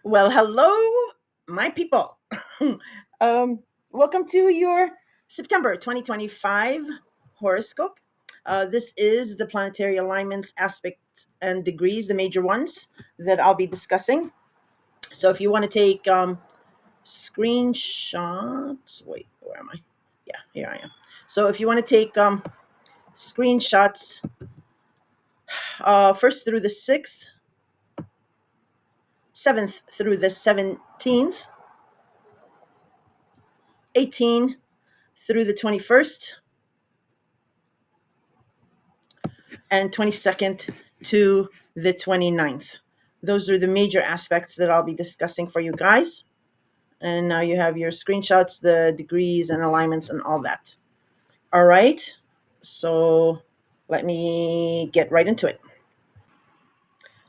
Well, hello, my people. um, Welcome to your September 2025 horoscope. This is the planetary alignments, aspects, and degrees, the major ones that I'll be discussing. So if you want to take screenshots, wait, where am I? Yeah, here I am. So if you want to take screenshots first through the 6th, 7th through the 17th, 18 through the 21st, and 22nd to the 29th. Those are the major aspects that I'll be discussing for you guys. And now you have your screenshots, the degrees and alignments and all that. All right. So let me get right into it.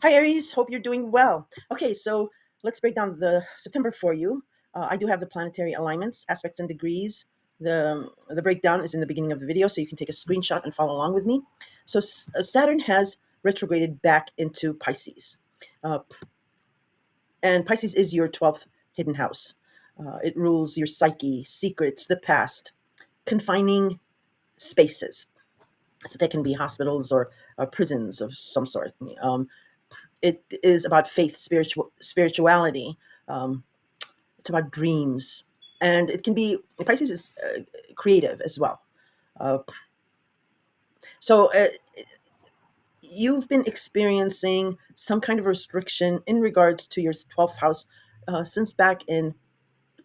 Hi, Aries. Hope you're doing well. Okay, so let's break down the September for you. I do have the planetary alignments, aspects, and degrees. The breakdown is in the beginning of the video, so you can take a screenshot and follow along with me. So Saturn has retrograded back into Pisces, uh, and Pisces is your 12th hidden house. It rules your psyche, secrets, the past, confining spaces. So they can be hospitals or prisons of some sort. It is about faith, spirituality. Um, it's about dreams, and it can be Pisces is creative as well. Uh, so you've been experiencing some kind of restriction in regards to your 12th house since back in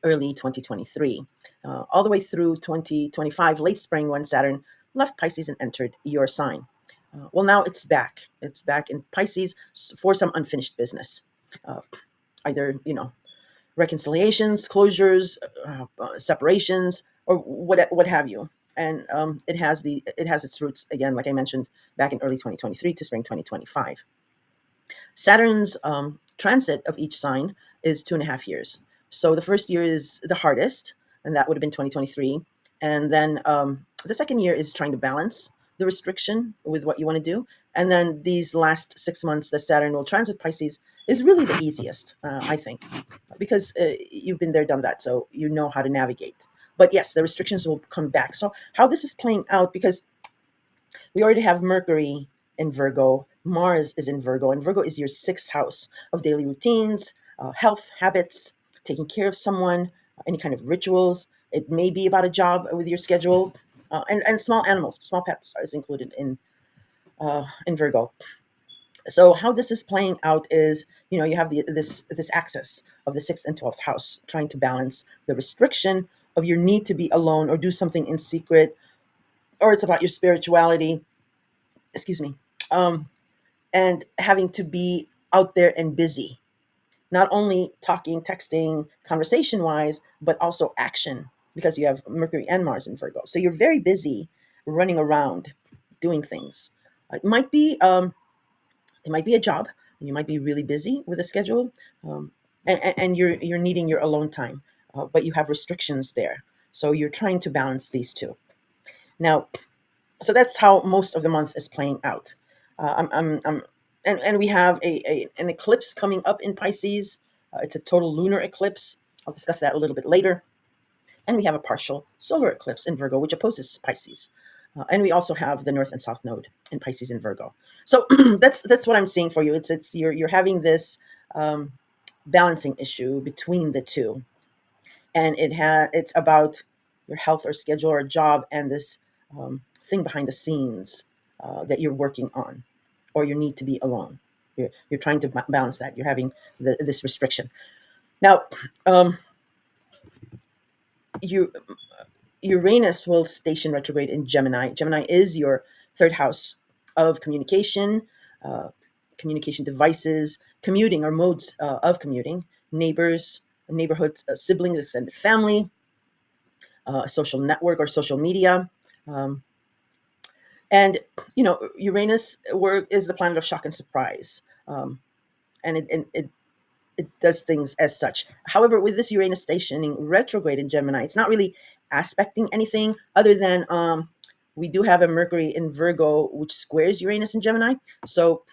early 2023, all the way through 2025, late spring when Saturn left Pisces and entered your sign. Well, now it's back. It's back in Pisces for some unfinished business. Uh, Either, reconciliations, closures, separations, or what have you. And it has its roots again, like I mentioned, back in early 2023 to spring 2025. Saturn's transit of each sign is 2.5 years. So the first year is the hardest, and that would have been 2023. And then the second year is trying to balance the restriction with what you want to do. And then these last 6 months that Saturn will transit Pisces is really the easiest, I think, because you've been there, done that. So you know how to navigate. But yes, the restrictions will come back. So how this is playing out, because we already have Mercury in Virgo. Mars is in Virgo, and Virgo is your sixth house of daily routines, health, habits, taking care of someone, any kind of rituals. It may be about a job with your schedule, and small animals, small pets is included in Virgo. So how this is playing out is, you have this axis of the sixth and 12th house, trying to balance the restriction of your need to be alone or do something in secret, or it's about your spirituality, excuse me, um, and having to be out there and busy, not only talking, texting, conversation wise, but also action, because you have Mercury and Mars in Virgo. So you're very busy running around doing things. It might be a job. You might be really busy with a schedule, and you're needing your alone time, but you have restrictions there. So you're trying to balance these two. Now, so that's how most of the month is playing out. I'm and we have an eclipse coming up in Pisces. It's a total lunar eclipse. I'll discuss that a little bit later. And we have a partial solar eclipse in Virgo, which opposes Pisces. And we also have the North and South Node in Pisces and Virgo. So that's what I'm seeing for you. It's you're having this um, balancing issue between the two, and it's about your health or schedule or job, and this thing behind the scenes that you're working on, or you need to be alone. You're trying to balance that. You're having this restriction. Now, you Uranus will station retrograde in Gemini. Gemini is your third house of communication, uh, communication devices, commuting or modes of commuting, neighbors, neighborhood, siblings, extended family, a social network or social media. Um, and, Uranus is the planet of shock and surprise. And it does things as such. However, with this Uranus stationing retrograde in Gemini, it's not really aspecting anything other than we do have a Mercury in Virgo, which squares Uranus in Gemini. So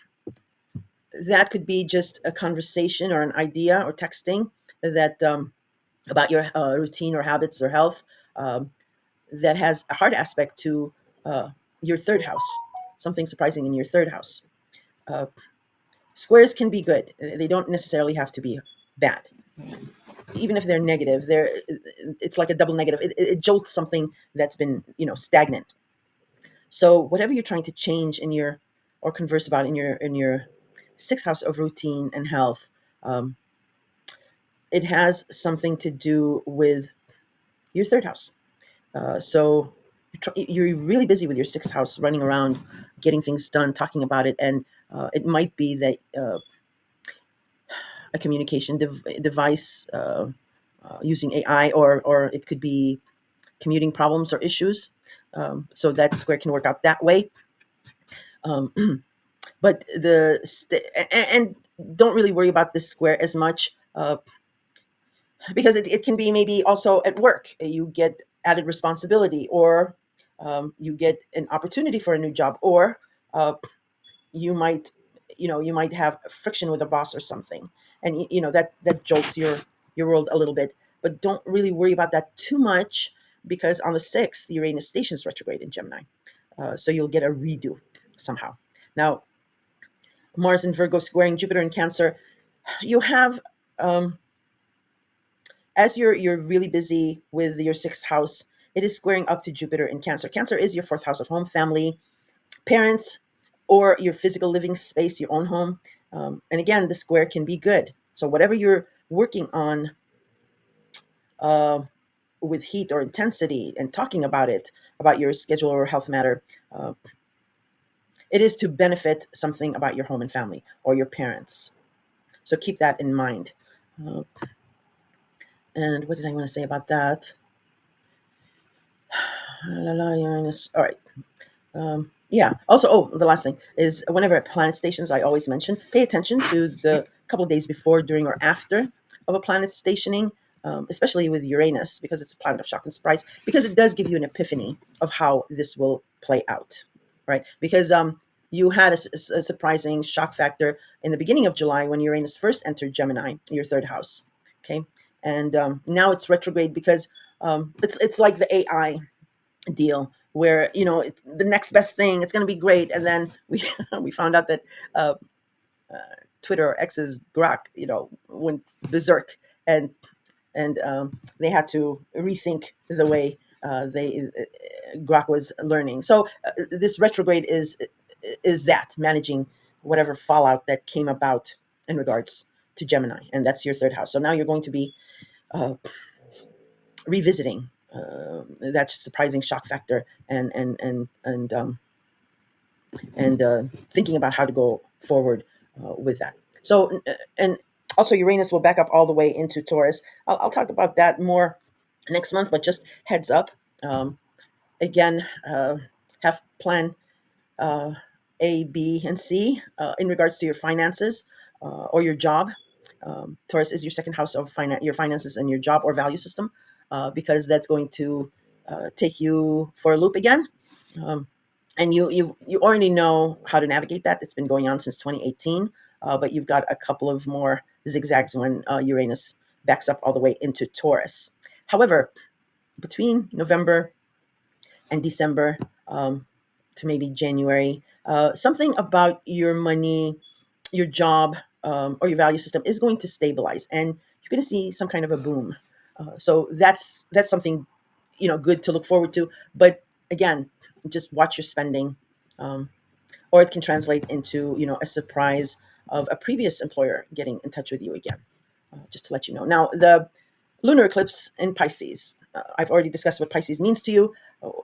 That could be just a conversation or an idea or texting that about your routine or habits or health, um, that has a hard aspect to uh, your third house, something surprising in your third house. Uh, Squares can be good. They don't necessarily have to be bad. Even if they're negative, it's like a double negative. It jolts something that's been stagnant. So whatever you're trying to change in your or converse about in your sixth house of routine and health, um, it has something to do with your third house. So you're really busy with your sixth house, running around, getting things done, talking about it, and it might be that a communication device using AI, or it could be commuting problems or issues. So that square can work out that way. Um, but and don't really worry about this square as much, because it can be maybe also at work. You get added responsibility, or you get an opportunity for a new job, or uh, you might you might have friction with a boss or something, and that jolts your world a little bit. But don't really worry about that too much, because on the 6th Uranus stations retrograde in Gemini, so you'll get a redo somehow. Now, Mars in Virgo squaring Jupiter in Cancer, you have, um, as you're really busy with your 6th house, it is squaring up to Jupiter in Cancer. Cancer is your 4th house of home, family, parents, or your physical living space, your own home. And again, the square can be good. So whatever you're working on uh, with heat or intensity and talking about it, about your schedule or health matter, uh, it is to benefit something about your home and family or your parents. So keep that in mind. Uh, and what did I want to say about that? Uranus. All right. Yeah. Also, the last thing is, whenever at planet stations, I always mention, pay attention to the couple of days before, during, or after of a planet stationing, especially with Uranus, because it's a planet of shock and surprise, because it does give you an epiphany of how this will play out, right? Because you had a surprising shock factor in the beginning of July when Uranus first entered Gemini, your third house, okay? And now it's retrograde, because it's like the AI deal, where the next best thing, it's going to be great, and then we we found out that uh, Twitter or X's Grok went berserk, and they had to rethink the way they Grok was learning. So this retrograde is that managing whatever fallout that came about in regards to Gemini, and that's your third house. So now you're going to be uh, revisiting that surprising shock factor, and thinking about how to go forward with that. So, and also Uranus will back up all the way into Taurus. I'll talk about that more next month, but just heads up. Again, have plan uh, A, B, and C in regards to your finances or your job. Taurus is your second house of your finances and your job or value system, because that's going to take you for a loop again. Um, and you already know how to navigate that. It's been going on since 2018, but you've got a couple of more zigzags when Uranus backs up all the way into Taurus. However, between November and December, to maybe January, something about your money, your job, or your value system is going to stabilize, and you're going to see some kind of a boom. So that's something good to look forward to. But again, just watch your spending, um, or it can translate into a surprise of a previous employer getting in touch with you again. Just to let you know. Now, the lunar eclipse in Pisces. I've already discussed what Pisces means to you.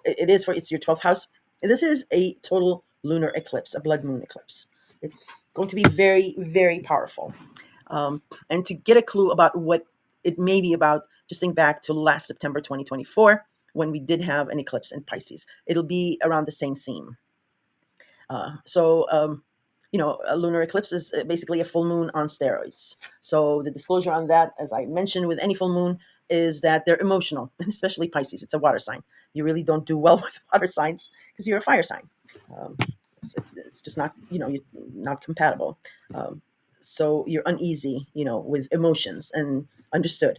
It's your 12th house. This is a total lunar eclipse, a blood moon eclipse. It's going to be very, very powerful. And to get a clue about what it may be about, just think back to last September 2024, when we did have an eclipse in Pisces. It'll be around the same theme. So, a lunar eclipse is basically a full moon on steroids. So the disclosure on that, as I mentioned with any full moon, is that they're emotional, and especially Pisces. It's a water sign. You really don't do well with water signs because you're a fire sign. Um, It's just not, you're not compatible. Um, so you're uneasy, with emotions, and understood.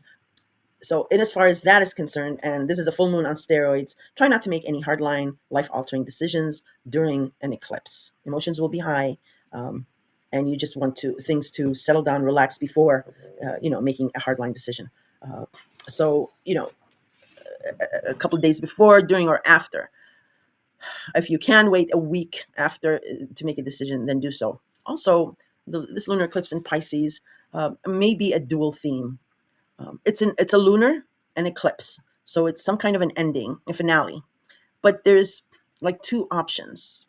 So in as far as that is concerned, and this is a full moon on steroids, try not to make any hardline, life altering decisions during an eclipse. Emotions will be high. Um, and you just want things to settle down, relax before, making a hardline decision. Uh, so, a couple of days before, during, or after. If you can wait a week after to make a decision, then do so. Also, this lunar eclipse in Pisces may be a dual theme. It's a lunar and eclipse, so it's some kind of an ending, a finale. But there's like two options,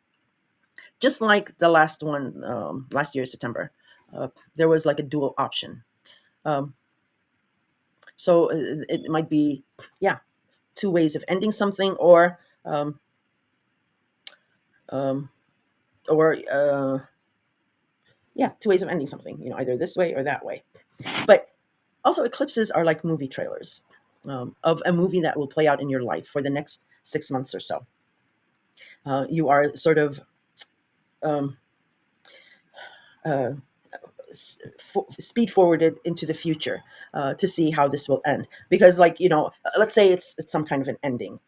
just like the last one, last year, September. There was like a dual option. Um, so it might be, yeah, two ways of ending something, um, um, or yeah, two ways of ending something. Either this way or that way. But also, eclipses are like movie trailers of a movie that will play out in your life for the next 6 months or so. You are sort of um, uh, speed forwarded into the future to see how this will end. Because, like, let's say it's some kind of an ending,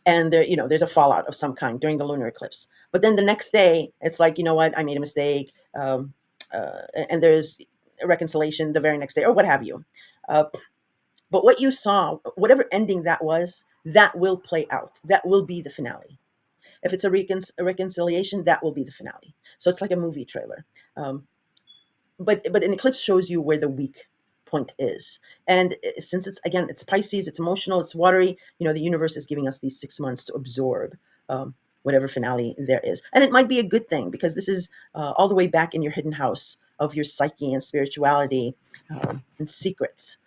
and there's a fallout of some kind during the lunar eclipse. But then the next day, it's like, what, I made a mistake, and there's a reconciliation the very next day, or what have you. Uh, but what you saw, whatever ending that was, that will play out. That will be the finale. If it's a reconciliation, that will be the finale. So it's like a movie trailer. But an eclipse shows you where the weak point is. And since it's Pisces, it's emotional, it's watery. The universe is giving us these 6 months to absorb whatever finale there is, and it might be a good thing, because this is all the way back in your hidden house of your psyche and spirituality and secrets.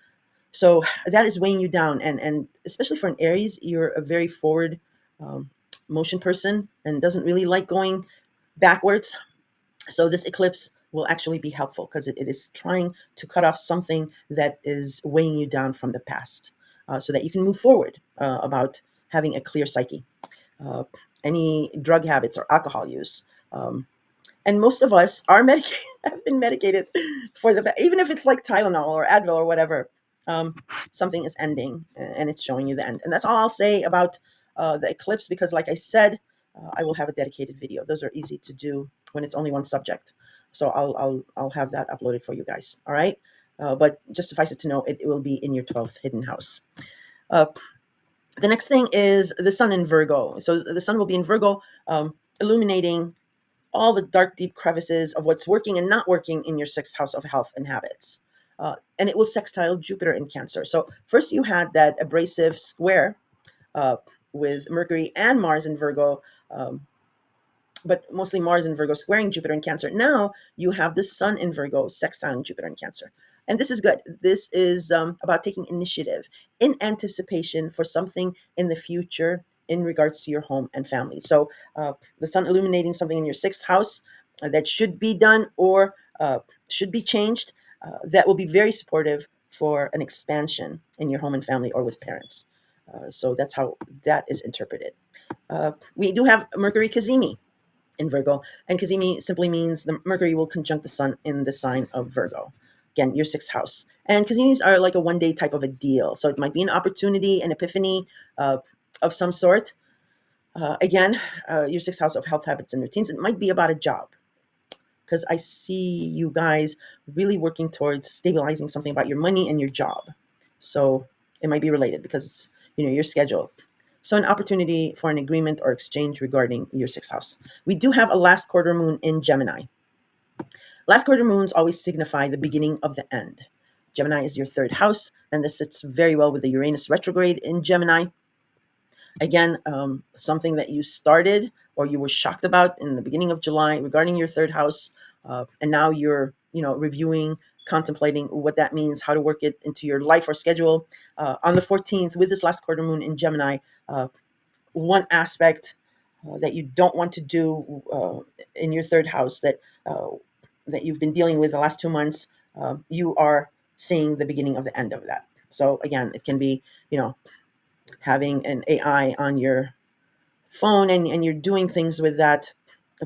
So that is weighing you down, and especially for an Aries, you're a very forward motion person and doesn't really like going backwards. So this eclipse will actually be helpful, because it is trying to cut off something that is weighing you down from the past, so that you can move forward about having a clear psyche. Uh, any drug habits or alcohol use. And most of us are medicated, have been medicated for even if it's like Tylenol or Advil or whatever. Um, Something is ending, and it's showing you the end. And that's all I'll say about the eclipse, because, like I said, I will have a dedicated video. Those are easy to do when it's only one subject. So I'll have that uploaded for you guys. All right. But just suffice it to know, it will be in your 12th hidden house. Uh, the next thing is the sun in Virgo. So the sun will be in Virgo, illuminating all the dark, deep crevices of what's working and not working in your sixth house of health and habits. And it will sextile Jupiter in Cancer. So first you had that abrasive square uh, with Mercury and Mars in Virgo, but mostly Mars in Virgo squaring Jupiter in Cancer. Now you have the sun in Virgo sextiling Jupiter in Cancer. And this is good. This is about taking initiative in anticipation for something in the future in regards to your home and family. So the sun illuminating something in your sixth house that should be done or should be changed, that will be very supportive for an expansion in your home and family or with parents. So that's how that is interpreted. We do have Mercury Cazimi in Virgo, and Cazimi simply means the Mercury will conjunct the sun in the sign of Virgo. Again, your sixth house. And Cazimis are like a one-day type of a deal. So it might be an opportunity, an epiphany of some sort. Again, your sixth house of health, habits, and routines. It might be about a job, because I see you guys really working towards stabilizing something about your money and your job. So it might be related, because it's your schedule. So an opportunity for an agreement or exchange regarding your sixth house. We do have a last quarter moon in Gemini. Last quarter moons always signify the beginning of the end. Gemini is your third house, and this sits very well with the Uranus retrograde in Gemini. Again, something that you started or you were shocked about in the beginning of July regarding your third house, and now you're reviewing, contemplating what that means, how to work it into your life or schedule. On the 14th, with this last quarter moon in Gemini, one aspect that you don't want to do in your third house that you've been dealing with the last 2 months, you are seeing the beginning of the end of that. So again, it can be having an AI on your phone, and you're doing things with that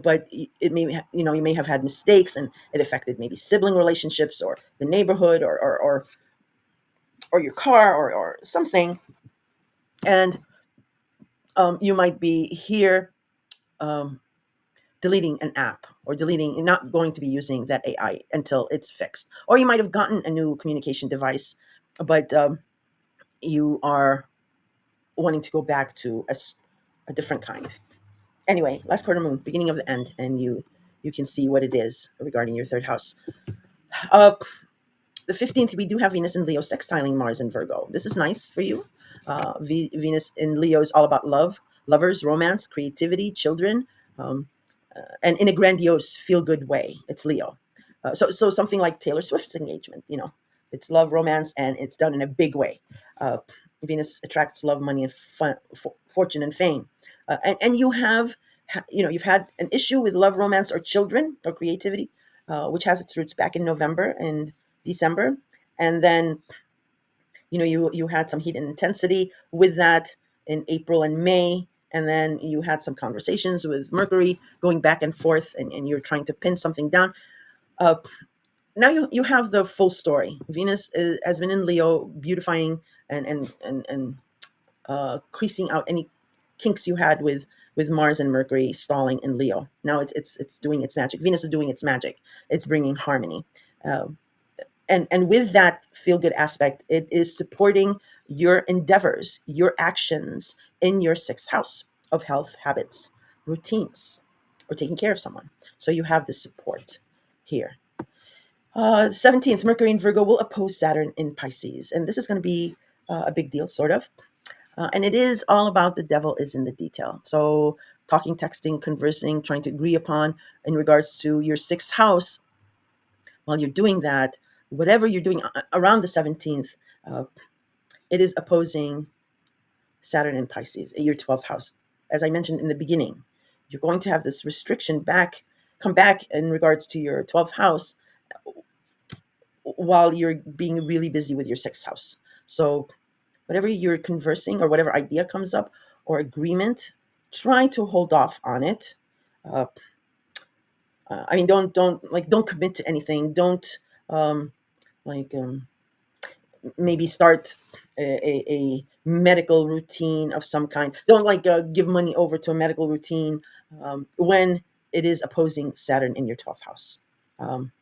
but it may, you may have had mistakes, and it affected maybe sibling relationships, or the neighborhood, or your car, or something. And you might be here, um, deleting an app, or deleting, not going to be using that AI until it's fixed. Or you might have gotten a new communication device, but you are wanting to go back to a different kind. Anyway, last quarter moon, beginning of the end, and you can see what it is regarding your third house. Uh, the 15th, we do have Venus in Leo sextiling Mars in Virgo. This is nice for you. Venus in Leo is all about love, lovers, romance, creativity, children, um, and in a grandiose, feel good way. It's Leo. So something like Taylor Swift's engagement, it's love, romance, and it's done in a big way. Uh, Venus attracts love, money, and fortune and fame. And you've had an issue with love, romance, or children, or creativity, which has its roots back in November and December. And then, you had some heat and intensity with that in April and May. And then you had some conversations with Mercury going back and forth, and you're trying to pin something down. Uh, Now you have the full story. Venus has been in Leo, beautifying and creasing out any kinks you had with Mars and Mercury stalling in Leo. Now it's doing its magic. Venus is doing its magic. It's bringing harmony. Uh, and with that feel good aspect, it is supporting your endeavors, your actions in your sixth house of health, habits, routines, or taking care of someone. So you have the support here. 17th, Mercury in Virgo will oppose Saturn in Pisces. And this is going to be a big deal, sort of. And it is all about the devil is in the detail. So talking, texting, conversing, trying to agree upon in regards to your sixth house. While you're doing that, whatever you're doing around the 17th, uh, it is opposing Saturn in Pisces, your 12th house. As I mentioned in the beginning, you're going to have this restriction come back in regards to your 12th house while you're being really busy with your sixth house. So whatever you're conversing, or whatever idea comes up, or agreement, try to hold off on it. Uh, I mean, don't commit to anything. Don't um, like maybe start a medical routine of some kind. Don't give money over to a medical routine when it is opposing Saturn in your 12th house. Um,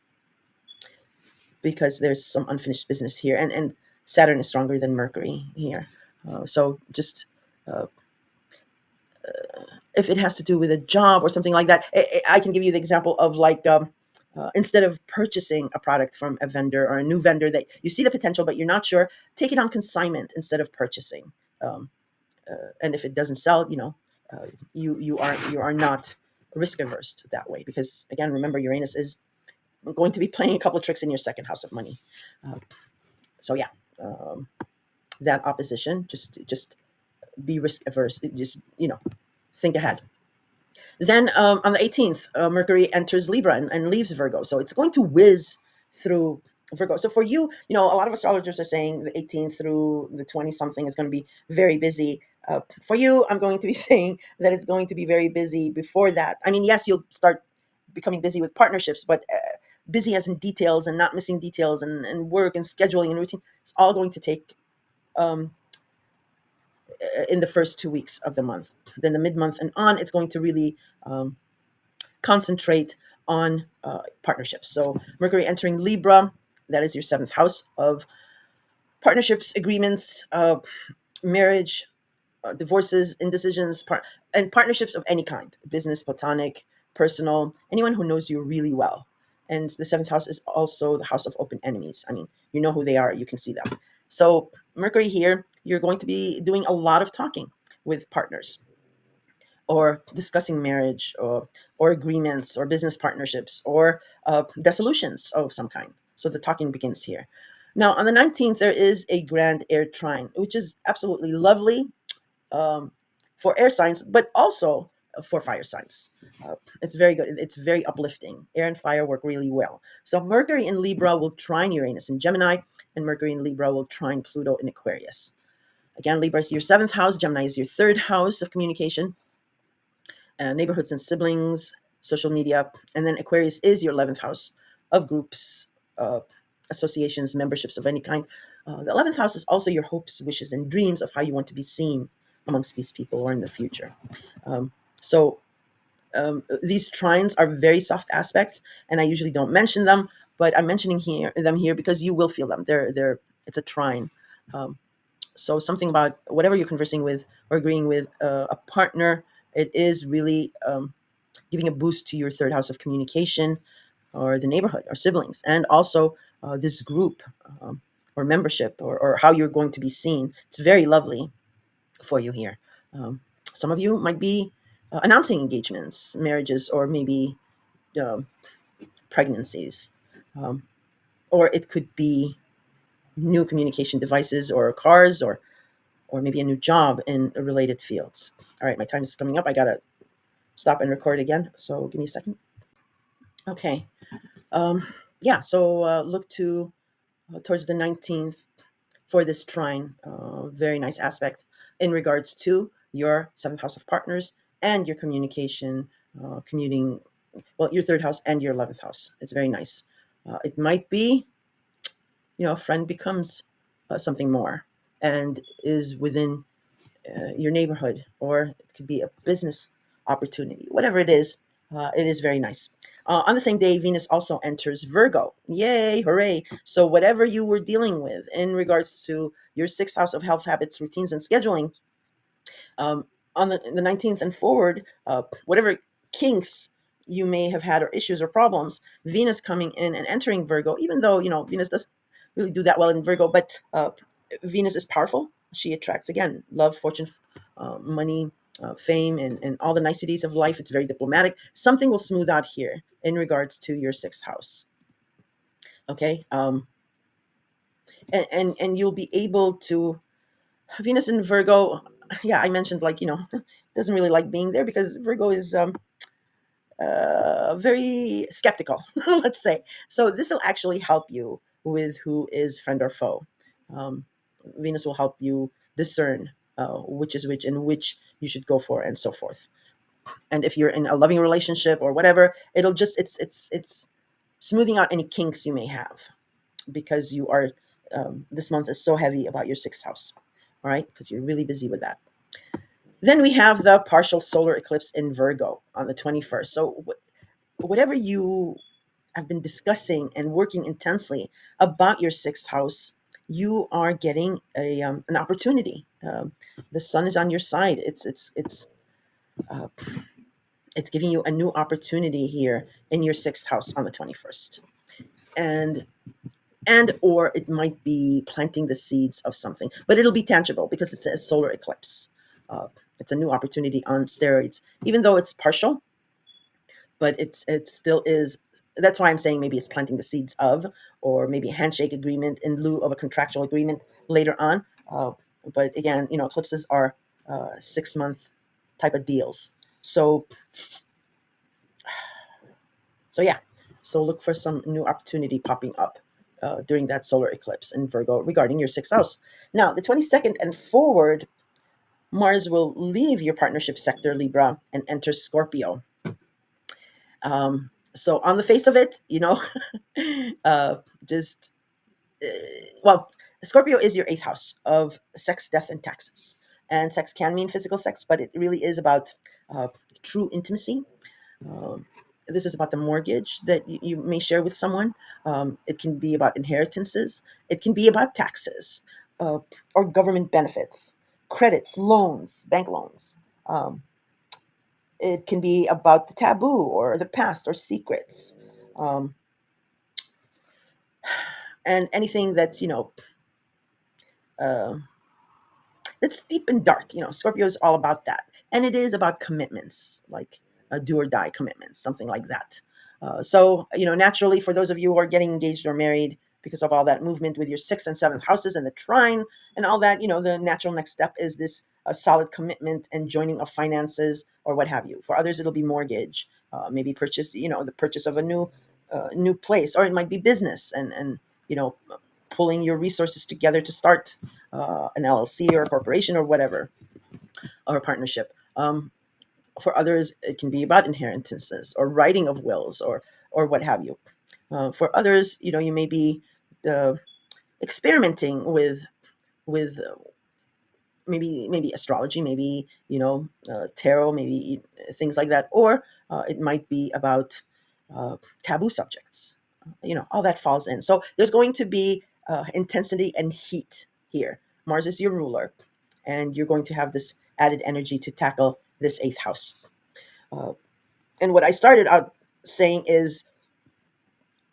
because there's some unfinished business here, and Saturn is stronger than Mercury here. So just uh, if it has to do with a job or something like that, I can give you the example of instead of purchasing a product from a vendor or a new vendor that you see the potential but you're not sure, take it on consignment instead of purchasing. Um, and if it doesn't sell, you are not risk averse that way, because again, remember, Uranus is going to be playing a couple of tricks in your second house of money. Uh, so yeah, um, that opposition, just be risk averse. Just think ahead. Then on the 18th, Mercury enters Libra and leaves Virgo. So it's going to whiz through Virgo. So for you, a lot of astrologers are saying the 18th through the 20 something is going to be very busy. For you, I'm going to be saying that it's going to be very busy before that. I mean, yes, you'll start becoming busy with partnerships, but busy as in details and not missing details, and work and scheduling and routine. It's all going to take um, in the first 2 weeks of the month. Then the mid-month and on, it's going to really concentrate on partnerships. So Mercury entering Libra, that is your seventh house of partnerships, agreements, marriage, divorces, indecisions, and partnerships of any kind: business, platonic, personal, anyone who knows you really well. And the seventh house is also the house of open enemies. I mean, you know who they are, you can see them. So Mercury here, you're going to be doing a lot of talking with partners, or discussing marriage, or agreements, or business partnerships, or dissolutions of some kind. So the talking begins here. Now, on the 19th, there is a grand air trine, which is absolutely lovely um, for air signs, but also for fire signs. It's very good. It's very uplifting. Air and fire work really well. So Mercury in Libra will trine Uranus in Gemini, and Mercury in Libra will trine Pluto in Aquarius. Again, Libra is your seventh house. Gemini is your third house of communication, neighborhoods and siblings, social media. And then Aquarius is your 11th house of groups, uh, associations, memberships of any kind. The 11th house is also your hopes, wishes, and dreams of how you want to be seen amongst these people or in the future. So these trines are very soft aspects, and I usually don't mention them, but I'm mentioning them here because you will feel them. It's a trine. Um, so something about whatever you're conversing with or agreeing with a partner, it is really giving a boost to your third house of communication or the neighborhood or siblings, and also this group or membership or how you're going to be seen. It's very lovely for you here. Um, some of you might be announcing engagements, marriages, or maybe um, pregnancies. Um, or it could be new communication devices or cars or maybe a new job in related fields. All right, my time is coming up. I got to stop and record again. So give me a second. Okay. Um, yeah, so look to towards the 19th for this trine. Very nice aspect in regards to your seventh house of partners and your communication, commuting, well, your third house and your 11th house. It's very nice. It might be, a friend becomes something more and is within your neighborhood, or it could be a business opportunity. Whatever it is very nice. On the same day, Venus also enters Virgo. Yay, hooray. So, whatever you were dealing with in regards to your sixth house of health, habits, routines, and scheduling, um, on the 19th and forward, whatever kinks you may have had or issues or problems, Venus coming in and entering Virgo, even though, Venus doesn't really do that well in Virgo, but Venus is powerful. She attracts, again, love, fortune, money, fame, and all the niceties of life. It's very diplomatic. Something will smooth out here in regards to your sixth house. Okay. And you'll be able to, Venus in Virgo, yeah, I mentioned, like, doesn't really like being there because Virgo is very skeptical, let's say. So this will actually help you with who is friend or foe. Um, Venus will help you discern which is which and which you should go for, and so forth. And if you're in a loving relationship or whatever, it'll just it's smoothing out any kinks you may have, because you are this month is so heavy about your sixth house. All right, because you're really busy with that. Then we have the partial solar eclipse in Virgo on the 21st. So whatever you have been discussing and working intensely about your sixth house, you are getting an opportunity. The sun is on your side. Uh, it's giving you a new opportunity here in your sixth house on the 21st, and or it might be planting the seeds of something, but it'll be tangible because it's a solar eclipse. Uh, it's a new opportunity on steroids, even though it's partial, but it still is. That's why I'm saying maybe it's planting the seeds of, or maybe a handshake agreement in lieu of a contractual agreement later on. But again, eclipses are 6 month type of deals. So yeah, so look for some new opportunity popping up during that solar eclipse in Virgo regarding your sixth house. Now, the 22nd and forward, Mars will leave your partnership sector, Libra, and enter Scorpio. So on the face of it, uh, just well, Scorpio is your eighth house of sex, death, and taxes. And sex can mean physical sex, but it really is about uh, true intimacy. Um, this is about the mortgage that you may share with someone. It can be about inheritances. It can be about taxes uh, or government benefits, credits, loans, bank loans. Um, it can be about the taboo or the past or secrets, um, and anything that's uh, it's deep and dark. Scorpio is all about that, and it is about commitments, like do or die commitments, something like that. So naturally, for those of you who are getting engaged or married, because of all that movement with your sixth and seventh houses and the trine and all that, the natural next step is this solid commitment and joining of finances or what have you. For others, it'll be mortgage, maybe purchase, the purchase of a new place, or it might be business and you know pulling your resources together to start an LLC or a corporation or whatever, or a partnership. For others, it can be about inheritances or writing of wills or what have you. For others, you may be uh, experimenting with maybe astrology, maybe tarot, maybe things like that, or it might be about taboo subjects. All that falls in. So there's going to be intensity and heat here. Mars is your ruler, and you're going to have this added energy to tackle this eighth house. Uh, and what I started out saying is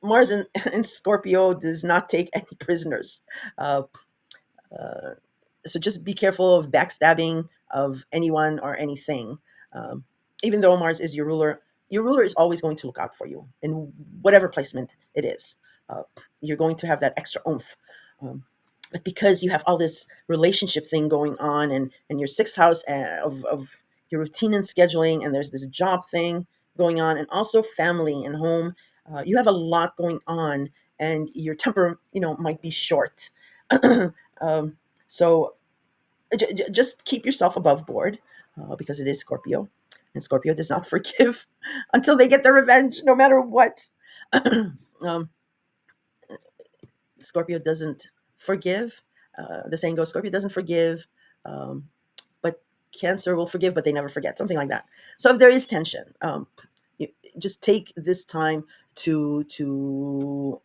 Mars in Scorpio does not take any prisoners. Uh, uh, so just be careful of backstabbing of anyone or anything. Um, Even though Mars is your ruler is always going to look out for you in whatever placement it is. Uh, you're going to have that extra oomph. Um, but because you have all this relationship thing going on, and your sixth house of your routine and scheduling, and there's this job thing going on, and also family and home, you have a lot going on, and your temper, might be short. um, so just keep yourself above board, because it is Scorpio, and Scorpio does not forgive until they get their revenge, no matter what. um, Scorpio doesn't forgive. The saying goes, Scorpio doesn't forgive, um, but Cancer will forgive, but they never forget, something like that. So if there is tension, you just take this time to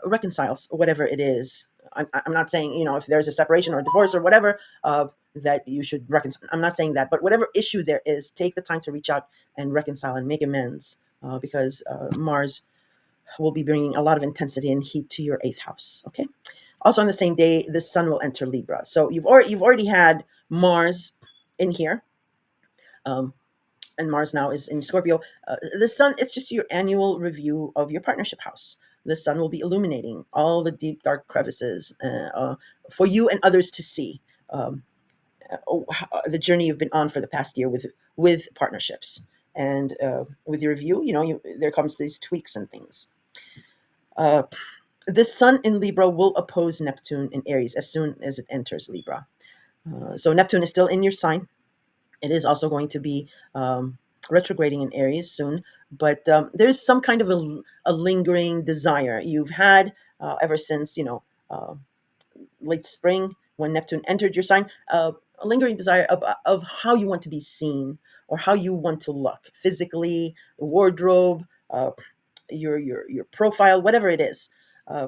reconcile whatever it is. I'm not saying, if there's a separation or a divorce or whatever, that you should reconcile. I'm not saying that, but whatever issue there is, take the time to reach out and reconcile and make amends, because Mars will be bringing a lot of intensity and heat to your eighth house. Okay. Also on the same day, the Sun will enter Libra. So you've already had Mars in here. Um, and Mars now is in Scorpio. The Sun, it's just your annual review of your partnership house. The Sun will be illuminating all the deep, dark crevices for you and others to see. Um, the journey you've been on for the past year with partnerships, and with your review, there comes these tweaks and things. Uh, the Sun in Libra will oppose Neptune in Aries as soon as it enters Libra. So Neptune is still in your sign. It is also going to be retrograding in Aries soon, but there's some kind of a lingering desire you've had ever since uh, late spring when Neptune entered your sign. A lingering desire of how you want to be seen or how you want to look physically, wardrobe, your profile, whatever it is. Uh,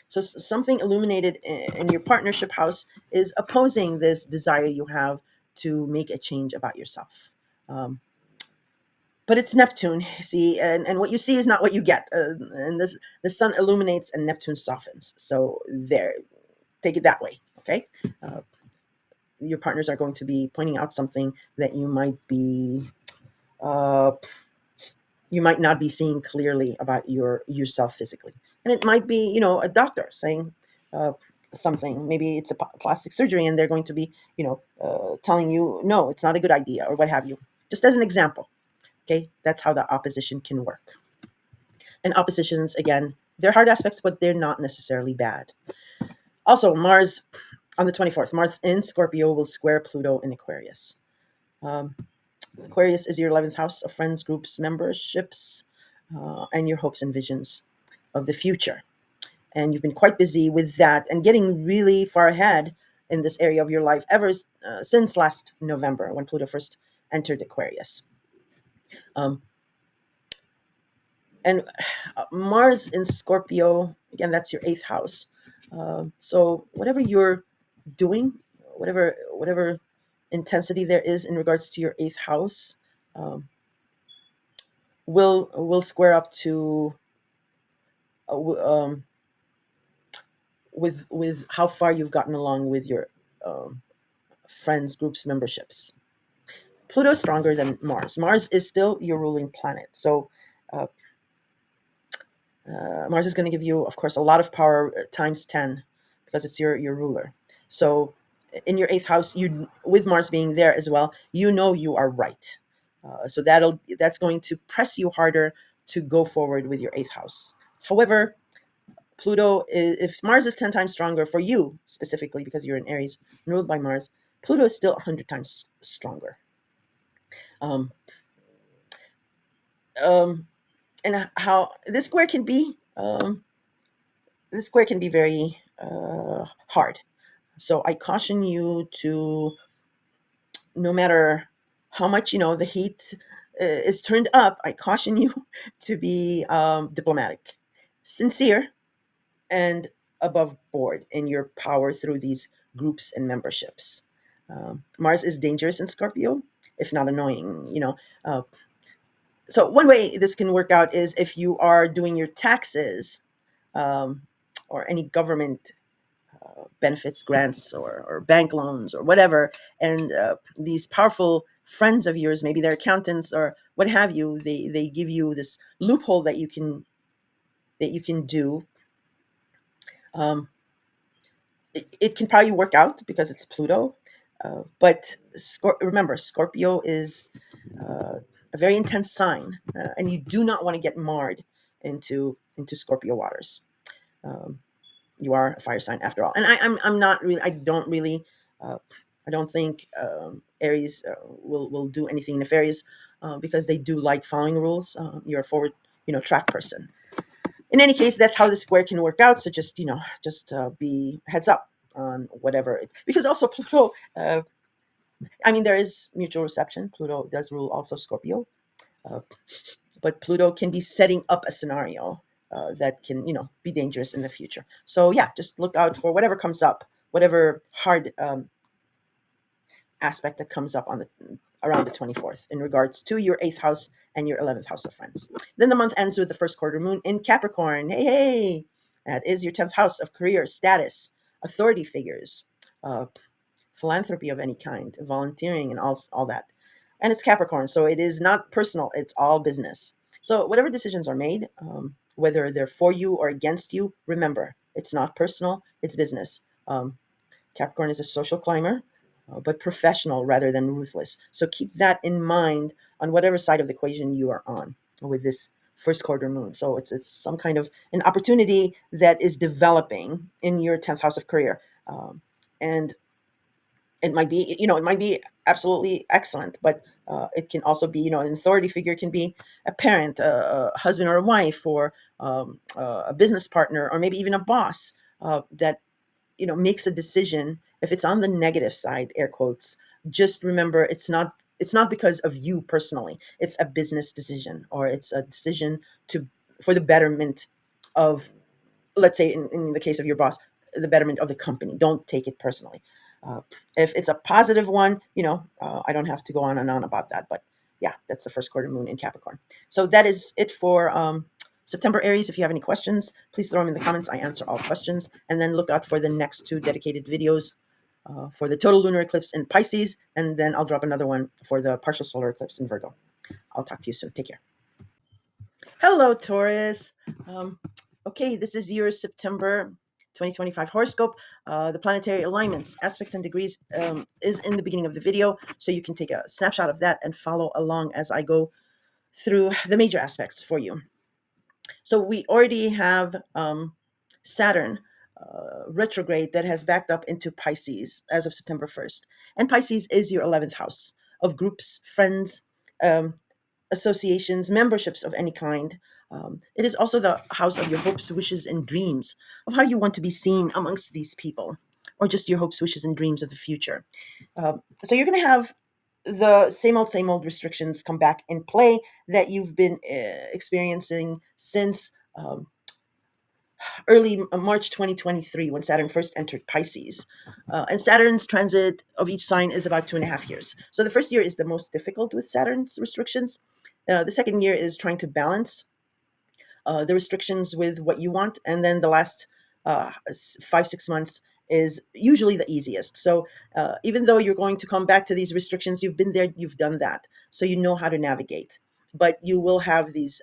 so something illuminated in your partnership house is opposing this desire you have to make a change about yourself. Um, but it's Neptune, see, and what you see is not what you get. And the Sun illuminates and Neptune softens. So there, take it that way. Okay. Uh, your partners are going to be pointing out something that uh, you might not be seeing clearly about yourself physically, and it might be a doctor saying uh, something. Maybe it's a plastic surgery, and they're going to be telling you no, it's not a good idea, or what have you. Just as an example. Okay, that's how the opposition can work. And oppositions, again, they're hard aspects, but they're not necessarily bad. Also, Mars on the 24th, Mars in Scorpio will square Pluto in Aquarius. um, Aquarius is your 11th house of friends, groups, memberships, and your hopes and visions of the future. And you've been quite busy with that and getting really far ahead in this area of your life ever since last November when Pluto first entered Aquarius. Um, and Mars in Scorpio, again, that's your eighth house. So whatever you're doing, whatever intensity there is in regards to your eighth house, um, will square up to with how far you've gotten along with your um, friends, groups, memberships. Pluto's stronger than Mars. Mars is still your ruling planet, so uh, Mars is going to give you, of course, a lot of power times 10 because it's your ruler. So in your eighth house, you with Mars being there as well, you are right. So that's going to press you harder to go forward with your eighth house. However, Pluto, if Mars is 10 times stronger for you specifically because you're in Aries, ruled by Mars, Pluto is still 100 times stronger. Um, um, and how this square can be very hard. So I caution you to, no matter how much the heat is turned up, I caution you to be diplomatic, sincere, and above board in your power through these groups and memberships. Mars is dangerous in Scorpio, if not annoying. So one way this can work out is if you are doing your taxes, um, or any government benefits, grants, or bank loans, or whatever, and these powerful friends of yours, maybe they're accountants or what have you, they give you this loophole that you can do. Um, it can probably work out because it's Pluto. But remember, Scorpio is a very intense sign, and you do not want to get marred into Scorpio waters. Um, you are a fire sign after all, and I'm not really. I don't really. Uh, I don't think Aries will do anything nefarious because they do like following rules. You're a forward, track person. In any case, that's how the square can work out. So just be heads up on whatever. Because also Pluto, I mean, there is mutual reception. Pluto does rule also Scorpio, uh, but Pluto can be setting up a scenario that can, be dangerous in the future. So yeah, just look out for whatever comes up, whatever hard aspect that comes up on the around the 24th in regards to your eighth house and your 11th house of friends. Then the month ends with the first quarter moon in Capricorn. Hey, hey, that is your 10th house of career, status, authority figures, uh, philanthropy of any kind, volunteering, and all that. And it's Capricorn, so it is not personal, it's all business. So whatever decisions are made, whether they're for you or against you, remember, it's not personal, it's business. Capricorn is a social climber, but professional rather than ruthless. So keep that in mind on whatever side of the equation you are on with this first quarter moon. So it's some kind of an opportunity that is developing in your 10th house of career. And it might be absolutely excellent, but it can also be, an authority figure can be a parent, a husband or a wife, or a business partner, or maybe even a boss that makes a decision. If it's on the negative side, air quotes, just remember it's not because of you personally. It's a business decision, or it's a decision to for the betterment of, let's say, in the case of your boss, the betterment of the company. Don't take it personally. uh, if it's a positive one, I don't have to go on and on about that, but yeah, that's the first quarter moon in Capricorn. So that is it for September, Aries. If you have any questions, please throw them in the comments. I answer all questions. And then look out for the next two dedicated videos for the total lunar eclipse in Pisces, and then I'll drop another one for the partial solar eclipse in Virgo. I'll talk to you soon. Take care. Hello, Taurus. Um, okay, this is your September 2025 horoscope. The planetary alignments, aspects, and degrees is in the beginning of the video, so you can take a snapshot of that and follow along as I go through the major aspects for you. So we already have Saturn retrograde that has backed up into Pisces as of September 1st. And Pisces is your 11th house of groups, friends, um, associations, memberships of any kind. It is also the house of your hopes, wishes, and dreams, of how you want to be seen amongst these people, or just your hopes, wishes, and dreams of the future. So you're going to have the same old restrictions come back in play that you've been experiencing since early March 2023, when Saturn first entered Pisces. And Saturn's transit of each sign is about 2.5 years. So the first year is the most difficult with Saturn's restrictions. The second year is trying to balance the restrictions with what you want. And then the last 5-6 months is usually the easiest. So even though you're going to come back to these restrictions, you've been there, you've done that. So you know how to navigate. But you will have these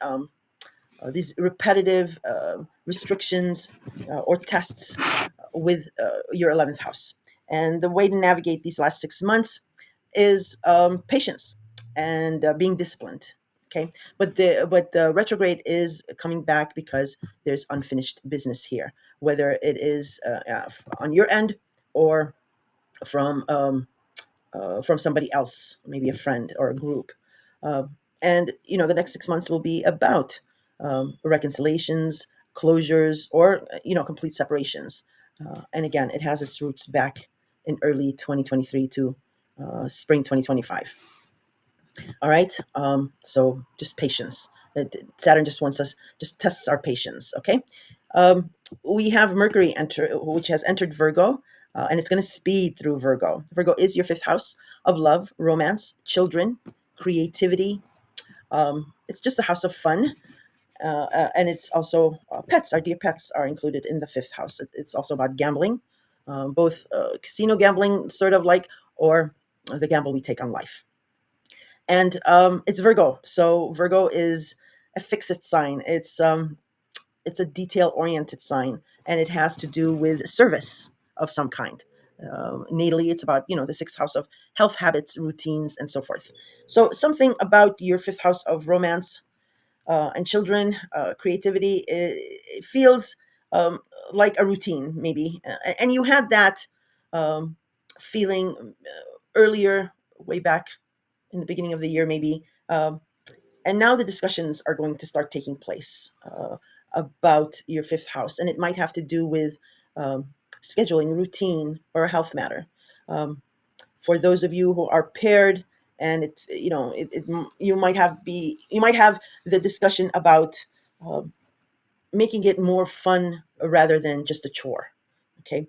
repetitive restrictions or tests with your 11th house. And the way to navigate these last 6 months is patience and being disciplined. Okay, but the retrograde is coming back because there's unfinished business here, whether it is on your end or from from somebody else, maybe a friend or a group. And the next 6 months will be about reconciliations, closures, or complete separations. And again, it has its roots back in early 2023 to spring 2025. All right. So just patience. Saturn just wants us, just tests our patience. Okay. Um, we have Mercury which has entered Virgo, and it's going to speed through Virgo. Virgo is your fifth house of love, romance, children, creativity. It's just a house of fun. And it's also pets. Our dear pets are included in the fifth house. It's also about gambling, both casino gambling, sort of like, or the gamble we take on life. And it's Virgo. So Virgo is a fixed sign. It's a detail oriented sign, and it has to do with service of some kind. Natally, it's about the sixth house of health habits, routines, and so forth. So something about your fifth house of romance and children, creativity, it feels like a routine, maybe. And you had that um, feeling earlier, way back in the beginning of the year, maybe. And now the discussions are going to start taking place about your fifth house, and it might have to do with scheduling, routine, or a health matter. Um, for those of you who are paired, and you might have the discussion about making it more fun rather than just a chore. Okay.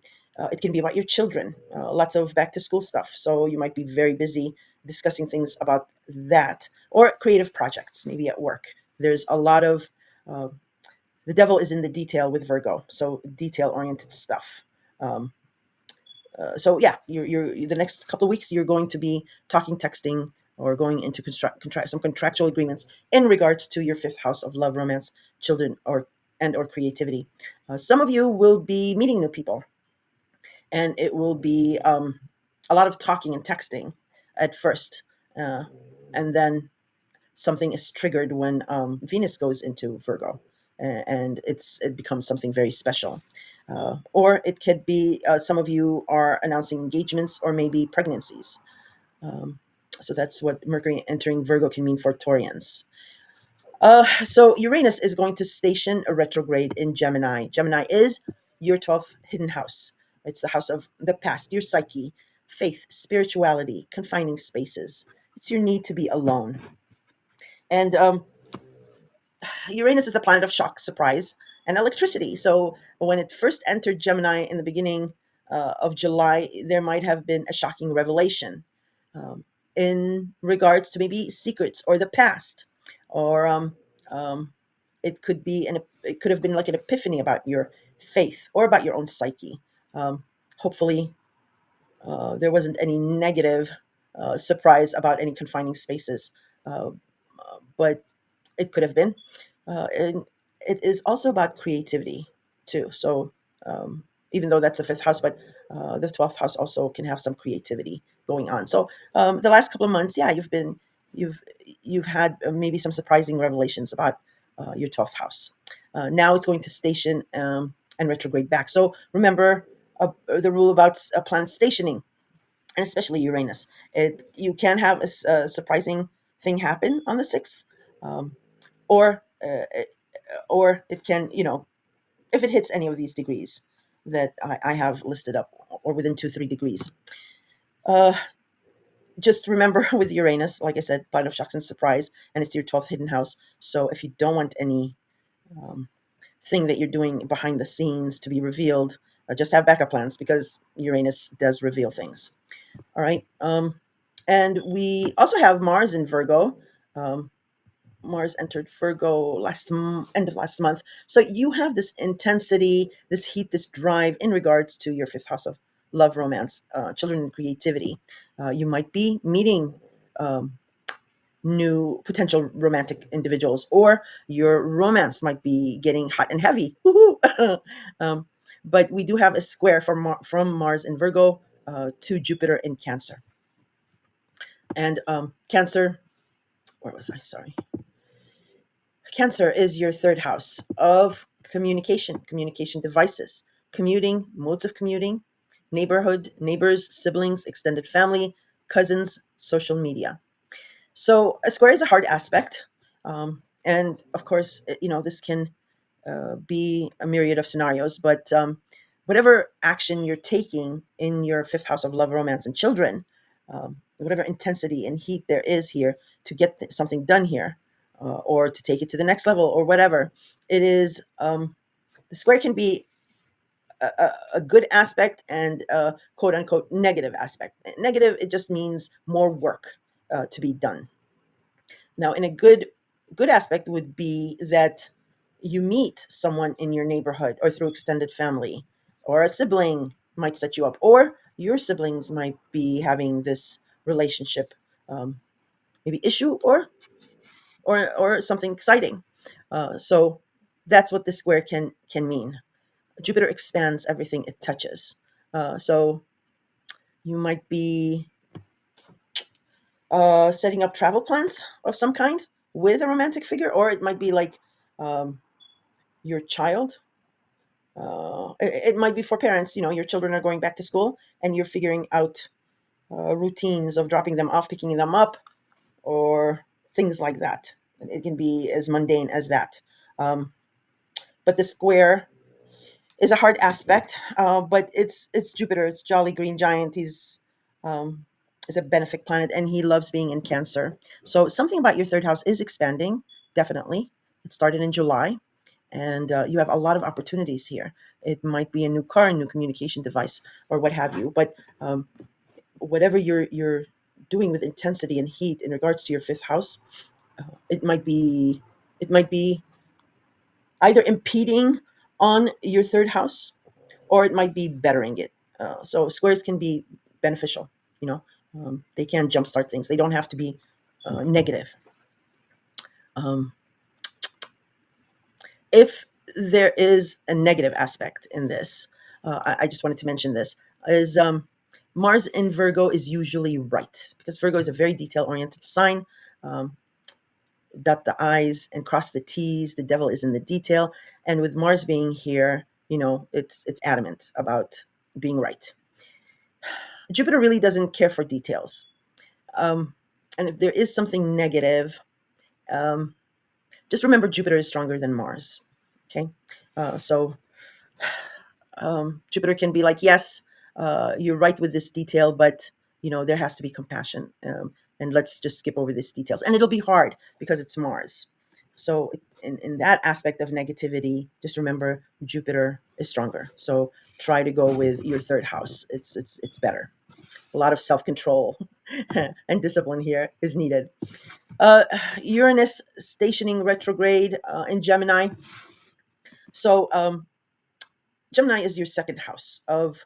It can be about your children, lots of back to school stuff. So you might be very busy discussing things about that, or creative projects, maybe at work. There's a lot of, uh, the devil is in the detail with Virgo. So detail oriented stuff. Um, so yeah, you're the next couple of weeks you're going to be talking, texting, or going into some contractual agreements in regards to your fifth house of love, romance, children, or creativity. Some of you will be meeting new people, and it will be a lot of talking and texting at first, uh, and then something is triggered when Venus goes into Virgo, and it becomes something very special. Or it could be some of you are announcing engagements or maybe pregnancies. Um, so that's what Mercury entering Virgo can mean for Taurians. So Uranus is going to station a retrograde in Gemini. Gemini is your 12th hidden house. It's the house of the past, your psyche, faith, spirituality, confining spaces. It's your need to be alone. And Uranus is the planet of shock, surprise, and electricity. So when it first entered Gemini in the beginning of July, there might have been a shocking revelation um, in regards to maybe secrets or the past, or um, it could have been like an epiphany about your faith or about your own psyche. Hopefully, there wasn't any negative surprise about any confining spaces, uh, but it could have been. And it is also about creativity too. So even though that's the fifth house, but the 12th house also can have some creativity going on. So the last couple of months, yeah, you've you've had maybe some surprising revelations about your 12th house. Now it's going to station and retrograde back. So remember the rule about a planet stationing, and especially Uranus. You can have a surprising thing happen on the 6th, um, or it can, if it hits any of these degrees that I have listed up, or within 2-3 degrees. Uh, just remember with Uranus, like I said, planet of shocks and surprise, and it's your 12th hidden house. So if you don't want any um, thing that you're doing behind the scenes to be revealed, just have backup plans, because Uranus does reveal things. All right. And we also have Mars in Virgo. Um, Mars entered Virgo end of last month. So you have this intensity, this heat, this drive in regards to your fifth house of love, romance, children, and creativity. You might be meeting um, new potential romantic individuals, or your romance might be getting hot and heavy. Woohoo! But we do have a square from Mars in Virgo to Jupiter in Cancer. And Cancer, where was I? Sorry. Cancer is your third house of communication devices, commuting, modes of commuting, neighborhood, neighbors, siblings, extended family, cousins, social media. So a square is a hard aspect. And of course, this can be a myriad of scenarios, but whatever action you're taking in your fifth house of love, romance, and children, whatever intensity and heat there is here to get something done here, or to take it to the next level, or whatever it is, the square can be a good aspect and a quote unquote negative aspect. Negative, it just means more work to be done. Now, in a good aspect would be that you meet someone in your neighborhood or through extended family, or a sibling might set you up, or your siblings might be having this relationship, maybe issue, or something exciting. So that's what this square can mean. Jupiter expands everything it touches. So you might be setting up travel plans of some kind with a romantic figure, or it might be like um, your child. It might be for parents. Your children are going back to school, and you're figuring out routines of dropping them off, picking them up, or things like that. It can be as mundane as that. Um, but the square is a hard aspect. But it's Jupiter. It's jolly green giant. He's um, is a benefic planet, and he loves being in Cancer. So something about your third house is expanding. Definitely, it started in July, and you have a lot of opportunities here. It might be a new car, a new communication device, or what have you. But whatever you're doing with intensity and heat in regards to your fifth house, it might be either impeding on your third house, or it might be bettering it. So squares can be beneficial. You know, they can jumpstart things. They don't have to be negative. Um, if there is a negative aspect in this, I just wanted to mention this is Mars in Virgo is usually right, because Virgo is a very detail oriented sign. Um, dot the I's and cross the T's. The devil is in the detail, and with Mars being here, it's adamant about being right. Jupiter really doesn't care for details. Um, and if there is something negative, um, just remember Jupiter is stronger than Mars. Okay. So Jupiter can be like, yes, you're right with this detail, but there has to be compassion, and let's just skip over these details. And it'll be hard because it's Mars. So in that aspect of negativity, just remember Jupiter is stronger. So try to go with your third house. It's better. A lot of self control and discipline here is needed. Uh, Uranus stationing retrograde in Gemini. So Gemini is your second house of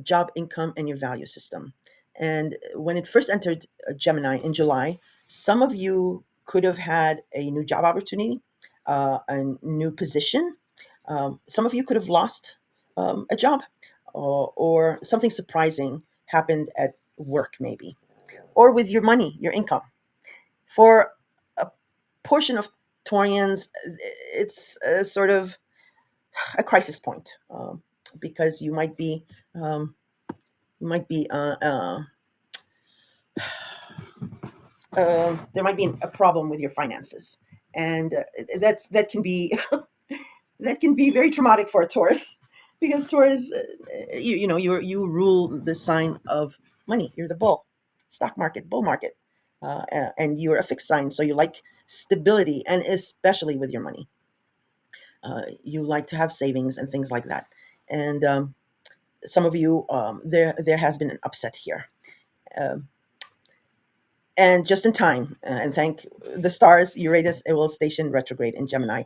job, income, and your value system. And when it first entered Gemini in July, some of you could have had a new job opportunity, a new position. Some of you could have lost a job, or something surprising happened at work, maybe, or with your money, your income. For a portion of Taurians, it's a sort of a crisis point, because um, there might be a problem with your finances, and that can be that can be very traumatic for a Taurus, because Taurus, you rule the sign of money. You're the bull, stock market, bull market, and you're a fixed sign, so you like stability, and especially with your money. You like to have savings and things like that. And some of you, there has been an upset here. Um, and just in time, and thank the stars, Uranus, it will station retrograde in Gemini,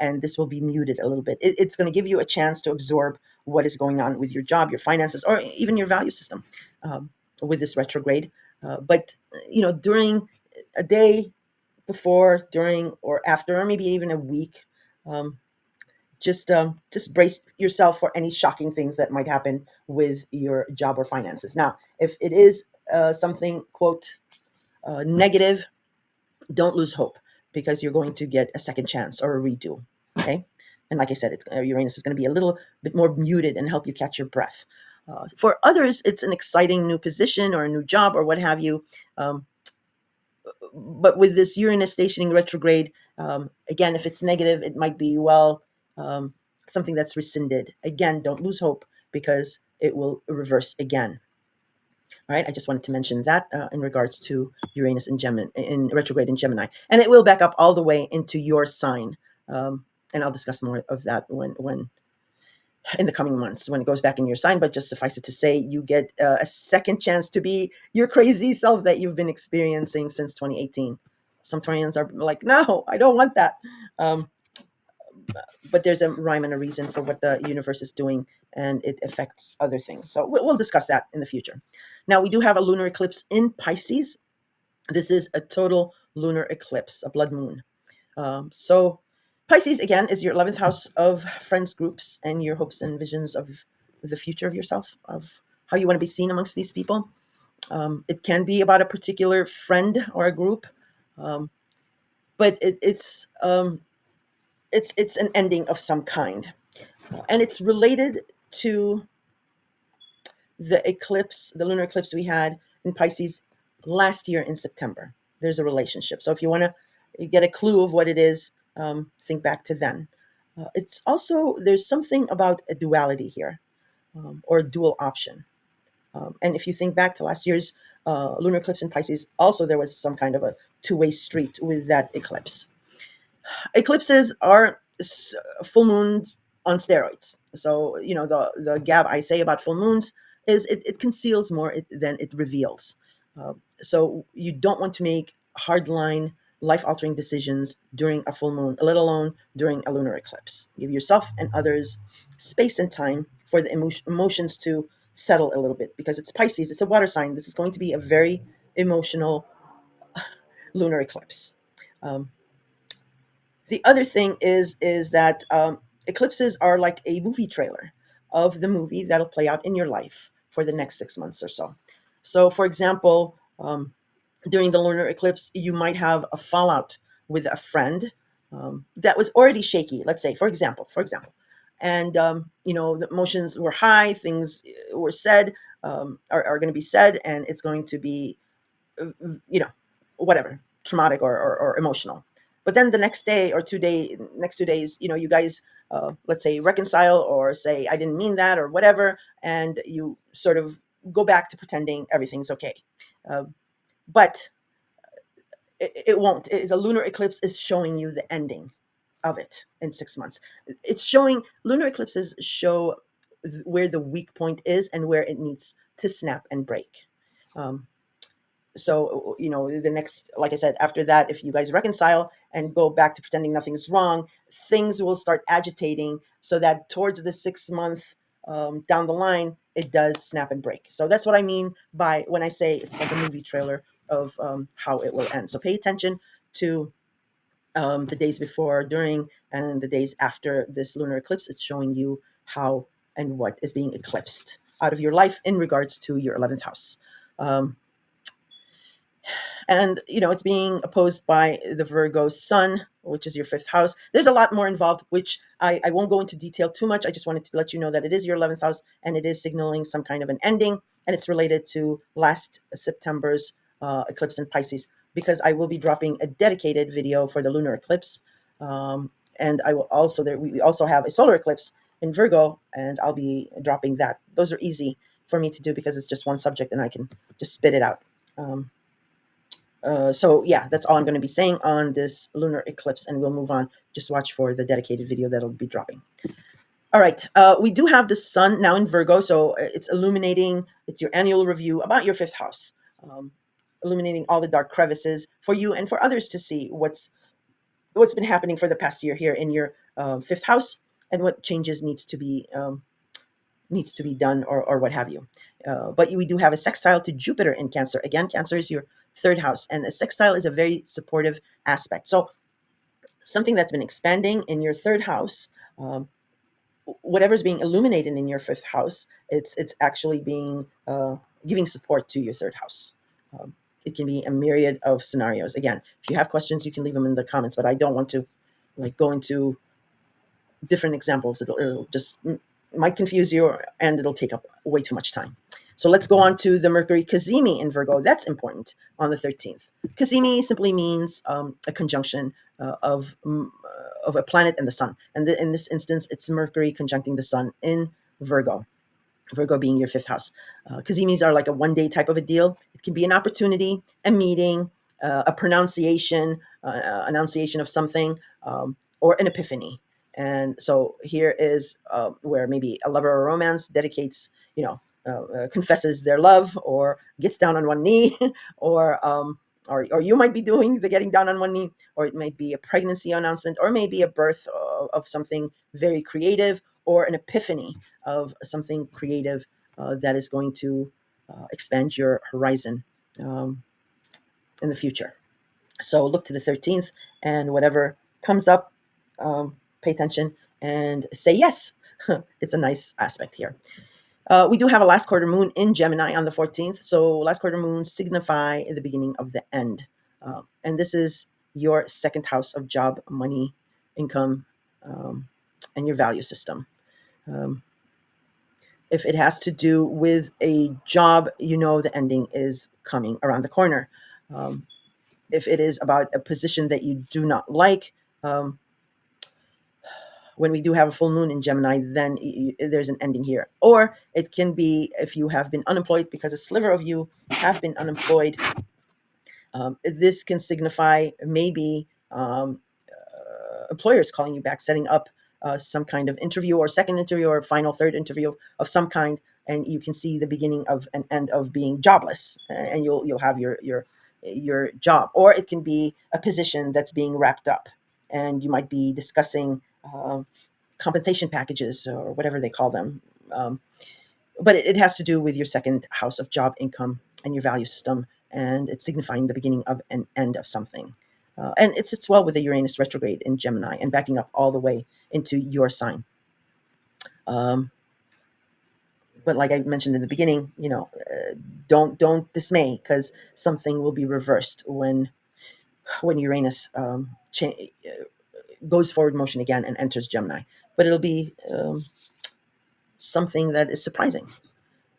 and this will be muted a little bit. It's going to give you a chance to absorb what is going on with your job, your finances, or even your value system, with this retrograde. But during a day, before, during, or after, or maybe even a week, um, just brace yourself for any shocking things that might happen with your job or finances. Now, if it is something quote negative, don't lose hope, because you're going to get a second chance or a redo. Okay, and like I said, Uranus is going to be a little bit more muted and help you catch your breath. For others, it's an exciting new position or a new job or what have you. Um, but with this Uranus stationing retrograde, again, if it's negative, it might be, well, um, something that's rescinded. Again, don't lose hope because it will reverse again. All right, I just wanted to mention that in regards to Uranus in Gemini, in retrograde in Gemini, and it will back up all the way into your sign. And I'll discuss more of that when in the coming months when it goes back in your sign. But just suffice it to say, you get a second chance to be your crazy self that you've been experiencing since 2018. Some Taurians are like, no, I don't want that. Um, but there's a rhyme and a reason for what the universe is doing, and it affects other things. So we'll discuss that in the future. Now, we do have a lunar eclipse in Pisces. This is a total lunar eclipse, a blood moon. So Pisces, again, is your 11th house of friends groups and your hopes and visions of the future of yourself, of how you want to be seen amongst these people. It can be about a particular friend or a group, um, but it's an ending of some kind, and it's related to the eclipse, the lunar eclipse we had in Pisces last year in September. There's a relationship. So if you want to get a clue of what it is, think back to then. It's also, there's something about a duality here, or a dual option. And if you think back to last year's lunar eclipse in Pisces, also there was some kind of a two-way street with that eclipse. Eclipses are full moons on steroids. So, the gab I say about full moons is it conceals more than it reveals. So you don't want to make hardline, life-altering decisions during a full moon, let alone during a lunar eclipse. Give yourself and others space and time for the emotions to settle a little bit, because it's Pisces, it's a water sign. This is going to be a very emotional lunar eclipse. Um, the other thing is that eclipses are like a movie trailer of the movie that'll play out in your life for the next 6 months or so. So, for example, during the lunar eclipse, you might have a fallout with a friend that was already shaky. Let's say, for example, and the emotions were high, things were said, are going to be said, and it's going to be you know, whatever, traumatic or emotional. But then the next day or next 2 days, you guys, let's say, reconcile or say, I didn't mean that or whatever. And you sort of go back to pretending everything's okay. Uh, but it won't. The lunar eclipse is showing you the ending of it in 6 months. It's showing, lunar eclipses show where the weak point is and where it needs to snap and break. Um, so the next, like I said, after that, if you guys reconcile and go back to pretending nothing's wrong, things will start agitating, so that towards the 6 month down the line, it does snap and break. So that's what I mean by when I say it's like a movie trailer of how it will end. So pay attention to the days before, during, and the days after this lunar eclipse. It's showing you how and what is being eclipsed out of your life in regards to your 11th house. um, and it's being opposed by the Virgo sun, which is your fifth house. There's a lot more involved, which I won't go into detail too much. I just wanted to let you know that it is your 11th house, and it is signaling some kind of an ending, and it's related to last September's eclipse in Pisces, because I will be dropping a dedicated video for the lunar eclipse. And I will also, we also have a solar eclipse in Virgo, and I'll be dropping that. Those are easy for me to do because it's just one subject and I can just spit it out. So yeah, that's all I'm going to be saying on this lunar eclipse, and we'll move on. Just watch for the dedicated video that'll be dropping. All right, we do have the sun now in Virgo, so it's illuminating. It's your annual review about your fifth house, illuminating all the dark crevices for you and for others to see what's been happening for the past year here in your fifth house, and what changes needs to be done, or what have you. But we do have a sextile to Jupiter in Cancer. Again, Cancer is your third house, and a sextile is a very supportive aspect. So something that's been expanding in your third house, whatever's being illuminated in your fifth house, it's actually being giving support to your third house. It can be a myriad of scenarios. Again, if you have questions, you can leave them in the comments, but I don't want to go into different examples. It'll just might confuse you, and it'll take up way too much time. So let's go on to the Mercury Cazimi in Virgo. That's important on the 13th. Cazimi simply means a conjunction of a planet and the sun. And in this instance, it's Mercury conjuncting the sun in Virgo. Virgo being your fifth house. Kazimis are like a 1 day type of a deal. It can be an opportunity, a meeting, a annunciation of something, or an epiphany. And so here is where maybe a lover or romance dedicates, confesses their love or gets down on one knee, or or you might be doing the getting down on one knee, or it might be a pregnancy announcement, or maybe a birth of something very creative, or an epiphany of something creative that is going to expand your horizon um, in the future. So look to the 13th, and whatever comes up, pay attention and say yes. It's a nice aspect here. We do have a last quarter moon in Gemini on the 14th. So last quarter moons signify the beginning of the end. And this is your second house of job, money, income, and your value system. Um, if it has to do with a job, the ending is coming around the corner. Um, if it is about a position that you do not like, um, when we do have a full moon in Gemini, then there's an ending here. Or it can be if you have been unemployed, because a sliver of you have been unemployed. This can signify maybe employers calling you back, setting up some kind of interview or second interview or final third interview of some kind, and you can see the beginning of an end of being jobless, and you'll have your job. Or it can be a position that's being wrapped up, and you might be discussing compensation packages or whatever they call them. But it has to do with your second house of job, income, and your value system, and it's signifying the beginning of an end of something. And it sits well with the Uranus retrograde in Gemini and backing up all the way into your sign. Um, but like I mentioned in the beginning, don't dismay, because something will be reversed when Uranus goes forward motion again and enters Gemini. But it'll be something that is surprising.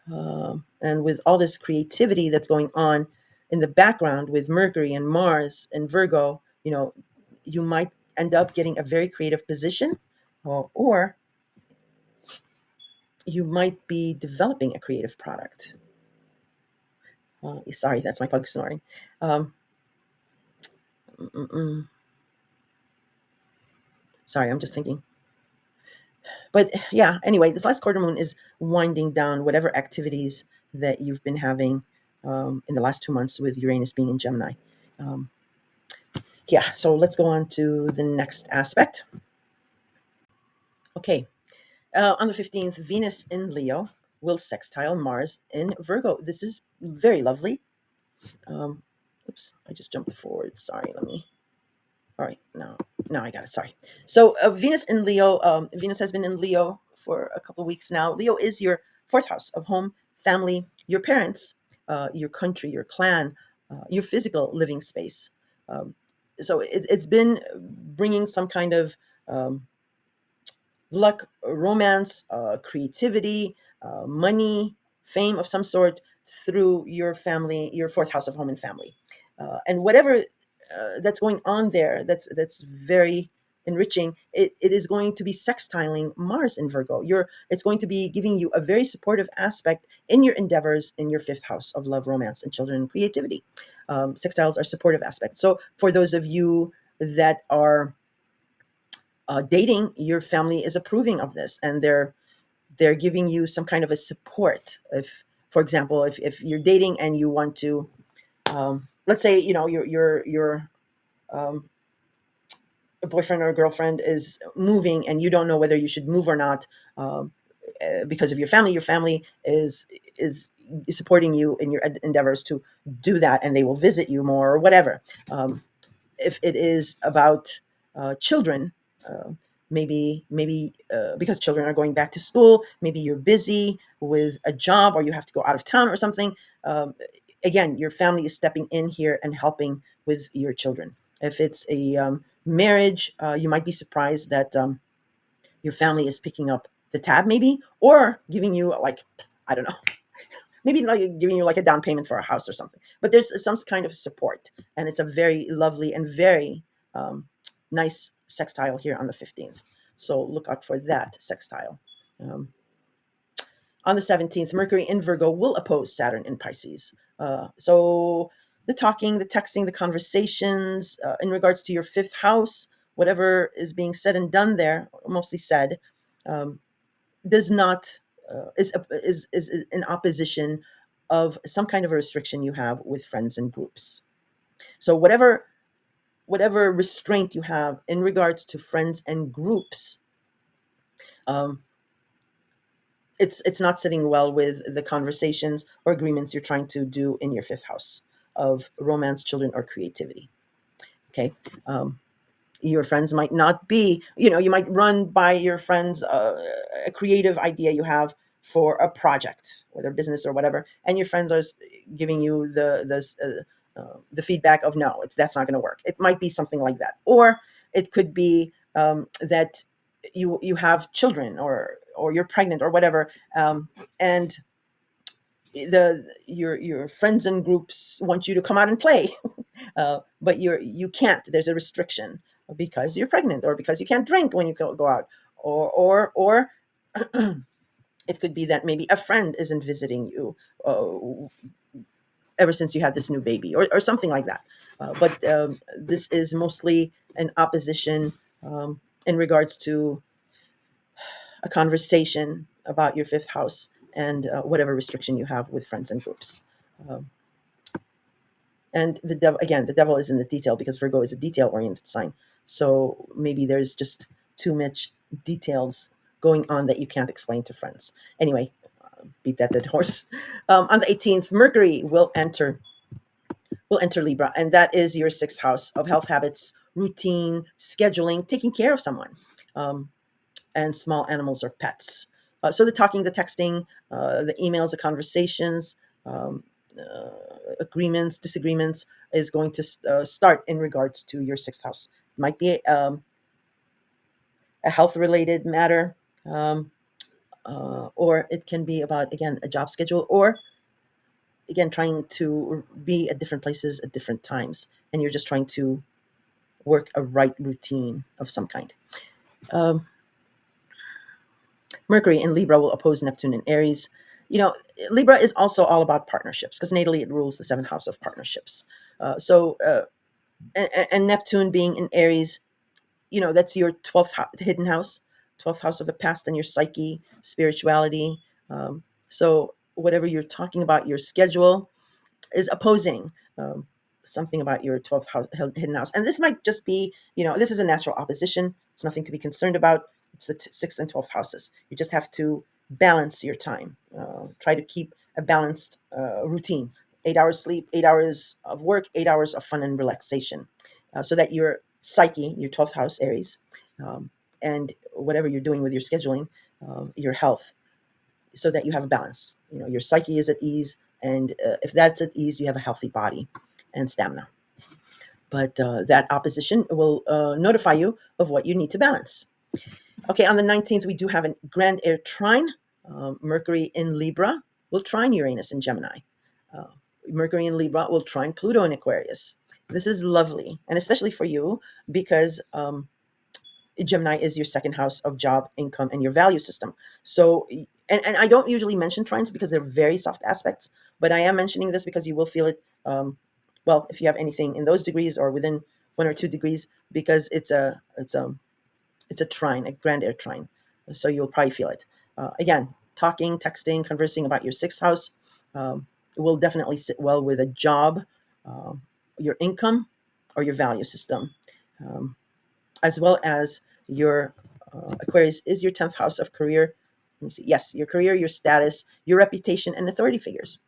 And with all this creativity that's going on in the background with Mercury and Mars and Virgo, you might end up getting a very creative position, or you might be developing a creative product. Sorry, that's my pug snoring. Um, Sorry, I'm just thinking. But yeah, anyway, this last quarter moon is winding down whatever activities that you've been having in the last 2 months with Uranus being in Gemini. Um, yeah, so let's go on to the next aspect. Okay, on the 15th, Venus in Leo will sextile Mars in Virgo. This is very lovely. Oops, I just jumped forward. Sorry, let me. All right, now I got it. Sorry. So Venus in Leo. Venus has been in Leo for a couple of weeks now. Leo is your fourth house of home, family, your parents, your country, your clan, your physical living space. Um, so it's been bringing some kind of luck, romance, creativity, money, fame of some sort through your family, your fourth house of home and family, and whatever that's going on there. That's very enriching. It is going to be sextiling Mars in Virgo. It's going to be giving you a very supportive aspect in your endeavors in your fifth house of love, romance, and children and creativity. Sextiles are supportive aspects. So for those of you that are dating, your family is approving of this, and they're giving you some kind of a support. If, for example, if you're dating and you want to, let's say, your a boyfriend or a girlfriend is moving and you don't know whether you should move or not, because of your family. Your family is supporting you in your endeavors to do that, and they will visit you more or whatever. If it is about children, uh, maybe because children are going back to school, maybe you're busy with a job or you have to go out of town or something. Again, your family is stepping in here and helping with your children. If it's a marriage, you might be surprised that your family is picking up the tab, maybe, or giving you like, I don't know, maybe like giving you like a down payment for a house or something. But there's some kind of support, and it's a very lovely and very um, nice sextile here on the 15th. So look out for that sextile. Um, on the 17th, Mercury in Virgo will oppose Saturn in Pisces. So the talking, the texting, the conversations in regards to your fifth house, whatever is being said and done there, mostly said, um, does not is in opposition of some kind of a restriction you have with friends and groups. So whatever restraint you have in regards to friends and groups, um, it's not sitting well with the conversations or agreements you're trying to do in your fifth house of romance, children, or creativity. Okay. Your friends might not be, you might run by your friends a creative idea you have for a project, whether business or whatever, and your friends are giving you the feedback of no, that's not going to work. It might be something like that, or it could be that you have children, or you're pregnant or whatever, and your friends and groups want you to come out and play, but you can't. There's a restriction because you're pregnant, or because you can't drink when you go out, or it could be that maybe a friend isn't visiting you ever since you had this new baby, or something like that. But this is mostly an opposition in regards to a conversation about your fifth house and whatever restriction you have with friends and groups. Um, and the devil is in the detail, because Virgo is a detail oriented sign. So maybe there's just too much details going on that you can't explain to friends. Anyway, beat that dead horse. On the 18th, Mercury will enter Libra, and that is your sixth house of health habits, routine, scheduling, taking care of someone, and small animals or pets. So the talking, the texting, the emails, the conversations, um, agreements, disagreements is going to start in regards to your sixth house. It might be a health related matter, um, or it can be about, again, a job schedule, or again, trying to be at different places at different times, and you're just trying to work a right routine of some kind. Um, Mercury in Libra will oppose Neptune in Aries. Libra is also all about partnerships, because natally it rules the seventh house of partnerships. And Neptune being in Aries, that's your 12th hidden house, 12th house of the past and your psyche, spirituality. So whatever you're talking about, your schedule is opposing something about your 12th house, hidden house. And this might just be, this is a natural opposition. It's nothing to be concerned about. It's the sixth and 12th houses. You just have to balance your time. Try to keep a balanced routine. 8 hours sleep, 8 hours of work, 8 hours of fun and relaxation, so that your psyche, your 12th house, Aries, um, and whatever you're doing with your scheduling, your health, so that you have a balance. Your psyche is at ease, and if that's at ease, you have a healthy body and stamina. But that opposition will notify you of what you need to balance. Okay, on the 19th, we do have a grand air trine. Mercury in Libra will trine Uranus in Gemini. Uh, Mercury in Libra will trine Pluto in Aquarius. This is lovely, and especially for you, because Gemini is your second house of job, income, and your value system. So, and I don't usually mention trines because they're very soft aspects, but I am mentioning this because you will feel it. Well, if you have anything in those degrees or within 1 or 2 degrees, because it's a trine, a grand air trine. So you'll probably feel it. Again, talking, texting, conversing about your sixth house will definitely sit well with a job, um, your income, or your value system, um, as well as your Aquarius is your 10th house of career. Let me see. Yes, your career, your status, your reputation, and authority figures.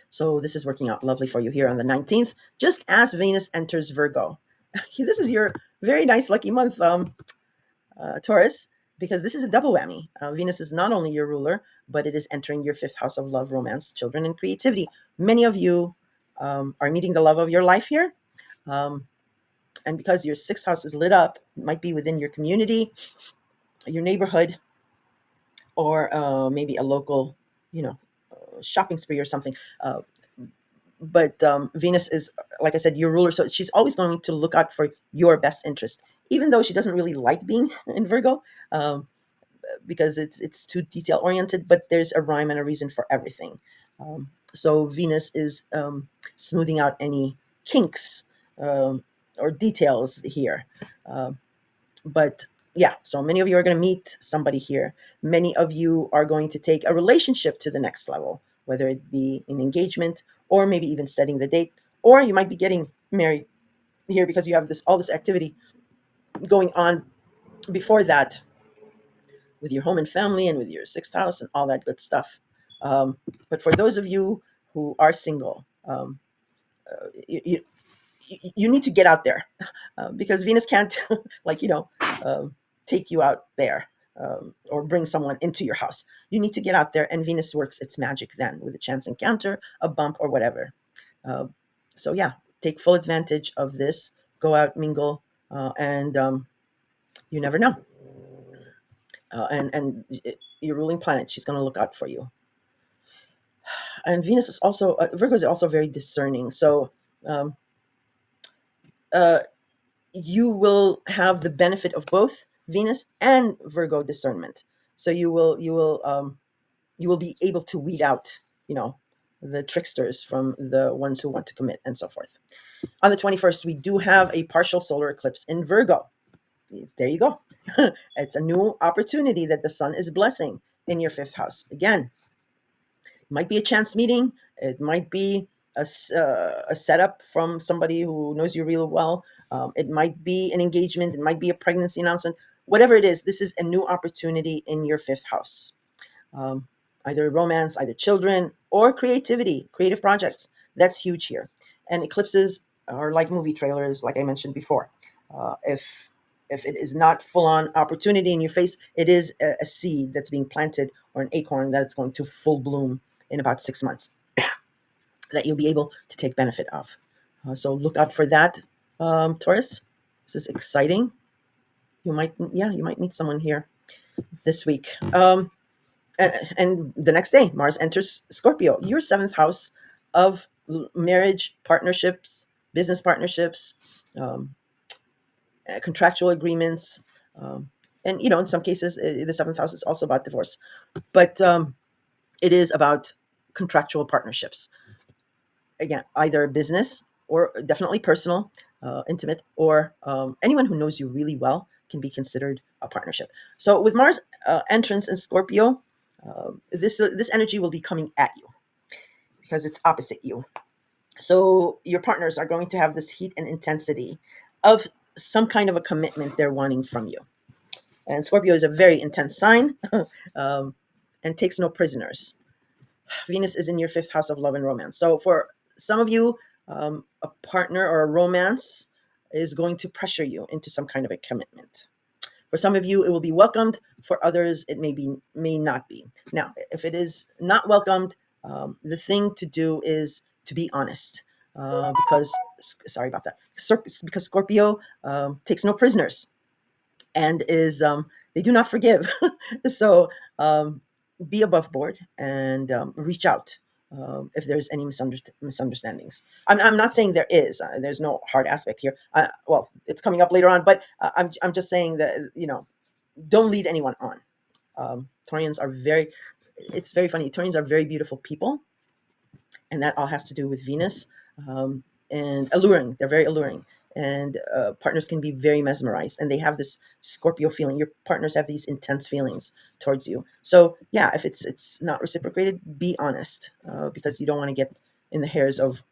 So this is working out lovely for you here on the 19th, just as Venus enters Virgo. This is your very nice lucky month, Taurus, because this is a double whammy. Venus is not only your ruler, but it is entering your fifth house of love, romance, children, and creativity. Many of you are meeting the love of your life here. And because your sixth house is lit up, it might be within your community, your neighborhood, or maybe a local, you know, shopping spree or something. But Venus is, like I said, your ruler, so she's always going to look out for your best interest, even though she doesn't really like being in Virgo, um, because it's too detail oriented. But there's a rhyme and a reason for everything. So Venus is smoothing out any kinks or details here. Um, but yeah, so many of you are going to meet somebody here. Many of you are going to take a relationship to the next level, whether it be an engagement or maybe even setting the date, or you might be getting married here because you have this all this activity going on before that with your home and family and with your sixth house and all that good stuff. Um, but for those of you who are single, you, you, you need to get out there because Venus can't, like, take you out there or bring someone into your house. You need to get out there, and Venus works its magic then with a chance encounter, a bump, or whatever. Uh, so, yeah, take full advantage of this. Go out, mingle, and you never know. And your ruling planet, she's going to look out for you. And Venus is also, Virgo is also very discerning. So, um, uh, you will have the benefit of both Venus and Virgo discernment. So you will be able to weed out, the tricksters from the ones who want to commit and so forth. On the 21st, we do have a partial solar eclipse in Virgo. There you go. It's a new opportunity that the sun is blessing in your fifth house. Again, it might be a chance meeting. It might be a setup from somebody who knows you real well. It might be an engagement. It might be a pregnancy announcement. Whatever it is, this is a new opportunity in your fifth house. Um, Either romance, either children, or creativity, creative projects. That's huge here. And eclipses are like movie trailers, like I mentioned before. If it is not full on opportunity in your face, it is a seed that's being planted or an acorn that's going to full bloom in about 6 months that you'll be able to take benefit of. So look out for that, Taurus. This is exciting. You might meet someone here this week. And the next day, Mars enters Scorpio, your seventh house of marriage, partnerships, business partnerships, um, contractual agreements. Um, and, in some cases, the seventh house is also about divorce. But it is about contractual partnerships. Again, either business or definitely personal, intimate, or anyone who knows you really well can be considered a partnership. So with Mars entrance in Scorpio, this energy will be coming at you because it's opposite you. So your partners are going to have this heat and intensity of some kind of a commitment they're wanting from you. And Scorpio is a very intense sign um, and takes no prisoners. Venus is in your fifth house of love and romance. So for some of you, a partner or a romance is going to pressure you into some kind of a commitment. For some of you, it will be welcomed. For others, it may not be. Now, if it is not welcomed, the thing to do is to be honest, because sorry about that. Because Scorpio takes no prisoners and is they do not forgive. So be above board and reach out if there's any misunderstandings. I'm not saying there is. There's no hard aspect here. Well, it's coming up later on, but I'm just saying that don't lead anyone on. Taurians are very. It's very funny. Taurians are very beautiful people, and that all has to do with Venus um, and alluring. They're very alluring, and partners can be very mesmerized, and they have this Scorpio feeling. Your partners have these intense feelings towards you. So yeah, if it's not reciprocated, be honest, because you don't want to get in the hairs of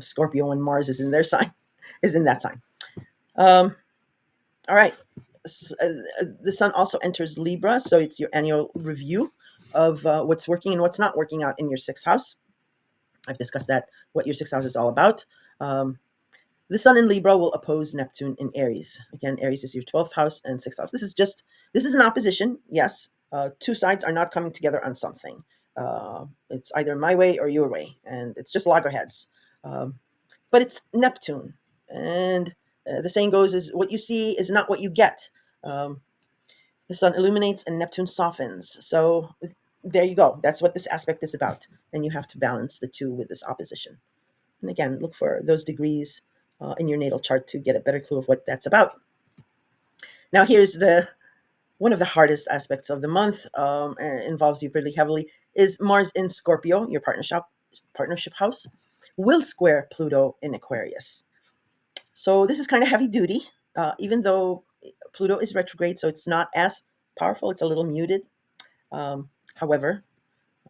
Scorpio when Mars is in their sign, is in that sign. Um, all right. The sun also enters Libra, so it's your annual review of what's working and what's not working out in your sixth house. I've discussed that, what your sixth house is all about. Um, the sun in Libra will oppose Neptune in Aries. Again, Aries is your 12th house and sixth house. This is an opposition, yes. Two sides are not coming together on something. It's either my way or your way, and it's just loggerheads. But it's Neptune, and the saying goes is what you see is not what you get. Um, The sun illuminates and Neptune softens. So there you go. That's what this aspect is about. And you have to balance the two with this opposition. And again, look for those degrees in your natal chart to get a better clue of what that's about. Now, here's the one of the hardest aspects of the month, and involves you pretty heavily, is Mars in Scorpio, your partnership house, will square Pluto in Aquarius. So this is kind of heavy duty, even though Pluto is retrograde, so it's not as powerful. It's a little muted. However,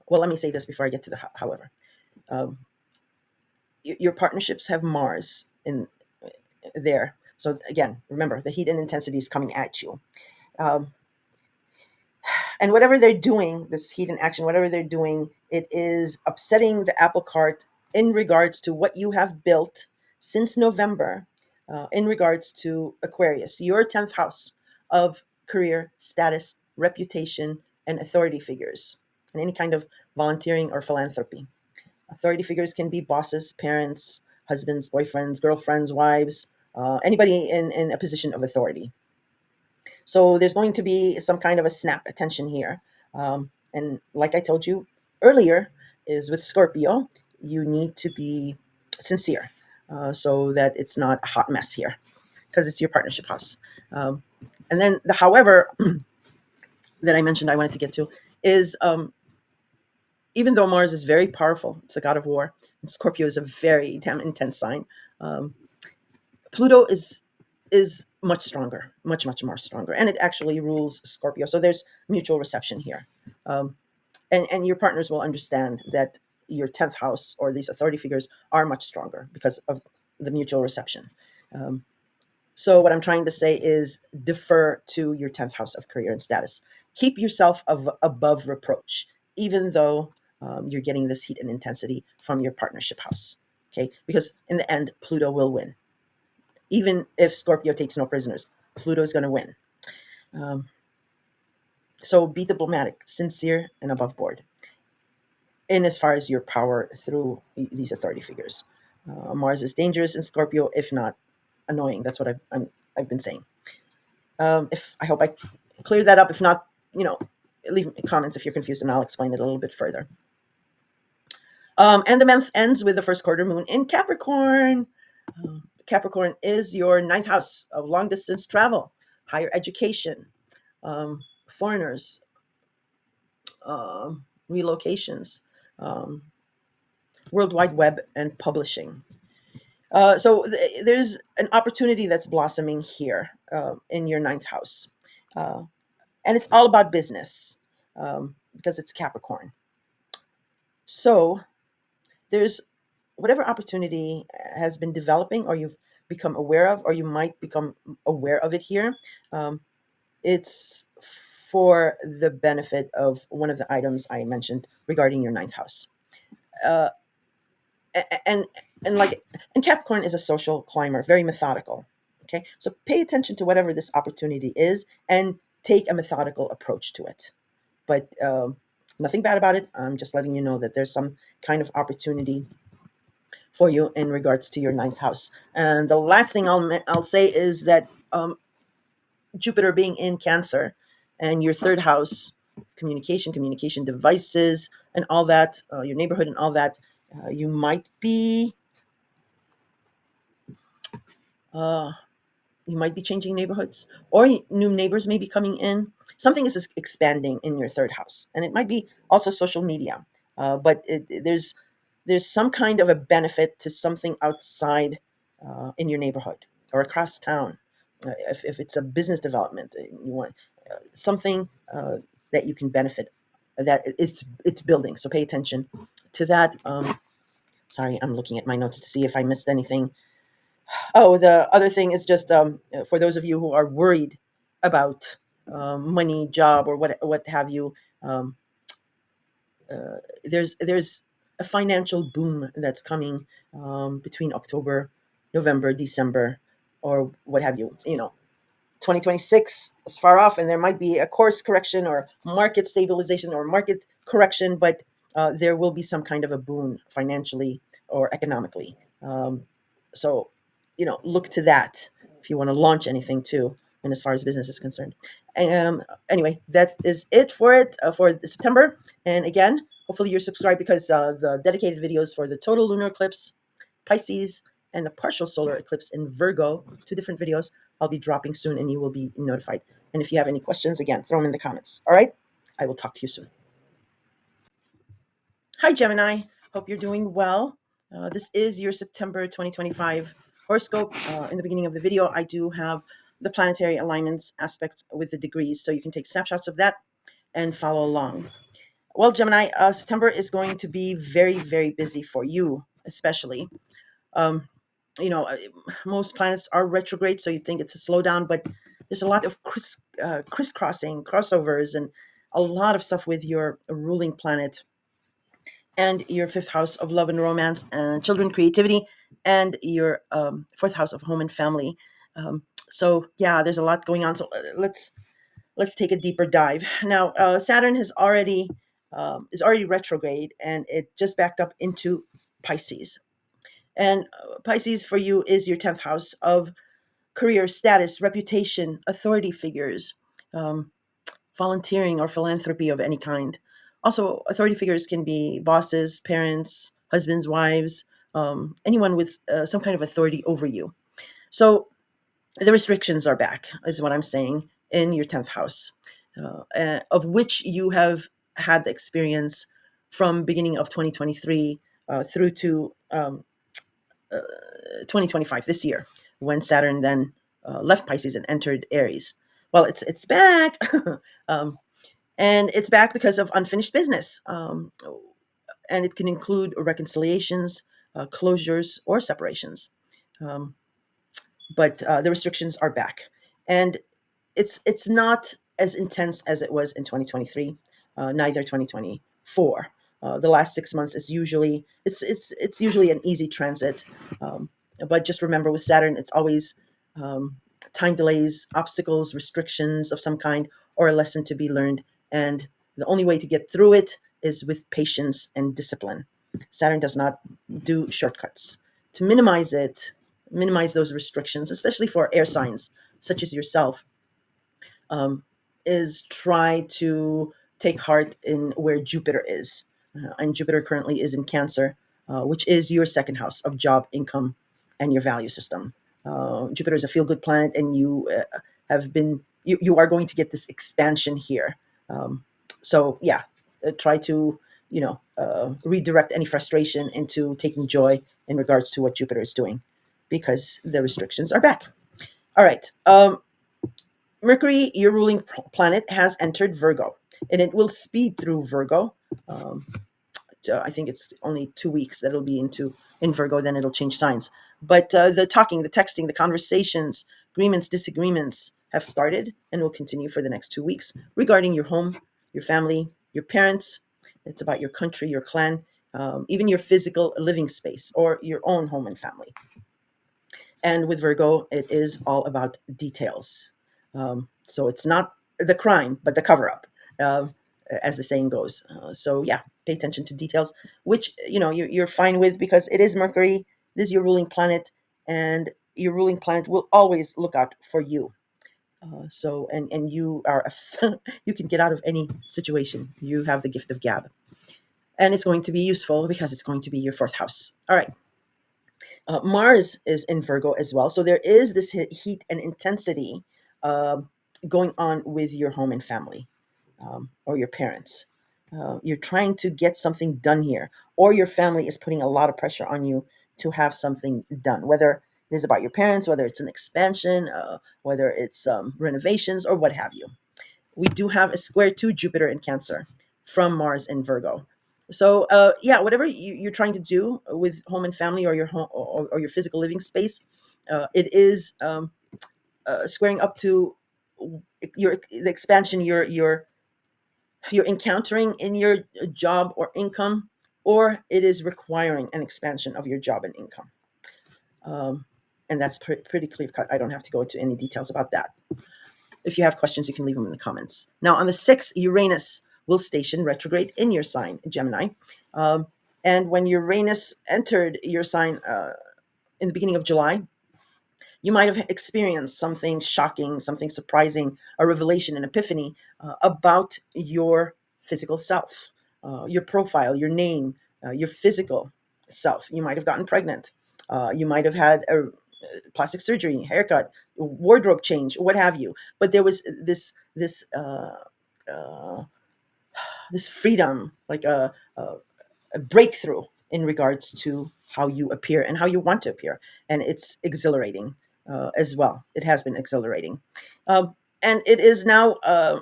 well, let me say this before I get to the however. Um, your partnerships have Mars in there. So again, remember the heat and intensity is coming at you. Um, and whatever they're doing, this heat and action, whatever they're doing, it is upsetting the apple cart in regards to what you have built since November, in regards to Aquarius, your 10th house of career, status, reputation, and authority figures, and any kind of volunteering or philanthropy. Authority figures can be bosses, parents, husbands, boyfriends, girlfriends, wives, anybody in a position of authority. So there's going to be some kind of a snap attention here. And like I told you earlier, is with Scorpio, you need to be sincere, so that it's not a hot mess here because it's your partnership house. Um, and then the however that I mentioned I wanted to get to is, even though Mars is very powerful, it's the god of war, and Scorpio is a very damn intense sign. Um, Pluto is much stronger, much more stronger, and it actually rules Scorpio. So there's mutual reception here, and your partners will understand that your 10th house or these authority figures are much stronger because of the mutual reception. Um, so what I'm trying to say is defer to your 10th house of career and status. Keep yourself above reproach, even though you're getting this heat and intensity from your partnership house. Okay, because in the end, Pluto will win. Even if Scorpio takes no prisoners, Pluto is going to win. Um, so be diplomatic, sincere, and above board in as far as your power through these authority figures. Mars is dangerous in Scorpio, if not annoying. That's what I've been saying. If I hope I cleared that up. If not, leave comments if you're confused, and I'll explain it a little bit further. And the month ends with the first quarter moon in Capricorn. Capricorn is your ninth house of long distance travel, higher education, foreigners, relocations, um, World Wide Web, and publishing. So there's an opportunity that's blossoming here, in your ninth house. Uh, and it's all about business, because it's Capricorn. So there's whatever opportunity has been developing or you've become aware of, or you might become aware of it here. Um, it's for the benefit of one of the items I mentioned regarding your ninth house. Uh, and and like and Capricorn is a social climber, very methodical. Okay, so pay attention to whatever this opportunity is and take a methodical approach to it. But nothing bad about it. I'm just letting you know that there's some kind of opportunity for you in regards to your ninth house. And the last thing I'll say is that, Jupiter being in Cancer and your third house, communication devices, and all that, your neighborhood and all that, you might be uh, you might be changing neighborhoods, or new neighbors may be coming in. Something is expanding in your third house, and it might be also social media. But there's some kind of a benefit to something outside, in your neighborhood or across town. If it's a business development, you want something, that you can benefit, that it's building. So pay attention to that. Sorry, I'm looking at my notes to see if I missed anything. Oh, the other thing is just, for those of you who are worried about, money, job, or what have you. Um, there's a financial boom that's coming, between October, November, December, or what have you. 2026 is far off, and there might be a course correction or market stabilization or market correction, but there will be some kind of a boom financially or economically. So, look to that if you want to launch anything too, and as far as business is concerned. Anyway, that is it for for September. And again, hopefully you're subscribed, because the dedicated videos for the total lunar eclipse, Pisces, and the partial solar eclipse in Virgo, two different videos, I'll be dropping soon, and you will be notified. And if you have any questions, again, throw them in the comments. All right? I will talk to you soon. Hi, Gemini. Hope you're doing well. This is your September 2025 horoscope. In the beginning of the video, I do have the planetary alignments aspects with the degrees, so you can take snapshots of that and follow along. Well, Gemini, September is going to be very, very busy for you, especially. Um, you know, uh, Most planets are retrograde, so you'd think it's a slowdown, but there's a lot of crisscrossing, crossovers, and a lot of stuff with your ruling planet and your fifth house of love and romance and children, creativity, and your fourth house of home and family. So yeah, there's a lot going on. So let's take a deeper dive. Now, Saturn is already retrograde, and it just backed up into Pisces. And Pisces for you is your 10th house of career, status, reputation, authority figures, um, volunteering or philanthropy of any kind. Also, authority figures can be bosses, parents, husbands, wives, anyone with some kind of authority over you. So the restrictions are back, is what I'm saying, in your 10th house, of which you have had the experience from beginning of 2023 through to 2025, this year, when Saturn then left Pisces and entered Aries. Well, it's back. um, and it's back because of unfinished business. And it can include reconciliations, closures, or separations. Um, but the restrictions are back, and it's not as intense as it was in 2023, neither 2024. The last 6 months is usually it's usually an easy transit, um, but just remember, with Saturn, it's always um, time delays, obstacles, restrictions of some kind, or a lesson to be learned. And the only way to get through it is with patience and discipline. Saturn does not do shortcuts. To minimize those restrictions, especially for air signs such as yourself, um, is try to take heart in where Jupiter is. And Jupiter currently is in Cancer, which is your second house of job, income, and your value system. Jupiter is a feel good planet, and you are going to get this expansion here. So, yeah, try to, redirect any frustration into taking joy in regards to what Jupiter is doing, because the restrictions are back. All right. Mercury, your ruling planet, has entered Virgo, and it will speed through Virgo. Um, I think it's only 2 weeks that it'll be in Virgo. Then it'll change signs. But the talking, the texting, the conversations, agreements, disagreements have started and will continue for the next 2 weeks regarding your home, your family, your parents. It's about your country, your clan, even your physical living space or your own home and family. And with Virgo, it is all about details. So it's not the crime, but the cover up, uh, as the saying goes. So yeah, pay attention to details, which you're fine with, because it is Mercury, it is your ruling planet, and your ruling planet will always look out for you. And you are you can get out of any situation. You have the gift of gab, and it's going to be useful because it's going to be your fourth house. All right. Mars is in Virgo as well. So there is this heat and intensity uh, going on with your home and family, or your parents. You're trying to get something done here, or your family is putting a lot of pressure on you to have something done, whether it is about your parents, whether it's an expansion, whether it's renovations, or what have you. We do have a square to Jupiter in Cancer from Mars in Virgo. So yeah, whatever you're trying to do with home and family, or your home, or your physical living space, it is squaring up to the expansion you're encountering in your job or income, or it is requiring an expansion of your job and income. Um, and that's pretty clear cut. I don't have to go into any details about that. If you have questions, you can leave them in the comments. Now, on the 6th, Uranus will station retrograde in your sign, Gemini. Um, and when Uranus entered your sign in the beginning of July, You might have experienced something shocking, something surprising, a revelation, an epiphany about your physical self, your profile, your name, your physical self. You might have gotten pregnant. You might have had a plastic surgery, haircut, wardrobe change, what have you. But there was uh, this freedom, like a breakthrough in regards to how you appear and how you want to appear, and it's exhilarating as well. It has been exhilarating, and it is now.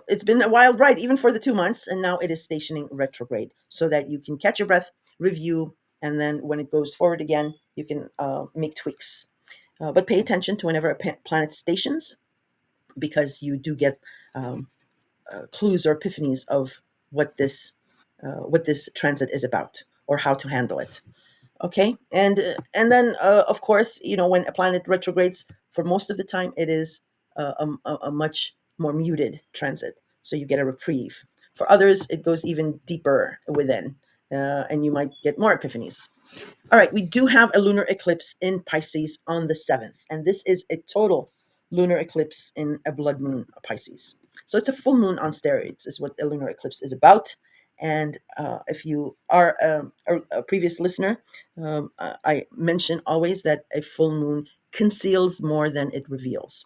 It's been a wild ride, even for the 2 months, and now it is stationing retrograde, so that you can catch your breath, review, and then when it goes forward again, you can make tweaks. But pay attention to whenever a planet stations, because you do get um, clues or epiphanies of what this transit is about or how to handle it. Okay, and then of course, when a planet retrogrades, for most of the time it is a much more muted transit, so you get a reprieve. For others, it goes even deeper within, and you might get more epiphanies. All right, we do have a lunar eclipse in Pisces on the 7th, and this is a total lunar eclipse in a blood moon Pisces. So it's a full moon on steroids, is what a lunar eclipse is about. And if you are a previous listener, I mention always that a full moon conceals more than it reveals,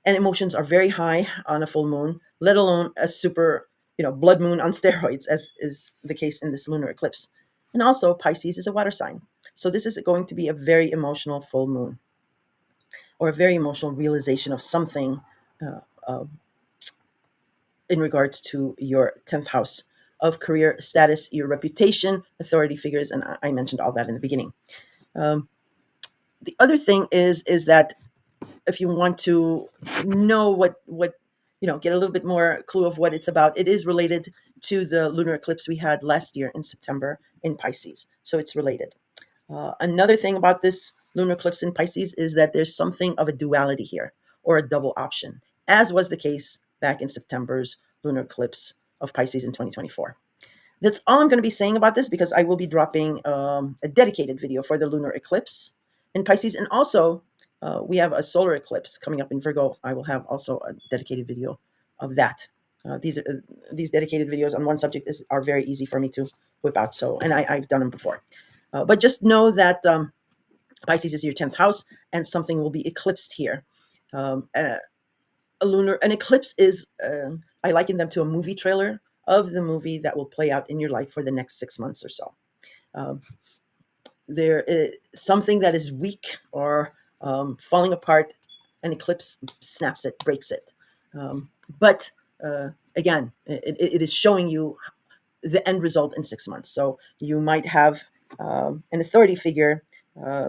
and emotions are very high on a full moon, let alone a super, blood moon on steroids, as is the case in this lunar eclipse. And also, Pisces is a water sign. So this is going to be a very emotional full moon, or a very emotional realization of something uh, uh, in regards to your 10th house of career status, your reputation, authority figures, and I mentioned all that in the beginning. Um, the other thing is that if you want to know what get a little bit more clue of what it's about, it is related to the lunar eclipse we had last year in September in Pisces, so it's related. Another thing about this lunar eclipse in Pisces is that there's something of a duality here, or a double option, as was the case back in September's lunar eclipse of Pisces in 2024. That's all I'm going to be saying about this, because I will be dropping a dedicated video for the lunar eclipse in Pisces. And also, we have a solar eclipse coming up in Virgo. I will have also a dedicated video of that. These dedicated videos on one subject are very easy for me to whip out. So, and I've done them before. But just know that Pisces is your 10th house, and something will be eclipsed here. Um, uh, an eclipse is, I liken them to a movie trailer of the movie that will play out in your life for the next 6 months or so. Um, there is something that is weak or falling apart. An eclipse snaps it, breaks it. But again, it is showing you the end result in 6 months. So you might have an authority figure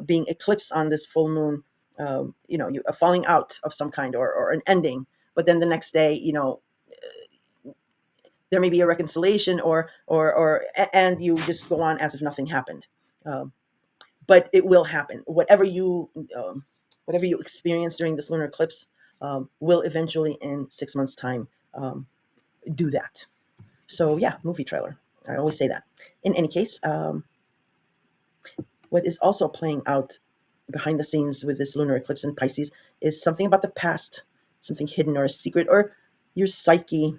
being eclipsed on this full moon, a falling out of some kind, or an ending. But then the next day, there may be a reconciliation, and you just go on as if nothing happened. Um, but it will happen. Whatever you experience during this lunar eclipse will eventually, in 6 months' time, do that. So yeah, movie trailer. I always say that. In any case, what is also playing out behind the scenes with this lunar eclipse in Pisces is something about the past, something hidden or a secret, or your psyche.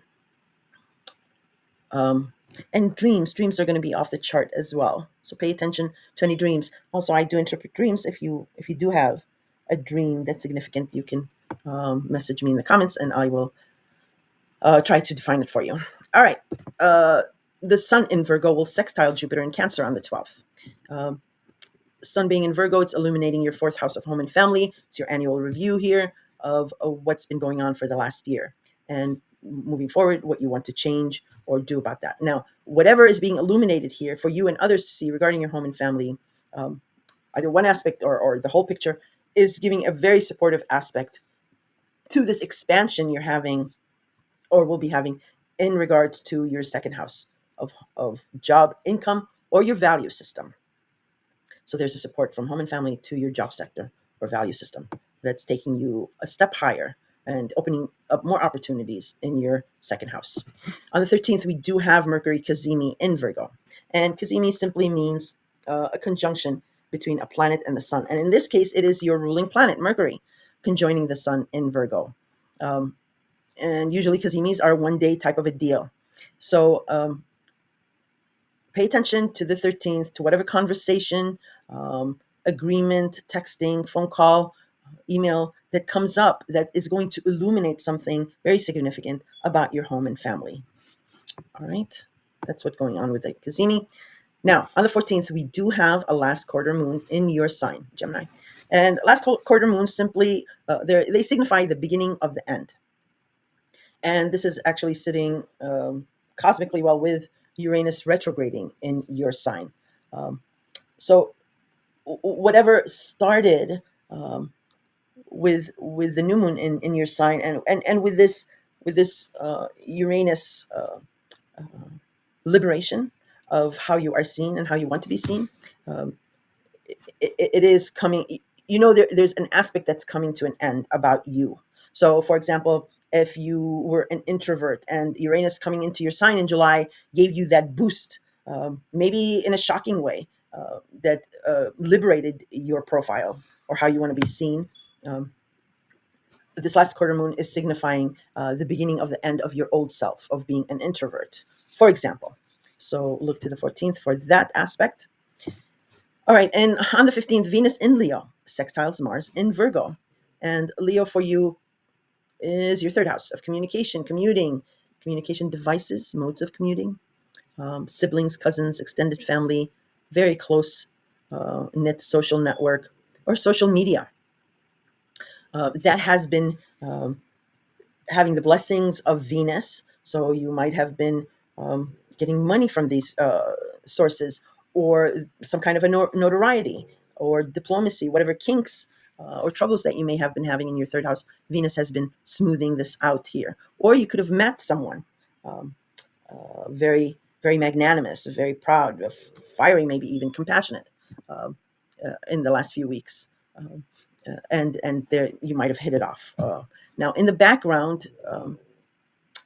And dreams are going to be off the chart as well. So pay attention to any dreams. Also, I do interpret dreams. If you do have a dream that's significant, you can message me in the comments, and I will try to define it for you. All right. The Sun in Virgo will sextile Jupiter in Cancer on the 12th. Sun being in Virgo, it's illuminating your 4th house of home and family. It's your annual review here of what's been going on for the last year, and moving forward, what you want to change or do about that. Now, whatever is being illuminated here for you and others to see regarding your home and family, either one aspect or the whole picture, is giving a very supportive aspect to this expansion you're having, or will be having, in regards to your 2nd house of job, income, or your value system. So there's a support from home and family to your job sector or value system that's taking you a step higher and opening up more opportunities in your 2nd house. On the 13th, we do have Mercury Cazimi in Virgo. And Cazimi simply means a conjunction between a planet and the sun. And in this case, it is your ruling planet, Mercury. conjoining the sun in Virgo. Um, and usually Kazimis are 1 day type of a deal. So pay attention to the 13th, to whatever conversation, agreement, texting, phone call, email that comes up that is going to illuminate something very significant about your home and family. All right. That's what's going on with the Kazimi. Now, on the 14th, we do have a last quarter moon in your sign, Gemini. And last quarter moon simply, they signify the beginning of the end. And this is actually sitting cosmically well with Uranus retrograding in your sign. Um, so whatever started with the new moon in your sign, and with this Uranus liberation of how you are seen and how you want to be seen, um, it is coming. There's an aspect that's coming to an end about you. So, for example, if you were an introvert and Uranus coming into your sign in July gave you that boost, maybe in a shocking way, that liberated your profile or how you want to be seen. Um, this last quarter moon is signifying the beginning of the end of your old self, of being an introvert, for example. So look to the 14th for that aspect. All right, and on the 15th, Venus in Leo sextiles Mars in Virgo. And Leo for you is your third house of communication, commuting, communication devices, modes of commuting, siblings, cousins, extended family, very close knit social network, or social media. That has been having the blessings of Venus. So you might have been getting money from these sources, or some kind of a notoriety or diplomacy, whatever kinks or troubles that you may have been having in your third house. Venus has been smoothing this out here. Or you could have met someone um, very, very magnanimous, very proud, fiery, maybe even compassionate in the last few weeks. And there you might have hit it off. Now, in the background,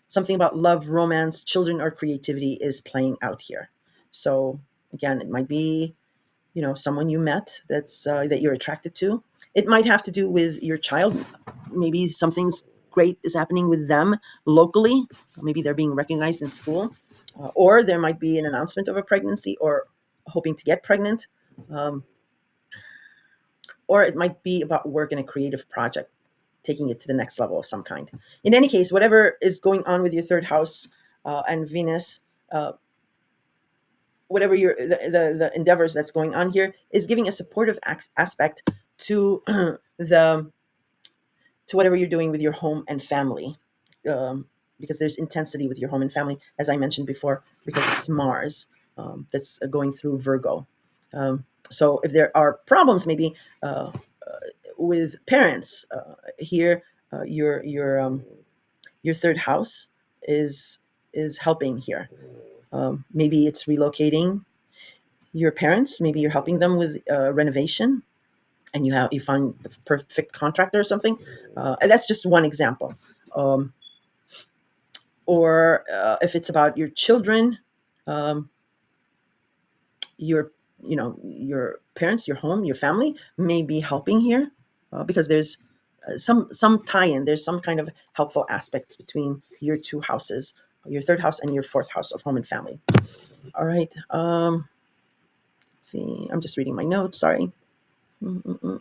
something about love, romance, children, or creativity is playing out here. So again, it might be someone you met that you're attracted to. It might have to do with your child. Maybe something's great is happening with them locally. Maybe they're being recognized in school, or there might be an announcement of a pregnancy or hoping to get pregnant. Um, or it might be about work in a creative project, taking it to the next level of some kind. In any case, whatever is going on with your third house and Venus, uh, whatever the endeavors that's going on here is giving a supportive aspect to the to whatever you're doing with your home and family, because there's intensity with your home and family, as I mentioned before, because it's Mars that's going through Virgo. So if there are problems, maybe with parents here, your third house is helping here. Maybe it's relocating your parents. Maybe you're helping them with renovation, and you find the perfect contractor or something. And that's just one example. Um, or if it's about your children, um, your your parents, your home, your family may be helping here, because there's some tie-in. There's some kind of helpful aspects between your two houses, your third house and your fourth house of home and family. All right. Let's see, I'm just reading my notes. Sorry.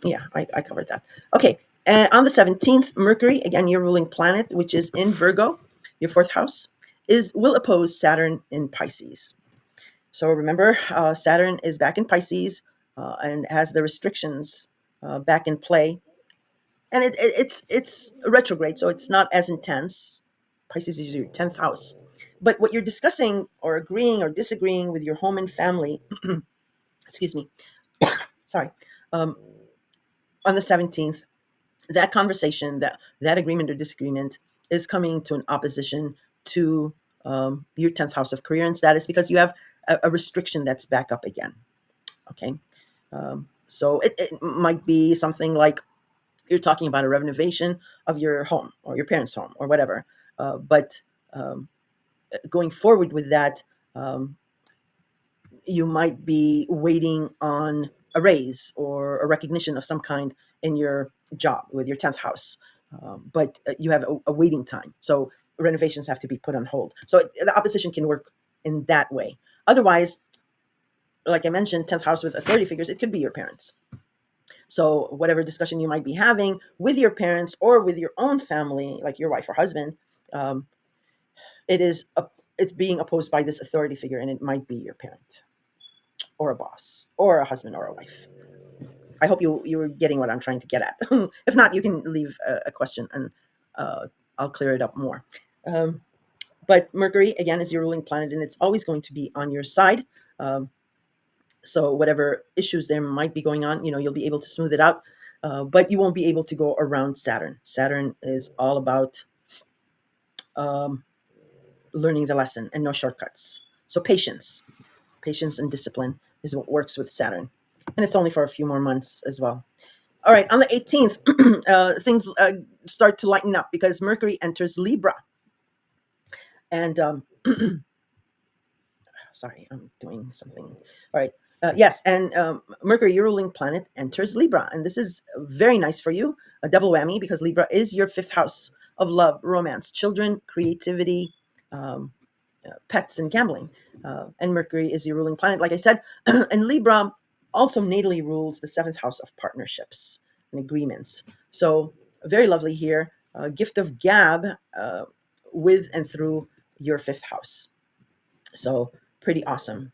Yeah, I covered that. Okay. On the 17th, Mercury, again, your ruling planet, which is in Virgo, your fourth house, will oppose Saturn in Pisces. So remember, Saturn is back in Pisces and has the restrictions back in play, and it's retrograde, so it's not as intense. Pisces is your 10th house, but what you're discussing or agreeing or disagreeing with your home and family, excuse me, sorry, um, on the 17th, that conversation, that agreement or disagreement is coming to an opposition to your 10th house of career and status, because you have a restriction that's back up again. Okay. So it might be something like you're talking about a renovation of your home or your parents' home or whatever. But going forward with that, you might be waiting on a raise or a recognition of some kind in your job with your 10th house. But you have a waiting time. So renovations have to be put on hold. So the opposition can work in that way. Otherwise, like I mentioned, 10th house with authority figures, it could be your parents. So whatever discussion you might be having with your parents or with your own family, like your wife or husband, um, it is it's being opposed by this authority figure, and it might be your parent or a boss or a husband or a wife. I hope you're getting what I'm trying to get at. If not, you can leave a question, and uh, I'll clear it up more. Um, but Mercury again is your ruling planet, and it's always going to be on your side. Um, so whatever issues there might be going on, you'll be able to smooth it out. But you won't be able to go around Saturn. Saturn is all about um, learning the lesson and no shortcuts. So patience and discipline is what works with Saturn, and it's only for a few more months as well. All right, on the 18th, things start to lighten up because Mercury enters Libra. And sorry, I'm doing something. All right. Yes, and Mercury, your ruling planet, enters Libra. And this is very nice for you, a double whammy, because Libra is your fifth house of love, romance, children, creativity, um, pets, and gambling. And Mercury is your ruling planet, like I said. And Libra also natally rules the seventh house of partnerships and agreements. So, very lovely here. Gift of gab with and through your fifth house. So, pretty awesome.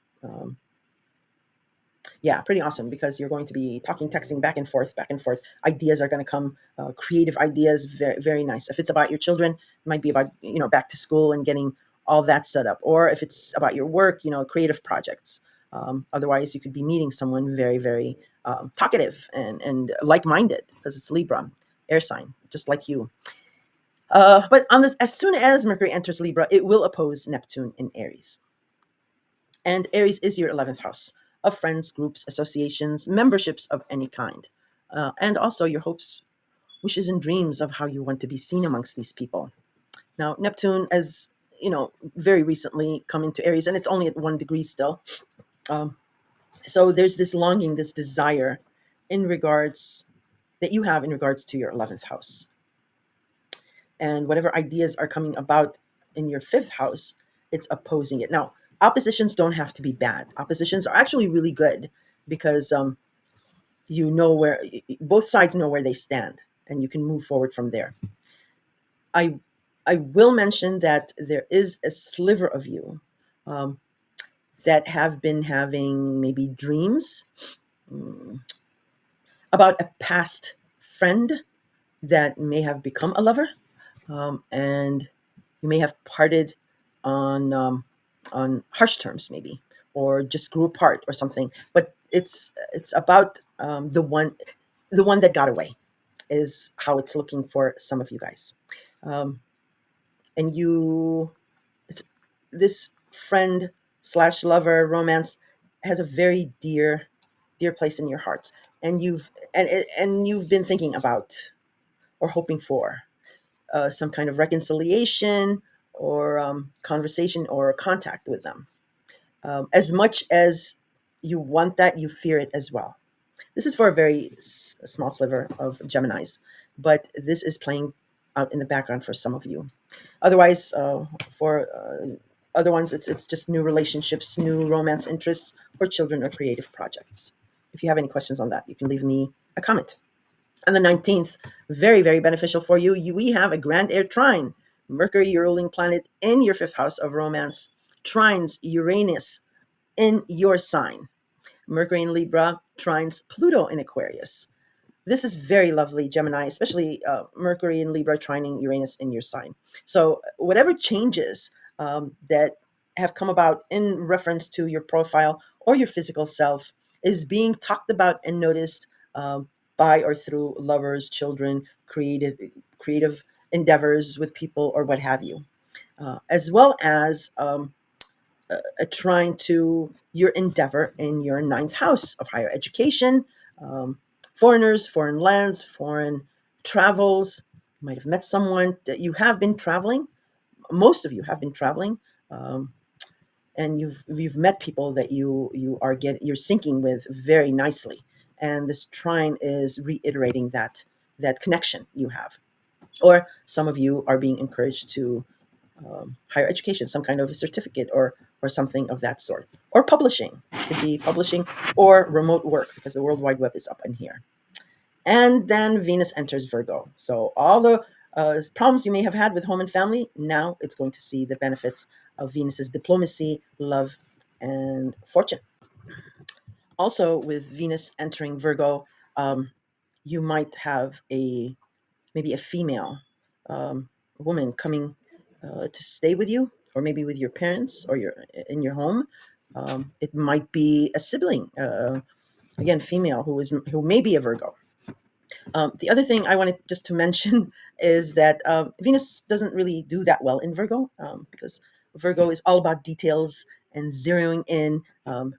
Yeah, pretty awesome because you're going to be talking, texting back and forth, back and forth. Ideas are going to come, creative ideas, very, very nice. If it's about your children, it might be about, back to school and getting all that set up. Or if it's about your work, creative projects. Otherwise, you could be meeting someone very, very talkative and like-minded because it's Libra, air sign, just like you. But on this, as soon as Mercury enters Libra, it will oppose Neptune in Aries. And Aries is your 11th house of friends, groups, associations, memberships of any kind. And also your hopes, wishes, and dreams of how you want to be seen amongst these people. Now, Neptune has, very recently come into Aries, and it's only at 1 degree still. Um, so there's this longing, this desire in regards that you have in regards to your 11th house. And whatever ideas are coming about in your fifth house, it's opposing it. Now, oppositions don't have to be bad. Oppositions are actually really good because you know where both sides know where they stand, and you can move forward from there. I I will mention that there is a sliver of you um, that have been having maybe dreams about a past friend that may have become a lover, and you may have parted on um, on harsh terms, maybe, or just grew apart or something. But it's about the one that got away is how it's looking for some of you guys, um, and it's, this friend slash lover romance has a very dear place in your hearts, and you've been thinking about or hoping for some kind of reconciliation or conversation or contact with them. As much as you want that, you fear it as well. This is for a very small sliver of Geminis, but this is playing out in the background for some of you. Otherwise, for other ones, it's just new relationships, new romance interests, or children or creative projects. If you have any questions on that, you can leave me a comment. On the 19th, very, very beneficial for you. We have a grand air trine. Mercury, your ruling planet, in your fifth house of romance, trines Uranus in your sign. Mercury in Libra trines Pluto in Aquarius. This is very lovely, Gemini, especially Mercury in Libra trining Uranus in your sign. So, whatever changes that have come about in reference to your profile or your physical self is being talked about and noticed by or through lovers, children, creative endeavors with people, or what have you, as well as trying to your endeavor in your ninth house of higher education, um, foreigners, foreign lands, foreign travels. You might have met someone that you have been traveling. Most of you have been traveling, um, and you've met people that you're syncing with very nicely. and this trine is reiterating that connection you have. Or some of you are being encouraged to higher education, some kind of a certificate or something of that sort, or publishing. It could be publishing or remote work because the World Wide Web is up in here. And then Venus enters Virgo. So all the problems you may have had with home and family, now it's going to see the benefits of Venus's diplomacy, love, and fortune. Also, with Venus entering Virgo, um, you might have a maybe a female woman coming to stay with you, or maybe with your parents, or your in your home. It might be a sibling, again, female who may be a Virgo. The other thing I wanted just to mention is that Venus doesn't really do that well in Virgo, because Virgo is all about details and zeroing in,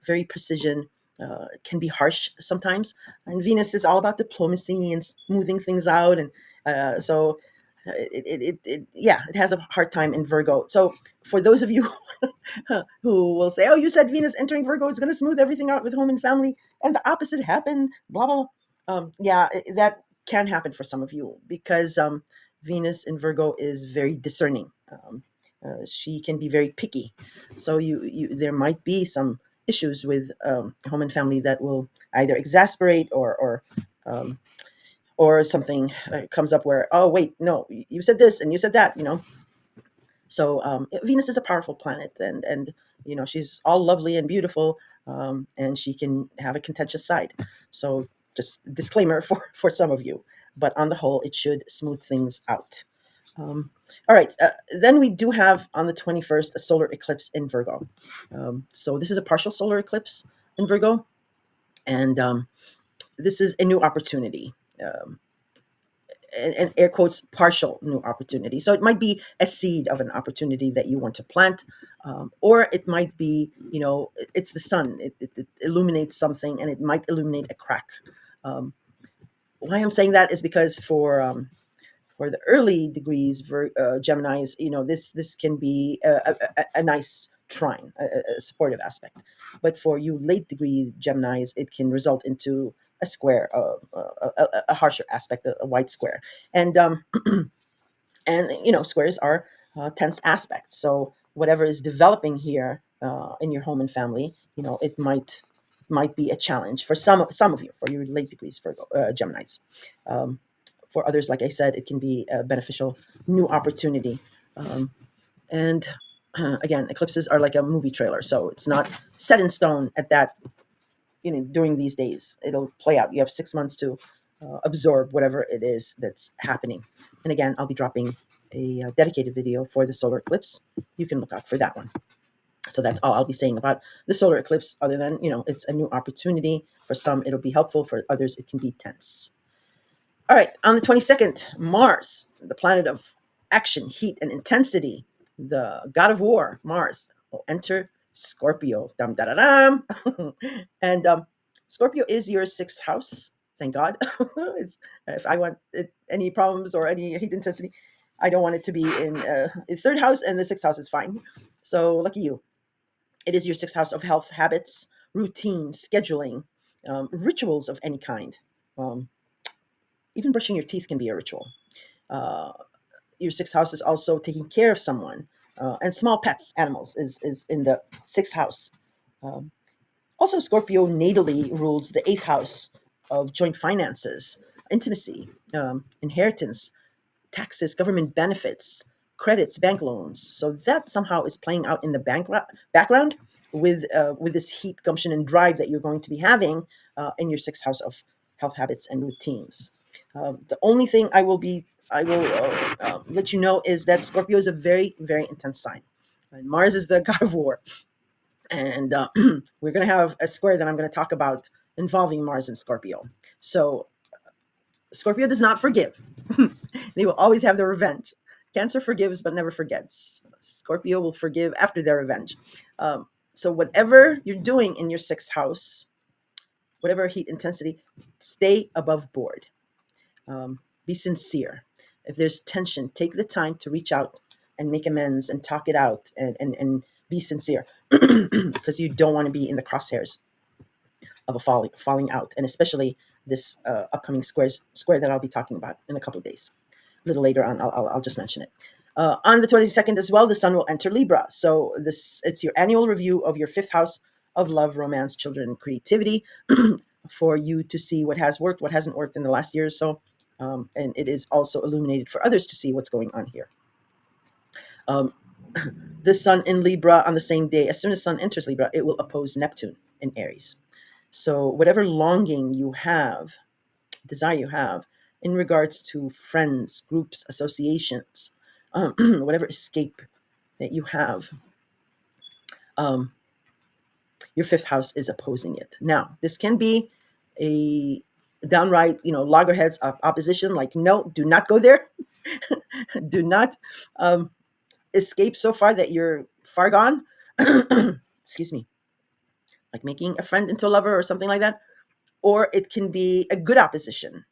very precision. It can be harsh sometimes, and Venus is all about diplomacy and smoothing things out, and so yeah, it has a hard time in Virgo. So for those of you who will say, "Oh, you said Venus entering Virgo is going to smooth everything out with home and family, and the opposite happened," blah blah. Yeah, that can happen for some of you because Venus in Virgo is very discerning. She can be very picky, so you there might be some issues with home and family that will either exasperate um, or something comes up where, oh wait, no, you said this and you said that, so Venus is a powerful planet, and she's all lovely and beautiful, and she can have a contentious side. So just disclaimer for some of you, but on the whole, it should smooth things out. All right, then we do have on the 21st a solar eclipse in Virgo. So this is a partial solar eclipse in Virgo, and this is a new opportunity. And air quotes, partial new opportunity. So it might be a seed of an opportunity that you want to plant, or it might be, it's the sun. It illuminates something, and it might illuminate a crack. Why I'm saying that is because for the early degrees, Gemini's, this can be a nice trine, a supportive aspect. But for you late degree Gemini's, it can result into a square, a harsher aspect, a white square, and squares are tense aspects. So whatever is developing here in your home and family, it might be a challenge for some of you, for your late degrees Virgo, Gemini's. For others, like I said, it can be a beneficial new opportunity. And again, eclipses are like a movie trailer, so it's not set in stone at that. During these days, it'll play out. You have 6 months to absorb whatever it is that's happening. And again, I'll be dropping a dedicated video for the solar eclipse. You can look out for that one. So that's all I'll be saying about the solar eclipse, other than, it's a new opportunity. For some, it'll be helpful. For others, it can be tense. All right, on the 22nd, Mars, the planet of action, heat, and intensity, the god of war, Mars, will enter Scorpio. Dum da da dum. And Scorpio is your sixth house. Thank God. It's if I want any problems or any heat intensity, I don't want it to be in the third house, and the sixth house is fine. So lucky you. It is your sixth house of health, habits, routine, scheduling, rituals of any kind. Um, Even brushing your teeth can be a ritual. Uh, your sixth house is also taking care of someone, and small pets, animals, is in the sixth house. Um, Also, Scorpio natally rules the eighth house of joint finances, intimacy, inheritance, taxes, government benefits, credits, bank loans. So that somehow is playing out in the background with this heat, gumption, and drive that you're going to be having in your sixth house of health, habits, and routines. The only thing I will let you know is that Scorpio is a very, very intense sign. And Mars is the god of war, and we're going to have a square that I'm going to talk about involving Mars and Scorpio. So Scorpio does not forgive. They will always have their revenge. Cancer forgives but never forgets. Scorpio will forgive after their revenge. So whatever you're doing in your sixth house, whatever heat intensity, stay above board. Be sincere. If there's tension, take the time to reach out and make amends and talk it out, and be sincere because you don't want to be in the crosshairs. of a falling out, and especially this upcoming square that I'll be talking about in a couple of days. A little later on, I'll just mention it. On the 22nd as well, the Sun will enter Libra. So it's your annual review of your fifth house of love, romance, children, and creativity for you to see what has worked, what hasn't worked in the last year or so. And it is also illuminated for others to see what's going on here. Um, the Sun in Libra on the same day, as soon as Sun enters Libra, it will oppose Neptune in Aries. So whatever longing you have, desire you have in regards to friends, groups, associations, whatever escape that you have, um, your fifth house is opposing it. Now, this can be a downright, loggerheads opposition, like, no, do not go there. Do not escape so far that you're far gone. Excuse me. Like making a friend into a lover or something like that. Or it can be a good opposition.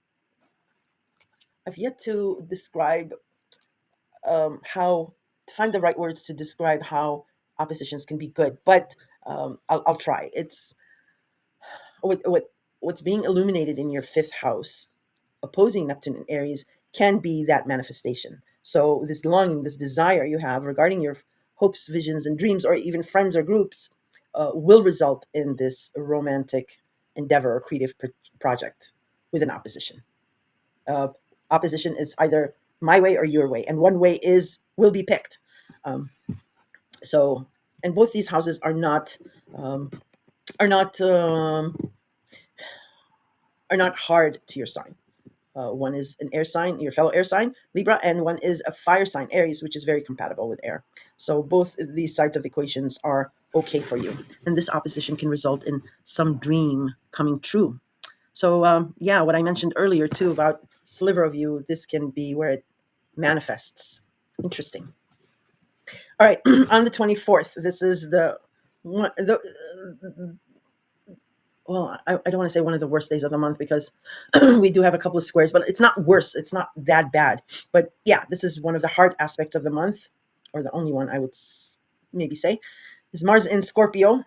I've yet to describe how to find the right words to describe how oppositions can be good, but I'll try. It's what's being illuminated in your fifth house, opposing Neptune and Aries, can be that manifestation. So this longing, this desire you have regarding your hopes, visions, and dreams, or even friends or groups, will result in this romantic endeavor or creative project with an opposition. Uh, Opposition is either my way or your way, and one way will be picked. Um, so, and both these houses um, are not are not hard to your sign. One is an air sign, your fellow air sign, Libra, and one is a fire sign, Aries, which is very compatible with air. So both these sides of the equations are okay for you. And this opposition can result in some dream coming true. So, yeah, what I mentioned earlier, too, about sliver of you, this can be where it manifests. Interesting. All right, on the 24th, this is the one, well, I don't want to say one of the worst days of the month because we do have a couple of squares, but it's not worse. It's not that bad. But yeah, this is one of the hard aspects of the month, or the only one I would maybe say, is Mars in Scorpio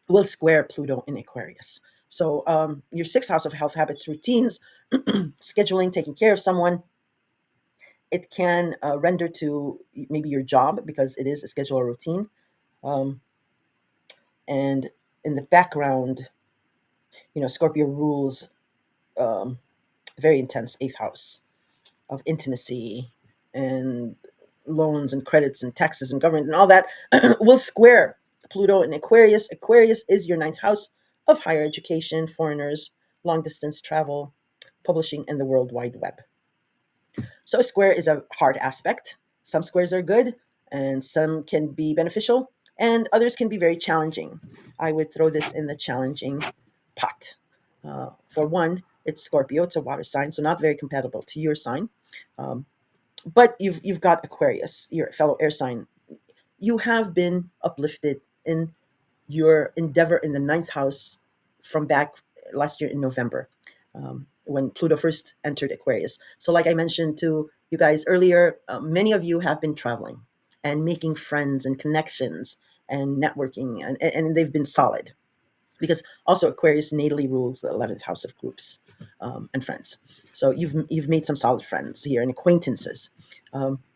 will square Pluto in Aquarius. So your sixth house of health, habits, routines, scheduling, taking care of someone, it can render to maybe your job because it is a schedule or routine. Um, and in the background, Scorpio rules um, very intense eighth house of intimacy and loans and credits and taxes and government and all that will square Pluto in Aquarius. Aquarius is your ninth house of higher education, foreigners, long distance travel, publishing, and the World Wide Web. So a square is a hard aspect. Some squares are good and some can be beneficial and others can be very challenging. I would throw this in the challenging pot. For one, it's Scorpio. It's a water sign, so not very compatible to your sign. Um, but you've got Aquarius, your fellow air sign. You have been uplifted in your endeavor in the ninth house from back last year in November, when Pluto first entered Aquarius. So, like I mentioned to you guys earlier, many of you have been traveling and making friends and connections and networking, and they've been solid because also Aquarius natally rules the 11th house of groups and friends. So you've made some solid friends here and acquaintances.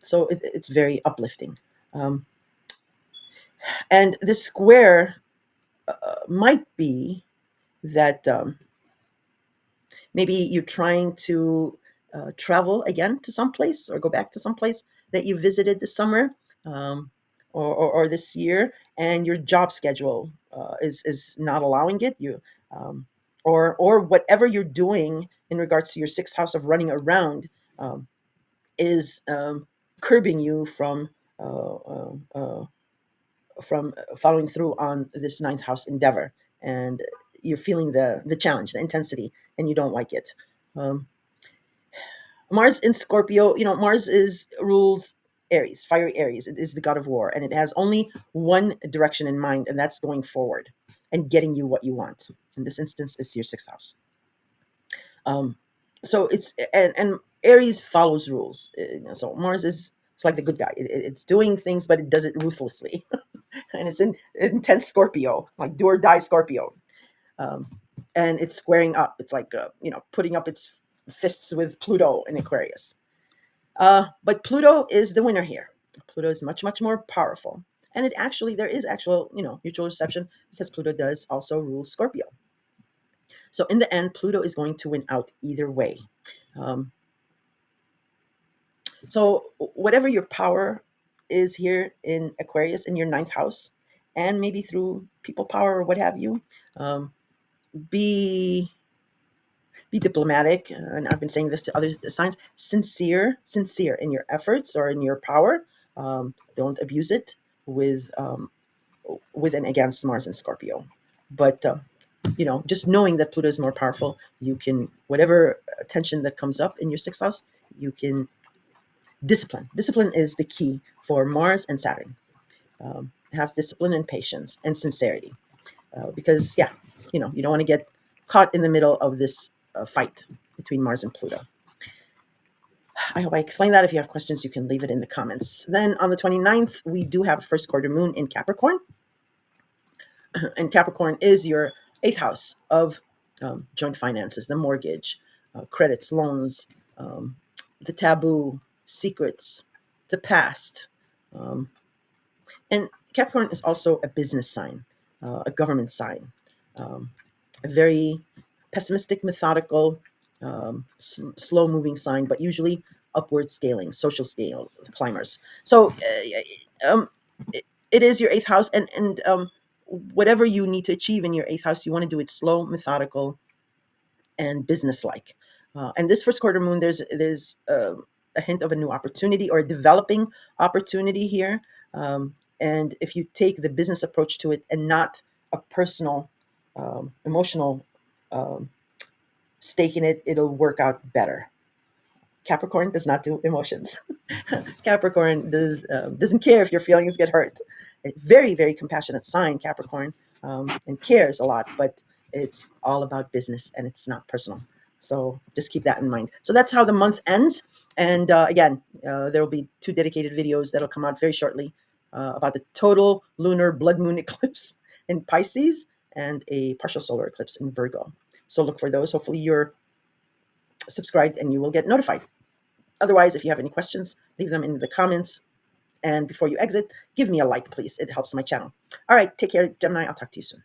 So it's very uplifting. Um, and this square might be that maybe you're trying to travel again to some place or go back to some place that you visited this summer um, or this year, and your job schedule is not allowing it. Or whatever you're doing in regards to your sixth house of running around um, is curbing you from following through on this ninth house endeavor, and you're feeling the challenge, the intensity, and you don't like it. Um, Mars in Scorpio, Mars is rules Aries, fiery Aries. It is the god of war, and it has only one direction in mind, and that's going forward and getting you what you want. In this instance, it's your sixth house. Um, so and Aries follows rules. So Mars is it's like the good guy. It's doing things, but it does it ruthlessly, and it's in intense Scorpio, like do or die Scorpio. and it's squaring up. It's like putting up its fists with Pluto in Aquarius. But Pluto is the winner here. Pluto is much, much more powerful. And there is actual, mutual reception because Pluto does also rule Scorpio. So in the end, Pluto is going to win out either way. Um, so whatever your power is here in Aquarius in your ninth house, and maybe through people power or what have you, um, be diplomatic, and I've been saying this to other signs, sincere in your efforts or in your power. Don't abuse it with and against Mars and Scorpio. But just knowing that Pluto is more powerful, you can, whatever tension that comes up in your sixth house, you can discipline is the key for Mars and Saturn. Have discipline and patience and sincerity, because you don't want to get caught in the middle of this fight between Mars and Pluto. I hope I explained that. If you have questions, you can leave it in the comments. Then on the 29th, we do have a first quarter moon in Capricorn. And Capricorn is your eighth house of joint finances, the mortgage, credits, loans, the taboo, secrets, the past. And Capricorn is also a business sign, a government sign, a very pessimistic, methodical, slow moving sign, but usually upward scaling, social scale climbers. So it is your eighth house, and whatever you need to achieve in your eighth house, you want to do it slow, methodical, and businesslike. And this first quarter moon, there's a hint of a new opportunity or a developing opportunity here. And if you take the business approach to it and not a personal, emotional stake in it, it'll work out better. Capricorn does not do emotions. Capricorn doesn't care if your feelings get hurt. A very, very compassionate sign, Capricorn, and cares a lot, but it's all about business and it's not personal. So just keep that in mind. So that's how the month ends. And again, there will be 2 dedicated videos that'll come out very shortly about the total lunar blood moon eclipse in Pisces and a partial solar eclipse in Virgo. So look for those. Hopefully you're subscribed and you will get notified. Otherwise, if you have any questions, leave them in the comments. And before you exit, give me a like, please. It helps my channel. All right, take care, Gemini. I'll talk to you soon.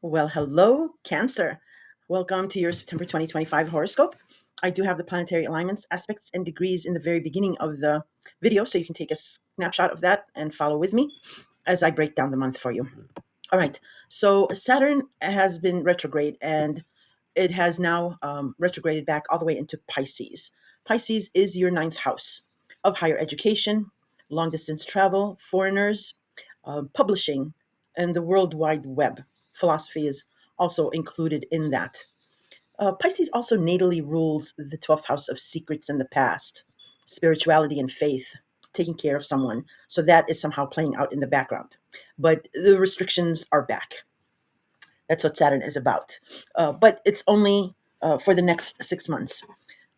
Well, hello, Cancer. Welcome to your September 2025 horoscope. I do have the planetary alignments, aspects, and degrees in the very beginning of the video, so you can take a snapshot of that and follow with me as I break down the month for you. All right, so Saturn has been retrograde, and it has now retrograded back all the way into Pisces. Pisces is your ninth house of higher education, long distance travel, foreigners, publishing, and the World Wide Web. Philosophy is also included in that. Pisces also natally rules the 12th house of secrets in the past, spirituality and faith, taking care of someone. So that is somehow playing out in the background. But the restrictions are back. That's what Saturn is about. But it's only for the next 6 months.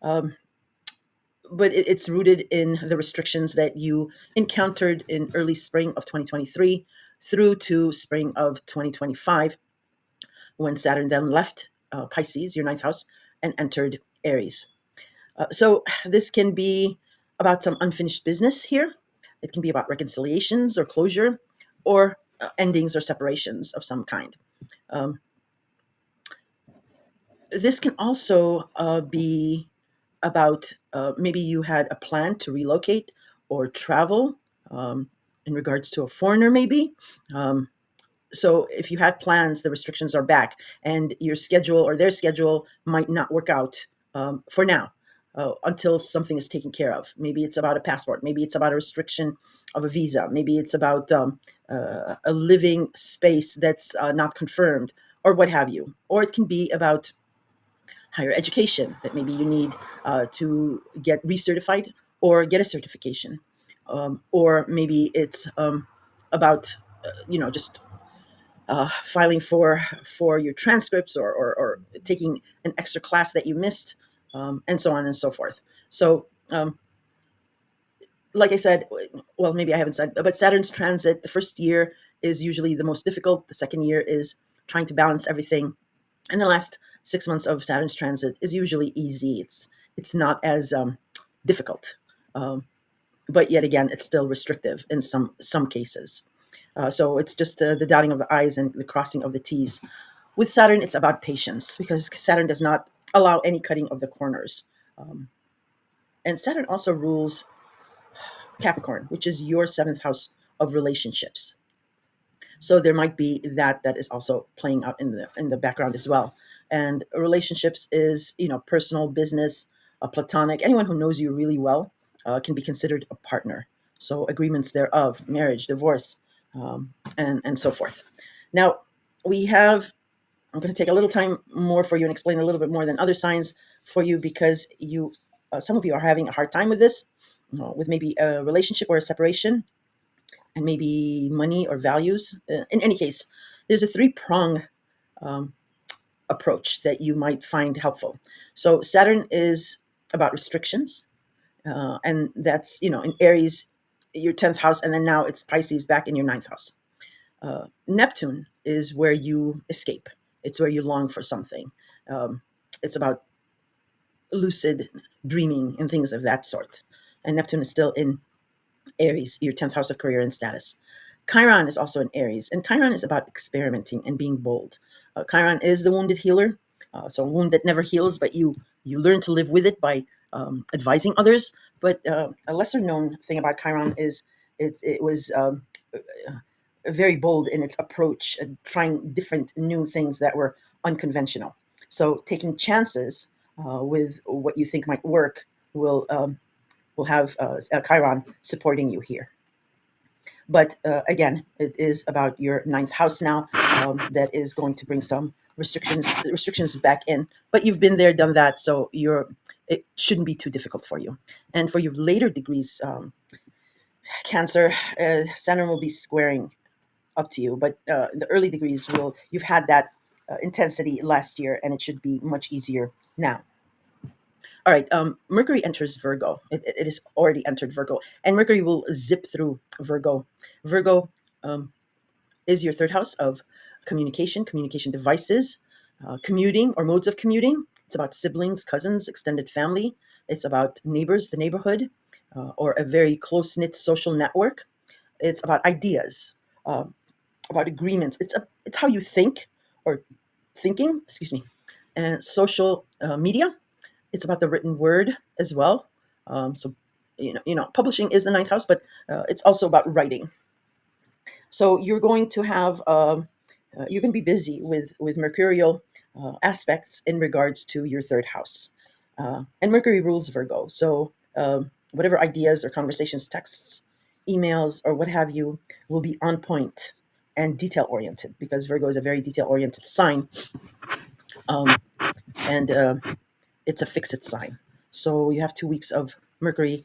But it's rooted in the restrictions that you encountered in early spring of 2023 through to spring of 2025, when Saturn then left Pisces, your ninth house, and entered Aries. So this can be about some unfinished business here. It can be about reconciliations or closure, or endings or separations of some kind. This can also be about maybe you had a plan to relocate or travel in regards to a foreigner, maybe. So if you had plans, the restrictions are back, and your schedule or their schedule might not work out for now until something is taken care of. Maybe it's about a passport. Maybe it's about a restriction of a visa. Maybe it's about a living space that's not confirmed, or what have you. Or it can be about higher education, that maybe you need to get recertified or get a certification. Or maybe it's about, just filing for your transcripts, or taking an extra class that you missed, and so on and so forth. So, like I said, well, maybe I haven't said, but Saturn's transit, the first year is usually the most difficult. The second year is trying to balance everything. And the last 6 months of Saturn's transit is usually easy. It's not as difficult, um, but yet again, it's still restrictive in some cases. So it's just the dotting of the I's and the crossing of the T's. With Saturn, it's about patience because Saturn does not allow any cutting of the corners. Um, and Saturn also rules Capricorn, which is your seventh house of relationships. So there might be that is also playing out in the background as well. And relationships is personal, business, platonic. Anyone who knows you really well can be considered a partner. So agreements thereof, marriage, divorce, and so forth. Now we have. I'm going to take a little time more for you and explain a little bit more than other signs for you because some of you are having a hard time with this, with maybe a relationship or a separation and maybe money or values. In any case, there's a three-prong um, approach that you might find helpful. So Saturn is about restrictions, and that's in Aries, your 10th house, and then now it's Pisces back in your ninth house. Neptune is where you escape. It's where you long for something. It's about lucid dreaming and things of that sort. And Neptune is still in Aries, your 10th house of career and status. Chiron is also in Aries, and Chiron is about experimenting and being bold. Chiron is the wounded healer, so a wound that never heals, but you learn to live with it by advising others. But a lesser known thing about Chiron is it was very bold in its approach, trying different new things that were unconventional. So taking chances with what you think might work will have Chiron supporting you here. But again, it is about your ninth house now that is going to bring some restrictions back in. But you've been there, done that, so it shouldn't be too difficult for you. And for your later degrees, Cancer, Saturn will be squaring up to you. But the early degrees you've had that intensity last year, and it should be much easier now. All right, Mercury enters Virgo. It has already entered Virgo, and Mercury will zip through Virgo. Virgo is your third house of communication devices, commuting or modes of commuting. It's about siblings, cousins, extended family. It's about neighbors, the neighborhood, or a very close knit social network. It's about ideas, uh, about agreements. It's how you think or thinking. Excuse me, and social media. It's about the written word as well. So, publishing is the ninth house, but it's also about writing. So you're going to be busy with mercurial aspects in regards to your third house, and Mercury rules Virgo. So whatever ideas or conversations, texts, emails, or what have you, will be on point and detail oriented because Virgo is a very detail oriented sign, um, and it's a fixed sign. So you have 2 weeks of Mercury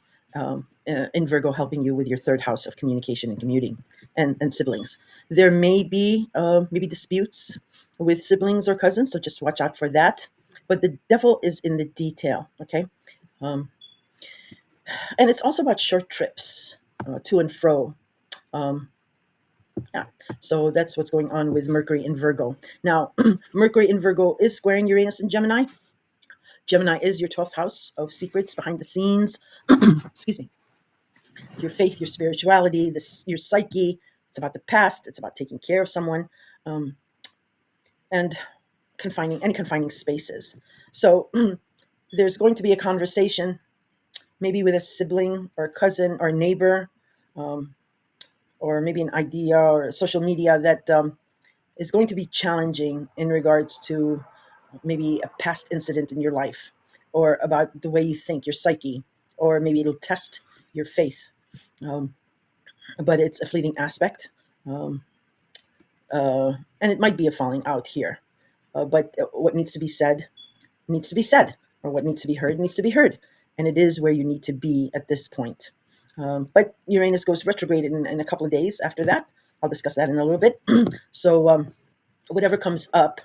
in Virgo helping you with your third house of communication and commuting and siblings. There may be maybe disputes with siblings or cousins, so just watch out for that. But the devil is in the detail, okay? Um, and it's also about short trips to and fro. Um, yeah, so that's what's going on with Mercury in Virgo. Now, Mercury in Virgo is squaring Uranus and Gemini. Gemini is your 12th house of secrets behind the scenes. Excuse me. Your faith, your spirituality, your psyche. It's about the past. It's about taking care of someone, and confining spaces. So there's going to be a conversation, maybe with a sibling or cousin or neighbor, um, or maybe an idea or social media that is going to be challenging in regards to maybe a past incident in your life or about the way you think, your psyche, or maybe it'll test your faith. Um, but it's a fleeting aspect. Um, and it might be a falling out here. But what needs to be said needs to be said, or what needs to be heard needs to be heard. And it is where you need to be at this point. But Uranus goes retrograde in a couple of days after that. I'll discuss that in a little bit. So whatever comes up,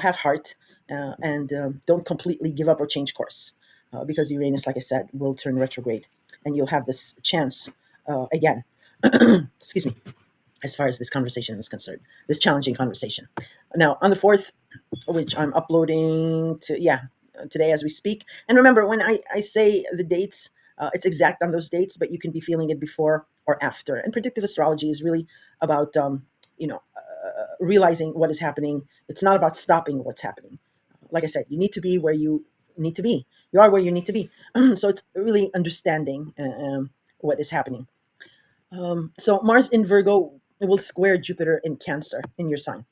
have heart and don't completely give up or change course because Uranus, like I said, will turn retrograde and you'll have this chance again. Excuse me. As far as this conversation is concerned, this challenging conversation. Now, on the 4th, which I'm uploading to, yeah, today as we speak. And remember, when I say the dates, it's exact on those dates, but you can be feeling it before or after. And predictive astrology is really about, realizing what is happening. It's not about stopping what's happening. Like I said, you need to be where you need to be. You are where you need to be. So it's really understanding what is happening. So Mars in Virgo will square Jupiter in Cancer in your sign.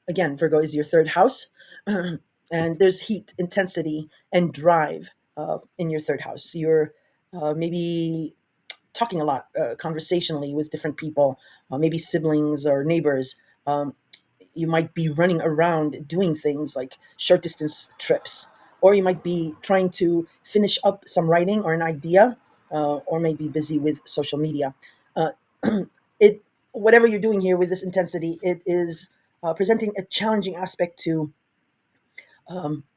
Again, Virgo is your third house, and there's heat, intensity, and drive in your third house. You're maybe talking a lot conversationally with different people, maybe siblings or neighbors. Um, you might be running around doing things like short distance trips, or you might be trying to finish up some writing or an idea, or maybe busy with social media. Uh, it Whatever you're doing here with this intensity, it is presenting a challenging aspect to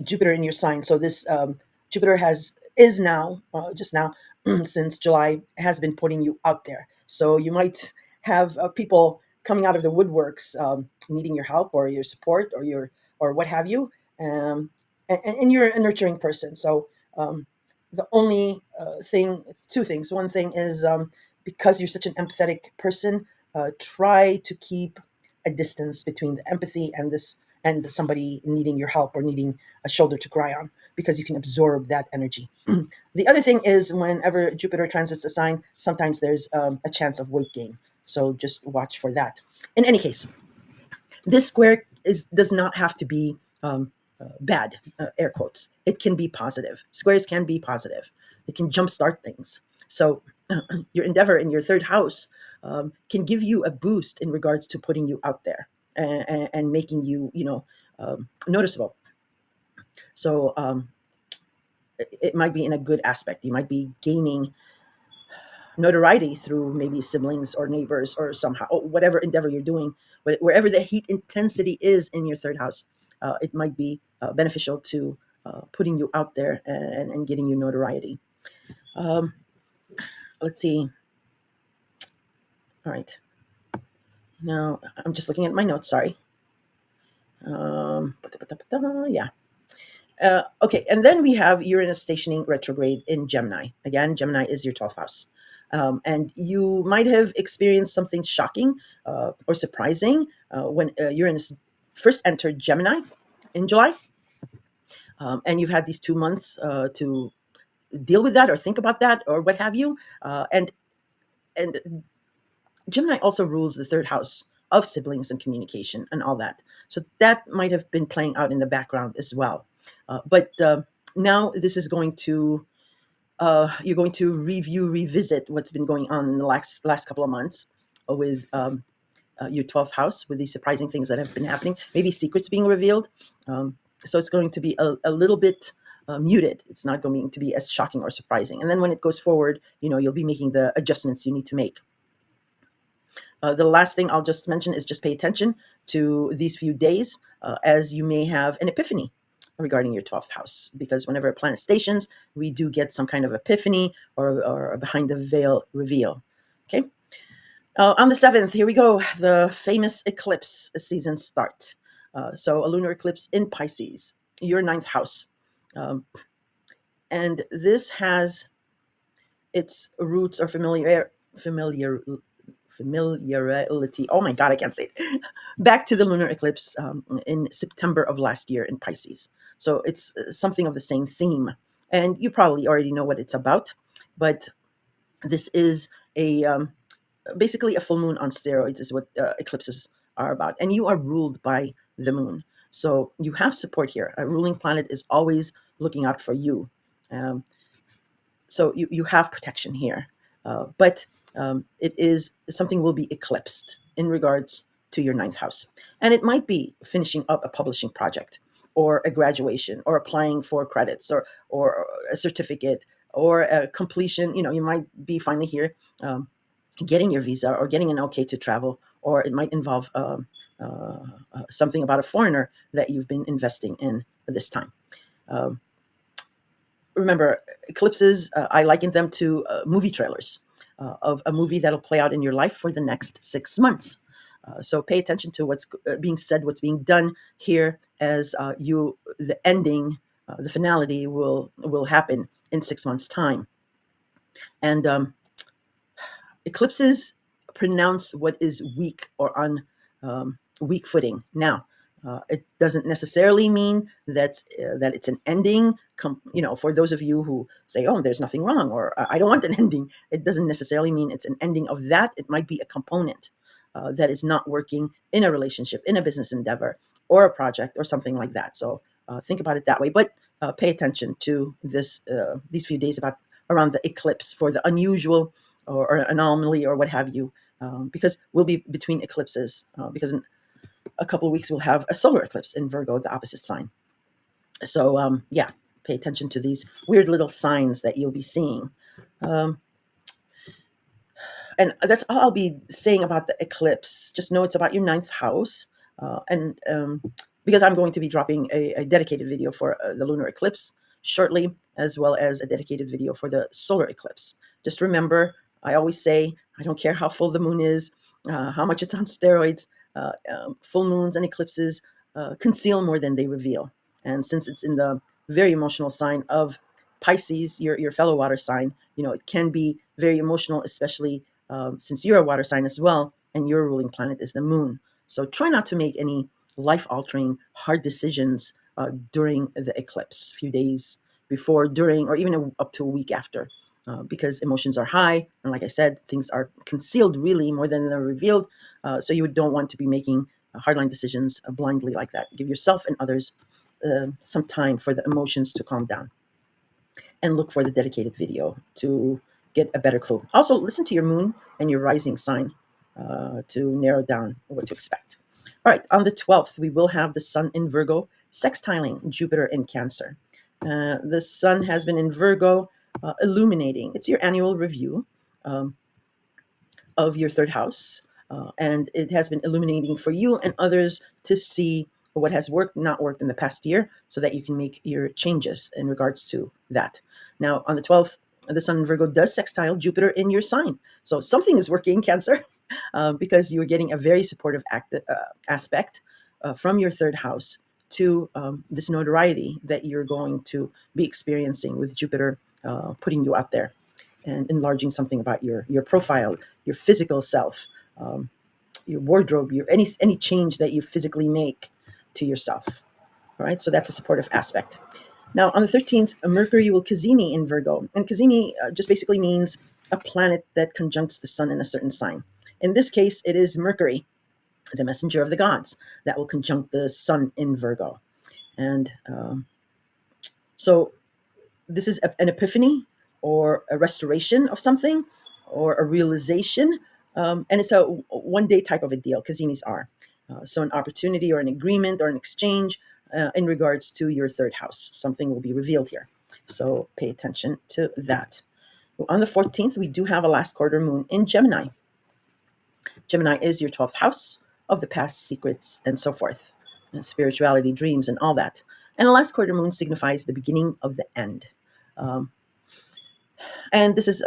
Jupiter in your sign. So this Jupiter has is now just now since July has been putting you out there. So you might have people coming out of the woodworks, needing your help or your support or your or what have you. Um, and you're a nurturing person. So the only two things. One thing is because you're such an empathetic person, try to keep a distance between the empathy and this and somebody needing your help or needing a shoulder to cry on because you can absorb that energy. The other thing is whenever Jupiter transits a sign, sometimes there's a chance of weight gain. So just watch for that. In any case, this square does not have to be bad, air quotes. It can be positive. Squares can be positive. It can jumpstart things. So your endeavor in your third house can give you a boost in regards to putting you out there and making you, noticeable. So it might be in a good aspect. You might be gaining notoriety through maybe siblings or neighbors or somehow whatever endeavor you're doing, but wherever the heat intensity is in your third house, it might be beneficial to putting you out there and getting you notoriety. Um, let's see. All right. Now I'm just looking at my notes. Sorry. Yeah. Okay, and then we have Uranus stationing retrograde in Gemini. Again, Gemini is your 12th house. And you might have experienced something shocking or surprising when Uranus first entered Gemini in July. And you've had these 2 months to deal with that or think about that or what have you. And Gemini also rules the third house of siblings and communication and all that. So that might have been playing out in the background as well. But now this is going to you're going to revisit what's been going on in the last couple of months with your 12th house with these surprising things that have been happening, maybe secrets being revealed. So it's going to be a little bit muted. It's not going to be as shocking or surprising. And then when it goes forward, you'll be making the adjustments you need to make. The last thing I'll just mention is just pay attention to these few days as you may have an epiphany regarding your 12th house, because whenever a planet stations, we do get some kind of epiphany or a behind the veil reveal. Okay. On the 7th, here we go. The famous eclipse season starts. So a lunar eclipse in Pisces, your ninth house. Um, and this has its roots or familiarity. Oh my God, I can't say it. Back to the lunar eclipse in September of last year in Pisces. So it's something of the same theme. And you probably already know what it's about, but this is a basically a full moon on steroids is what eclipses are about. And you are ruled by the moon. So you have support here. A ruling planet is always looking out for you. Um, so you have protection here. But it is something will be eclipsed in regards to your ninth house. And it might be finishing up a publishing project or a graduation or applying for credits or a certificate or a completion. You might be finally here getting your visa or getting an okay to travel, or it might involve something about a foreigner that you've been investing in this time. Um, Remember, eclipses, I liken them to movie trailers of a movie that'll play out in your life for the next 6 months. So pay attention to what's being said, what's being done here, as the ending, the finality will happen in 6 months' time. And eclipses pronounce what is weak or on weak footing. Now, it doesn't necessarily mean that it's an ending. For those of you who say, "Oh, there's nothing wrong," or "I don't want an ending," it doesn't necessarily mean it's an ending of that. It might be a component that is not working in a relationship, in a business endeavor, or a project, or something like that. So think about it that way. But pay attention to these few days around the eclipse for the unusual or anomaly or what have you, because we'll be between eclipses, because in a couple of weeks we'll have a solar eclipse in Virgo, the opposite sign. So yeah, pay attention to these weird little signs that you'll be seeing. And that's all I'll be saying about the eclipse. Just know it's about your ninth house. And because I'm going to be dropping a dedicated video for the lunar eclipse shortly, as well as a dedicated video for the solar eclipse. Just remember, I always say, I don't care how full the moon is, how much it's on steroids, full moons and eclipses conceal more than they reveal. And since it's in the very emotional sign of Pisces, your fellow water sign, it can be very emotional, especially since you're a water sign as well, and your ruling planet is the moon. So try not to make any life-altering, hard decisions during the eclipse, a few days before, during, or even up to a week after, because emotions are high. And like I said, things are concealed really more than they're revealed. So you don't want to be making hardline decisions blindly like that. Give yourself and others some time for the emotions to calm down. And look for the dedicated video to get a better clue. Also, listen to your moon and your rising sign to narrow down what to expect. All right, on the 12th, we will have the sun in Virgo sextiling Jupiter in Cancer. The sun has been in Virgo, illuminating. It's your annual review of your third house, and it has been illuminating for you and others to see what has worked, not worked in the past year, so that you can make your changes in regards to that. Now, on the 12th, the sun in Virgo does sextile Jupiter in your sign. So something is working, Cancer, because you're getting a very supportive aspect from your third house to this notoriety that you're going to be experiencing with Jupiter putting you out there and enlarging something about your profile, your physical self, your wardrobe, any change that you physically make to yourself. All right, so that's a supportive aspect. Now, on the 13th, Mercury will Cazimi in Virgo. And Cazimi just basically means a planet that conjuncts the sun in a certain sign. In this case, it is Mercury, the messenger of the gods, that will conjunct the sun in Virgo. And so this is an epiphany or a restoration of something or a realization. And it's a one-day type of a deal, Cazimi's are. So an opportunity or an agreement or an exchange in regards to your third house. Something will be revealed here. So pay attention to that. On the 14th, we do have a last quarter moon in Gemini. Gemini is your 12th house of the past, secrets, and so forth, and spirituality, dreams, and all that. And the last quarter moon signifies the beginning of the end. And this is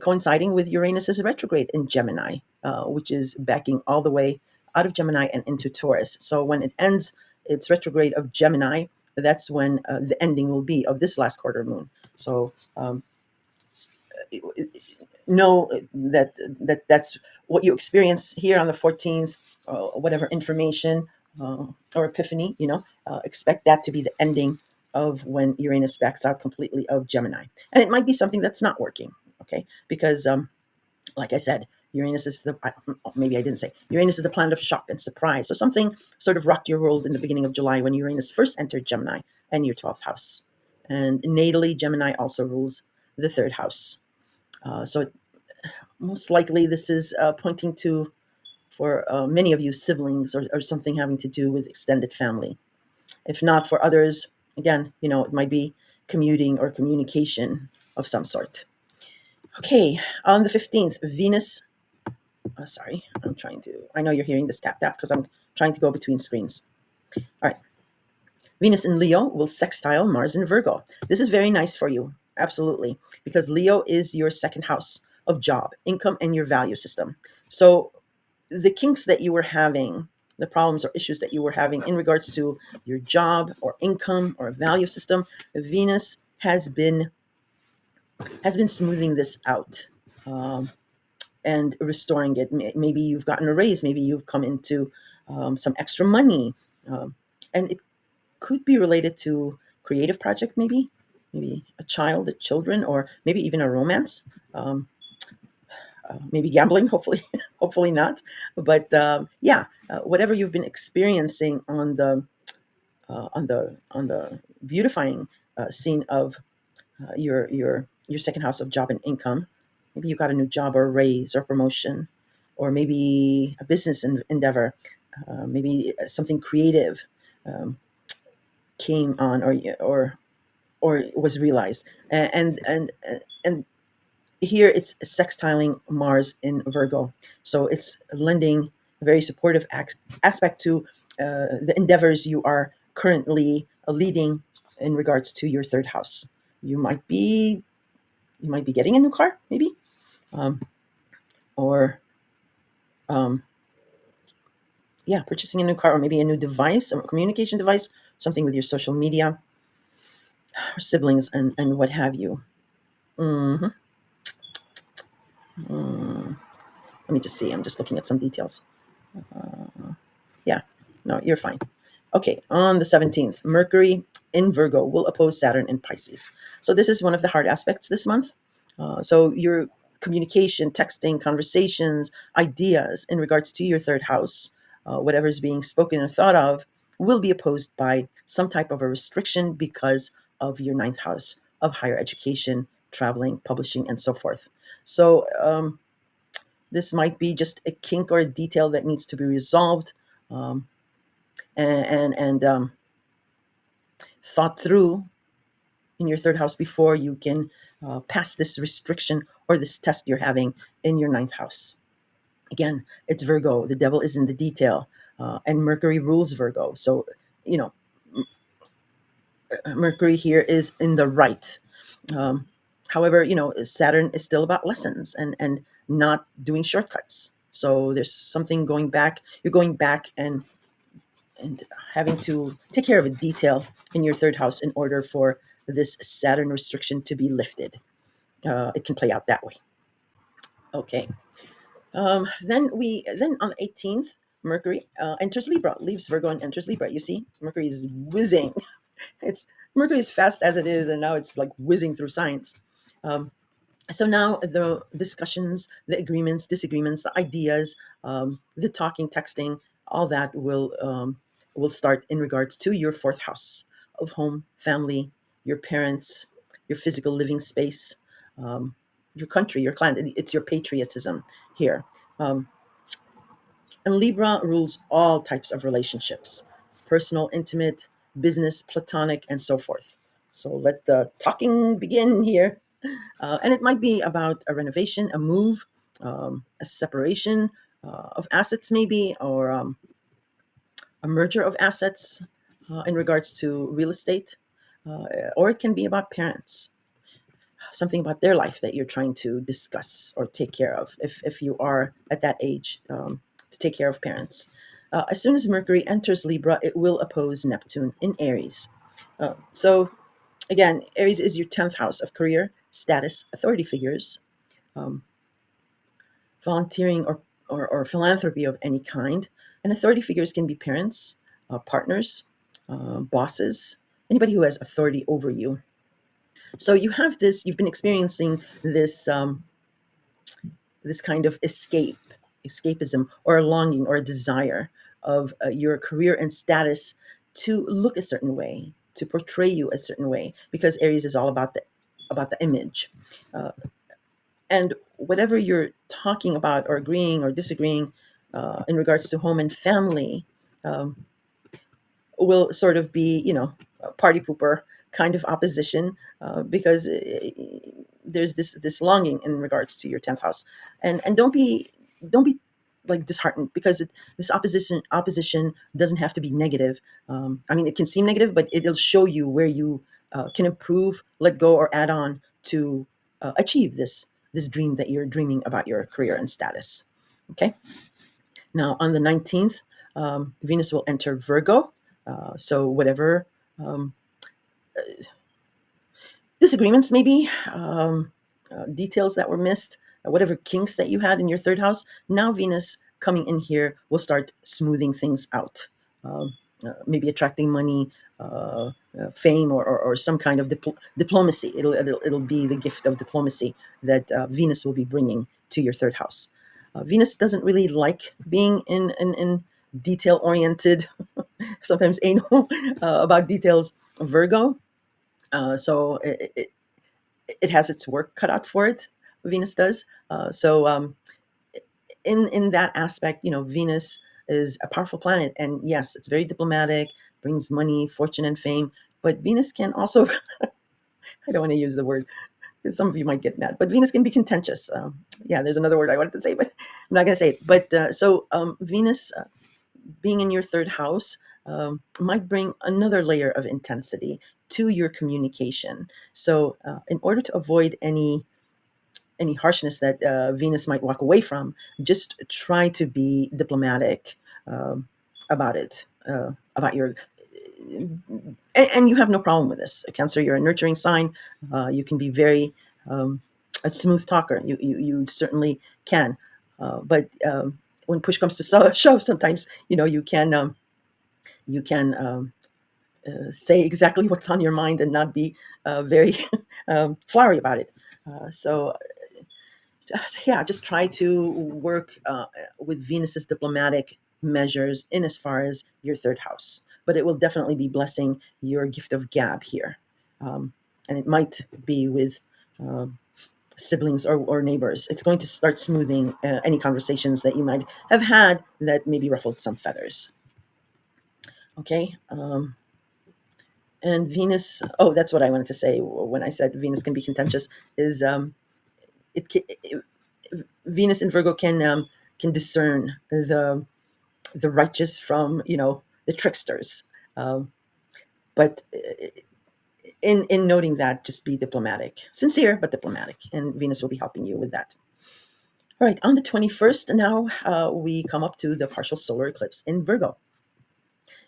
coinciding with Uranus's retrograde in Gemini, which is backing all the way out of Gemini and into Taurus. So when it ends its retrograde of Gemini, that's when the ending will be of this last quarter moon. So know that's what you experience here on the 14th, whatever information or epiphany, expect that to be the ending of when Uranus backs out completely of Gemini. And it might be something that's not working, okay? Because, like I said, Uranus is maybe I didn't say, Uranus is the planet of shock and surprise. So something sort of rocked your world in the beginning of July when Uranus first entered Gemini and your 12th house. And natally, Gemini also rules the third house. So most likely this is pointing to, for many of you, siblings or something having to do with extended family. If not for others, again, it might be commuting or communication of some sort. Okay, on the 15th, Venus, sorry, I know you're hearing this tap tap because I'm trying to go between screens. All right. Venus in Leo will sextile Mars in Virgo. This is very nice for you, absolutely, because Leo is your second house of job, income, and your value system. So the kinks that you were having, the problems or issues that you were having in regards to your job or income or value system, Venus has been smoothing this out, um, and restoring it. Maybe you've gotten a raise, maybe you've come into some extra money, and it could be related to creative project, maybe a child, a children, or maybe even a romance. Um, Maybe gambling, hopefully, hopefully not. But yeah, whatever you've been experiencing on the beautifying scene of your second house of job and income. Maybe you got a new job or a raise or promotion, or maybe a business endeavor, maybe something creative um, came on, or was realized, and here it's sextiling Mars in Virgo, so it's lending a very supportive aspect to the endeavors you are currently leading in regards to your third house. You might be you might be getting a new car, maybe, um, or um, yeah, purchasing a new car, or maybe a new device, a communication device, something with your social media, or siblings, and what have you. Hmm. Let me just see. I'm just looking at some details. Yeah, no, you're fine. Okay, on the 17th, Mercury in Virgo will oppose Saturn in Pisces. So this is one of the hard aspects this month. So your communication, texting, conversations, ideas in regards to your third house, whatever is being spoken or thought of, will be opposed by some type of a restriction because of your ninth house of higher education, traveling, publishing, and so forth. So this might be just a kink or a detail that needs to be resolved, um, and thought through in your third house before you can pass this restriction or this test you're having in your ninth house. Again, it's Virgo. The devil is in the detail, and Mercury rules Virgo. So, you know, Mercury here is in the right. Um, However, Saturn is still about lessons and not doing shortcuts. So there's something going back. You're going back and having to take care of a detail in your third house in order for this Saturn restriction to be lifted. It can play out that way. Okay. Then on the 18th, Mercury enters Libra, leaves Virgo and enters Libra. You see, Mercury is whizzing. It's Mercury is fast as it is, and now it's like whizzing through science. Um, so now the discussions, the agreements, disagreements, the ideas, the talking, texting, all that will start in regards to your fourth house of home, family, your parents, your physical living space, um, your country, your clan. It's your patriotism here. Um, and Libra rules all types of relationships: personal, intimate, business, platonic, and so forth. So let the talking begin here. And it might be about a renovation, a move, a separation of assets, maybe, or a merger of assets in regards to real estate. Or it can be about parents, something about their life that you're trying to discuss or take care of, if you are at that age, to take care of parents. As soon as Mercury enters Libra, it will oppose Neptune in Aries. So, again, Aries is your 10th house of career, status, authority figures, um, volunteering, or philanthropy of any kind. And authority figures can be parents, partners, bosses, anybody who has authority over you. So you've been experiencing this kind of escapism, or a longing or a desire of your career and status to look a certain way, to portray you a certain way, because Aries is all about the image. And whatever you're talking about or agreeing or disagreeing in regards to home and family, um, will sort of be, a party pooper kind of opposition, because there's this longing in regards to your 10th house. And don't be like disheartened, because this opposition doesn't have to be negative. I mean, it can seem negative, but it'll show you where you can improve, let go, or add on to achieve this dream that you're dreaming about your career and status. Okay. Now, on the 19th, Venus will enter Virgo. So, whatever um, disagreements, maybe details that were missed, whatever kinks that you had in your third house, now Venus coming in here will start smoothing things out. Maybe attracting money, fame, or some kind of diplomacy. It'll be the gift of diplomacy that Venus will be bringing to your third house. Venus doesn't really like being in detail oriented, sometimes anal about details. Virgo, so it has its work cut out for it. Venus does. In that aspect, Venus is a powerful planet, and yes, it's very diplomatic, brings money, fortune, and fame. But Venus can also, I don't want to use the word, because some of you might get mad, but Venus can be contentious. Yeah, there's another word I wanted to say, but I'm not going to say it. But Venus being in your third house might bring another layer of intensity to your communication. So, in order to avoid any harshness that Venus might walk away from, just try to be diplomatic about it, about your. And you have no problem with this. Cancer, you're a nurturing sign. You can be very a smooth talker. You certainly can. But when push comes to shove, sometimes you can say exactly what's on your mind and not be very flowery about it. So yeah, just try to work with Venus's diplomatic measures in as far as your third house. But it will definitely be blessing your gift of gab here. And it might be with siblings or neighbors. It's going to start smoothing any conversations that you might have had that maybe ruffled some feathers. Okay. And Venus, oh, that's what I wanted to say when I said Venus can be contentious, is it Venus in Virgo can discern the righteous from the tricksters. Um, but in noting that, just be diplomatic, sincere but diplomatic, and Venus will be helping you with that. All right, on the 21st, now we come up to the partial solar eclipse in Virgo.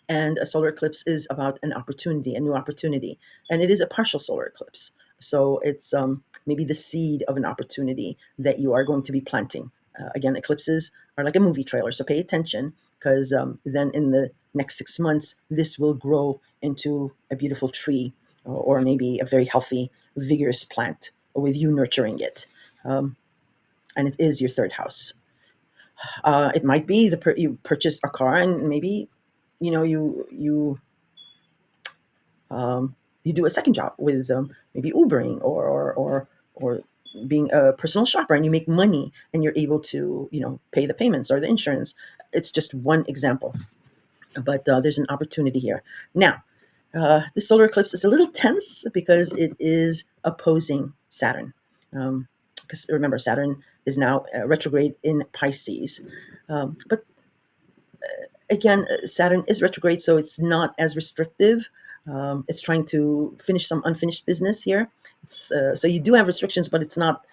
And a solar eclipse is about an opportunity, a new opportunity, and it is a partial solar eclipse. So it's maybe the seed of an opportunity that you are going to be planting. Again, eclipses are like a movie trailer, so pay attention, because then in the next 6 months, this will grow into a beautiful tree, or maybe a very healthy, vigorous plant with you nurturing it. And it is your third house. It might be you purchase a car, and maybe you know you do a second job with maybe Ubering, or being a personal shopper, and you make money and you're able to pay the payments or the insurance. It's just one example, but there's an opportunity here. Now, the solar eclipse is a little tense because it is opposing Saturn. Because remember, Saturn is now retrograde in Pisces. But again, Saturn is retrograde, so it's not as restrictive. It's trying to finish some unfinished business here. So you do have restrictions, but it's not,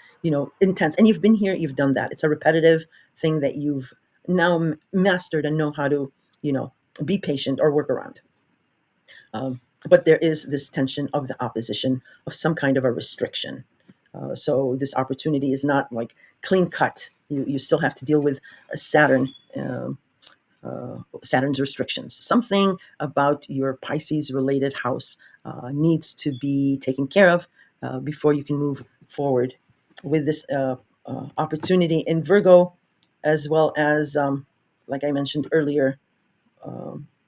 intense. And you've been here, you've done that. It's a repetitive thing that you've now mastered and know how to, be patient or work around. But there is this tension of the opposition of some kind of a restriction. So this opportunity is not like clean cut. You still have to deal with Saturn. Saturn's restrictions. Something about your Pisces related house needs to be taken care of before you can move forward with this opportunity in Virgo, as well as, like I mentioned earlier,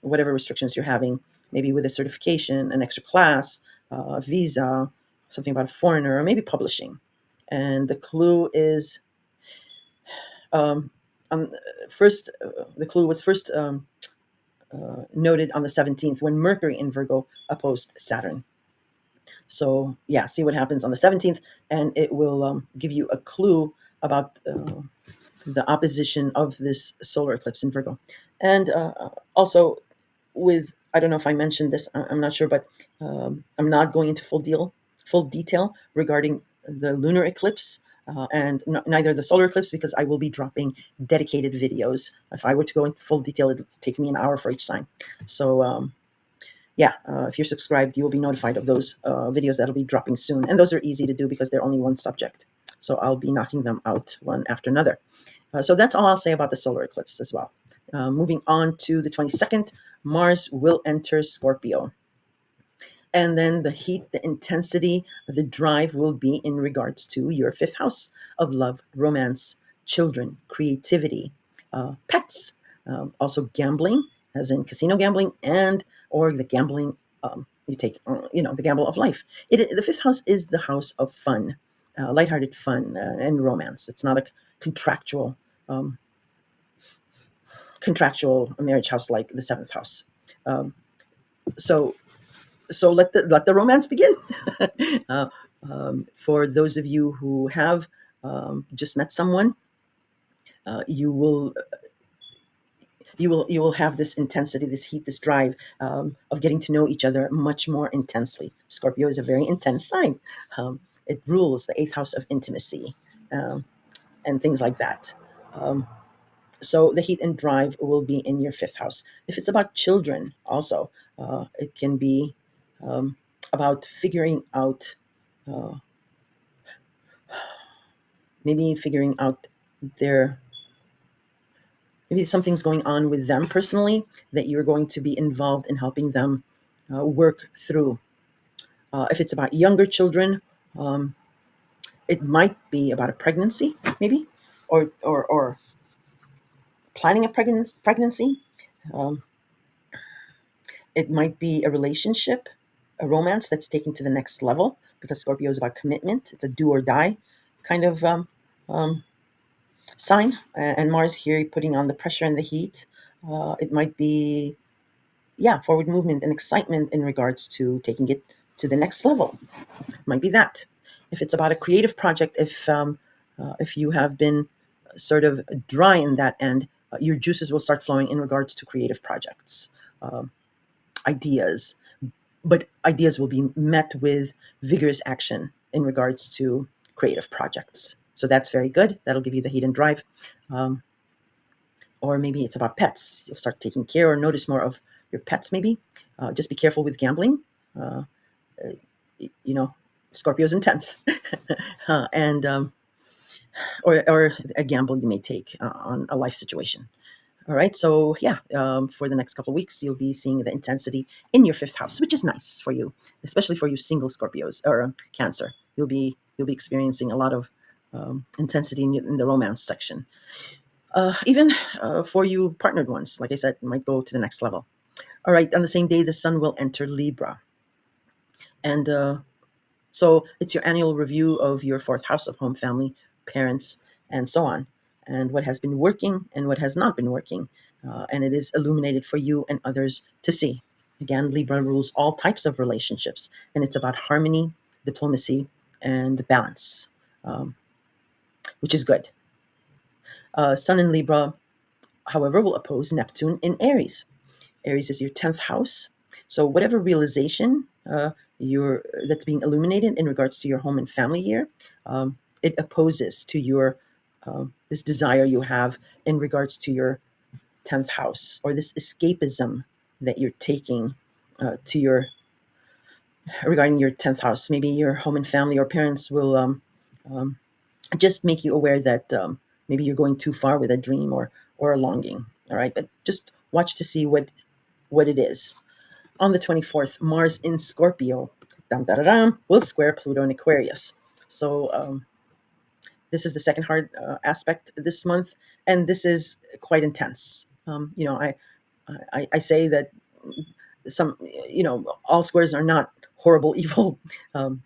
whatever restrictions you're having, maybe with a certification, an extra class, a visa, something about a foreigner, or maybe publishing. And the clue is um, first. The clue was first noted on the 17th when Mercury in Virgo opposed Saturn. So yeah, see what happens on the 17th, and it will give you a clue about the opposition of this solar eclipse in Virgo. And also, with, I don't know if I mentioned this, I'm not sure, but I'm not going into full detail regarding the lunar eclipse and neither the solar eclipse, because I will be dropping dedicated videos. If I were to go in full detail, it would take me an hour for each sign. So yeah, if you're subscribed, you will be notified of those videos that'll be dropping soon. And those are easy to do because they're only one subject. So I'll be knocking them out one after another. So that's all I'll say about the solar eclipse as well. Moving on to the 22nd, Mars will enter Scorpio. And then the heat, the intensity, the drive will be in regards to your fifth house of love, romance, children, creativity, pets, also gambling, as in casino gambling, and or the gambling you take, the gamble of life. The fifth house is the house of fun, lighthearted fun, and romance. It's not a contractual um, contractual marriage house like the seventh house. Um, so let the romance begin. uh, for those of you who have just met someone, you will have this intensity, this heat, this drive of getting to know each other much more intensely. Scorpio is a very intense sign. It rules the eighth house of intimacy, um, and things like that. Um, so the heat and drive will be in your fifth house. If it's about children, also, it can be about figuring out, uh, maybe figuring out their, maybe something's going on with them personally that you're going to be involved in helping them work through. If it's about younger children, um, it might be about a pregnancy, maybe, or planning a pregnancy. Um, It might be a relationship, a romance that's taken to the next level, because Scorpio is about commitment. It's a do or die kind of um, sign. And Mars here putting on the pressure and the heat. It might be, yeah, forward movement and excitement in regards to taking it to the next level. Might be that. If it's about a creative project, if you have been sort of dry in that end, your juices will start flowing in regards to creative projects, ideas, but ideas will be met with vigorous action in regards to creative projects. So that's very good. That'll give you the heat and drive. Um, or maybe it's about pets. You'll start taking care or notice more of your pets, maybe. Just be careful with gambling. Uh, you know, Scorpio's intense. And or a gamble you may take on a life situation. All right, so yeah, for the next couple of weeks, you'll be seeing the intensity in your fifth house, which is nice for you, especially for you single Scorpios or Cancer. You'll be experiencing a lot of intensity in the romance section. Even for you partnered ones, like I said, might go to the next level. All right, on the same day, the Sun will enter Libra, and so it's your annual review of your fourth house of home, family, parents, and so on, and what has been working and what has not been working. And it is illuminated for you and others to see. Again, Libra rules all types of relationships, and it's about harmony, diplomacy, and balance, um, which is good. Sun in Libra, however, will oppose Neptune in Aries. Aries is your 10th house. So whatever realization your that's being illuminated in regards to your home and family year, it opposes to your this desire you have in regards to your 10th house, or this escapism that you're taking to your regarding your 10th house. Maybe your home and family or parents will um, just make you aware that maybe you're going too far with a dream or a longing. All right, but just watch to see what it is. On the 24th, Mars in Scorpio, dum, da, da, dum, will square Pluto in Aquarius. So this is the second hard aspect this month, and this is quite intense. I say that some, all squares are not horrible, evil, um,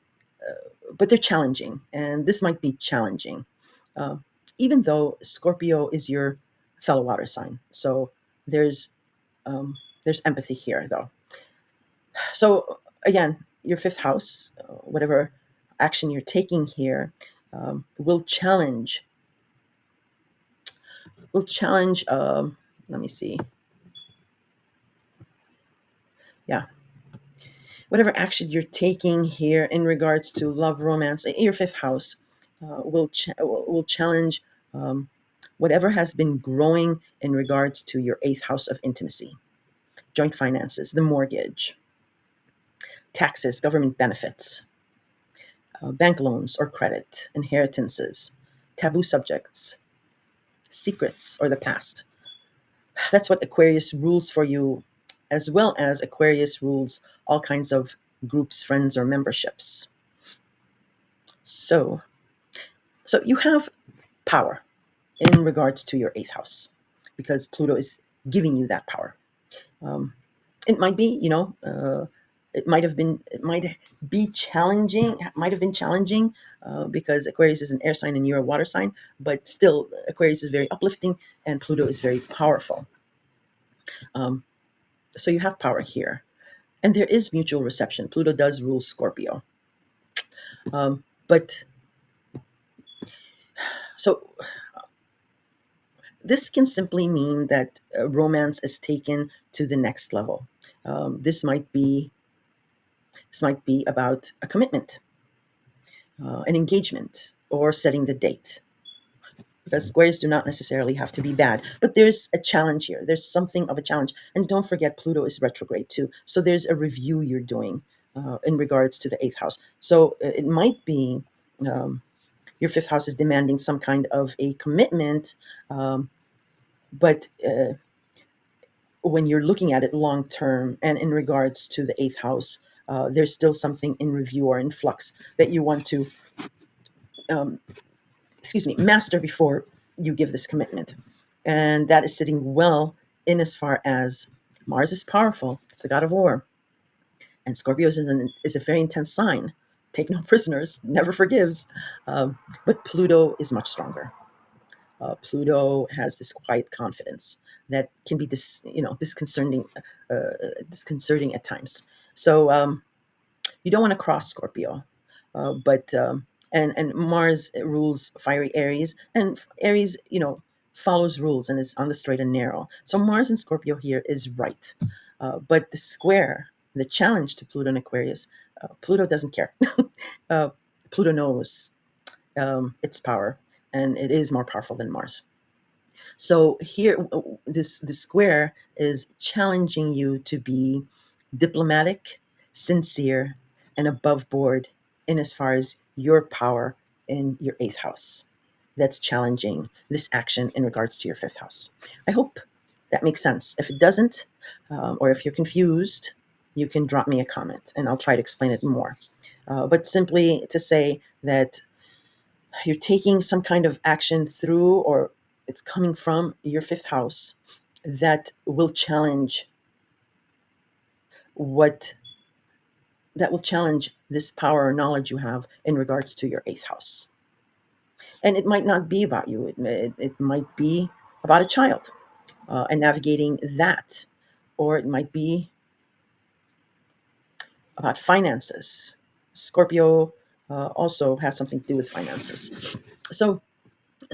but they're challenging, and this might be challenging. Uh, Even though Scorpio is your fellow water sign, so there's there's empathy here, though. So again, your fifth house, whatever action you're taking here, will challenge. Will challenge. Let me see. Yeah, whatever action you're taking here in regards to love, romance, your fifth house, will challenge um, whatever has been growing in regards to your eighth house of intimacy, joint finances, the mortgage, taxes, government benefits, bank loans or credit, inheritances, taboo subjects, secrets, or the past. That's what Aquarius rules for you, as well as Aquarius rules all kinds of groups, friends, or memberships. So, so you have power in regards to your eighth house because Pluto is giving you that power. Um, it might be, it might be challenging, might have been challenging because Aquarius is an air sign and you're a water sign, but still, Aquarius is very uplifting and Pluto is very powerful. Um, so you have power here. And there is mutual reception. Pluto does rule Scorpio. But so this can simply mean that romance is taken to the next level. Um, this might be this might be about a commitment, an engagement, or setting the date. Because squares do not necessarily have to be bad, but there's a challenge here. There's something of a challenge, and don't forget Pluto is retrograde too. So there's a review you're doing in regards to the eighth house. So it might be your fifth house is demanding some kind of a commitment, but when you're looking at it long term and in regards to the eighth house, there's still something in review or in flux that you want to, master before you give this commitment. And that is sitting well in as far as Mars is powerful, it's the god of war, and Scorpio is a very intense sign. Take no prisoners, never forgives. But Pluto is much stronger. Pluto has this quiet confidence that can be disconcerting at times. So you don't want to cross Scorpio, but and Mars rules fiery Aries, and Aries, follows rules and is on the straight and narrow. So Mars in Scorpio here is right, but the challenge to Pluto and Aquarius, Pluto doesn't care. uh, Pluto knows its power, and it is more powerful than Mars. So here, this square is challenging you to be diplomatic, sincere, and above board in as far as your power in your eighth house. That's challenging this action in regards to your fifth house. I hope that makes sense. If it doesn't, or if you're confused, you can drop me a comment and I'll try to explain it more. But simply to say that you're taking some kind of action through or it's coming from your fifth house that will challenge what that will challenge this power or knowledge you have in regards to your eighth house. And it might not be about you, it might be about a child and navigating that, or it might be about finances. Scorpio also has something to do with finances. So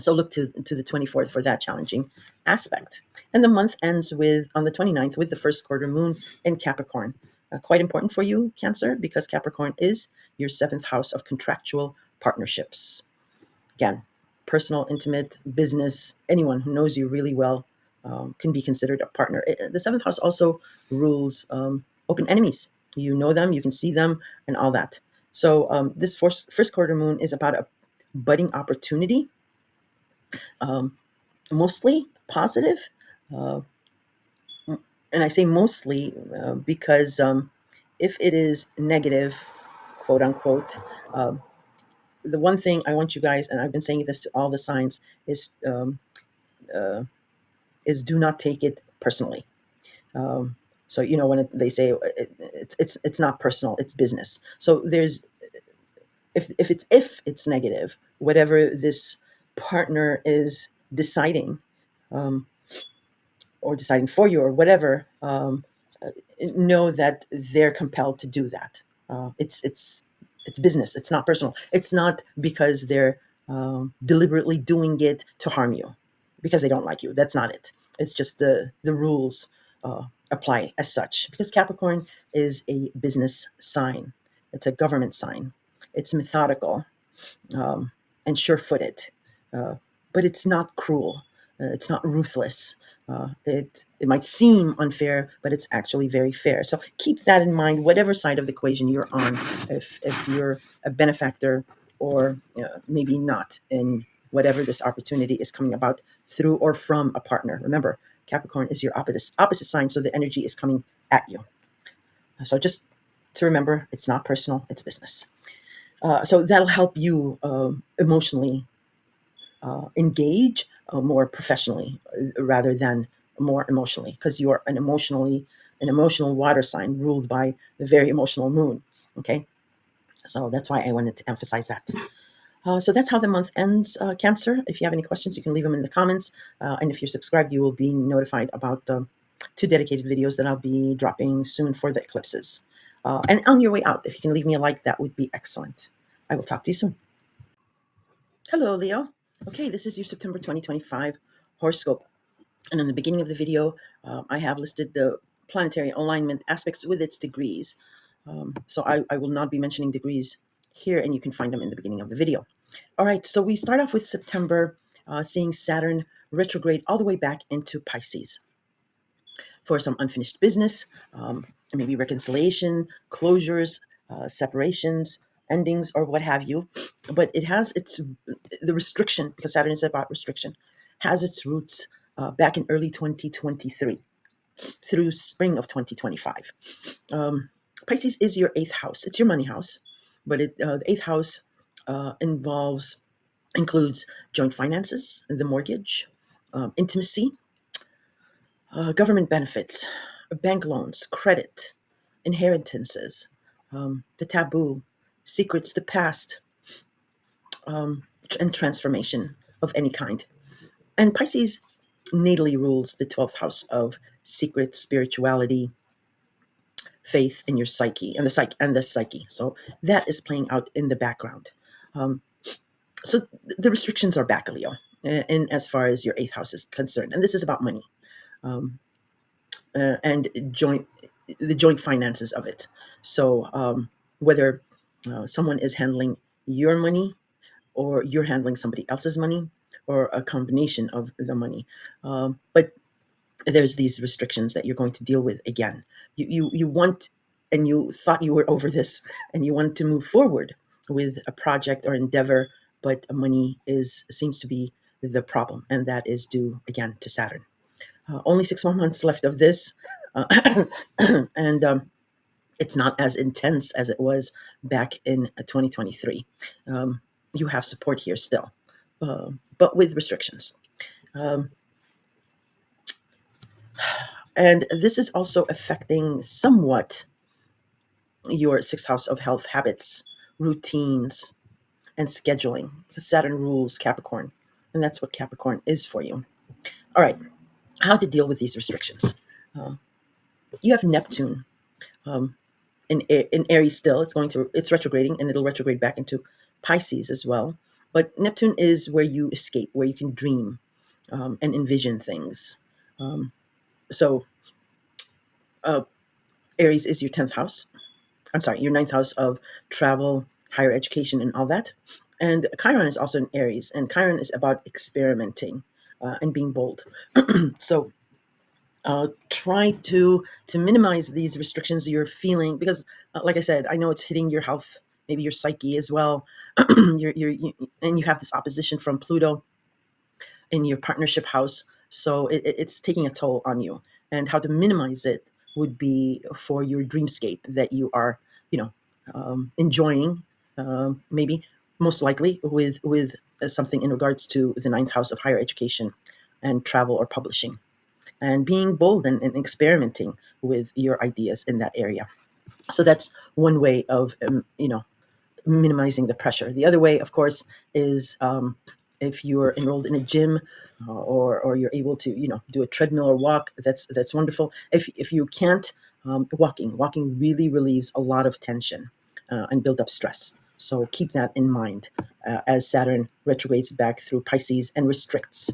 look to the 24th for that challenging aspect. And the month ends with on the 29th with the first quarter moon in Capricorn. Quite important for you, Cancer, because Capricorn is your seventh house of contractual partnerships. Again, personal, intimate, business, anyone who knows you really well can be considered a partner. The seventh house also rules open enemies. You know them, you can see them, and all that. So this first quarter moon is about a budding opportunity, mostly positive. Uh, and I say mostly because if it is negative, quote unquote, the one thing I want you guys, and I've been saying this to all the signs, is do not take it personally. So when they say it's not personal, it's business. So there's if it's negative, whatever this partner is deciding, or deciding for you or whatever, know that they're compelled to do that. It's business. It's not personal. It's not because they're deliberately doing it to harm you because they don't like you. That's not it. It's just the rules apply as such because Capricorn is a business sign. It's a government sign. It's methodical. and sure-footed, uh, but it's not cruel. It's not ruthless. It might seem unfair, but it's actually very fair. So keep that in mind, whatever side of the equation you're on. If you're a benefactor or maybe not in whatever this opportunity is coming about through or from a partner. Remember, Capricorn is your opposite sign, so the energy is coming at you. So just to remember, it's not personal; it's business. So that'll help you emotionally engage more professionally rather than more emotionally, because you're an emotional water sign ruled by the very emotional moon. Okay, so that's why I wanted to emphasize that. So that's how the month ends, Cancer. If you have any questions, you can leave them in the comments. And if you're subscribed, you will be notified about the two dedicated videos that I'll be dropping soon for the eclipses. And on your way out, if you can leave me a like, that would be excellent. I will talk to you soon. Hello, Leo. Okay, this is your September 2025 horoscope. And in the beginning of the video, I have listed the planetary alignment aspects with its degrees. So I will not be mentioning degrees here, and you can find them in the beginning of the video. All right, so we start off with September, seeing Saturn retrograde all the way back into Pisces for some unfinished business, maybe reconciliation, closures, separations, endings, or what have you. But it has the restriction, because Saturn is about restriction, has its roots back in early 2023 through spring of 2025. Pisces is your eighth house. It's your money house, but the eighth house includes joint finances, the mortgage, intimacy, government benefits, bank loans, credit, inheritances, the taboo, secrets, the past, and transformation of any kind. And Pisces natally rules the 12th house of secret spirituality, faith in your psyche, and the psyche. So that is playing out in the background. So the restrictions are back, Leo, in as far as your eighth house is concerned. And this is about money. And the joint finances of it. So whether someone is handling your money, or you're handling somebody else's money, or a combination of the money, but there's these restrictions that you're going to deal with again. You want, and you thought you were over this, and you want to move forward with a project or endeavor, but money seems to be the problem, and that is due again to Saturn. Only 6 more months left of this, and it's not as intense as it was back in 2023. You have support here still, but with restrictions. And this is also affecting somewhat your sixth house of health habits, routines, and scheduling, because Saturn rules Capricorn, and that's what Capricorn is for you. All right, how to deal with these restrictions. You have Neptune in Aries still. It's retrograding, and it'll retrograde back into Pisces as well. But Neptune is where you escape, where you can dream and envision things. So Aries is your 10th house. I'm sorry, your ninth house of travel, higher education, and all that. And Chiron is also in Aries, and Chiron is about experimenting and being bold. So try to minimize these restrictions you're feeling, because like I said, I know it's hitting your health, maybe your psyche as well. And you have this opposition from Pluto in your partnership house, so it's taking a toll on you. And how to minimize it would be for your dreamscape that you are, enjoying, maybe most likely with something in regards to the ninth house of higher education and travel or publishing, and being bold and experimenting with your ideas in that area. So that's one way of minimizing the pressure. The other way, of course, is if you're enrolled in a gym, or you're able to do a treadmill or walk. That's wonderful. If you can't, walking really relieves a lot of tension and build up stress. So keep that in mind as Saturn retrogrades back through Pisces and restricts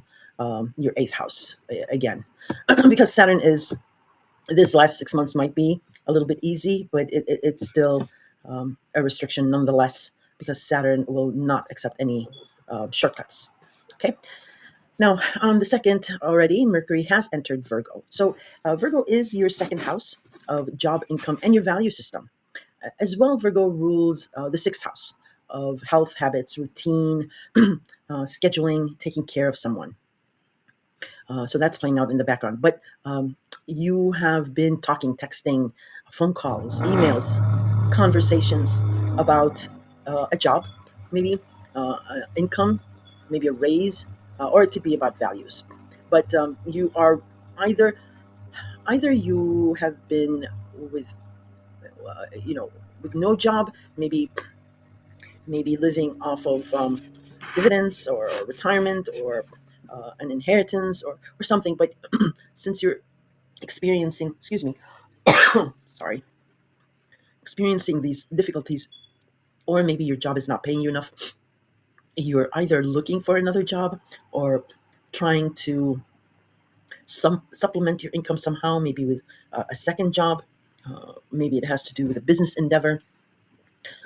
your eighth house again, because Saturn is, this last 6 months might be a little bit easy, but it's still a restriction nonetheless, because Saturn will not accept any shortcuts. Okay. Now, on the second already, Mercury has entered Virgo. So, Virgo is your second house of job, income, and your value system. As well, Virgo rules the sixth house of health, habits, routine, scheduling, taking care of someone. So that's playing out in the background. But you have been talking, texting, phone calls, emails, conversations about a job, maybe income, maybe a raise, or it could be about values. But you are either either you have been with with no job, maybe living off of dividends or retirement or an inheritance or something. But since you're experiencing, excuse me, sorry, experiencing these difficulties, or maybe your job is not paying you enough, you're either looking for another job or trying to supplement your income somehow, maybe with a second job. Maybe it has to do with a business endeavor.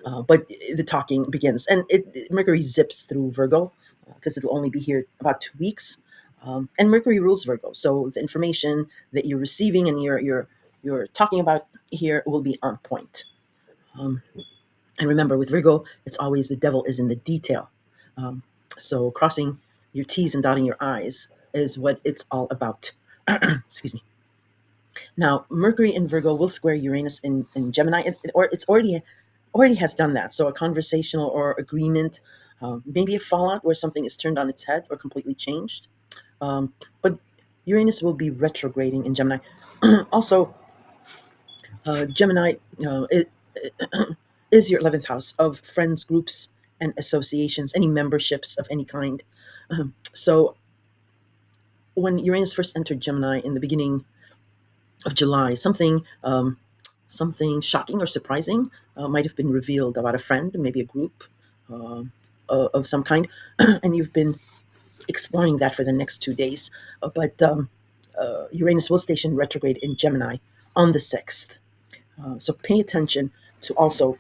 But the talking begins, and Mercury zips through Virgo because it'll only be here about 2 weeks. And Mercury rules Virgo, so the information that you're receiving and you're talking about here will be on point. Um, and remember, with Virgo, it's always the devil is in the detail. Um, so crossing your T's and dotting your I's is what it's all about. Excuse me. Now, Mercury in Virgo will square Uranus in Gemini, or it's already has done that. So a conversational or agreement, maybe a fallout where something is turned on its head or completely changed. But Uranus will be retrograding in Gemini. Also, Gemini is your 11th house of friends, groups, and associations, any memberships of any kind. So when Uranus first entered Gemini in the beginning of July, something shocking or surprising might have been revealed about a friend, maybe a group of some kind, and you've been exploring that for the next 2 days. But Uranus will station retrograde in Gemini on the 6th. So pay attention to also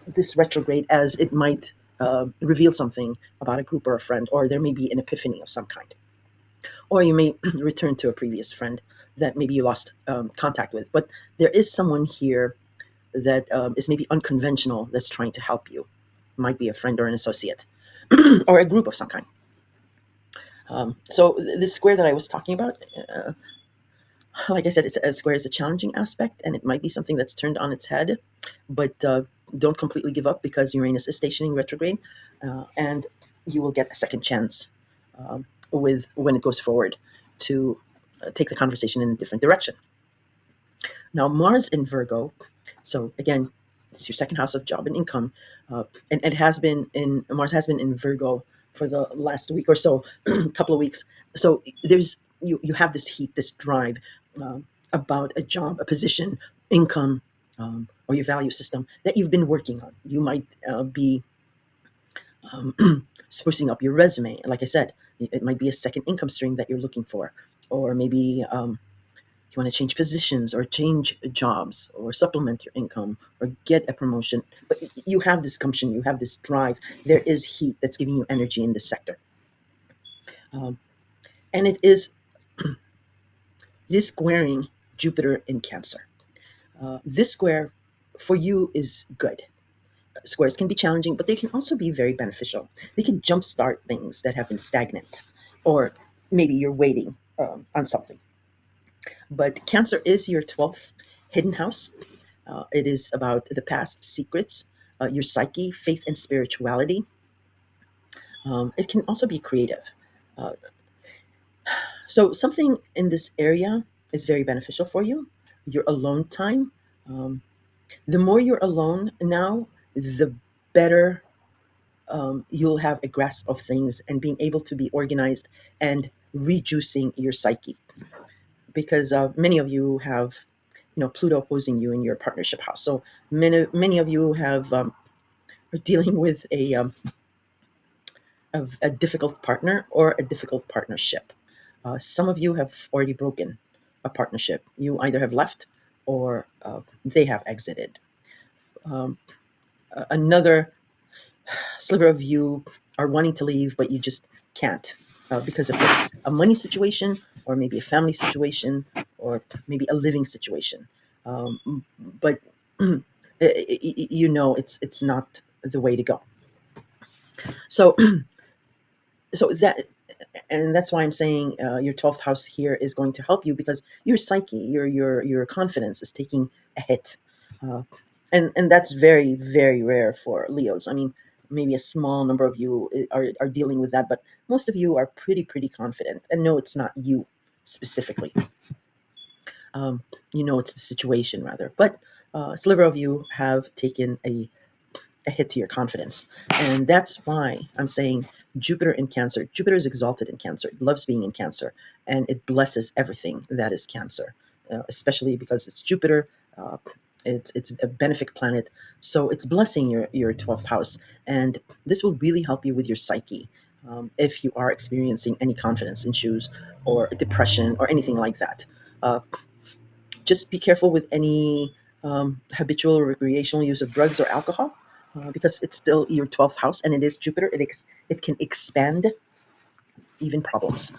this retrograde, as it might reveal something about a group or a friend, or there may be an epiphany of some kind. Or you may return to a previous friend that maybe you lost contact with. But there is someone here that is maybe unconventional that's trying to help you. Might be a friend or an associate or a group of some kind. So this square that I was talking about, like I said, it's a square is a challenging aspect, and it might be something that's turned on its head. But don't completely give up, because Uranus is stationing retrograde, and you will get a second chance with when it goes forward to take the conversation in a different direction. Now, Mars in Virgo, so again, it's your second house of job and income, and it has been in Mars has been in Virgo for the last week or so, couple of weeks. So you have this heat, this drive about a job, a position, income, or your value system that you've been working on. You might be sprucing up your resume. Like I said, it might be a second income stream that you're looking for, or maybe you want to change positions or change jobs or supplement your income or get a promotion. But you have this gumption, you have this drive. There is heat that's giving you energy in this sector, um, and it is squaring Jupiter in Cancer. This square for you is good. Squares can be challenging, but they can also be very beneficial. They can jumpstart things that have been stagnant, or maybe you're waiting on something. But Cancer is your 12th hidden house. It is about the past, secrets, your psyche, faith, and spirituality. It can also be creative. Uh, so, something in this area is very beneficial for you. Your alone time. Um, the more you're alone now, the better you'll have a grasp of things and being able to be organized and rejuicing your psyche. Because many of you have, Pluto opposing you in your partnership house. So many of you are dealing with a difficult partner or a difficult partnership. Some of you have already broken a partnership. You either have left or they have exited. Another sliver of you are wanting to leave, but you just can't because of this, a money situation, or maybe a family situation, or maybe a living situation. But you know it's not the way to go. So so that and that's why I'm saying your 12th house here is going to help you, because your psyche, your confidence is taking a hit, uh, and that's very very rare for Leos. I mean, maybe a small number of you are dealing with that, but most of you are pretty confident. And no, it's not you specifically. Um, you know, it's the situation rather, but a sliver of you have taken a hit to your confidence. And that's why I'm saying Jupiter in Cancer. Jupiter is exalted in Cancer. It loves being in Cancer, and it blesses everything that is Cancer, especially because it's Jupiter. Uh, it's a benefic planet, so it's blessing your 12th house, and this will really help you with your psyche. If you are experiencing any confidence issues or depression or anything like that, uh, just be careful with any habitual or recreational use of drugs or alcohol, because it's still your 12th house and it is Jupiter. It can expand even problems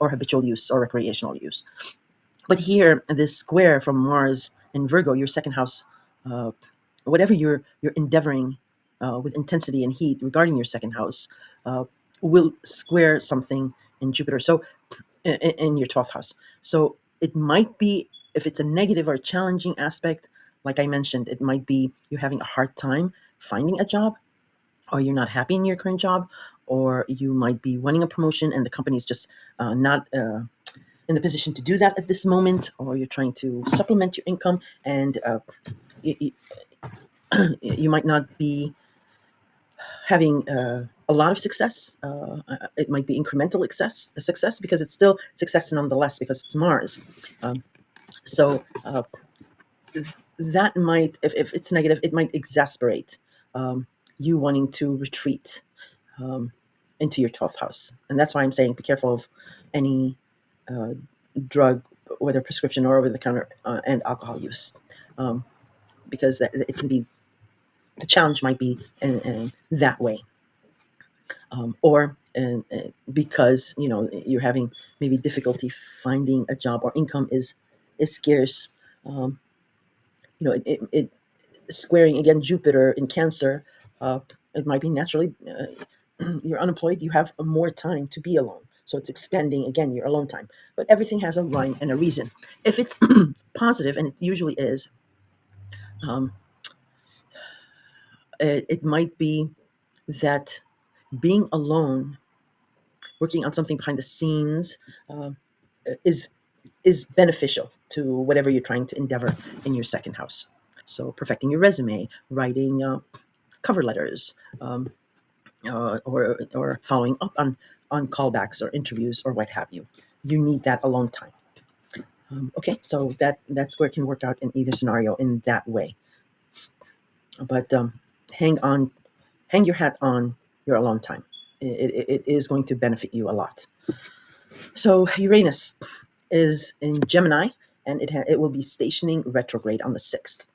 or habitual use or recreational use. But here, this square from Mars in Virgo, your second house, uh, whatever you're endeavoring with intensity and heat regarding your second house, uh, will square something in Jupiter. So in your 12th house. So it might be, if it's a negative or challenging aspect, like I mentioned, it might be you're having a hard time finding a job, or you're not happy in your current job, or you might be wanting a promotion and the company is just not in the position to do that at this moment, or you're trying to supplement your income, and you, you might not be having a lot of success. It might be incremental success, because it's still success nonetheless, because it's Mars. Um, so that might, if it's negative, it might exasperate you wanting to retreat um, into your 12th house. And that's why I'm saying be careful of any uh, drug, whether prescription or over the counter, and alcohol use, um, because it can be, the challenge might be in that way. Or because you're having maybe difficulty finding a job, or income is scarce. um, it squaring again Jupiter in Cancer, uh, it might be naturally, you're unemployed, you have more time to be alone, so it's expanding again your alone time. But everything has a rhyme and a reason. If it's positive, and it usually is, um, it might be that being alone, working on something behind the scenes, uh, is beneficial to whatever you're trying to endeavor in your second house. So perfecting your resume, writing cover letters, or following up on callbacks or interviews or what have you. You need that alone time. Okay, so that's where it can work out in either scenario in that way. But hang on, hang your hat on your alone time. It is going to benefit you a lot. So Uranus is in Gemini, and it will be stationing retrograde on the 6th.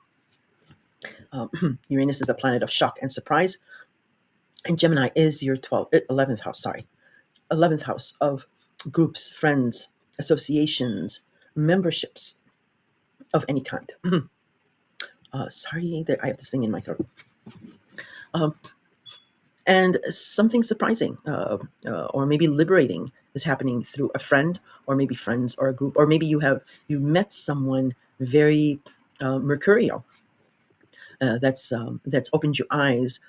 Uranus is the planet of shock and surprise, and Gemini is your 11th house. Sorry, 11th house of groups, friends, associations, memberships of any kind. Sorry that I have this thing in my throat. Um, and something surprising, or maybe liberating, is happening through a friend, or maybe friends, or a group, or maybe you met someone very mercurial, that's opened your eyes,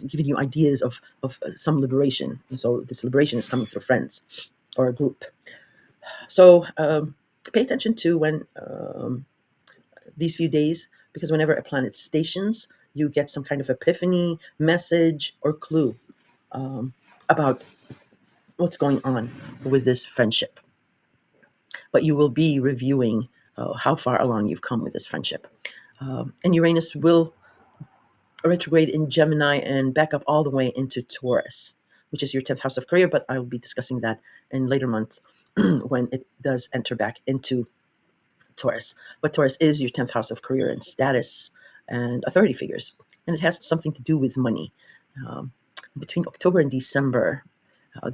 giving you ideas of some liberation. So this liberation is coming through friends or a group. So pay attention to when these few days, because whenever a planet stations, you get some kind of epiphany, message, or clue about what's going on with this friendship. But you will be reviewing how far along you've come with this friendship. And Uranus will retrograde in Gemini and back up all the way into Taurus, which is your 10th house of career, but I will be discussing that in later months when it does enter back into Taurus. But Taurus is your 10th house of career and status and authority figures, and it has something to do with money. between October and December,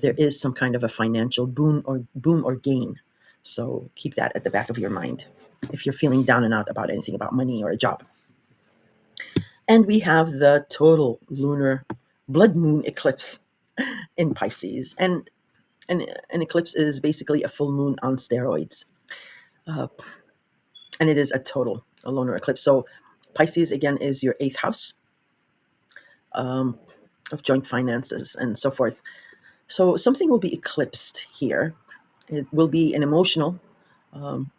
there is some kind of a financial boom or gain. So keep that at the back of your mind if you're feeling down and out about anything about money or a job. And we have the total lunar blood moon eclipse in Pisces. And an eclipse is basically a full moon on steroids. Uh, and it is a lunar eclipse. So Pisces, again, is your eighth house um, of joint finances and so forth. So something will be eclipsed here. It will be an emotional um,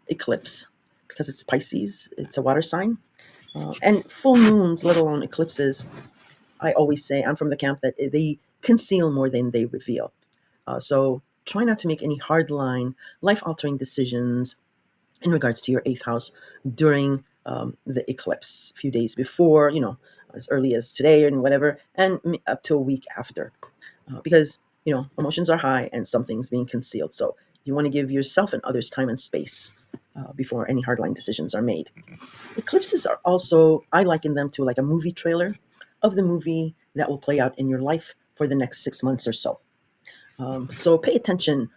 eclipse because it's Pisces, it's a water sign. And full moons, let alone eclipses, I always say, I'm from the camp that they conceal more than they reveal. So try not to make any hardline, life altering decisions in regards to your eighth house during the eclipse, a few days before, as early as today and whatever, and up to a week after. Because, emotions are high and something's being concealed. So you want to give yourself and others time and space before any hardline decisions are made. Eclipses are also, I liken them to like a movie trailer of the movie that will play out in your life for the next 6 months or so. So pay attention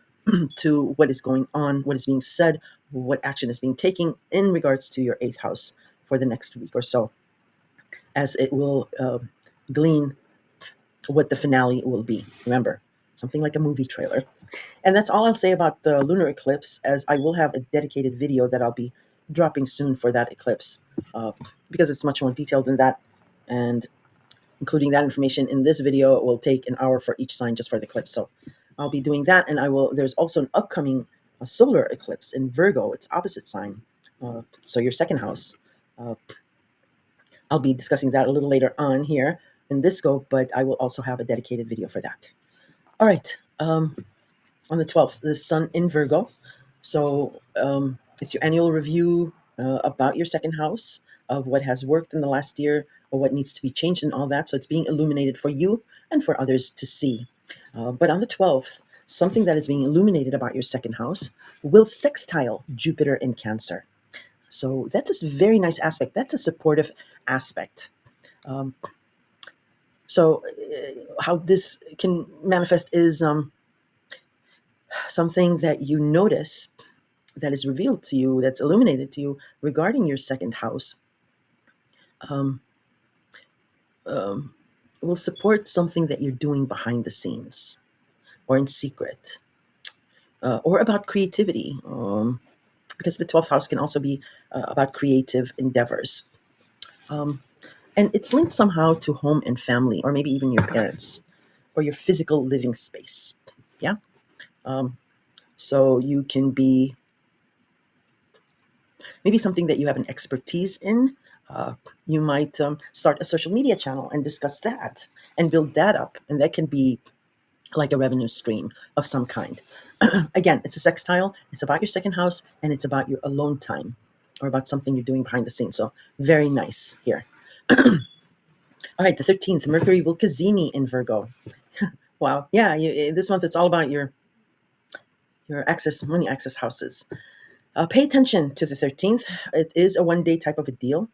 to what is going on, what is being said, what action is being taken in regards to your eighth house for the next week or so, as it will glean what the finale will be. Remember, something like a movie trailer. And that's all I'll say about the lunar eclipse, as I will have a dedicated video that I'll be dropping soon for that eclipse, because it's much more detailed than that. And including that information in this video will take an hour for each sign just for the eclipse. So I'll be doing that. And there's also an upcoming solar eclipse in Virgo, its opposite sign. So your second house. Uh, I'll be discussing that a little later on here in this scope, but I will also have a dedicated video for that. All right. On the 12th, the sun in Virgo. So it's your annual review about your second house of what has worked in the last year or what needs to be changed and all that. So it's being illuminated for you and for others to see. But on the 12th, something that is being illuminated about your second house will sextile Jupiter in Cancer. So that's a very nice aspect. That's a supportive aspect. Um, so how this can manifest is something that you notice that is revealed to you, that's illuminated to you regarding your second house, um, um, will support something that you're doing behind the scenes or in secret, or about creativity, because the 12th house can also be about creative endeavors. Um, and it's linked somehow to home and family, or maybe even your parents, or your physical living space. Yeah. Um, so you can be maybe something that you have an expertise in. Uh, you might start a social media channel and discuss that and build that up. And that can be like a revenue stream of some kind. Again, it's a sextile. It's about your second house and it's about your alone time or about something you're doing behind the scenes. So very nice here. All right, the 13th, Mercury will Cazimi in Virgo. Wow. Yeah, this month it's all about your access, money access houses. Pay attention to the 13th. It is a one-day type of a deal.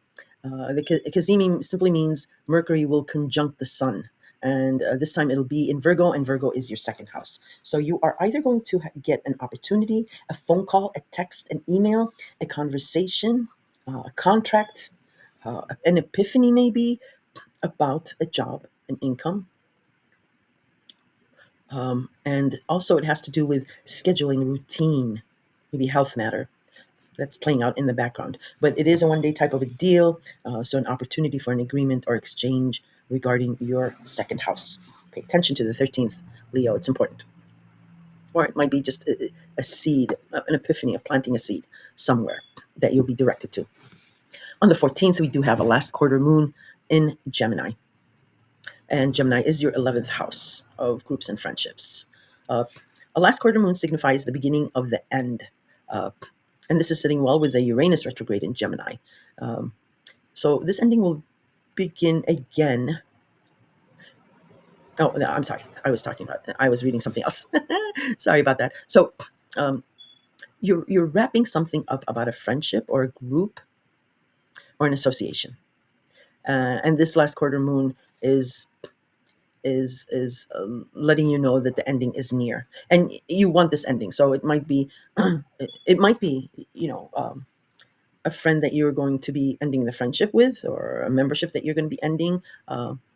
The Kazimi simply means Mercury will conjunct the sun. And this time it'll be in Virgo, and Virgo is your second house. So you are either going to get an opportunity, a phone call, a text, an email, a conversation, a contract, an epiphany maybe about a job, an income. And also it has to do with scheduling routine, maybe health matter that's playing out in the background. But it is a one-day type of a deal, so an opportunity for an agreement or exchange regarding your second house. Pay attention to the 13th, Leo. It's important. Or it might be just a seed, an epiphany of planting a seed somewhere that you'll be directed to. On the 14th, we do have a last quarter moon in Gemini. And Gemini is your 11th house of groups and friendships. Uh, a last quarter moon signifies the beginning of the end. Uh, and this is sitting well with the Uranus retrograde in Gemini. So this ending will begin again. Oh, no, I'm sorry. I was reading something else. Sorry about that. So um, you're wrapping something up about a friendship or a group or an association. And this last quarter moon is is letting you know that the ending is near, and you want this ending. So it might be, it might be, a friend that you're going to be ending the friendship with, or a membership that you're going to be ending.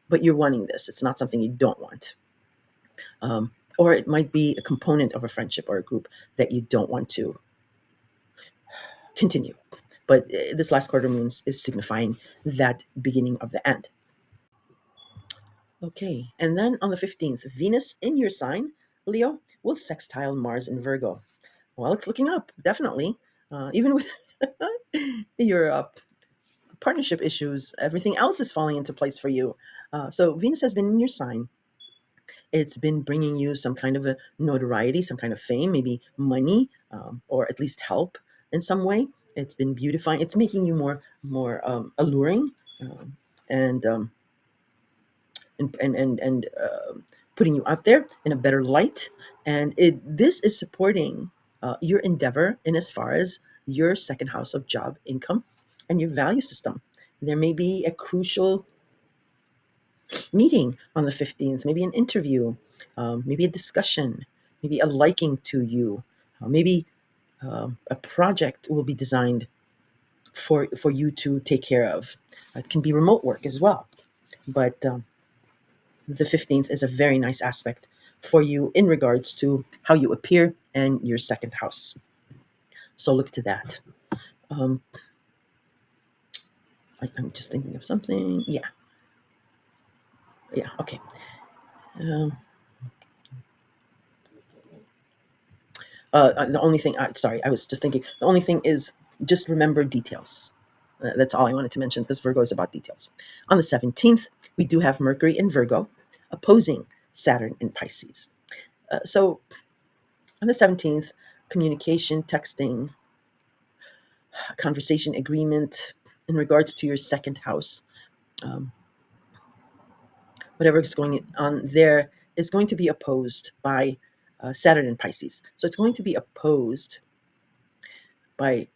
But you're wanting this. It's not something you don't want. Or it might be a component of a friendship or a group that you don't want to continue. But this last quarter moon is signifying that beginning of the end. Okay, and then on the 15th, Venus in your sign, Leo, will sextile Mars in Virgo. Well, it's looking up, definitely. Even with your partnership issues, everything else is falling into place for you. So Venus has been in your sign. It's been bringing you some kind of a notoriety, some kind of fame, maybe money, or at least help in some way. It's been beautifying. It's making you more alluring, um, and putting you out there in a better light. And this is supporting your endeavor in as far as your second house of job, income, and your value system. There may be a crucial meeting on the 15th, maybe an interview, maybe a discussion, maybe a liking to you, maybe a project will be designed for you to take care of. It can be remote work as well, but the 15th is a very nice aspect for you in regards to how you appear and your second house. So look to that. Um, I'm just thinking of something. Yeah, yeah, okay. Um, the only thing, sorry, I was just thinking, the only thing is just remember details. That's all I wanted to mention because Virgo is about details. On the 17th, we do have Mercury in Virgo opposing Saturn in Pisces. So on the 17th, communication, texting, conversation, agreement in regards to your second house, um, whatever is going on there is going to be opposed by Saturn in Pisces. So it's going to be opposed by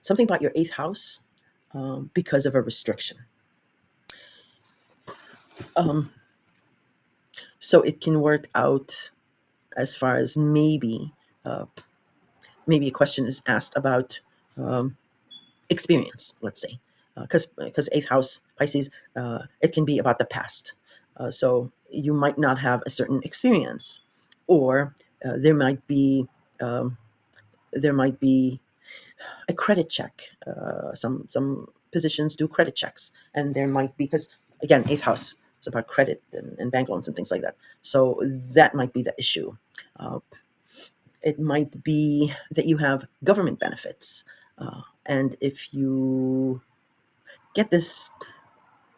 something about your eighth house because of a restriction. Um, so it can work out as far as uh, maybe a question is asked about um, experience, let's say, because eighth house Pisces, it can be about the past. So you might not have a certain experience, or um, there might be a credit check. Some positions do credit checks, and there might be, because again, eighth house is about credit and bank loans and things like that. So that might be the issue. Uh, it might be that you have government benefits, and if you get this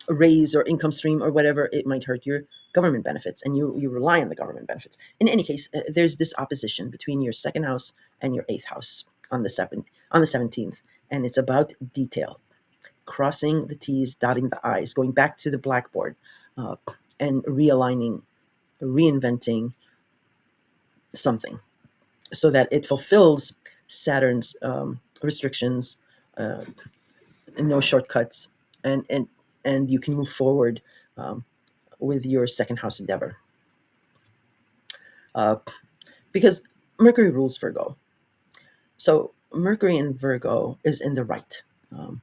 raise or income stream or whatever, it might hurt your government benefits, and you rely on the government benefits. In any case, there's this opposition between your second house and your eighth house on the 17th, and it's about detail, crossing the T's, dotting the I's, going back to the blackboard, uh, and realigning, reinventing something so that it fulfills Saturn's restrictions, uh, no shortcuts, and you can move forward um, with your second house endeavor. Uh, because Mercury rules Virgo. So Mercury in Virgo is in the right. Um,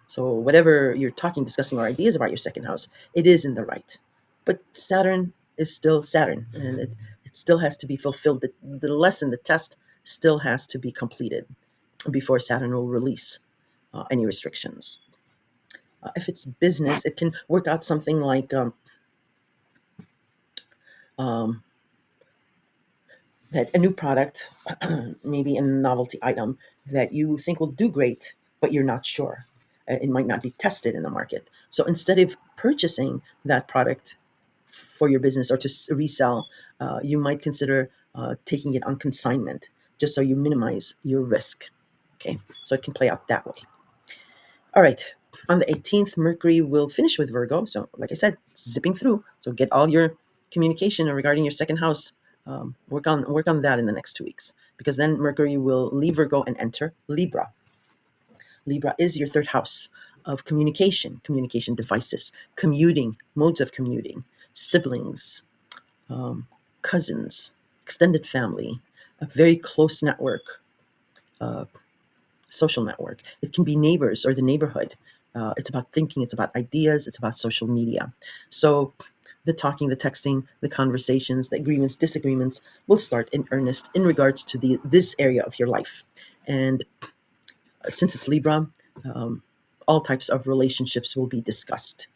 so whatever you're talking, discussing, or ideas about your second house, it is in the right. But Saturn is still Saturn, and it still has to be fulfilled. The lesson, the test, still has to be completed before Saturn will release any restrictions. If it's business, it can work out something like um, that a new product, maybe a novelty item that you think will do great, but you're not sure. It might not be tested in the market. So instead of purchasing that product for your business or to resell, you might consider taking it on consignment, just so you minimize your risk. Okay, so it can play out that way. All right. On the 18th, Mercury will finish with Virgo. So, like I said, it's zipping through. So, get all your communication regarding your second house. Work on that in the next 2 weeks, because then Mercury will leave Virgo and enter Libra. Libra is your third house of communication, communication devices, commuting, modes of commuting. siblings, um, cousins, extended family, a very close network, uh, social network. It can be neighbors or the neighborhood. It's about thinking, it's about ideas, it's about social media. So the talking, the texting, the conversations, the agreements, disagreements will start in earnest in regards to this area of your life. And since it's Libra, um, all types of relationships will be discussed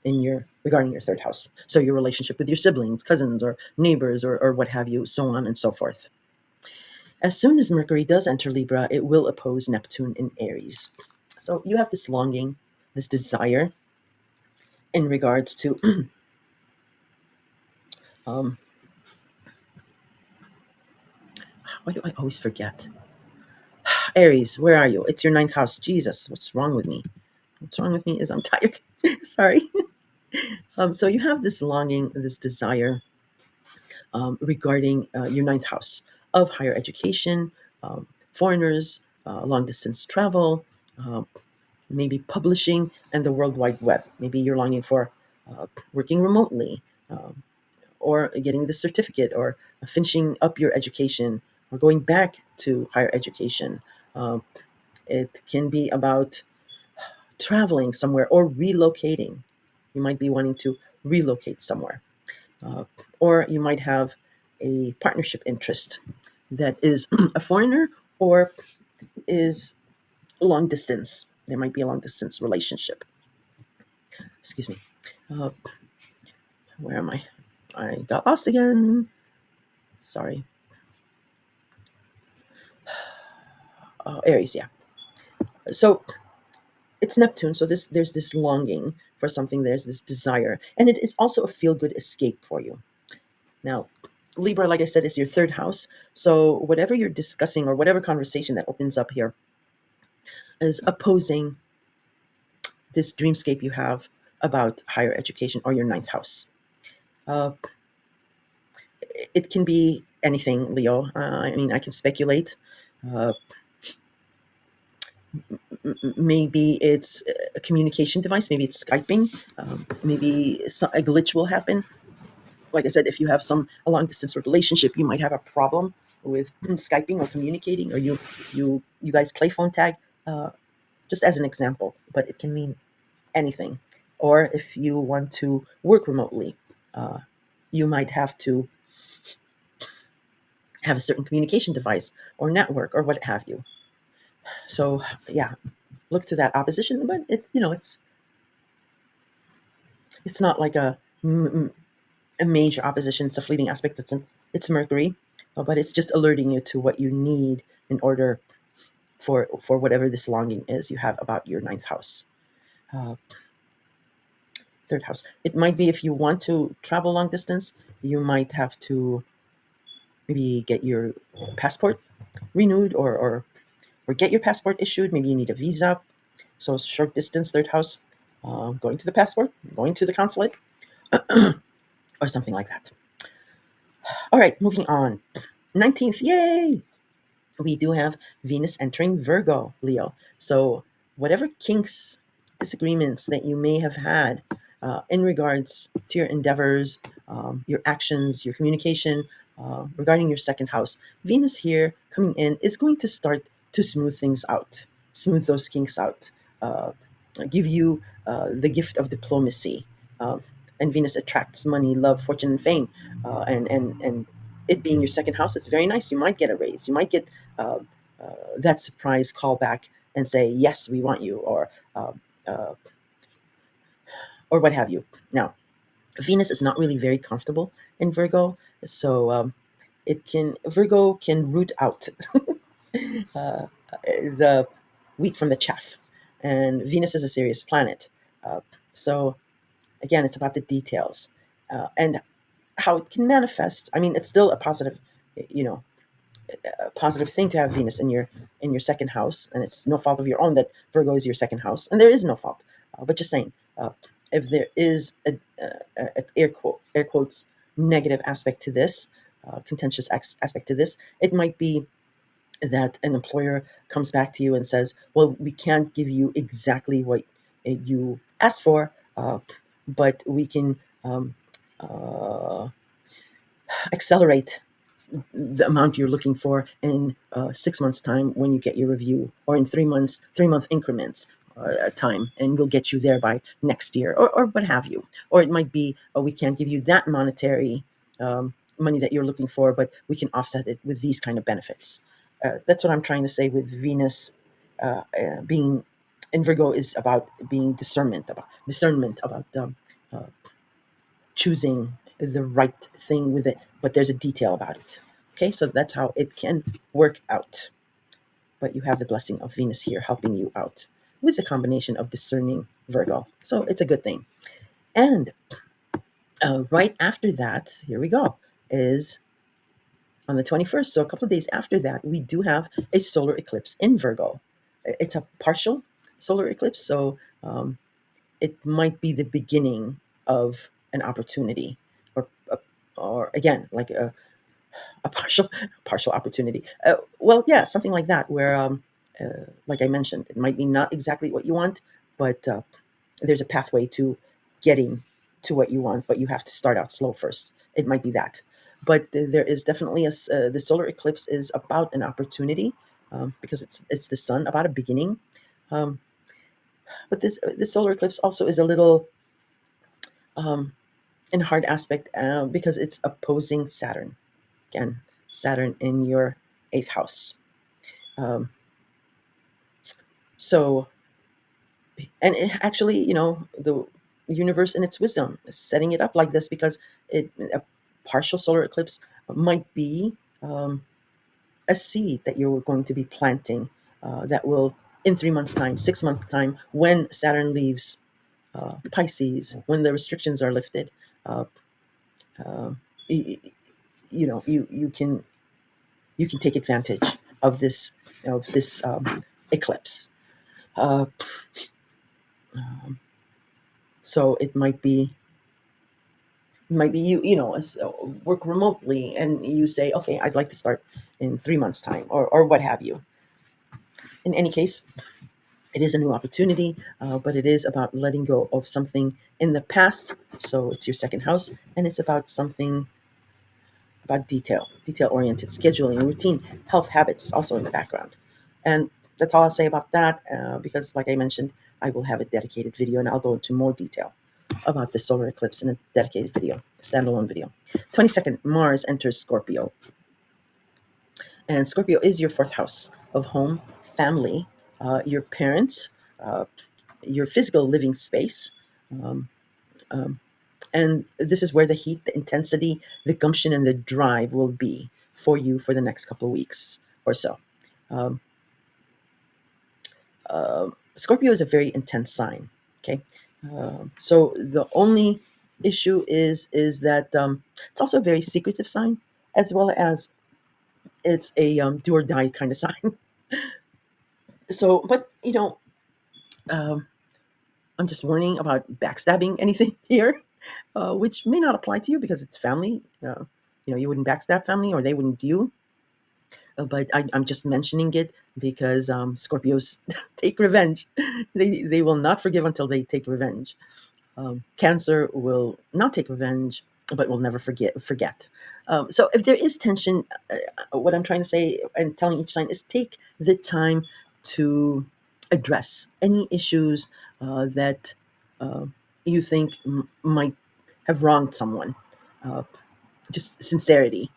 in your regarding your third house. So your relationship with your siblings, cousins, or neighbors, or what have you, so on and so forth. As soon as Mercury does enter Libra, it will oppose Neptune in Aries. So you have this longing, this desire in regards to um, why do I always forget? Aries, where are you? It's your ninth house. Jesus, what's wrong with me? What's wrong with me is I'm tired. Sorry. So you have this longing, this desire regarding your ninth house of higher education, foreigners, long distance travel, uh, maybe publishing, and the World Wide Web. Maybe you're longing for working remotely, or getting the certificate, or finishing up your education, or going back to higher education. Um, it can be about traveling somewhere or relocating. You might be wanting to relocate somewhere. Uh, or you might have a partnership interest that is a foreigner or is long distance. There might be a long distance relationship. Excuse me. Uh, where am I? I got lost again. Sorry. Aries, yeah. So it's Neptune. So there's this longing for something. There's this desire, and it is also a feel good escape for you. Now, Libra, like I said, is your third house. So whatever you're discussing or whatever conversation that opens up here is opposing this dreamscape you have about higher education or your ninth house. Uh, it can be anything, Leo. I mean, I can speculate. Uh, Maybe it's a communication device. Maybe it's Skyping. Maybe a glitch will happen. Like I said, if you have a long distance relationship, you might have a problem with Skyping or communicating, or you guys play phone tag. Uh, just as an example, but it can mean anything. Or if you want to work remotely, uh, you might have to have a certain communication device or network or what have you. So yeah, look to that opposition, but it's not like a major opposition. It's a fleeting aspect. It's Mercury, but it's just alerting you to what you need in order for whatever this longing is you have about your ninth house. Uh, Third house. It might be if you want to travel long distance, you might have to maybe get your passport renewed, or get your passport issued. Maybe you need a visa. So short distance, third house, going to the passport, going to the consulate, or something like that. All right, moving on. 19th, yay! We do have Venus entering Virgo, Leo. So whatever kinks, disagreements that you may have had in regards to your endeavors, your actions, your communication regarding your second house, Venus here coming in is going to start to smooth things out, smooth those kinks out, uh, give you the gift of diplomacy. And Venus attracts money, love, fortune, and fame. And it being your second house, it's very nice. You might get a raise. You might get uh, that surprise call back and say, yes, we want you, uh, or what have you. Now, Venus is not really very comfortable in Virgo, so Virgo can root out uh, the wheat from the chaff, and Venus is a serious planet. So again, it's about the details and how it can manifest. I mean, it's still a positive, you know, a positive thing to have Venus in your second house, and it's no fault of your own that Virgo is your second house, and there is no fault. But just saying, if there is a air quotes negative aspect to this, contentious aspect to this, it might be that an employer comes back to you and says, "Well, we can't give you exactly what you asked for, but we can." uh, accelerate the amount you're looking for in 6 months time when you get your review, or in 3 months, 3 month increments time, and we'll get you there by next year, or what have you. Or it might be, we can't give you that monetary money that you're looking for, but we can offset it with these kind of benefits. That's what I'm trying to say with Venus being in Virgo, is about being discernment about uh, choosing the right thing with it, but there's a detail about it. Okay, so that's how it can work out. But you have the blessing of Venus here helping you out with the combination of discerning Virgo. So it's a good thing. And right after that, here we go, is on the 21st. So a couple of days after that, we do have a solar eclipse in Virgo. It's a partial solar eclipse, so it might be the beginning of an opportunity, or or again, like a partial opportunity. Well, yeah, something like that, where like I mentioned, it might be not exactly what you want, but there's a pathway to getting to what you want, but you have to start out slow first. It might be that, but there is definitely the solar eclipse is about an opportunity, because it's the sun, about a beginning. um, but this solar eclipse also is a little um, in hard aspect, because it's opposing Saturn. Again, Saturn in your eighth house. Um, so, and it actually, the universe in its wisdom is setting it up like this, because a partial solar eclipse might be a seed that you're going to be planting, that will, in 3 months' time, 6 months' time, when Saturn leaves Pisces, when the restrictions are lifted, uh, uh, y- you can take advantage of this eclipse. Uh, so it might be work remotely, and you say, okay, I'd like to start in 3 months' time, or what have you. In any case, it is a new opportunity, but it is about letting go of something in the past. So it's your second house, and it's about something about detail oriented scheduling, routine, health habits, also in the background. And that's all I'll say about that, because, like I mentioned, I will have a dedicated video, and I'll go into more detail about the solar eclipse in a dedicated video, a standalone video. 22nd, Mars enters Scorpio. And Scorpio is your fourth house of home, family, your parents, uh, your physical living space. Um, um, and this is where the heat, the intensity, the gumption, and the drive will be for you for the next couple of weeks or so. Um, Scorpio is a very intense sign. Okay, so the only issue is that it's also a very secretive sign, as well as it's a do or die kind of sign. So, but um, I'm just warning about backstabbing anything here, which may not apply to you because it's family. You wouldn't backstab family, or they wouldn't you. But I'm just mentioning it because Scorpios take revenge. They will not forgive until they take revenge. Cancer will not take revenge, but will never forget. So if there is tension, what I'm trying to say and telling each sign is take the time to address any issues that uh, you think might have wronged someone. Uh, just sincerity,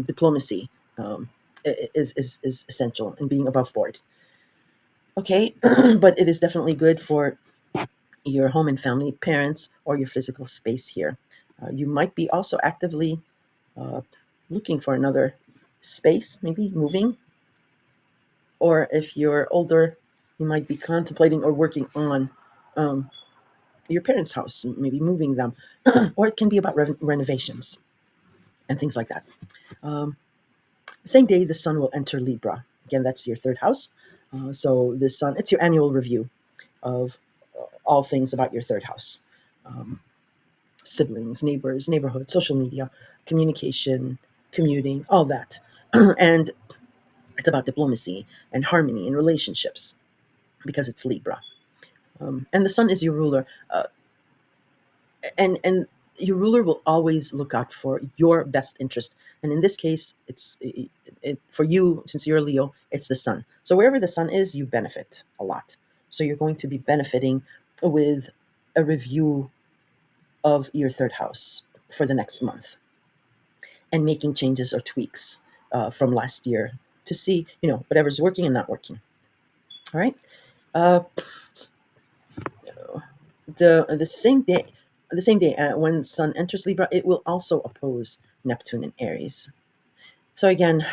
diplomacy, um, is essential in being above board. Okay, but it is definitely good for your home and family, parents, or your physical space here. You might be also actively uh, looking for another space, maybe moving, or if you're older, you might be contemplating or working on um, your parents' house, maybe moving them, or it can be about renovations and things like that. Um, Same day, the sun will enter Libra. Again, that's your third house. So the sun, it's your annual review of all things about your third house. Um, Siblings, neighbors, neighborhood, social media, communication, commuting, all that. And it's about diplomacy and harmony in relationships because it's Libra. And the sun is your ruler. And your ruler will always look out for your best interest. And in this case, for you, since you're a Leo, it's the sun. So wherever the sun is, you benefit a lot. So you're going to be benefiting with a review of your third house for the next month and making changes or tweaks from last year to see, whatever's working and not working. All right. Uh, the same day when Sun enters Libra, it will also oppose Neptune in Aries. So again,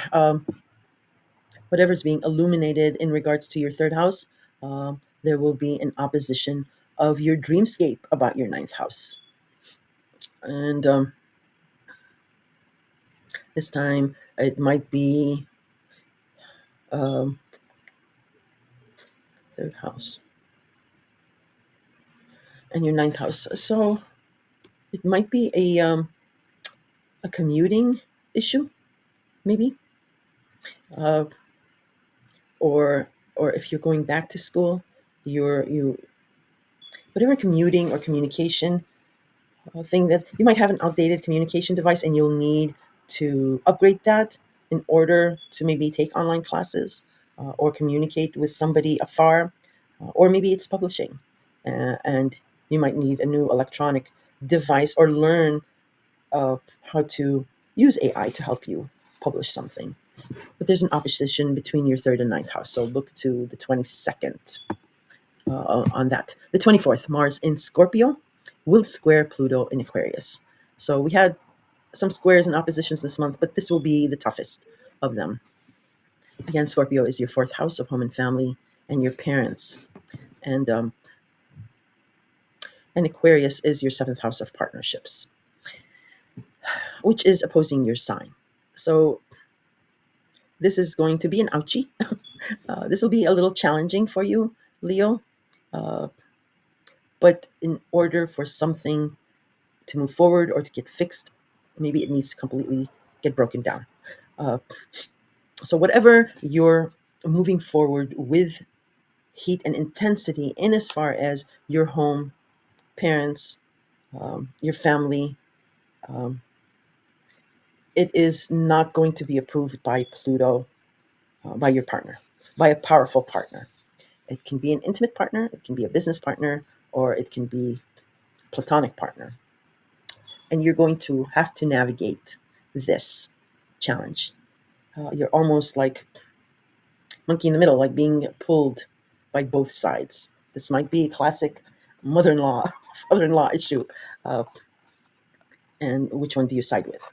whatever's being illuminated in regards to your third house, there will be an opposition of your dreamscape about your ninth house. And this time it might be um, third house and your ninth house. So it might be a commuting issue, maybe, uh, or if you're going back to school, you whatever commuting or communication thing that you might have an outdated communication device and you'll need to upgrade that in order to maybe take online classes or communicate with somebody afar, or maybe it's publishing, and you might need a new electronic device or learn how to use AI to help you publish something. But there's an opposition between your third and ninth house, so look to the 22nd on that. The 24th, Mars in Scorpio will square Pluto in Aquarius. So we had some squares and oppositions this month, but this will be the toughest of them. Again, Scorpio is your fourth house of home and family and your parents. And and Aquarius is your seventh house of partnerships, which is opposing your sign. So this is going to be an ouchie. This will be a little challenging for you, Leo. Uh, but in order for something to move forward or to get fixed, maybe it needs to completely get broken down. Uh, so whatever you're moving forward with heat and intensity in as far as your home, parents, your family, um, it is not going to be approved by Pluto, by your partner, by a powerful partner. It can be an intimate partner, it can be a business partner, or it can be platonic partner. And you're going to have to navigate this challenge. You're almost like monkey in the middle, like being pulled by both sides. This might be a classic mother-in-law, father-in-law issue. Uh, and which one do you side with?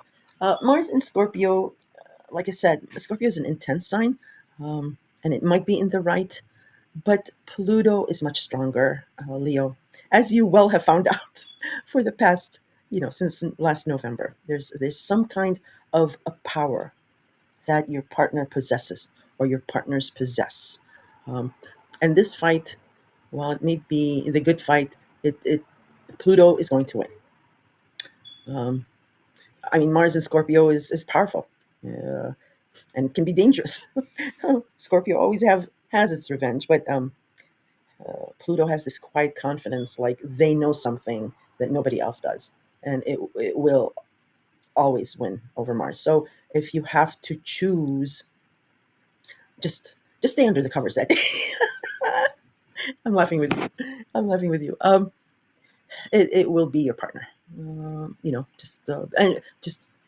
Mars in Scorpio, like I said, Scorpio is an intense sign, and it might be in the right, but Pluto is much stronger, Leo, as you well have found out for the past, since last November. There's some kind of a power that your partner possesses or your partners possess. Um, and this fight, while it may be the good fight, it Pluto is going to win. Um, I mean, Mars in Scorpio is powerful and can be dangerous. Scorpio always has its revenge, but Pluto has this quiet confidence, like they know something that nobody else does, and it will always win over Mars. So if you have to choose, just stay under the covers that day. I'm laughing with you. I'm laughing with you. It will be your partner.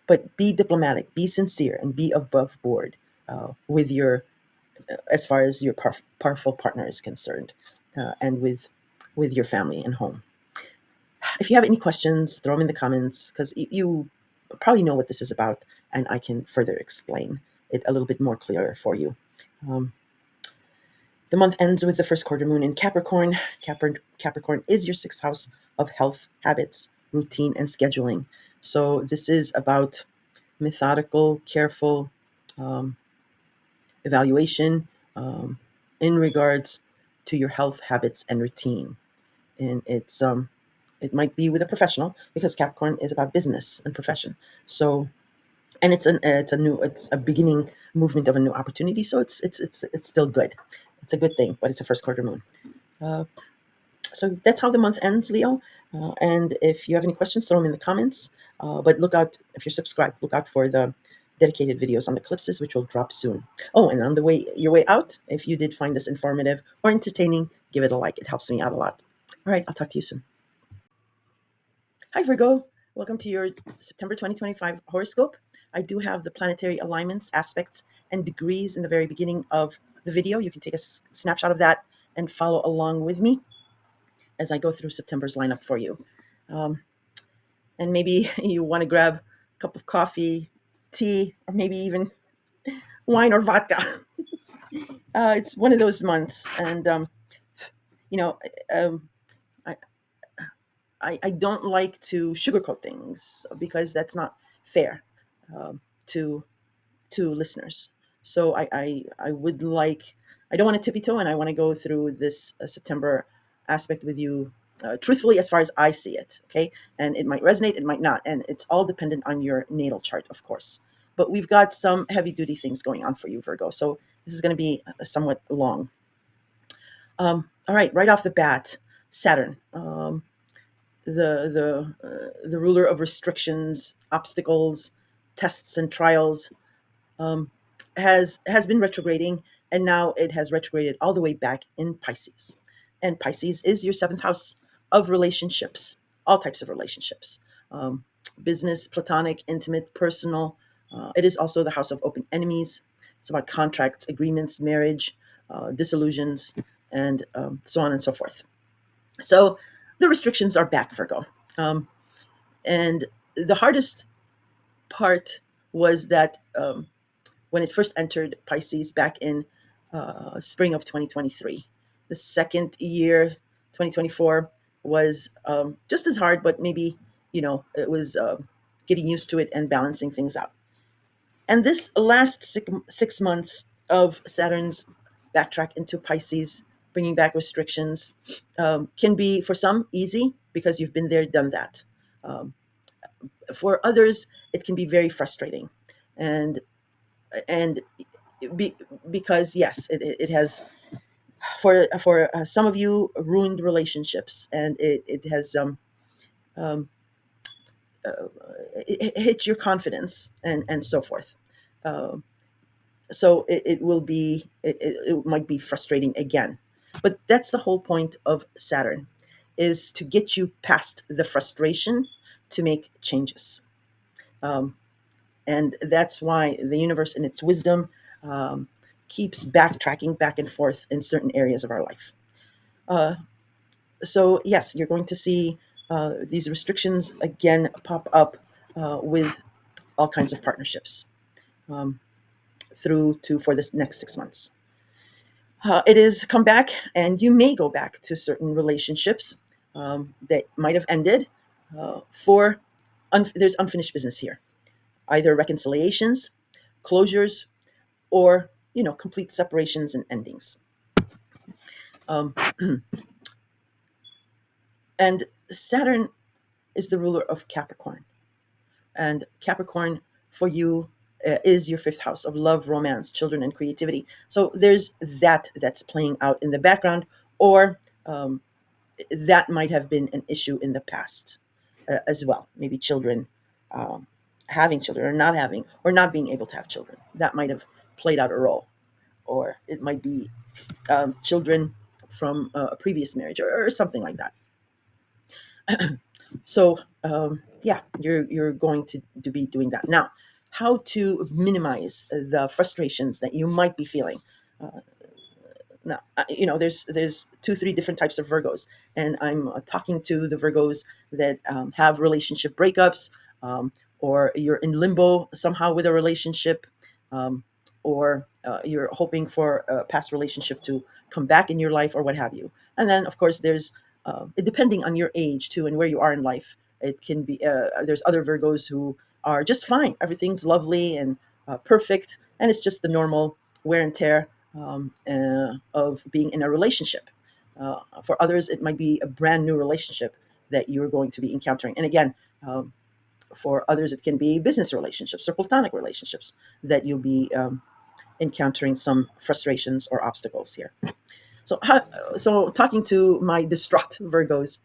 But be diplomatic, be sincere, and be above board with your, as far as your powerful partner is concerned, and with your family and home. If you have any questions, throw them in the comments because you probably know what this is about, and I can further explain it a little bit more clearer for you. Um, The month ends with the first quarter moon in Capricorn. Capricorn is your sixth house of health, habits, routine, and scheduling. So this is about methodical, careful evaluation in regards to your health, habits, and routine. And it might be with a professional because Capricorn is about business and profession. So and it's a beginning movement of a new opportunity. So it's still good. It's a good thing, but it's a first quarter moon. Uh, So that's how the month ends, Leo. And if you have any questions, throw them in the comments. But look out, if you're subscribed, look out for the dedicated videos on the eclipses, which will drop soon. Oh, and on the way, your way out, if you did find this informative or entertaining, give it a like. It helps me out a lot. All right, I'll talk to you soon. Hi, Virgo. Welcome to your September 2025 horoscope. I do have the planetary alignments, aspects, and degrees in the very beginning of the video. You can take a snapshot of that and follow along with me as I go through September's lineup for you. Um, and maybe you want to grab a cup of coffee, tea, or maybe even wine or vodka. It's one of those months, and you know, um, I, I don't like to sugarcoat things because that's not fair to listeners. So I would like, I don't want to tippy toe, and I want to go through this September aspect with you truthfully as far as I see it. Okay. And it might resonate, it might not. And it's all dependent on your natal chart, of course. But we've got some heavy duty things going on for you, Virgo. So this is going to be somewhat long. All right. Off the bat, Saturn, the ruler of restrictions, obstacles, tests, and trials, has been retrograding, and now it has retrograded all the way back in Pisces. And Pisces is your seventh house of relationships, all types of relationships, um, business, platonic, intimate, personal. It is also the house of open enemies. It's about contracts, agreements, marriage, disillusions, and so on and so forth. So the restrictions are back, Virgo. And the hardest part was that when it first entered Pisces back in spring of 2023. The second year, 2024, was just as hard, but maybe, it was getting used to it and balancing things out. And this last 6 months of Saturn's backtrack into Pisces, bringing back restrictions, can be for some easy because you've been there, done that. Um, for others, it can be very frustrating, and and be, because yes, it has for some of you ruined relationships, and it has um, it hit your confidence and so forth. Um, so it will be it might be frustrating again, but that's the whole point of Saturn, is to get you past the frustration to make changes. Um, and that's why the universe, in its wisdom, um, keeps backtracking back and forth in certain areas of our life. Uh, so yes, you're going to see these restrictions again pop up with all kinds of partnerships um, through to for this next 6 months. It is come back, and you may go back to certain relationships that might have ended. For there's unfinished business here, either reconciliations, closures, or complete separations and endings. Um, and Saturn is the ruler of Capricorn. And Capricorn for you is your fifth house of love, romance, children, and creativity. So there's that's playing out in the background, or that might have been an issue in the past as well. Maybe children, um, having children or not having, or not being able to have children. That might have played out a role. Or it might be children from a previous marriage, or something like that. So yeah, you're going to be doing that now. How to minimize the frustrations that you might be feeling? Now, there's 2 3 different types of Virgos, and I'm talking to the Virgos that have relationship breakups, or you're in limbo somehow with a relationship, um, or you're hoping for a past relationship to come back in your life, or what have you. And then of course there's depending on your age too and where you are in life, it can be there's other Virgos who are just fine, everything's lovely and perfect, and it's just the normal wear and tear of being in a relationship. For others, it might be a brand new relationship that you're going to be encountering. And again, for others, it can be business relationships or platonic relationships that you'll be encountering some frustrations or obstacles here. So, talking to my distraught Virgos,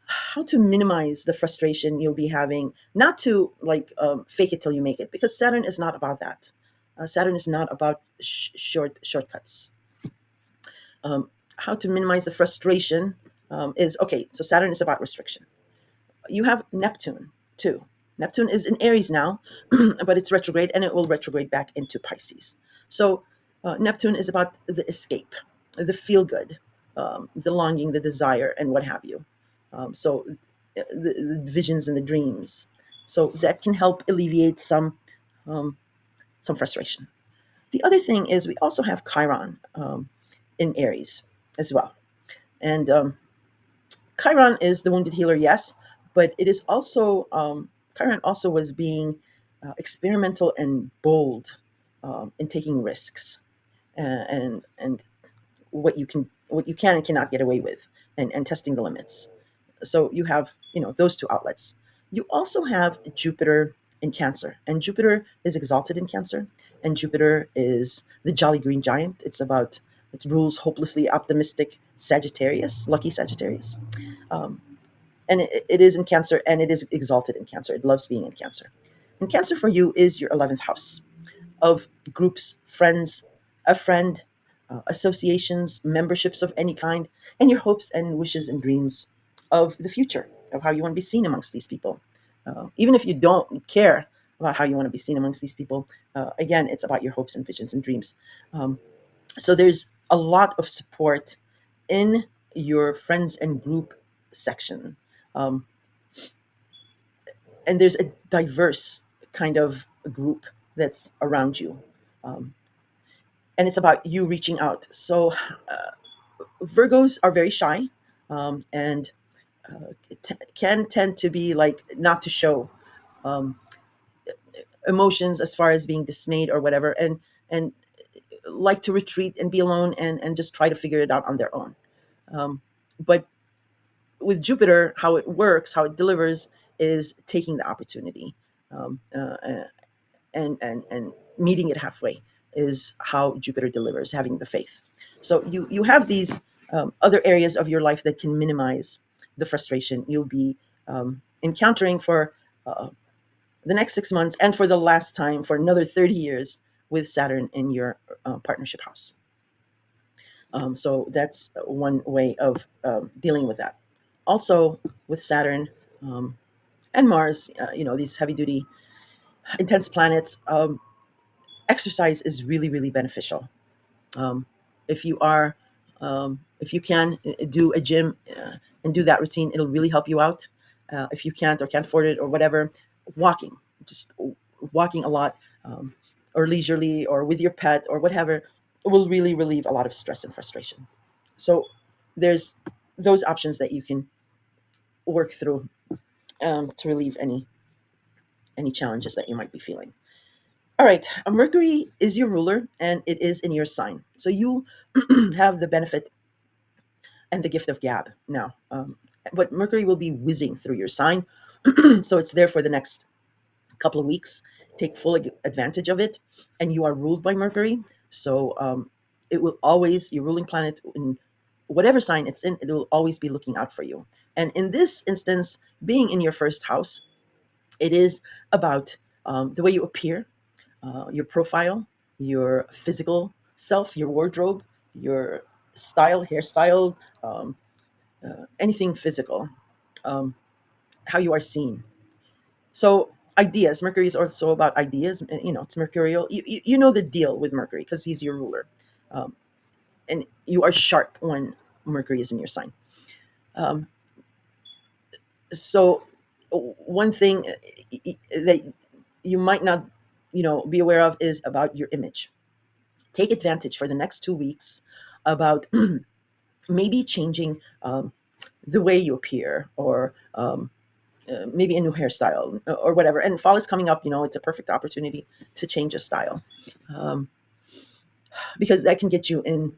how to minimize the frustration you'll be having, not to like fake it till you make it, because Saturn is not about that. Saturn is not about shortcuts. How to minimize the frustration is okay. So Saturn is about restriction. You have Neptune too. Neptune is in Aries now, but it's retrograde and it will retrograde back into Pisces. So Neptune is about the escape, the feel good, the longing, the desire, and what have you. So the visions and the dreams. So that can help alleviate some frustration. The other thing is we also have Chiron in Aries as well, and Chiron is the wounded healer, yes, but it is also Chiron also was being experimental and bold in taking risks, and what you can and cannot get away with, and testing the limits. So you have those two outlets. You also have Jupiter in Cancer, and Jupiter is exalted in Cancer, and Jupiter is the jolly green giant. It rules hopelessly optimistic Sagittarius, lucky Sagittarius. And it is in Cancer, and it is exalted in Cancer. It loves being in Cancer. And Cancer for you is your 11th house of groups, friends, a friend, associations, memberships of any kind, and your hopes and wishes and dreams of the future, of how you want to be seen amongst these people. Even if you don't care about how you want to be seen amongst these people, again, it's about your hopes and visions and dreams. So there's a lot of support in your friends and group section. Um, and there's a diverse kind of group that's around you. Um, and it's about you reaching out. So Virgos are very shy, and can tend to be like not to show um, emotions as far as being dismayed or whatever, and like to retreat and be alone, and just try to figure it out on their own. But with Jupiter, how it works, how it delivers, is taking the opportunity, and meeting it halfway is how Jupiter delivers, having the faith. So you have these other areas of your life that can minimize the frustration you'll be encountering for the next 6 months, and for the last time for another 30 years with Saturn in your partnership house. So that's one way of dealing with that. Also, with Saturn and Mars, these heavy duty, intense planets, exercise is really, really beneficial. Um, if you are, if you can do a gym and do that routine, it'll really help you out. If you can't or can't afford it or whatever, walking, just walking a lot, or leisurely or with your pet or whatever, will really relieve a lot of stress and frustration. So there's those options that you can work through to relieve any challenges that you might be feeling. All right, Mercury is your ruler and it is in your sign. So you have the benefit and the gift of gab now. But Mercury will be whizzing through your sign. So it's there for the next couple of weeks. Take full advantage of it. And you are ruled by Mercury. So it will always, your ruling planet, in whatever sign it's in, it will always be looking out for you. And in this instance, being in your first house, it is about the way you appear, your profile, your physical self, your wardrobe, your style, hairstyle, anything physical, um, how you are seen. So ideas. Mercury is also about ideas. It's mercurial. You know the deal with Mercury because he's your ruler, um, and you are sharp when Mercury is in your sign. Um, so one thing that you might not, be aware of is about your image. Take advantage for the next 2 weeks about maybe changing the way you appear, or maybe a new hairstyle or whatever. And fall is coming up, it's a perfect opportunity to change a style, um, because that can get you in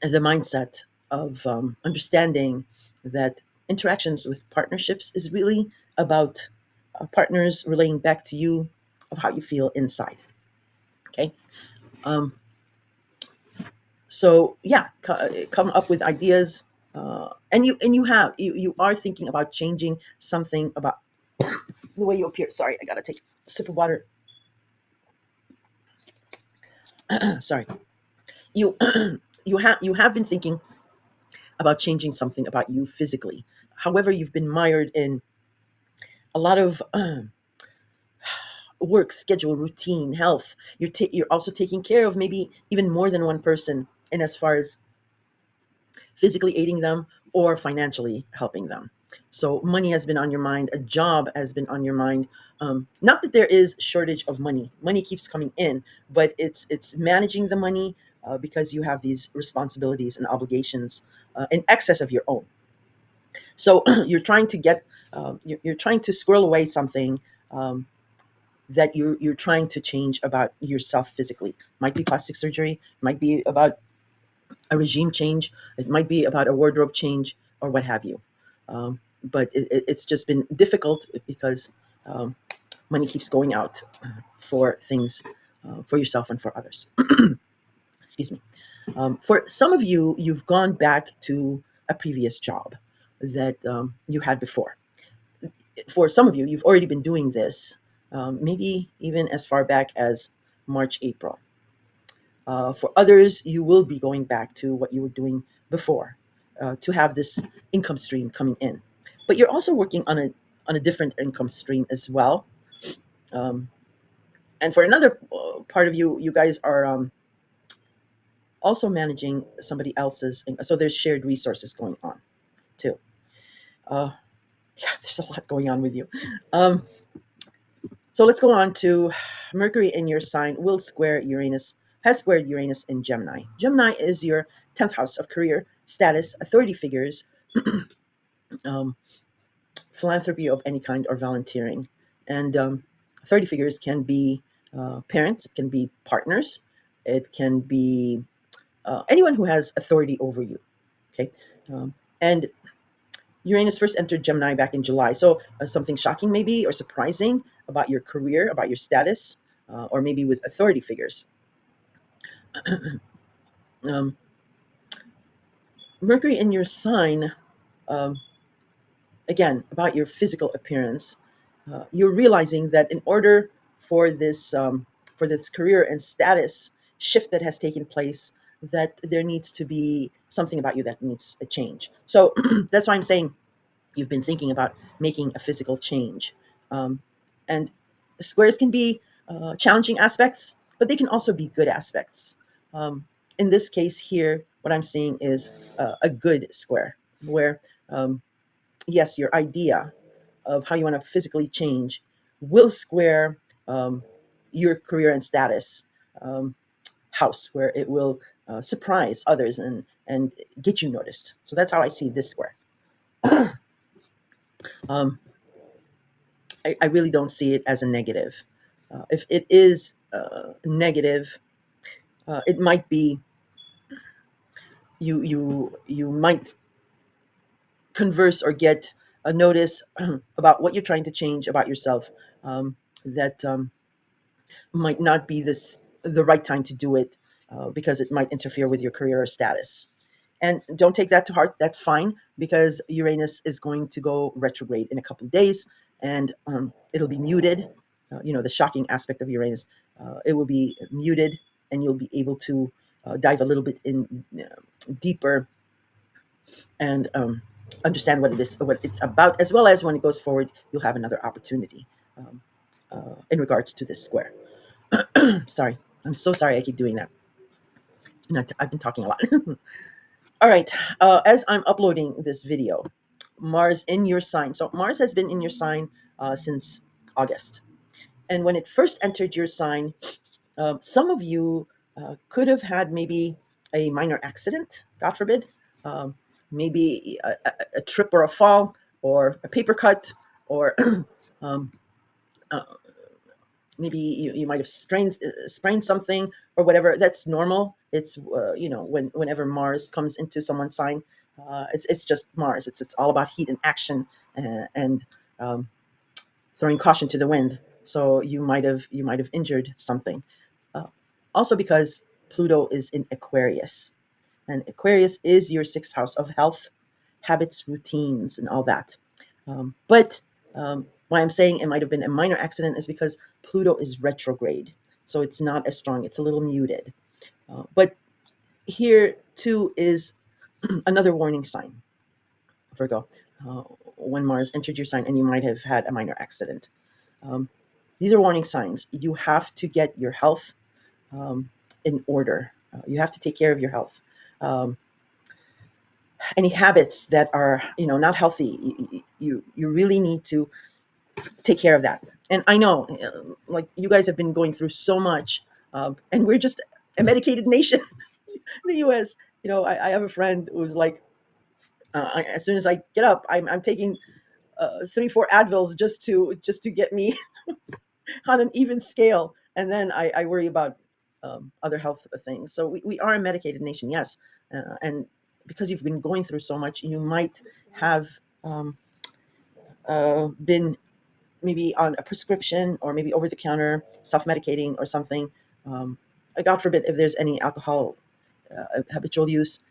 the mindset of understanding that interactions with partnerships is really about partners relaying back to you of how you feel inside. Okay. Um, So yeah, come up with ideas, and you are thinking about changing something about the way you appear. Sorry, I gotta take a sip of water. Sorry, you you have been thinking about changing something about you physically. However, you've been mired in a lot of work, schedule, routine, health. You're also taking care of maybe even more than one person, and as far as physically aiding them or financially helping them. So money has been on your mind. A job has been on your mind. Not that there is shortage of money. Money keeps coming in, but it's managing the money because you have these responsibilities and obligations in excess of your own. So you're trying to get you're trying to squirrel away something um, that you're trying to change about yourself physically. Might be plastic surgery. Might be about a regime change. It might be about a wardrobe change or what have you. But it's just been difficult because um, money keeps going out for things for yourself and for others. Excuse me. For some of you, you've gone back to a previous job that you had before. For some of you, you've already been doing this, maybe even as far back as March, April. For others, you will be going back to what you were doing before to have this income stream coming in. But you're also working on a different income stream as well. Um, and for another part of you, you guys are also managing somebody else's. So there's shared resources going on too. Uh, yeah, there's a lot going on with you. Um, so let's go on to Mercury in your sign will square Uranus, has squared Uranus in Gemini. Gemini is your 10th house of career, status, authority figures, um, philanthropy of any kind, or volunteering. And authority figures can be parents, it can be partners, it can be anyone who has authority over you. Okay. And Uranus first entered Gemini back in July. So something shocking, maybe, or surprising about your career, about your status, or maybe with authority figures. Um, Mercury in your sign, um, again, about your physical appearance. You're realizing that in order for this career and status shift that has taken place, that there needs to be something about you that needs a change. So that's why I'm saying you've been thinking about making a physical change. Um, and squares can be challenging aspects, but they can also be good aspects. Um, in this case here, what I'm seeing is a good square, where yes, your idea of how you want to physically change will square um, your career and status house, where it will surprise others and get you noticed. So that's how I see this square. Um, I really don't see it as a negative. If it is negative, it might be you might converse or get a notice about what you're trying to change about yourself, that might not be this the right time to do it because it might interfere with your career or status. And don't take that to heart. That's fine, because Uranus is going to go retrograde in a couple of days, and it'll be muted. The shocking aspect of Uranus, it will be muted, and you'll be able to dive a little bit in deeper and understand what it is, what it's about, as well as when it goes forward, you'll have another opportunity um, in regards to this square. Sorry, I'm so sorry. I keep doing that. And I've been talking a lot. All right. As I'm uploading this video, Mars in your sign. So Mars has been in your sign since August. And when it first entered your sign, some of you could have had maybe a minor accident, God forbid, um, maybe a trip or a fall or a paper cut, or um, uh, maybe you might have sprained something or whatever. That's normal. It's whenever Mars comes into someone's sign, it's just Mars. It's all about heat and action, and um, throwing caution to the wind. So you might have injured something. Uh, Also because Pluto is in Aquarius. And Aquarius is your sixth house of health, habits, routines, and all that. But why I'm saying it might have been a minor accident is because Pluto is retrograde. So it's not as strong, it's a little muted. But here too is another warning sign, Virgo. Uh, when Mars entered your sign and you might have had a minor accident. Um, these are warning signs. You have to get your health um, in order. You have to take care of your health. Um, any habits that are not healthy, you really need to take care of that. And I know, like you guys have been going through so much, and we're just a medicated nation in the U.S. I have a friend who's like, as soon as I get up, I'm taking 3, 4 Advils just to get me on an even scale, and then I worry about other health things. So we are a medicated nation, yes, and because you've been going through so much, you might have been maybe on a prescription or maybe over the counter self medicating or something. Um, God forbid if there's any alcohol habitual use,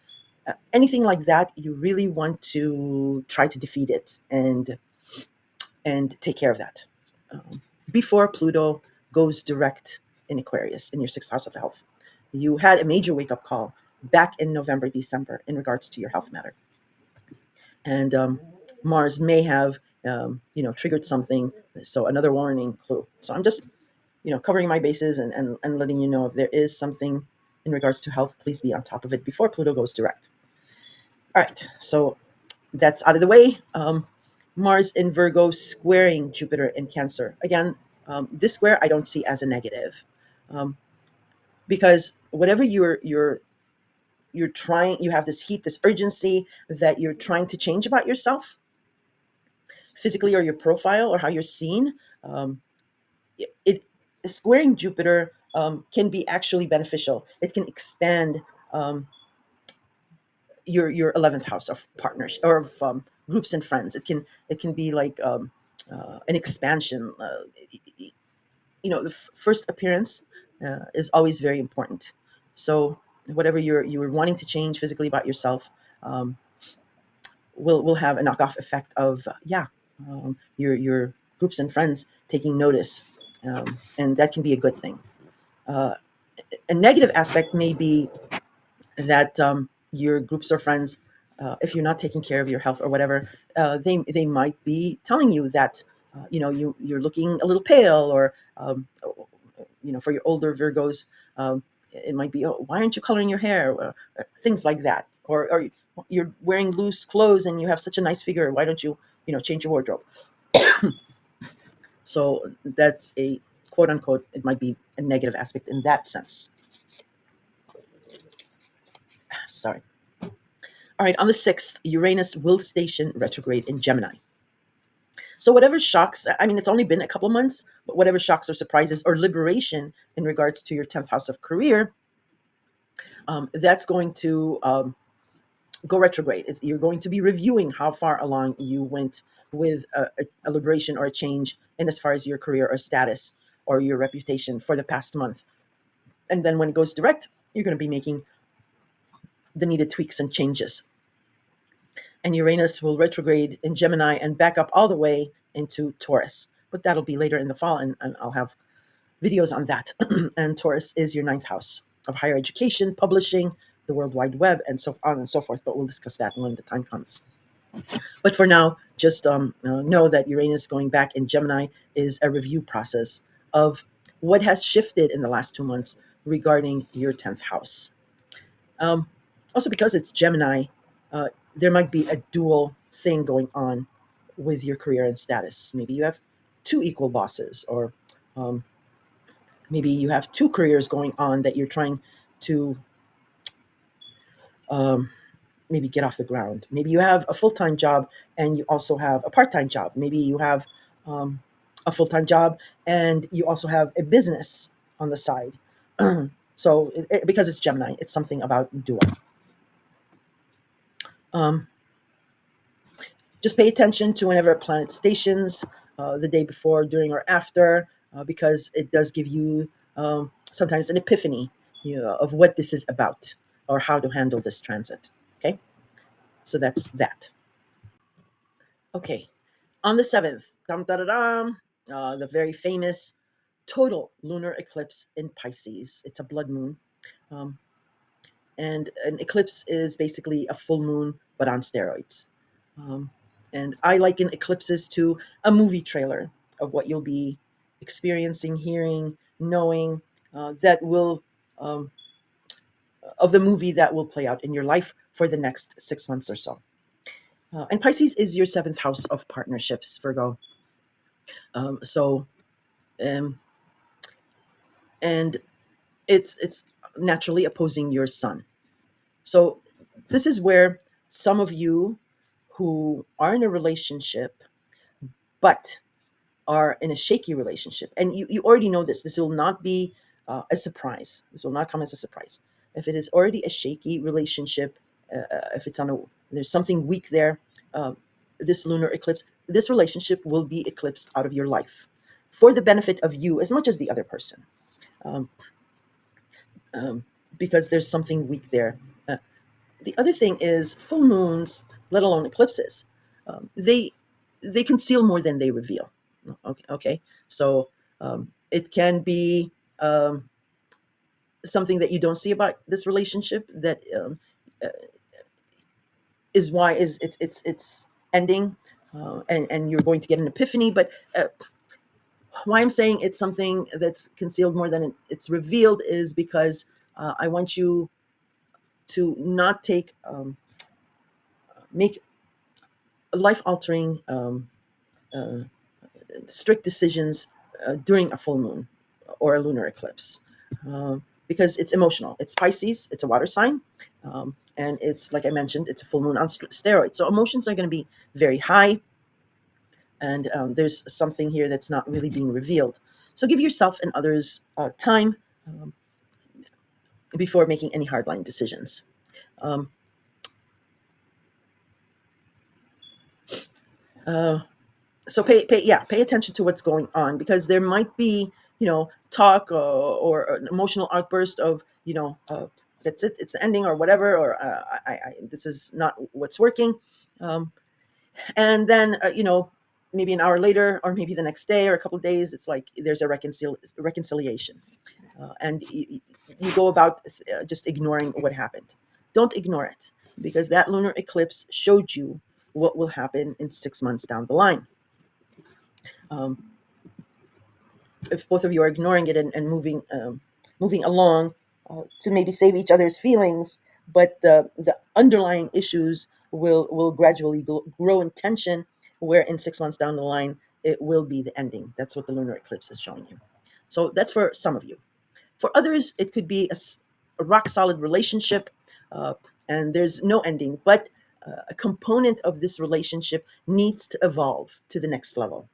anything like that. You really want to try to defeat it and take care of that before Pluto goes direct in Aquarius in your sixth house of health. You had a major wake up call back in November, December in regards to your health matter. And Mars may have, triggered something. So another warning clue. So I'm just, covering my bases and letting you know if there is something in regards to health, please be on top of it before Pluto goes direct. All right. So that's out of the way. Mars in Virgo squaring Jupiter in Cancer. Again, this square I don't see as a negative, um, because whatever you're trying, you have this heat, this urgency that you're trying to change about yourself, physically or your profile or how you're seen. It squaring Jupiter can be actually beneficial. It can expand your 11th house of partners or of groups and friends. It can be like an expansion. The first appearance is always very important. So whatever you're wanting to change physically about yourself um, will have a knockoff effect of your groups and friends taking notice, and that can be a good thing. Uh, a negative aspect may be that your groups or friends, if you're not taking care of your health or whatever, they might be telling you that you're looking a little pale, or for your older Virgos, it might be, oh, why aren't you coloring your hair? Things like that, or you're wearing loose clothes and you have such a nice figure. Why don't you change your wardrobe? So that's a quote unquote. It might be a negative aspect in that sense. Sorry. All right, on the 6th, Uranus will station retrograde in Gemini. So whatever shocks, I mean, it's only been a couple of months, but whatever shocks or surprises or liberation in regards to your 10th house of career, that's going to go retrograde. You're going to be reviewing how far along you went with a liberation or a change in as far as your career or status or your reputation for the past month. And then when it goes direct, you're going to be making the needed tweaks and changes. And Uranus will retrograde in Gemini and back up all the way into Taurus. But that'll be later in the fall, and I'll have videos on that. And Taurus is your ninth house of higher education, publishing, the World Wide Web, and so on and so forth. But we'll discuss that when the time comes. But for now, just know that Uranus going back in Gemini is a review process of what has shifted in the last 2 months regarding your 10th house. Also, because it's Gemini, there might be a dual thing going on with your career and status. Maybe you have two equal bosses, or um, maybe you have two careers going on that you're trying to um, maybe get off the ground. Maybe you have a full time job and you also have a part time job. Maybe you have um, a full time job and you also have a business on the side. So, because it's Gemini, it's something about dual. Um, just pay attention to whenever a planet stations, the day before, during, or after, because it does give you sometimes an epiphany, of what this is about, or how to handle this transit. Okay, so that's that. Okay, on the 7th, dum, da, da, dum, the very famous total lunar eclipse in Pisces. It's a blood moon. Um, and an eclipse is basically a full moon, but on steroids. Um, and I liken eclipses to a movie trailer of what you'll be experiencing, hearing, knowing, that will, um, of the movie that will play out in your life for the next 6 months or so. And Pisces is your seventh house of partnerships, Virgo. So, um, and it's naturally opposing your sun. So this is where some of you who are in a relationship but are in a shaky relationship, and you already know this will not be a surprise. This will not come as a surprise. If it is already a shaky relationship, if it's on a there's something weak there, uh, this lunar eclipse, this relationship will be eclipsed out of your life for the benefit of you as much as the other person, um, um, because there's something weak there. The other thing is full moons, let alone eclipses. They conceal more than they reveal. Okay, okay. So it can be something that you don't see about this relationship that is why is it's ending, and you're going to get an epiphany. But why I'm saying it's something that's concealed more than it's revealed is because I want you to not make life altering strict decisions during a full moon or a lunar eclipse, because it's emotional. It's Pisces, it's a water sign, and it's like I mentioned, it's a full moon on steroids. So emotions are going to be very high, and there's something here that's not really being revealed. So give yourself and others time before making any hardline decisions. Um, so pay attention to what's going on, because there might be talk or an emotional outburst of that's it, it's the ending or whatever, or this is not what's working, um, and then maybe an hour later or maybe the next day or a couple of days, it's like there's a reconciliation, and you go about just ignoring what happened. Don't ignore it, because that lunar eclipse showed you what will happen in 6 months down the line. um, if both of you are ignoring it and moving along to maybe save each other's feelings, but the underlying issues will gradually grow in tension, where in 6 months down the line it will be the ending. That's what the lunar eclipse is showing you. So that's for some of you. For others, it could be a rock solid relationship, uh, and there's no ending, but a component of this relationship needs to evolve to the next level.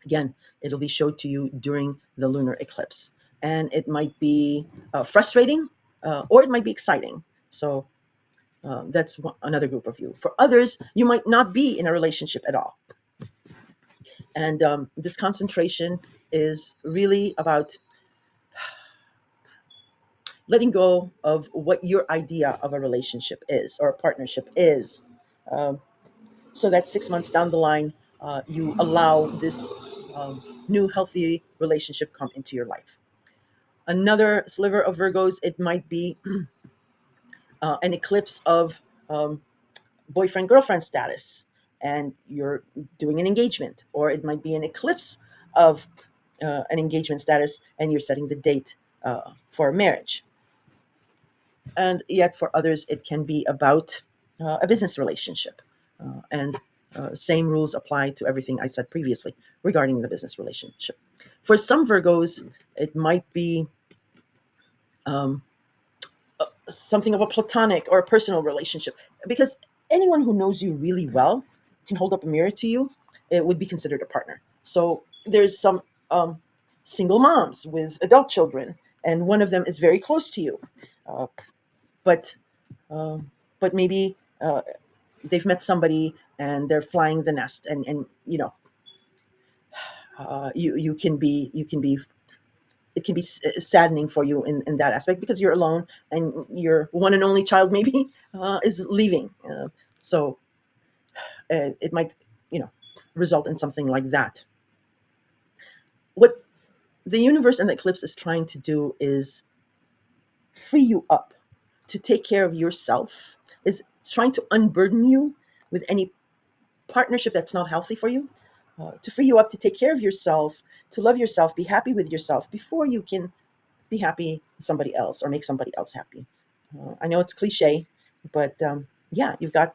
Again, it'll be showed to you during the lunar eclipse, and it might be frustrating, or it might be exciting. So that's another group of you. For others, you might not be in a relationship at all, and this concentration is really about letting go of what your idea of a relationship is or a partnership is, um, so that 6 months down the line, you allow this new healthy relationship come into your life. Another sliver of Virgos, it might be an eclipse of boyfriend girlfriend status, and you're doing an engagement, or it might be an eclipse of an engagement status, and you're setting the date for a marriage. And yet, for others, it can be about a business relationship, and same rules apply to everything I said previously regarding the business relationship. For some Virgos, it might be something of a platonic or a personal relationship, because anyone who knows you really well can hold up a mirror to you. It would be considered a partner. So there's some single moms with adult children, and one of them is very close to you, uh, but but maybe they've met somebody and they're flying the nest, and you can be it can be saddening for you in that aspect, because you're alone and your one and only child maybe is leaving. So it might, you know, result in something like that. What the universe and the eclipse is trying to do is free you up to take care of yourself, is trying to unburden you with any partnership that's not healthy for you, to free you up to take care of yourself, to love yourself, be happy with yourself before you can be happy with somebody else or make somebody else happy. I know it's cliche, but yeah, you've got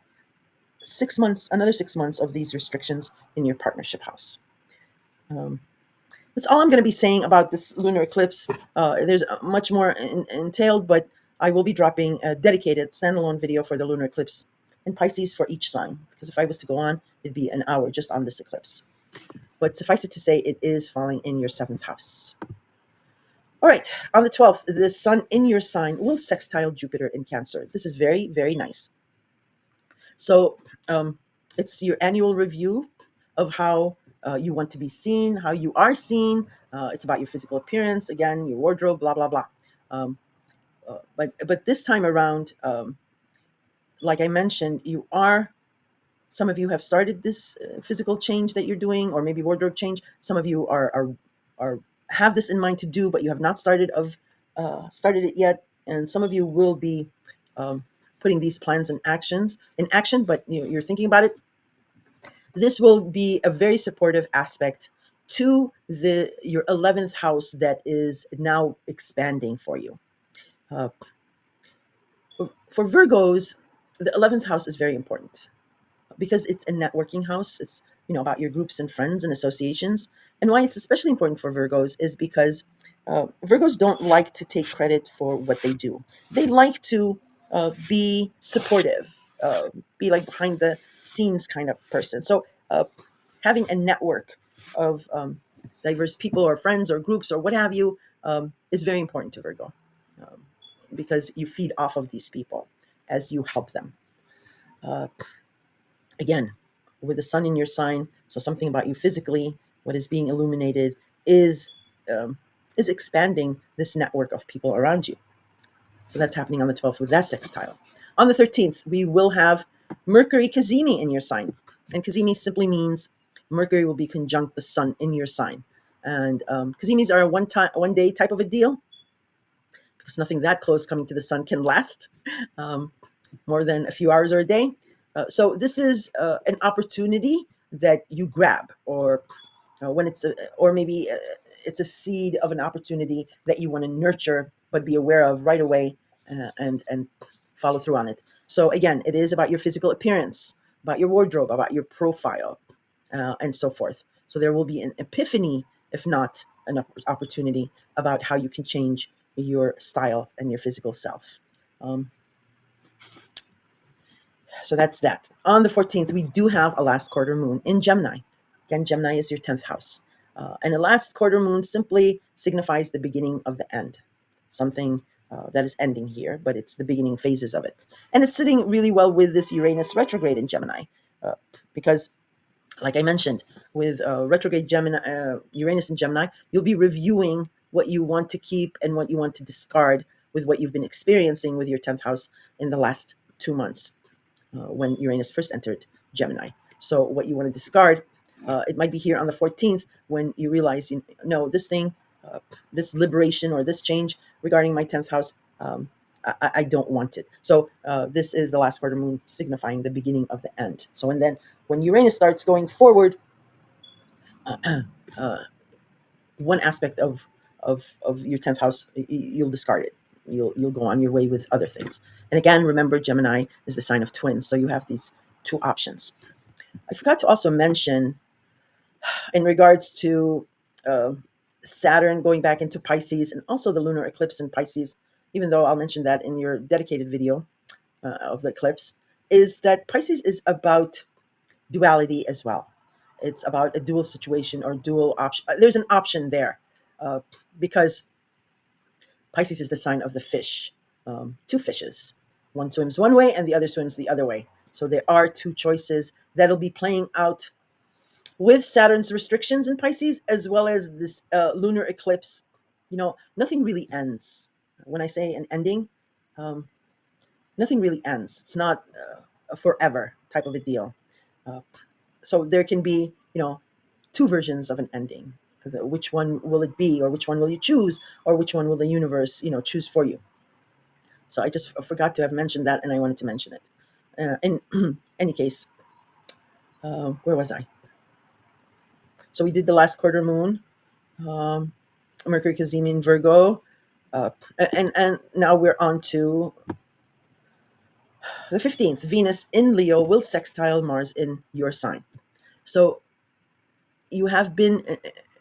6 months, another 6 months of these restrictions in your partnership house. Um, that's all I'm going to be saying about this lunar eclipse. There's much more entailed, but I will be dropping a dedicated standalone video for the lunar eclipse in Pisces for each sign. Because if I was to go on, it'd be an hour just on this eclipse. But suffice it to say, it is falling in your seventh house. All right, on the 12th, the sun in your sign will sextile Jupiter in Cancer. This is very, very nice. So it's your annual review of how you want to be seen, how you are seen. It's about your physical appearance, again, your wardrobe, blah blah blah. Um, but this time around, like I mentioned, you are, some of you have started this physical change that you're doing, or maybe wardrobe change. Some of you are have this in mind to do, but you have not started it yet. And some of you will be um, putting these plans in action, but you're thinking about it. This will be a very supportive aspect to the your 11th house that is now expanding for you. Uh, for Virgos, the 11th house is very important because it's a networking house. It's, about your groups and friends and associations. And why it's especially important for Virgos is because Virgos don't like to take credit for what they do. They like to be supportive, be like behind the scenes kind of person. So having a network of diverse people or friends or groups or what have you is very important to Virgo, um, because you feed off of these people as you help them. Uh, Again, with the sun in your sign, so something about you physically, what is being illuminated is um, is expanding this network of people around you. So that's happening on the 12th with that sextile. On the 13th, we will have Mercury Cazimi in your sign. And Cazimi simply means Mercury will be conjunct the sun in your sign. And Cazimis are a one day type of a deal, because nothing that close coming to the sun can last um, more than a few hours or a day. So this is an opportunity that you grab, or when or maybe it's a seed of an opportunity that you want to nurture, but be aware of right away, and follow through on it. So again, it is about your physical appearance, about your wardrobe, about your profile, and so forth. So there will be an epiphany, if not an opportunity, about how you can change your style and your physical self. Um, so that's that. On the 14th, we do have a last quarter moon in Gemini. Again, Gemini is your 10th house. And a last quarter moon simply signifies the beginning of the end, something that is ending here, but it's the beginning phases of it. And it's sitting really well with this Uranus retrograde in Gemini, because, like I mentioned, with retrograde Gemini, Uranus in Gemini, you'll be reviewing what you want to keep and what you want to discard with what you've been experiencing with your 10th house in the last 2 months, when Uranus first entered Gemini. So what you want to discard, it might be here on the 14th when you realize, no, this thing, this liberation or this change regarding my 10th house, I don't want it. So this is the last quarter moon signifying the beginning of the end. So when Uranus starts going forward, uh, one aspect of your 10th house, you'll discard it. You'll go on your way with other things. And again, remember, Gemini is the sign of twins, so you have these two options. I forgot to also mention, in regards to uh, Saturn going back into Pisces, and also the lunar eclipse in Pisces, even though I'll mention that in your dedicated video of the eclipse, is that Pisces is about duality as well. It's about a dual situation or dual option. There's an option there, because Pisces is the sign of the fish, two fishes. One swims one way and the other swims the other way. So there are two choices that'll be playing out with Saturn's restrictions in Pisces, as well as this lunar eclipse nothing really ends. When I say an ending, um, nothing really ends. It's not a forever type of a deal. Uh, so there can be, two versions of an ending. Which one will it be, or which one will you choose, or which one will the universe, choose for you? So I just forgot to have mentioned that, and I wanted to mention it. In any case, where was I? So we did the last quarter moon, um, Mercury Cazimi in Virgo, and now we're on to the 15th. Venus in Leo will sextile Mars in your sign. So you have been,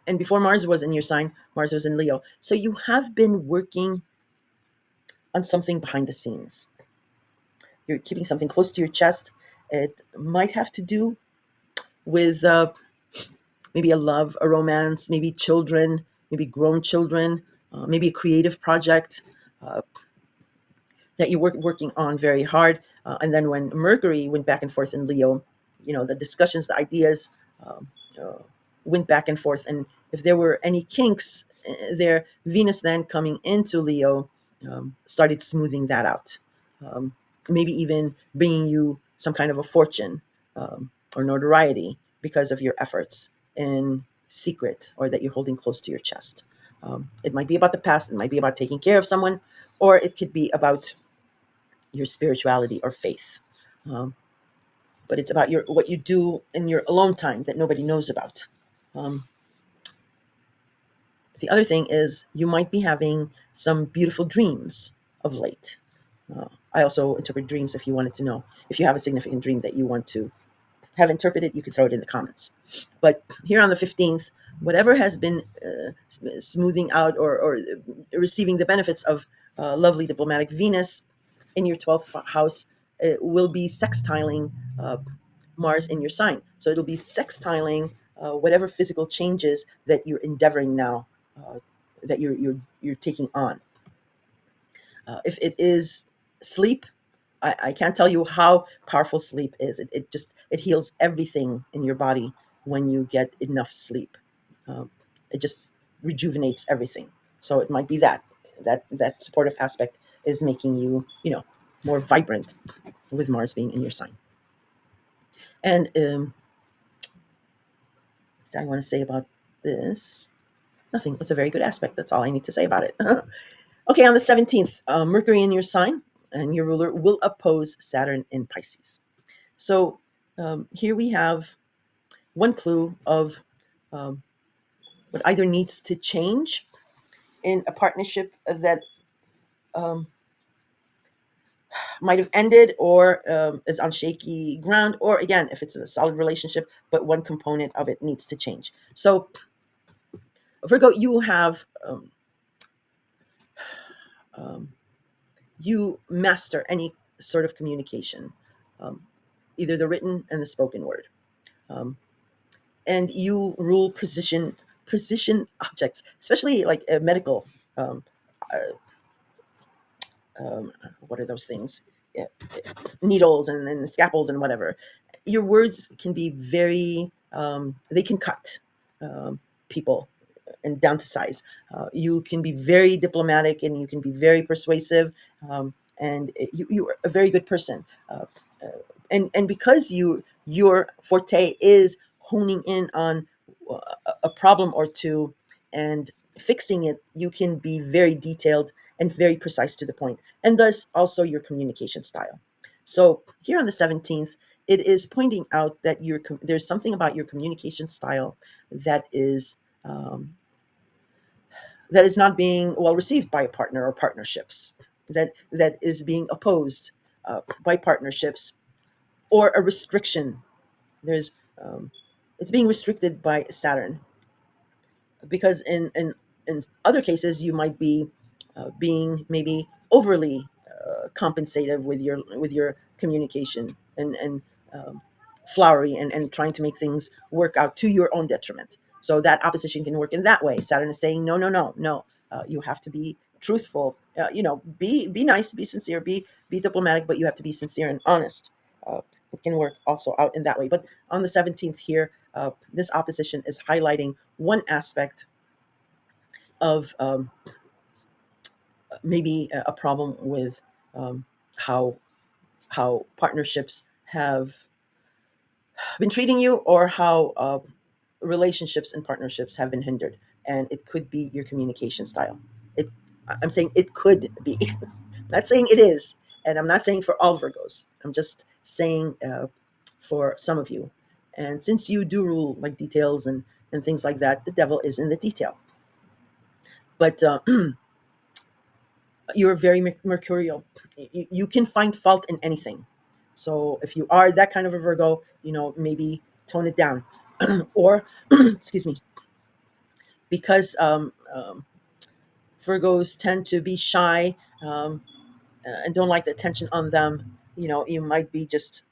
and before Mars was in your sign, Mars was in Leo. So you have been working on something behind the scenes. You're keeping something close to your chest. It might have to do with maybe a love, a romance, maybe children, maybe grown children, maybe a creative project uh, that you're working on very hard. And then when Mercury went back and forth in Leo, the discussions, the ideas um, uh, went back and forth. And if there were any kinks there, Venus then coming into Leo started smoothing that out. Um, Maybe even bringing you some kind of a fortune or notoriety because of your efforts in secret, or that you're holding close to your chest. It might be about the past, it might be about taking care of someone, or it could be about your spirituality or faith. Um, but it's about what you do in your alone time that nobody knows about. Um, the other thing is you might be having some beautiful dreams of late. I also interpret dreams. If you wanted to know, if you have a significant dream that you want to have interpreted, you could throw it in the comments. But here on the 15th, whatever has been smoothing out, or receiving the benefits of lovely diplomatic Venus in your 12th house, will be sextiling uh, Mars in your sign. So it'll be sextiling whatever physical changes that you're endeavoring now, that you're taking on. If it is sleep, I can't tell you how powerful sleep is. It heals everything in your body when you get enough sleep. Um, it just rejuvenates everything. So it might be that supportive aspect is making you, more vibrant with Mars being in your sign. And what I want to say about this, nothing. It's a very good aspect. That's all I need to say about it. Okay, on the 17th, Mercury in your sign and your ruler will oppose Saturn in Pisces. So here we have one clue of um, what either needs to change in a partnership that um, might have ended, or is on shaky ground, or again, if it's a solid relationship, but one component of it needs to change. So, Virgo, um, you master any sort of communication, um, either the written and the spoken word. Um, and you rule precision objects, especially like medical. Um, what are those things? Yeah, needles and scalpels and whatever. Your words can be very. They can cut people and down to size. You can be very diplomatic and you can be very persuasive, and you are a very good person. And because your forte is honing in on a problem or two and fixing it, you can be very detailed and very precise to the point, and thus also your communication style. So here on the 17th, it is pointing out that there's something about your communication style that is um, that is not being well received by a partner or partnerships, that is being opposed by partnerships, or a restriction. There's it's being restricted by Saturn, because in other cases you might be being maybe overly compensative with your communication, and um, flowery, and trying to make things work out to your own detriment. So that opposition can work in that way. Saturn is saying no, no, no, no. You have to be truthful. Be nice, be sincere, be diplomatic, but you have to be sincere and honest. It can work also out in that way. But on the 17th here, this opposition is highlighting one aspect of maybe a problem with um, how partnerships have been treating you, or how relationships and partnerships have been hindered. And it could be your communication style. it I'm saying it could be. Not saying it is, and I'm not saying for all Virgos. I'm just saying for some of you. And since you do rule like details and things like that, the devil is in the detail. But you're very mercurial. You can find fault in anything. So if you are that kind of a Virgo, maybe tone it down. Or excuse me, because Virgos tend to be shy, and don't like the attention on them. You might be just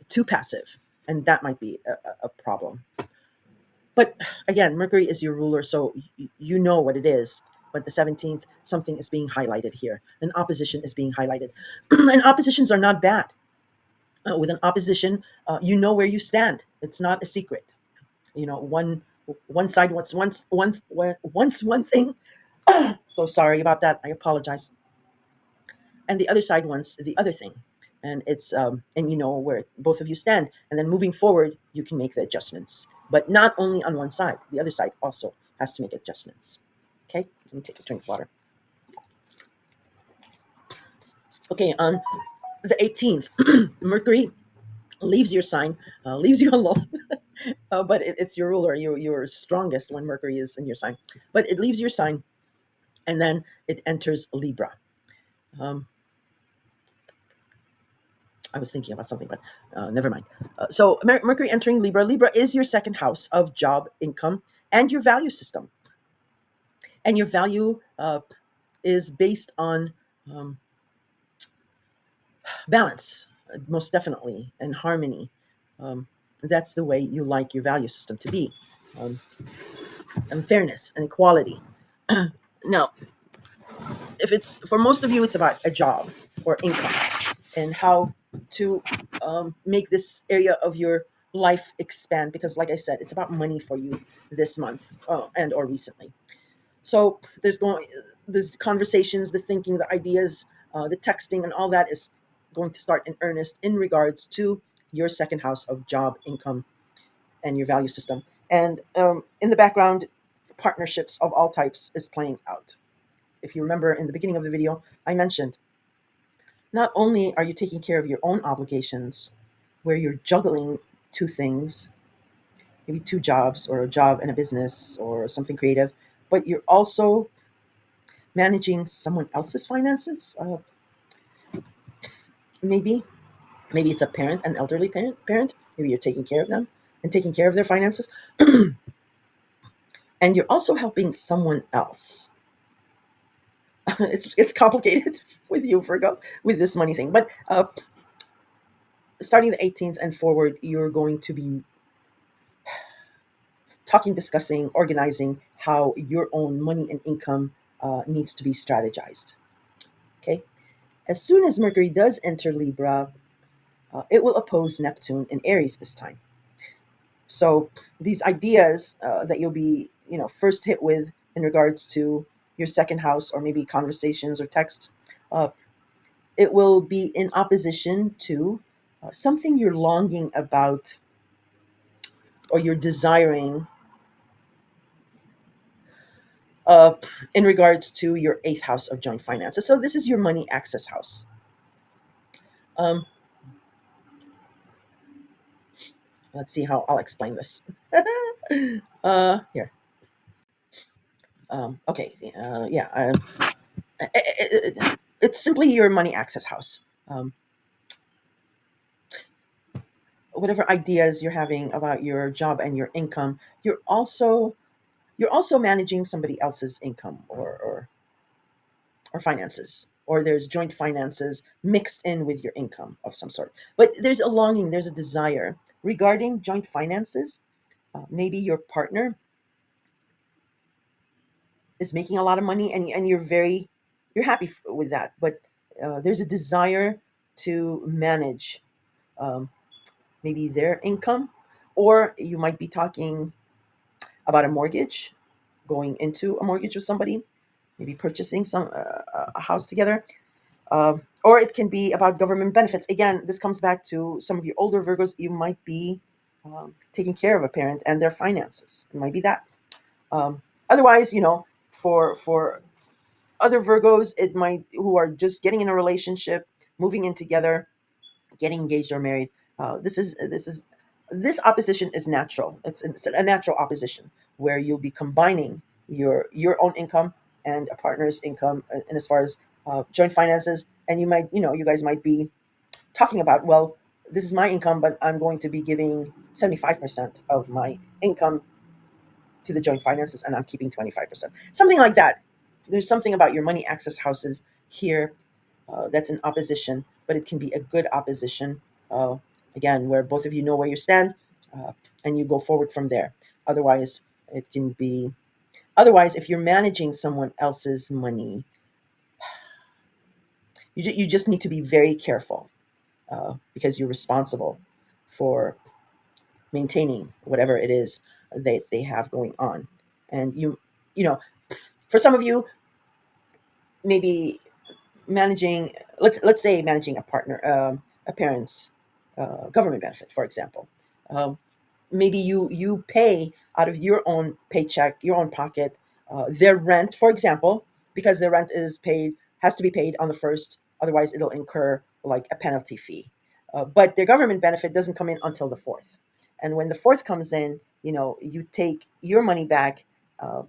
too passive, and that might be a problem. But again, Mercury is your ruler, so you know what it is. But the 17th, something is being highlighted here. An opposition is being highlighted. And oppositions are not bad. With an opposition, you know where you stand. It's not a secret. One side wants one thing. So sorry about that. I apologize. And the other side wants the other thing. And you know where both of you stand. And then moving forward, you can make the adjustments. But not only on one side, the other side also has to make adjustments. Okay, let me take a drink of water. Okay, on the 18th, Mercury leaves your sign, leaves you alone. But it's your ruler. You're strongest when Mercury is in your sign. But it leaves your sign, and then it enters Libra. Um, I was thinking about something, but never mind. So Mercury entering Libra. Libra is your second house of job, income, and your value system. And your value is based on um, balance, most definitely, and harmony. Um, that's the way you like your value system to be, um, and fairness and equality. Now, if it's for most of you, it's about a job or income and how to make this area of your life expand. Because, like I said, it's about money for you this month, and or recently. So there's conversations, the thinking, the ideas, the texting, and all that is going to start in earnest in regards to your second house of job, income, and your value system. And in the background, partnerships of all types is playing out. If you remember in the beginning of the video, I mentioned not only are you taking care of your own obligations, where you're juggling two things, maybe two jobs or a job and a business or something creative, but you're also managing someone else's finances. Maybe it's a parent, an elderly parent. Maybe you're taking care of them and taking care of their finances, and you're also helping someone else. It's complicated with you, Virgo, with this money thing. But starting the 18th and forward, you're going to be talking, discussing, organizing how your own money and income needs to be strategized. Okay. As soon as Mercury does enter Libra, it will oppose Neptune in Aries this time. So these ideas that you'll be, first hit with in regards to your second house, or maybe conversations or texts, uh, it will be in opposition to something you're longing about or you're desiring, uh, in regards to your eighth house of joint finances. So this is your money access house. Um, let's see how I'll explain this. Here. Okay. Yeah. It's simply your money access house. Whatever ideas you're having about your job and your income, you're also managing somebody else's income, or finances, or there's joint finances mixed in with your income of some sort. But there's a longing, there's a desire regarding joint finances. Maybe your partner is making a lot of money, and you're happy with that, but there's a desire to manage um, maybe their income, or you might be talking about a mortgage, going into a mortgage with somebody, maybe purchasing a house together. Or it can be about government benefits. Again, this comes back to some of your older Virgos. You might be taking care of a parent and their finances. It might be that. Um, Otherwise, for other Virgos, it might who are just getting in a relationship, moving in together, getting engaged or married. This opposition is natural. It's a natural opposition where you'll be combining your own income and a partner's income, and as far as joint finances, and you guys might be talking about, well, this is my income, but I'm going to be giving 75% of my income to the joint finances, and I'm keeping 25%, something like that. There's something about your money access houses here that's an opposition, but it can be a good opposition. Uh, Again, where both of you know where you stand, uh, and you go forward from there. Otherwise, it can be. Otherwise, if you're managing someone else's money, you just need to be very careful because you're responsible for maintaining whatever it is they have going on. And you know, for some of you, maybe managing let's say managing a partner a parent's government benefit, for example. um, Maybe you pay out of your own paycheck, your own pocket, their rent, for example, because their rent is paid has to be paid on the first, otherwise it'll incur like a penalty fee. But their government benefit doesn't come in until the fourth, and when the fourth comes in, you take your money back,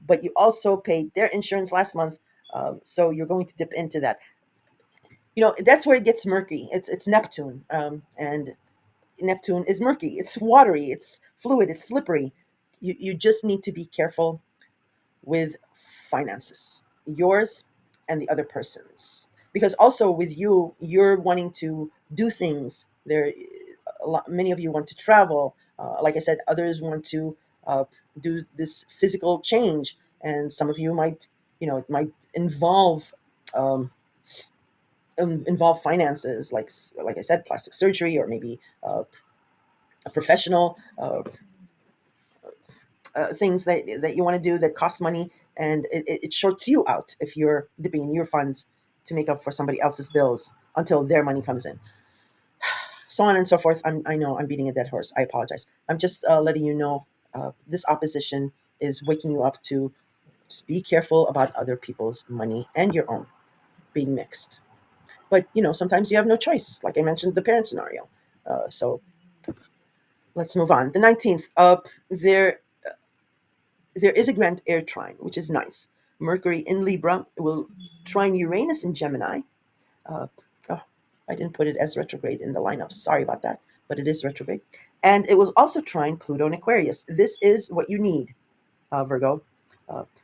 but you also paid their insurance last month, so you're going to dip into that. That's where it gets murky. It's Neptune, and Neptune is murky. It's watery. It's fluid. It's slippery. You just need to be careful with finances, yours and the other person's, because also with you, you're wanting to do things. Many of you want to travel. Like I said, others want to do this physical change, and some of you might, it might um, involve finances, like I said, plastic surgery, or maybe a professional things that you want to do that cost money, and it shorts you out if you're dipping in your funds to make up for somebody else's bills until their money comes in, so on and so forth. I know I'm beating a dead horse. I apologize. I'm just letting you know this opposition is waking you up to just be careful about other people's money and your own being mixed. But sometimes you have no choice, like I mentioned the parent scenario. So let's move on. The 19th, there is a grand air trine, which is nice. Mercury in Libra will trine Uranus in Gemini. Uh, oh, I didn't put it as retrograde in the lineup. Sorry about that, but it is retrograde. And it was also trine Pluto in Aquarius. This is what you need, Virgo.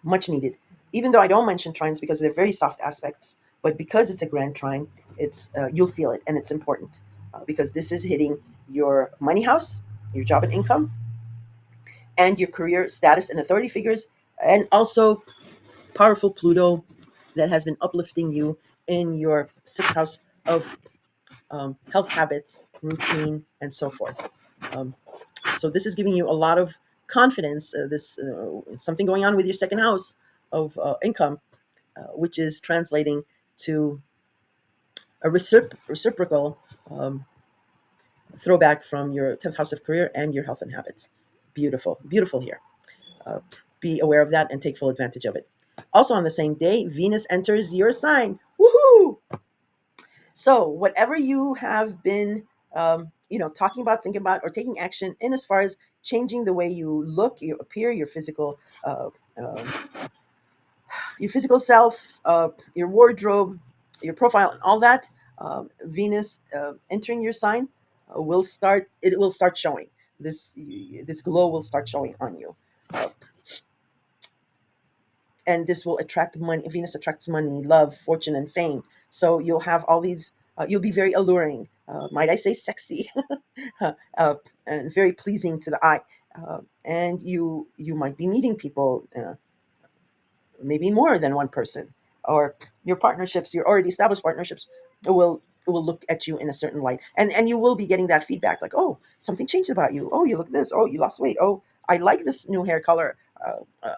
Much needed. Even though I don't mention trines because they're very soft aspects, but because it's a grand trine, it's you'll feel it, and it's important because this is hitting your money house, your job and income, and your career status and authority figures, and also powerful Pluto that has been uplifting you in your sixth house of health habits, routine, and so forth. Um, so this is giving you a lot of confidence. This something going on with your second house of income, which is translating to a reciprocal throwback from your 10th house of career and your health and habits. Beautiful, beautiful here. Uh, be aware of that and take full advantage of it. Also, on the same day, Venus enters your sign. Woohoo! So, whatever you have been, talking about, thinking about, or taking action in as far as changing the way you look, you appear, uh, uh, your physical self, your wardrobe, your profile, and all that, Venus entering your sign will start. It will start showing. This glow will start showing on you. Uh, and this will attract money. Venus attracts money, love, fortune, and fame. So you'll have all these. You'll be very alluring. Might I say sexy, and very pleasing to the eye. And you might be meeting people, maybe more than one person, or your partnerships, your already established partnerships, will look at you in a certain light, and you will be getting that feedback, like, oh, something changed about you. Oh, you look this. Oh, you lost weight. Oh, I like this new hair color.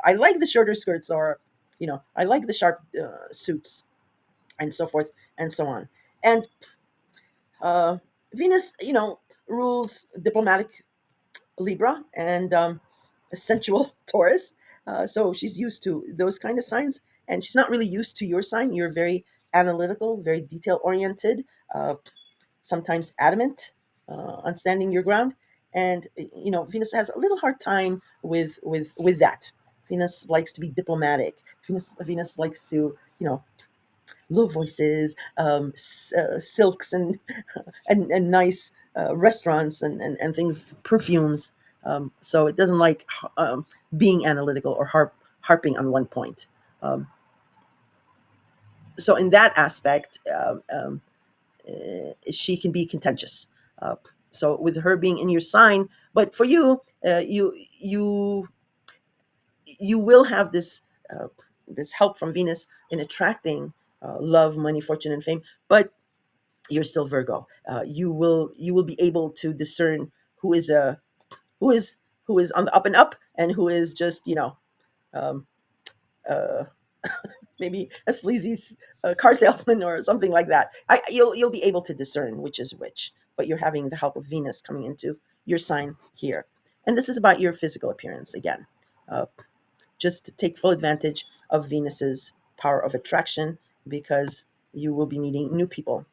I like the shorter skirts, or I like the sharp suits, and so forth and so on. And uh, Venus, rules diplomatic Libra and sensual Taurus. So she's used to those kind of signs, and she's not really used to your sign. You're very analytical, very detail oriented, uh, sometimes adamant on standing your ground. And Venus has a little hard time with that. Venus likes to be diplomatic. Venus likes to low voices, silks, and and nice restaurants and things, perfumes. So it doesn't like being analytical or harping on one point. Um, so in that aspect, she can be contentious. Uh, so with her being in your sign, but for you, you will have this help from Venus in attracting love, money, fortune, and fame. But you're still Virgo. You will be able to discern who is a who is who is on the up and up, and who is just um, uh, maybe a sleazy car salesman or something like that. You'll be able to discern which is which. But you're having the help of Venus coming into your sign here, and this is about your physical appearance again. Uh, just to take full advantage of Venus's power of attraction, because you will be meeting new people.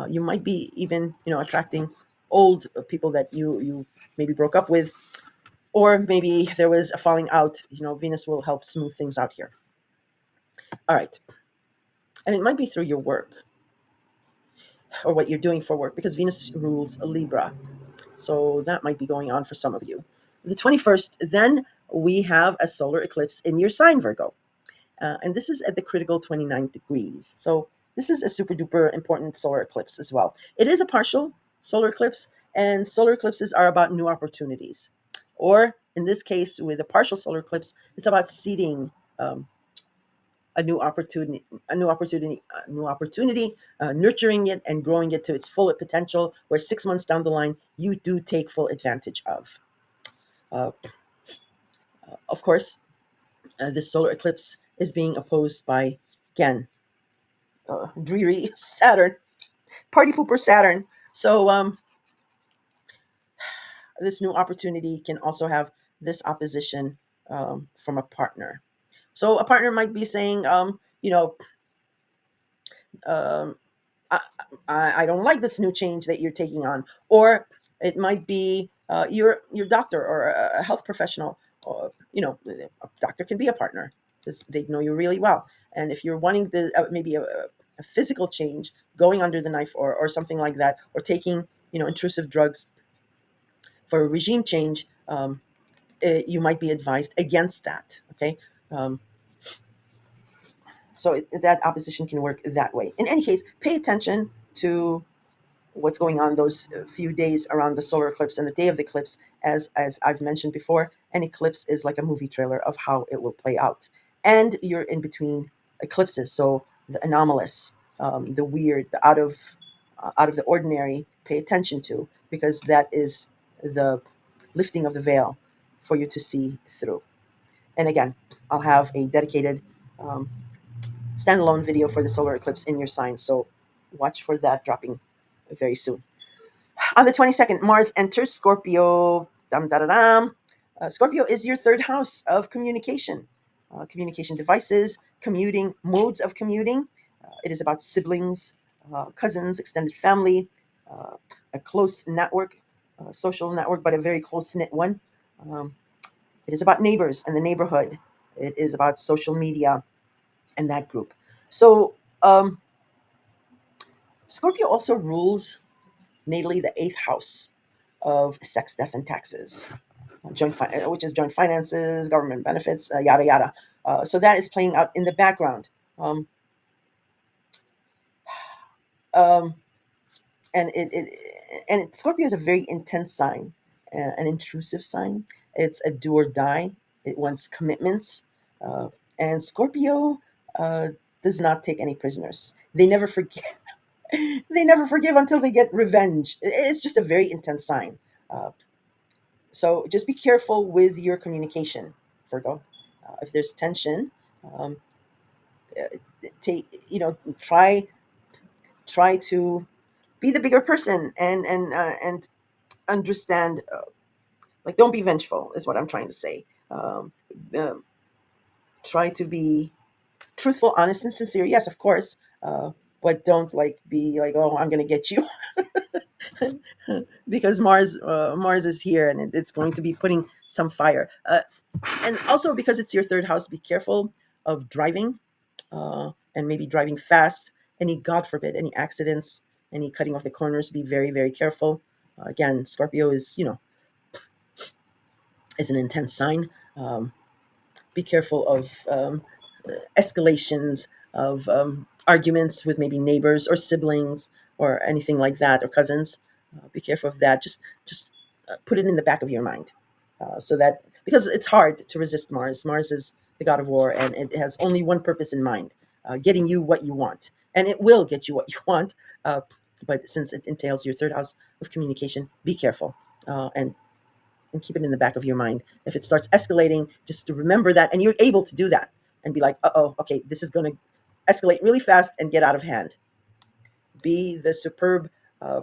You might be even attracting old people that you maybe broke up with, or maybe there was a falling out. Venus will help smooth things out here. All right, and it might be through your work or what you're doing for work, because Venus rules a Libra. So that might be going on for some of you. The 21st, then we have a solar eclipse in your sign, Virgo. And this is at the critical 29 degrees. So this is a super duper important solar eclipse as well. It is a partial solar eclipse, and solar eclipses are about new opportunities. Or in this case, with a partial solar eclipse, it's about seeding a new opportunity, nurturing it and growing it to its full potential, where 6 months down the line, you do take full advantage of. Uh, of course, this solar eclipse is being opposed by, again, dreary Saturn, party pooper Saturn. So this new opportunity can also have this opposition from a partner. So a partner might be saying, um, I, I don't like this new change that you're taking on, or it might be your doctor or a health professional, or a doctor can be a partner because they know you really well. And if you're wanting maybe a physical change, going under the knife, or something like that, or taking intrusive drugs for a regime change, you might be advised against that. Okay. Um, so that opposition can work that way. In any case, pay attention to what's going on those few days around the solar eclipse and the day of the eclipse. As I've mentioned before, an eclipse is like a movie trailer of how it will play out, and you're in between eclipses, so the anomalous, the weird, the out of the ordinary, pay attention to, because that is the lifting of the veil for you to see through. And again, I'll have a dedicated um, standalone video for the solar eclipse in your sign, so watch for that dropping very soon. On the 22nd, Mars enters Scorpio. Dum, da, da, dum. Scorpio is your third house of communication, communication devices, commuting, modes of commuting. It is about siblings, cousins, extended family, uh, a close network, social network, but a very close knit one. Um, it is about neighbors and the neighborhood. It is about social media and that group. So, Scorpio also rules natally the eighth house of sex, death, and taxes, which is joint finances, government benefits, yada yada. So that is playing out in the background, um, um, and Scorpio is a very intense sign, an intrusive sign. It's a do or die. It wants commitments, uh, and Scorpio uh, does not take any prisoners. They never forget. They never forgive until they get revenge. It's just a very intense sign. Uh, So just be careful with your communication, Virgo. If there's tension, um, take try to be the bigger person and understand. Like, don't be vengeful is what I'm trying to say. Um, Try to be truthful, honest, and sincere. Yes, of course, but don't like be like, oh, I'm gonna get you, because Mars is here and it's going to be putting some fire. And also because it's your third house, be careful of driving, and maybe driving fast. Any, God forbid, any accidents, any cutting off the corners. Be very, very careful. Again, Scorpio is an intense sign. Be careful of escalations of arguments with maybe neighbors or siblings or anything like that, or cousins. Be careful of that. Just put it in the back of your mind, so that, because it's hard to resist Mars. Mars is the god of war, and it has only one purpose in mind: getting you what you want, and it will get you what you want. Uh, but since it entails your third house of communication, be careful, and keep it in the back of your mind. If it starts escalating, just to remember that, and you're able to do that, and be like, oh, okay, this is going to escalate really fast and get out of hand. Be the superb, uh,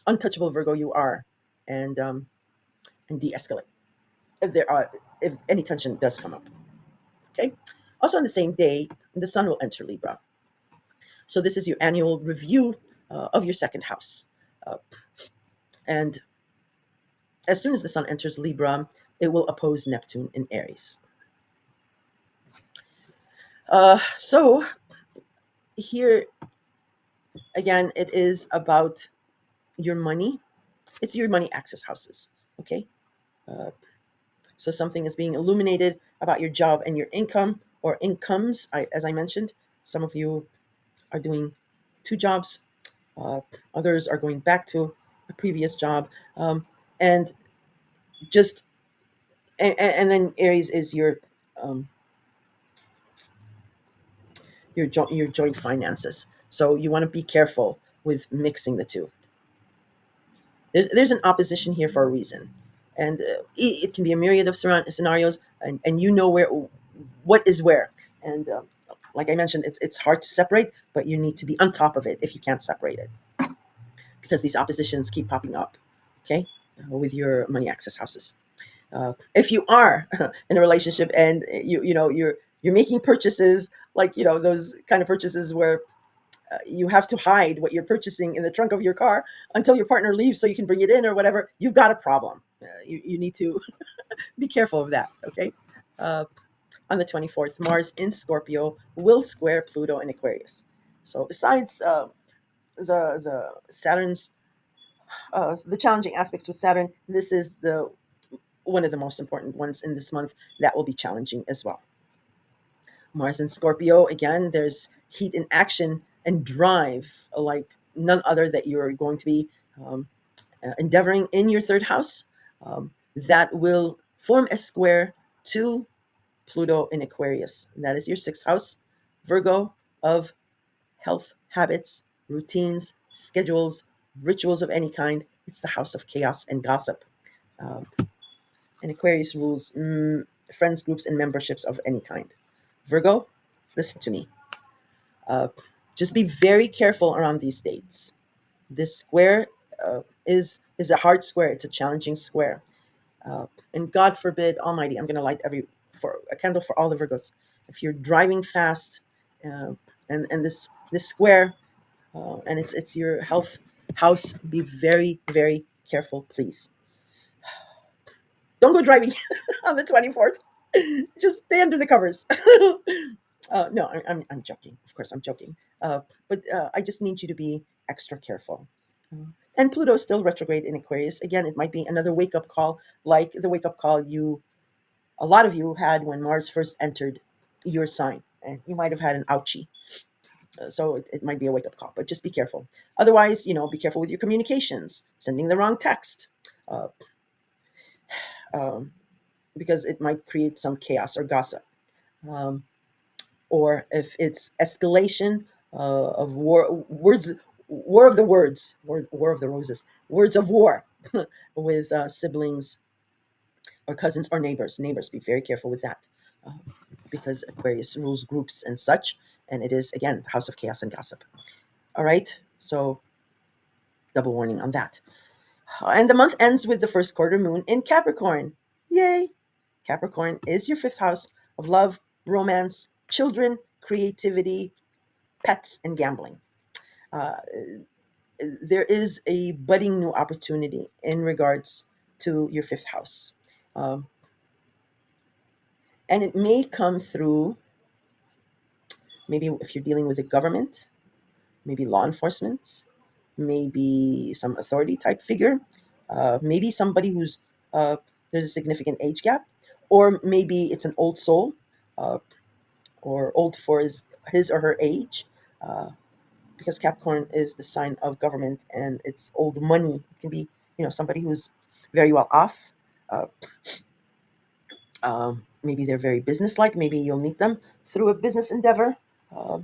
untouchable Virgo you are, and de-escalate if any tension does come up. Okay. Also, on the same day, the Sun will enter Libra. So this is your annual review of your second house, uh, and as soon as the Sun enters Libra, it will oppose Neptune in Aries. So here again, it is about your money. It's your money access houses. Okay. Uh, so something is being illuminated about your job and your income or incomes. As I mentioned, some of you are doing two jobs, uh, others are going back to a previous job. And just, and then Aries is um, your joint finances. So you want to be careful with mixing the two. There's an opposition here for a reason, and it can be a myriad of scenarios, and you know what is where, and like I mentioned, it's hard to separate, but you need to be on top of it if you can't separate it, because these oppositions keep popping up. Okay, with your money access houses. If you are in a relationship and you're making purchases, like those kind of purchases where you have to hide what you're purchasing in the trunk of your car until your partner leaves so you can bring it in or whatever, you've got a problem. You need to be careful of that. Okay. Uh, on the 24th, Mars in Scorpio will square Pluto in Aquarius. So besides the Saturn's the challenging aspects with Saturn, this is the one of the most important ones in this month that will be challenging as well. Mars in Scorpio, again, there's heat in action and drive like none other that you're going to be um, endeavoring in your third house, that will form a square to Pluto in Aquarius. And that is your sixth house, Virgo, of health, habits, routines, schedules, rituals of any kind. It's the house of chaos and gossip. Um, and Aquarius rules friends, groups, and memberships of any kind. Virgo, listen to me. Uh, just be very careful around these dates. This square is a hard square. It's a challenging square, and God forbid Almighty, I'm going to light for a candle for all the Virgos. If you're driving fast, uh, and this square, and it's your health house, be very, very careful, please. Don't go driving on the 24th. Just stay under the covers. No, I'm joking. Of course, I'm joking. But I just need you to be extra careful. And Pluto is still retrograde in Aquarius. Again, it might be another wake up call, like the wake up call a lot of you had when Mars first entered your sign, and you might have had an ouchie. So it might be a wake up call, but just be careful. Otherwise, be careful with your communications, sending the wrong text, uh, um, because it might create some chaos or gossip. Um, or if it's escalation of war of the words, war of the roses, words of war with siblings, or cousins or neighbors. Neighbors, be very careful with that, uh, because Aquarius rules groups and such, and it is again the house of chaos and gossip. All right, so double warning on that. And the month ends with the first quarter moon in Capricorn. Yay! Capricorn is your fifth house of love, romance, children, creativity, pets, and gambling. Uh, there is a budding new opportunity in regards to your fifth house. Um, and it may come through, maybe if you're dealing with a government, maybe law enforcement, maybe some authority type figure, maybe somebody who's there's a significant age gap, or maybe it's an old soul, uh, or old for his or her age, uh, because Capricorn is the sign of government and it's old money. It can be, somebody who's very well off. Uh, Maybe they're very businesslike. Maybe you'll meet them through a business endeavor, uh,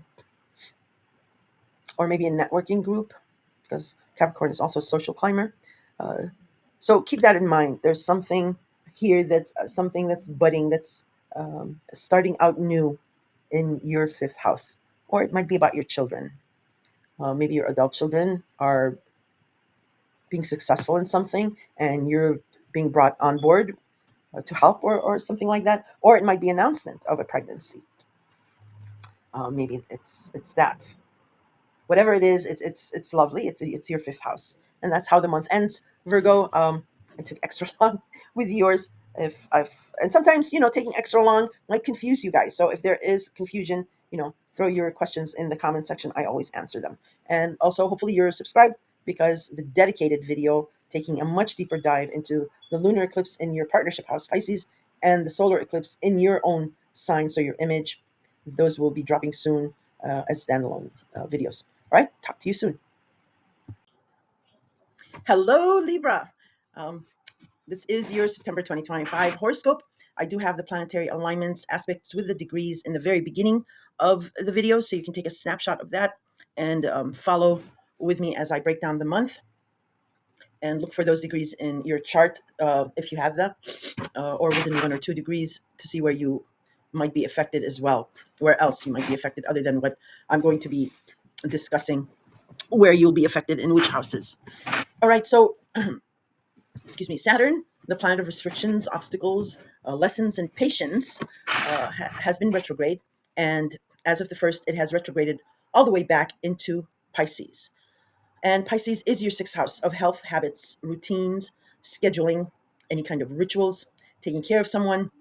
or maybe a networking group, because Capricorn is also a social climber. Uh, so keep that in mind. There's something here that's something that's budding, that's starting out new in your fifth house, or it might be about your children. Maybe your adult children are being successful in something, and you're being brought on board to help, or something like that. Or it might be announcement of a pregnancy. Maybe it's that. Whatever it is, it's lovely. It's your fifth house, and that's how the month ends. Virgo, I took extra long with yours. If I've and sometimes taking extra long might confuse you guys. So if there is confusion, throw your questions in the comment section. I always answer them. And also, hopefully, you're subscribed, because the dedicated video taking a much deeper dive into the lunar eclipse in your partnership house Pisces and the solar eclipse in your own sign, so your image, those will be dropping soon as standalone videos. All right, talk to you soon. Hello, Libra. Um, this is your September 2025 horoscope. I do have the planetary alignments aspects with the degrees in the very beginning of the video, so you can take a snapshot of that and follow with me as I break down the month, and look for those degrees in your chart if you have that, or within 1 or 2 degrees, to see where you might be affected as well, where else you might be affected other than what I'm going to be discussing, where you'll be affected in which houses. All right, so excuse me, Saturn, the planet of restrictions, obstacles, lessons, and patience, has been retrograde. And as of the first, it has retrograded all the way back into Pisces. And Pisces is your sixth house of health, habits, routines, scheduling, any kind of rituals, taking care of someone,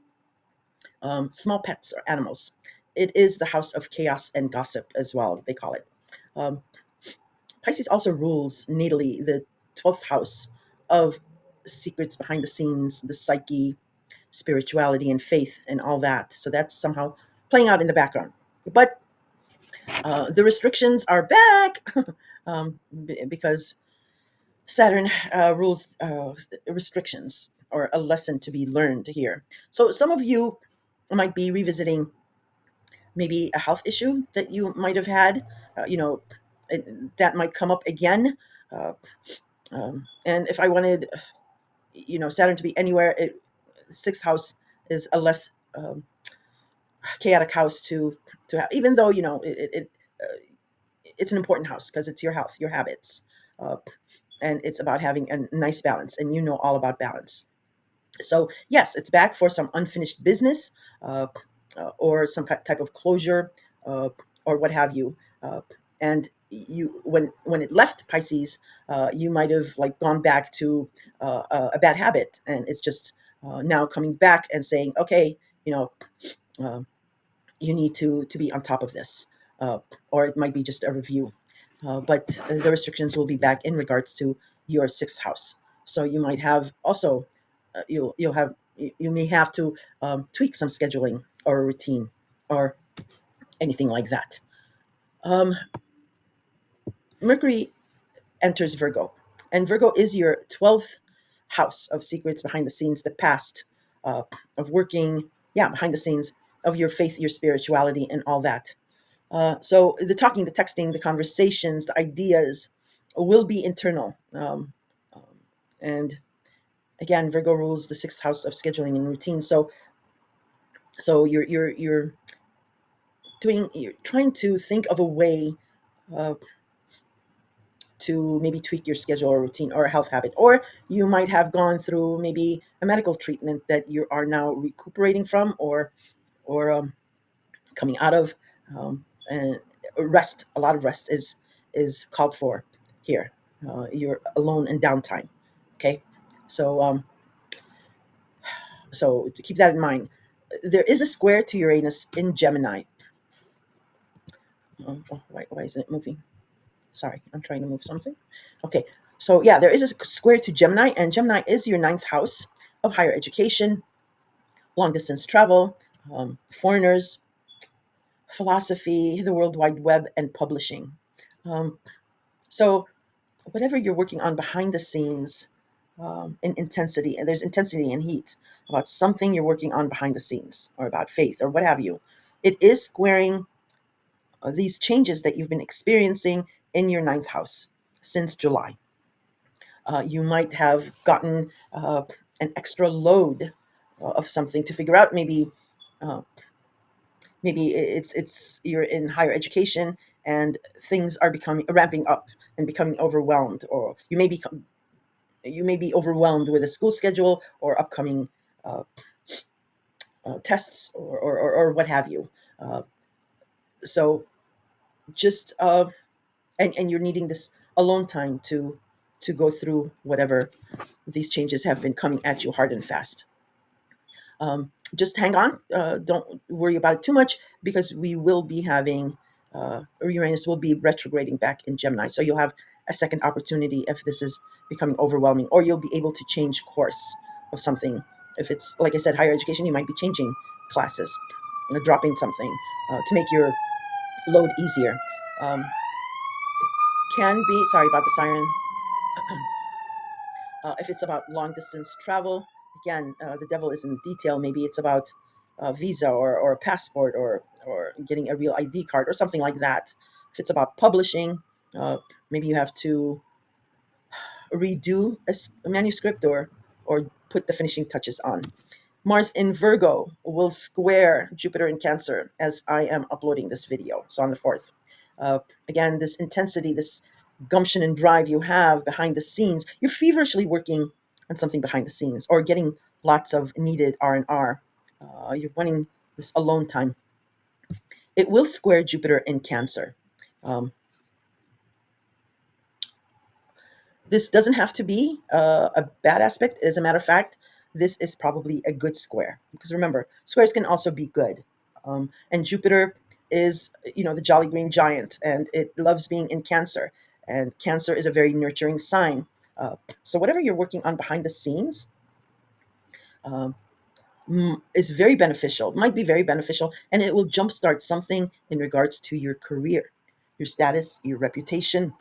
small pets or animals. It is the house of chaos and gossip as well, they call it. Um, Pisces also rules natally the 12th house of secrets behind the scenes, the psyche, spirituality, and faith, and all that. So that's somehow playing out in the background. But the restrictions are back, because Saturn rules restrictions, or a lesson to be learned here. So some of you might be revisiting maybe a health issue that you might have had, that might come up again. Uh, and if I wanted, Saturn to be anywhere, sixth house is a less chaotic house to have, even though it's an important house because it's your health, your habits, uh, and it's about having a nice balance, and all about balance. So yes, it's back for some unfinished business, uh, or some type of closure, or what have you. And you, when it left Pisces, you might have like gone back to a bad habit, and it's just now coming back and saying, okay, you know, uh, you need to be on top of this, uh, or it might be just a review. But the restrictions will be back in regards to your sixth house. So you might have also you may have to tweak some scheduling or a routine or anything like that. Um, Mercury enters Virgo, and Virgo is your 12th house of secrets behind the scenes, the past, of working, yeah, behind the scenes of your faith, your spirituality, and all that. So the talking, the texting, the conversations, the ideas will be internal, and Again, Virgo rules the sixth house of scheduling and routine. So you're trying to think of a way uh, to maybe tweak your schedule or routine or a health habit, or you might have gone through maybe a medical treatment that you are now recuperating from, or coming out of. And rest, a lot of rest is called for here. You're alone and downtime. Okay, so so to keep that in mind, there is a square to Uranus in Gemini. Why isn't it moving? Sorry, I'm trying to move something. Okay, so yeah, there is a square to Gemini, and Gemini is your ninth house of higher education, long distance travel, foreigners, philosophy, the World Wide Web, and publishing. Um, so whatever you're working on behind the scenes, in intensity, and there's intensity and heat about something you're working on behind the scenes, or about faith, or what have you, it is squaring these changes that you've been experiencing in your ninth house since July. You might have gotten an extra load of something to figure out. Uh, maybe it's you're in higher education and things are becoming ramping up and becoming overwhelmed, or you may be overwhelmed with a school schedule or upcoming uh, tests, or what have you. Uh, so just and you're needing this alone time to go through whatever these changes have been coming at you hard and fast. Just hang on. Don't worry about it too much, because we will be having Uranus will be retrograding back in Gemini. So you'll have a second opportunity if this is becoming overwhelming, or you'll be able to change course of something. If it's, like I said, higher education, you might be changing classes, dropping something to make your load easier. Can be, sorry about the siren. If it's about long distance travel, again, the devil is in the detail. Maybe it's about a visa, or a passport, or getting a real ID card or something like that. If it's about publishing, maybe you have to redo a manuscript, or put the finishing touches on. Mars in Virgo will square Jupiter in Cancer as I am uploading this video. So on the 4th. Again, this intensity, this gumption and drive you have behind the scenes, you're feverishly working on something behind the scenes, or getting lots of needed R&R. You're wanting this alone time. It will square Jupiter in Cancer. Um, This doesn't have to be a bad aspect. As a matter of fact, this is probably a good square, because remember, squares can also be good. And Jupiter is, the jolly green giant, and it loves being in Cancer. And Cancer is a very nurturing sign. So whatever you're working on behind the scenes um, is very beneficial, might be very beneficial, and it will jumpstart something in regards to your career, your status, your reputation,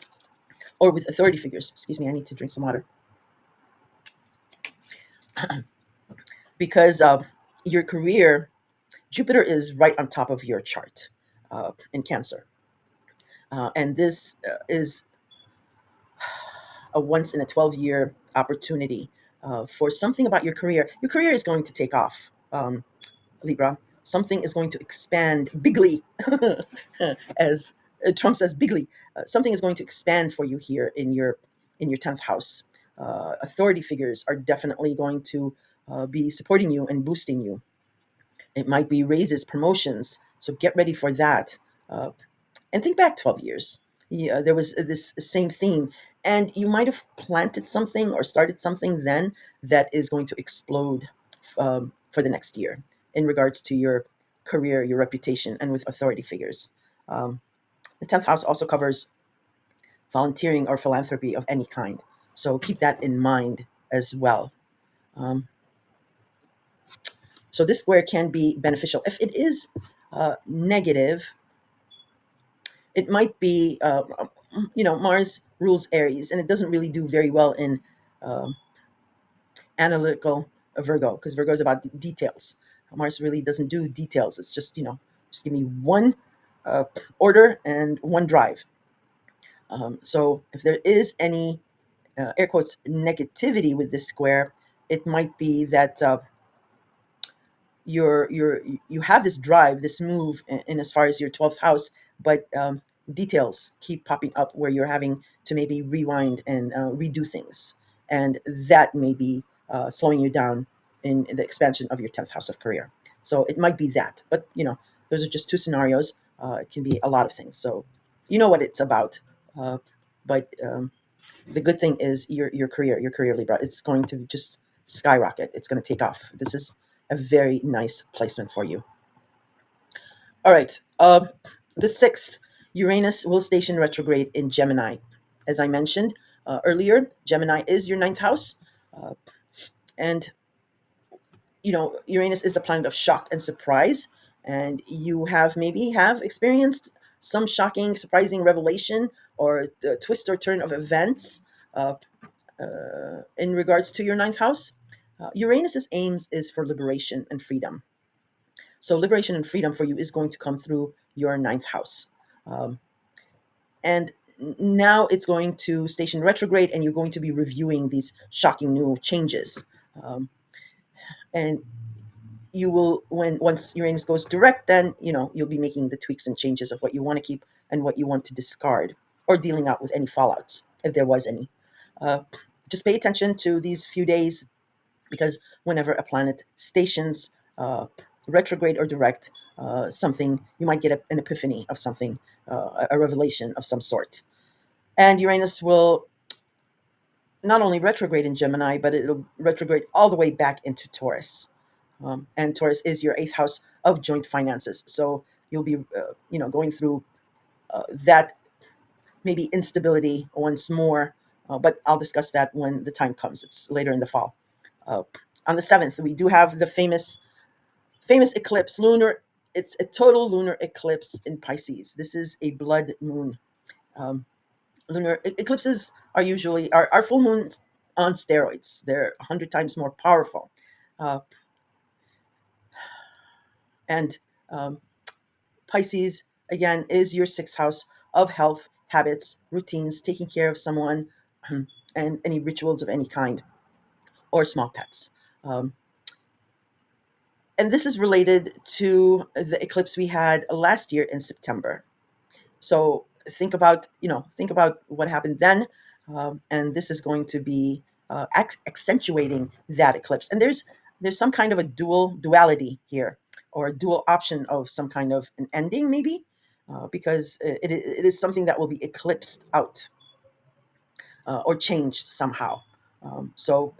or with authority figures. Excuse me, I need to drink some water. Because your career, Jupiter is right on top of your chart in Cancer. And this is a once in a 12-year opportunity for something about your career. Your career is going to take off, Libra. Something is going to expand bigly, as Trump says, bigly. Something is going to expand for you here in your 10th house. Authority figures are definitely going to be supporting you and boosting you. It might be raises, promotions. So get ready for that. Uh, and think back 12 years. Yeah, there was this same theme. And you might have planted something or started something then that is going to explode for the next year in regards to your career, your reputation, and with authority figures. Um, the 10th house also covers volunteering or philanthropy of any kind. So keep that in mind as well. Um, so this square can be beneficial. If it is negative, it might be, Mars rules Aries, and it doesn't really do very well in um analytical Virgo, because Virgo is about details. Mars really doesn't do details. It's just, just give me one uh, order and one drive. So if there is any air quotes negativity with this square, It might be that you have this drive, this move in as far as your 12th house, but details keep popping up where you're having to maybe rewind and redo things, and that may be slowing you down in the expansion of your 10th house of career. So it might be that, but those are just two scenarios. It can be a lot of things. So you know what it's about. But the good thing is your career Libra. It's going to just skyrocket. It's going to take off. This is a very nice placement for you. All right. The sixth, Uranus will station retrograde in Gemini. As I mentioned earlier, Gemini is your ninth house, uh, and Uranus is the planet of shock and surprise, and you have experienced some shocking, surprising revelation or twist or turn of events uh, in regards to your ninth house. Uranus's aims is for liberation and freedom. So liberation and freedom for you is going to come through your ninth house. Um, and now it's going to station retrograde, and you're going to be reviewing these shocking new changes. Um, and you will, when once Uranus goes direct, then you'll be making the tweaks and changes of what you want to keep and what you want to discard, or dealing out with any fallouts if there was any. Uh, just pay attention to these few days, because whenever a planet stations retrograde or direct, something you might get an epiphany of something, a revelation of some sort. And Uranus will not only retrograde in Gemini, but it'll retrograde all the way back into Taurus. And Taurus is your eighth house of joint finances. So you'll be, going through that maybe instability once more. But I'll discuss that when the time comes. It's later in the fall. Uh, on the 7th, we do have the famous eclipse, lunar. It's a total lunar eclipse in Pisces. This is a blood moon. Um, Lunar eclipses are usually are full moons on steroids. They're 100 times more powerful. Uh, and Pisces, again, is your sixth house of health, habits, routines, taking care of someone, and any rituals of any kind, or small pets. Um, and this is related to the eclipse we had last year in September. So think about what happened then, and this is going to be accentuating that eclipse. And there's some kind of a duality here, or a dual option of some kind of an ending, maybe, because it is something that will be eclipsed out, or changed somehow. So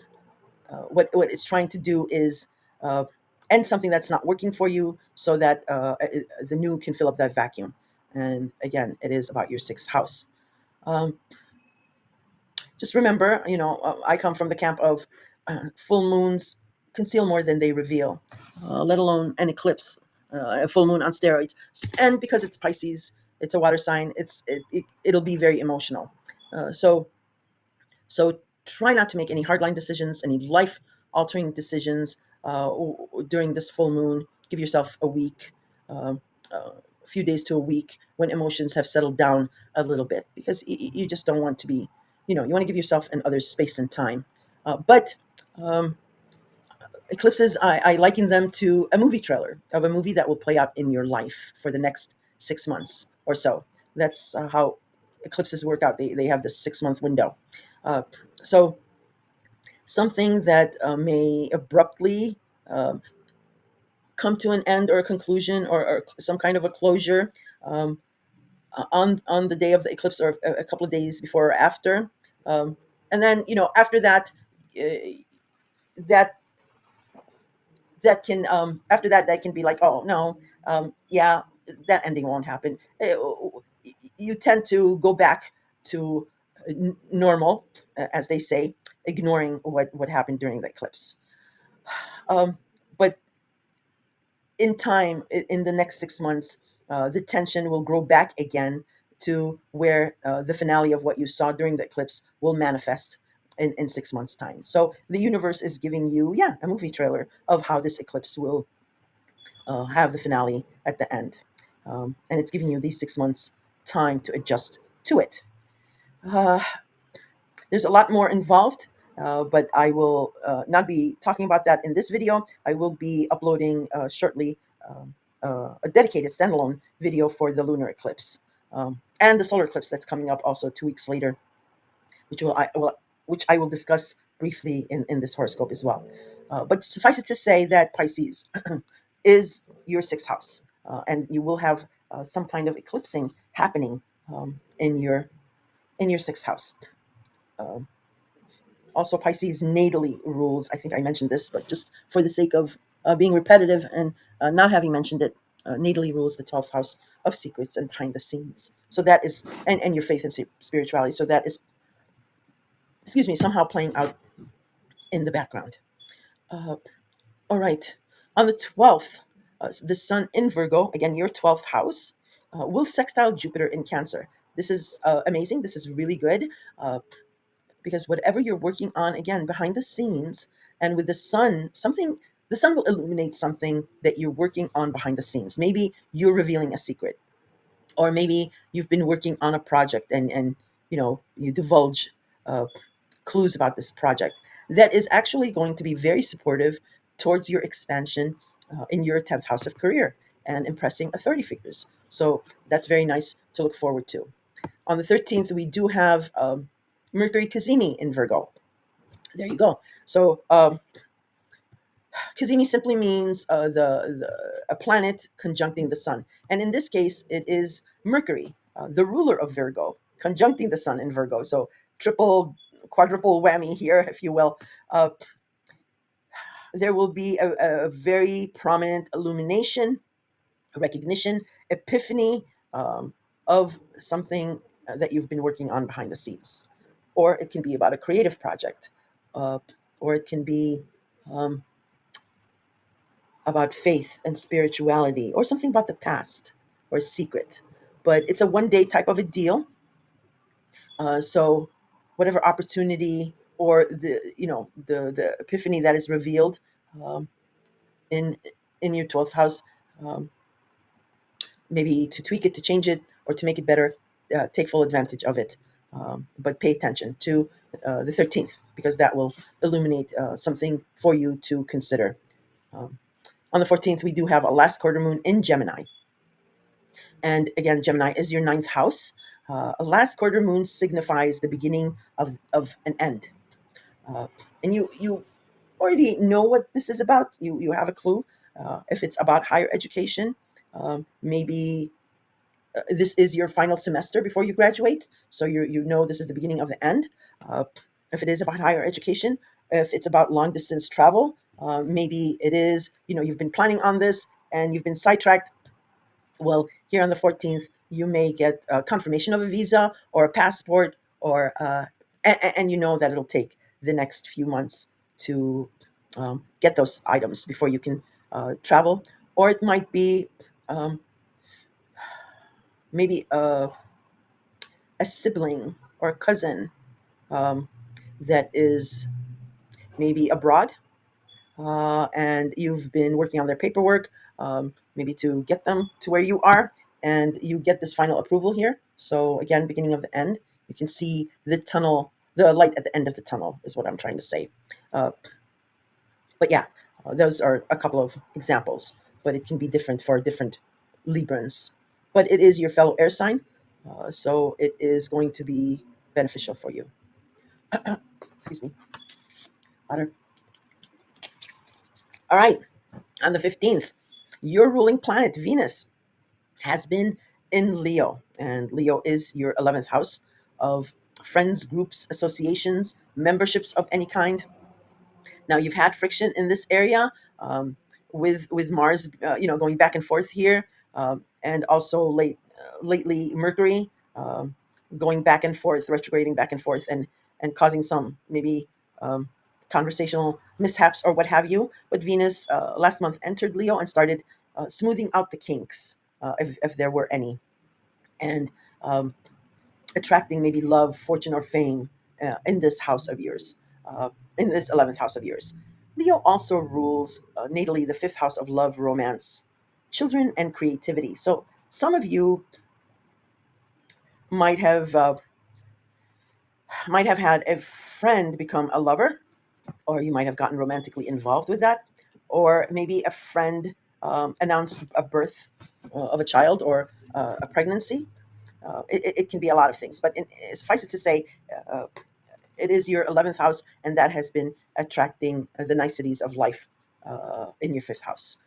what it's trying to do is uh, end something that's not working for you, so that the new can fill up that vacuum. And again, it is about your sixth house. Um, just remember, I come from the camp of full moons conceal more than they reveal, let alone an eclipse, a full moon on steroids. And because it's Pisces, it's a water sign. It'll be very emotional. So try not to make any hardline decisions, any life altering decisions during this full moon. Give yourself a week, a few days to a week, when emotions have settled down a little bit, because you just don't want to be, you want to give yourself and others space and time. But eclipses, I liken them to a movie trailer of a movie that will play out in your life for the next 6 months or so. That's how eclipses work out. They have this 6 month window. Uh, so something that may abruptly um, come to an end, or a conclusion, or some kind of a closure, um, on the day of the eclipse, or a couple of days before or after. And then after that, uh, that that can be like, oh no, yeah, that ending won't happen. You tend to go back to normal, as they say, ignoring what happened during the eclipse. But in time, in the next 6 months, the tension will grow back again to where the finale of what you saw during the eclipse will manifest in 6 months' time. So the universe is giving you, yeah, a movie trailer of how this eclipse will have the finale at the end. And it's giving you these 6 months time to adjust to it. Uh, there's a lot more involved. but I will not be talking about that in this video. I will be uploading shortly a dedicated standalone video for the lunar eclipse and the solar eclipse that's coming up also 2 weeks later, which I will discuss briefly in this horoscope as well. But suffice it to say that Pisces is your sixth house, and you will have some kind of eclipsing happening in your sixth house. Um Also, Pisces natally rules. I think I mentioned this, but just for the sake of being repetitive and not having mentioned it, natally rules the 12th house of secrets and behind the scenes. So that is, and your faith and spirituality. So that is, excuse me, somehow playing out in the background. Uh, all right. On the 12th, the sun in Virgo, again, your 12th house, will sextile Jupiter in Cancer. This is amazing. This is really good. Because whatever you're working on, again, behind the scenes, and with the sun, the sun will illuminate something that you're working on behind the scenes. Maybe you're revealing a secret, or maybe you've been working on a project, and you divulge uh, clues about this project that is actually going to be very supportive towards your expansion in your 10th house of career and impressing authority figures. So that's very nice to look forward to. On the 13th, we do have Mercury Cazimi in Virgo. There you go. So Cazimi simply means a planet conjuncting the sun, and in this case, it is Mercury, the ruler of Virgo, conjuncting the sun in Virgo. So triple, quadruple whammy here, if you will. Uh, there will be a very prominent illumination, recognition, epiphany of something that you've been working on behind the scenes. Or it can be about a creative project, uh, or it can be um, about faith and spirituality, or something about the past or a secret. But it's a 1 day type of a deal. So whatever opportunity or the epiphany that is revealed um, in in your 12th house, um, maybe to tweak it, to change it, or to make it better, take full advantage of it. But pay attention to the 13th, because that will illuminate something for you to consider. Um, on the 14th, we do have a last quarter moon in Gemini. And again, Gemini is your ninth house. A last quarter moon signifies the beginning of an end. Uh, and you already know what this is about. You have a clue. If it's about higher education, maybe this is your final semester before you graduate, so you know this is the beginning of the end. Uh, if it is about higher education, if it's about long distance travel, maybe it is, you've been planning on this and you've been sidetracked. Well, here on the 14th, you may get a confirmation of a visa or a passport, or and you know that it'll take the next few months to get those items before you can travel. Or it might be um, maybe a sibling or a cousin um, that is maybe abroad, and you've been working on their paperwork, maybe to get them to where you are, and you get this final approval here. So again, beginning of the end, you can see the light at the end of the tunnel is what I'm trying to say. Uh, but yeah, those are a couple of examples, but it can be different for different Librans. But it is your fellow air sign, so it is going to be beneficial for you. Excuse me. Water. All right. On the 15th, your ruling planet, Venus, has been in Leo. And Leo is your 11th house of friends, groups, associations, memberships of any kind. Now, you've had friction in this area with Mars, going back and forth here, and also lately Mercury going back and forth, retrograding back and forth, and causing some maybe um, conversational mishaps or what have you. But Venus last month entered Leo and started smoothing out the kinks, if there were any, and um, attracting maybe love, fortune, or fame in this house of yours, in this 11th house of yours. Leo also rules natally the fifth house of love, romance, children, and creativity. So some of you might have Might have had a friend become a lover, or you might have gotten romantically involved with that, or maybe a friend announced a birth of a child, or a pregnancy. It can be a lot of things, but suffice it to say, uh, it is your 11th house, and that has been attracting the niceties of life in your fifth house.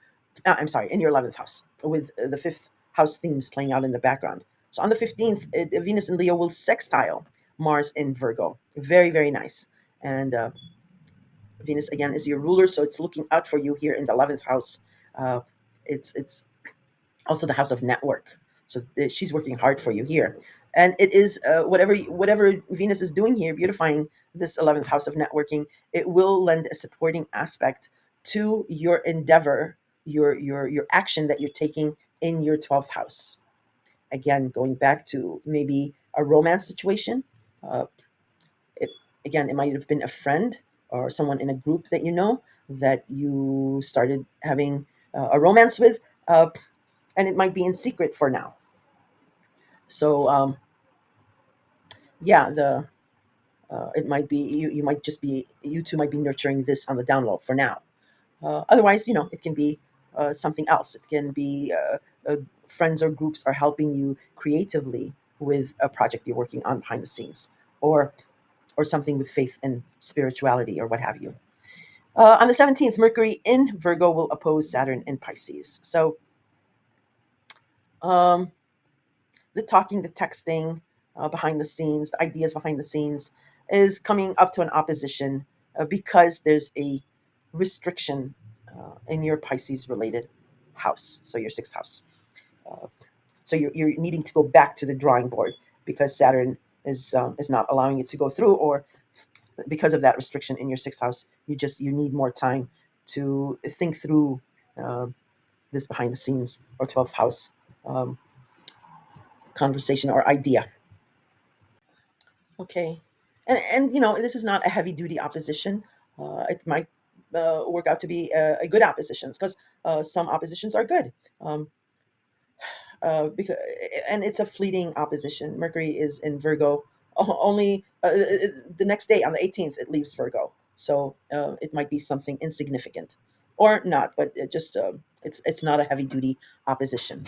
I'm sorry, in your 11th house, with the fifth house themes playing out in the background. So on the 15th, Venus in Leo will sextile Mars in Virgo. Very, very nice. And Venus, again, is your ruler, so it's looking out for you here in the 11th house. Uh, it's also the house of network. So she's working hard for you here, and it is whatever Venus is doing here, beautifying this 11th house of networking. It will lend a supporting aspect to your endeavor, your action that you're taking in your 12th house. Again, going back to maybe a romance situation. Uh, it, Again, it might have been a friend or someone in a group that you know that you started having a romance with. And it might be in secret for now. So yeah, the it might be you might just be you two might be nurturing this on the down low for now. Otherwise, it can be something else. It can be friends or groups are helping you creatively with a project you're working on behind the scenes, or something with faith and spirituality, or what have you. On the 17th, Mercury in Virgo will oppose Saturn in Pisces. So um, the talking, the texting behind the scenes, the ideas behind the scenes is coming up to an opposition because there's a restriction in your Pisces related house, so your sixth house. Uh, so you're needing to go back to the drawing board because Saturn is not allowing it to go through, or because of that restriction in your sixth house, you need more time to think through uh, this behind the scenes or 12th house um, conversation or idea. Okay, and this is not a heavy duty opposition. It might work out to be a good oppositions, because some oppositions are good. Because and it's a fleeting opposition. Mercury is in Virgo only the next day on the 18th. It leaves Virgo, so it might be something insignificant, or not. But it's not a heavy duty opposition.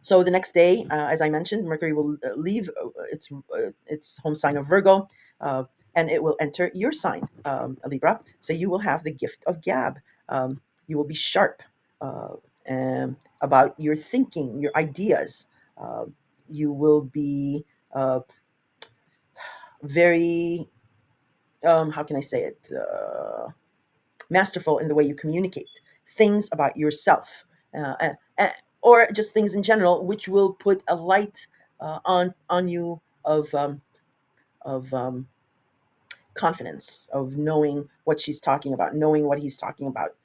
So the next day, as I mentioned, Mercury will leave its home sign of Virgo, uh, and it will enter your sign, Libra. So you will have the gift of gab. You will be sharp about your thinking, your ideas. Uh, you will be very, how can I say it, masterful in the way you communicate things about yourself, or just things in general, which will put a light on you of confidence, of knowing what she's talking about, knowing what he's talking about,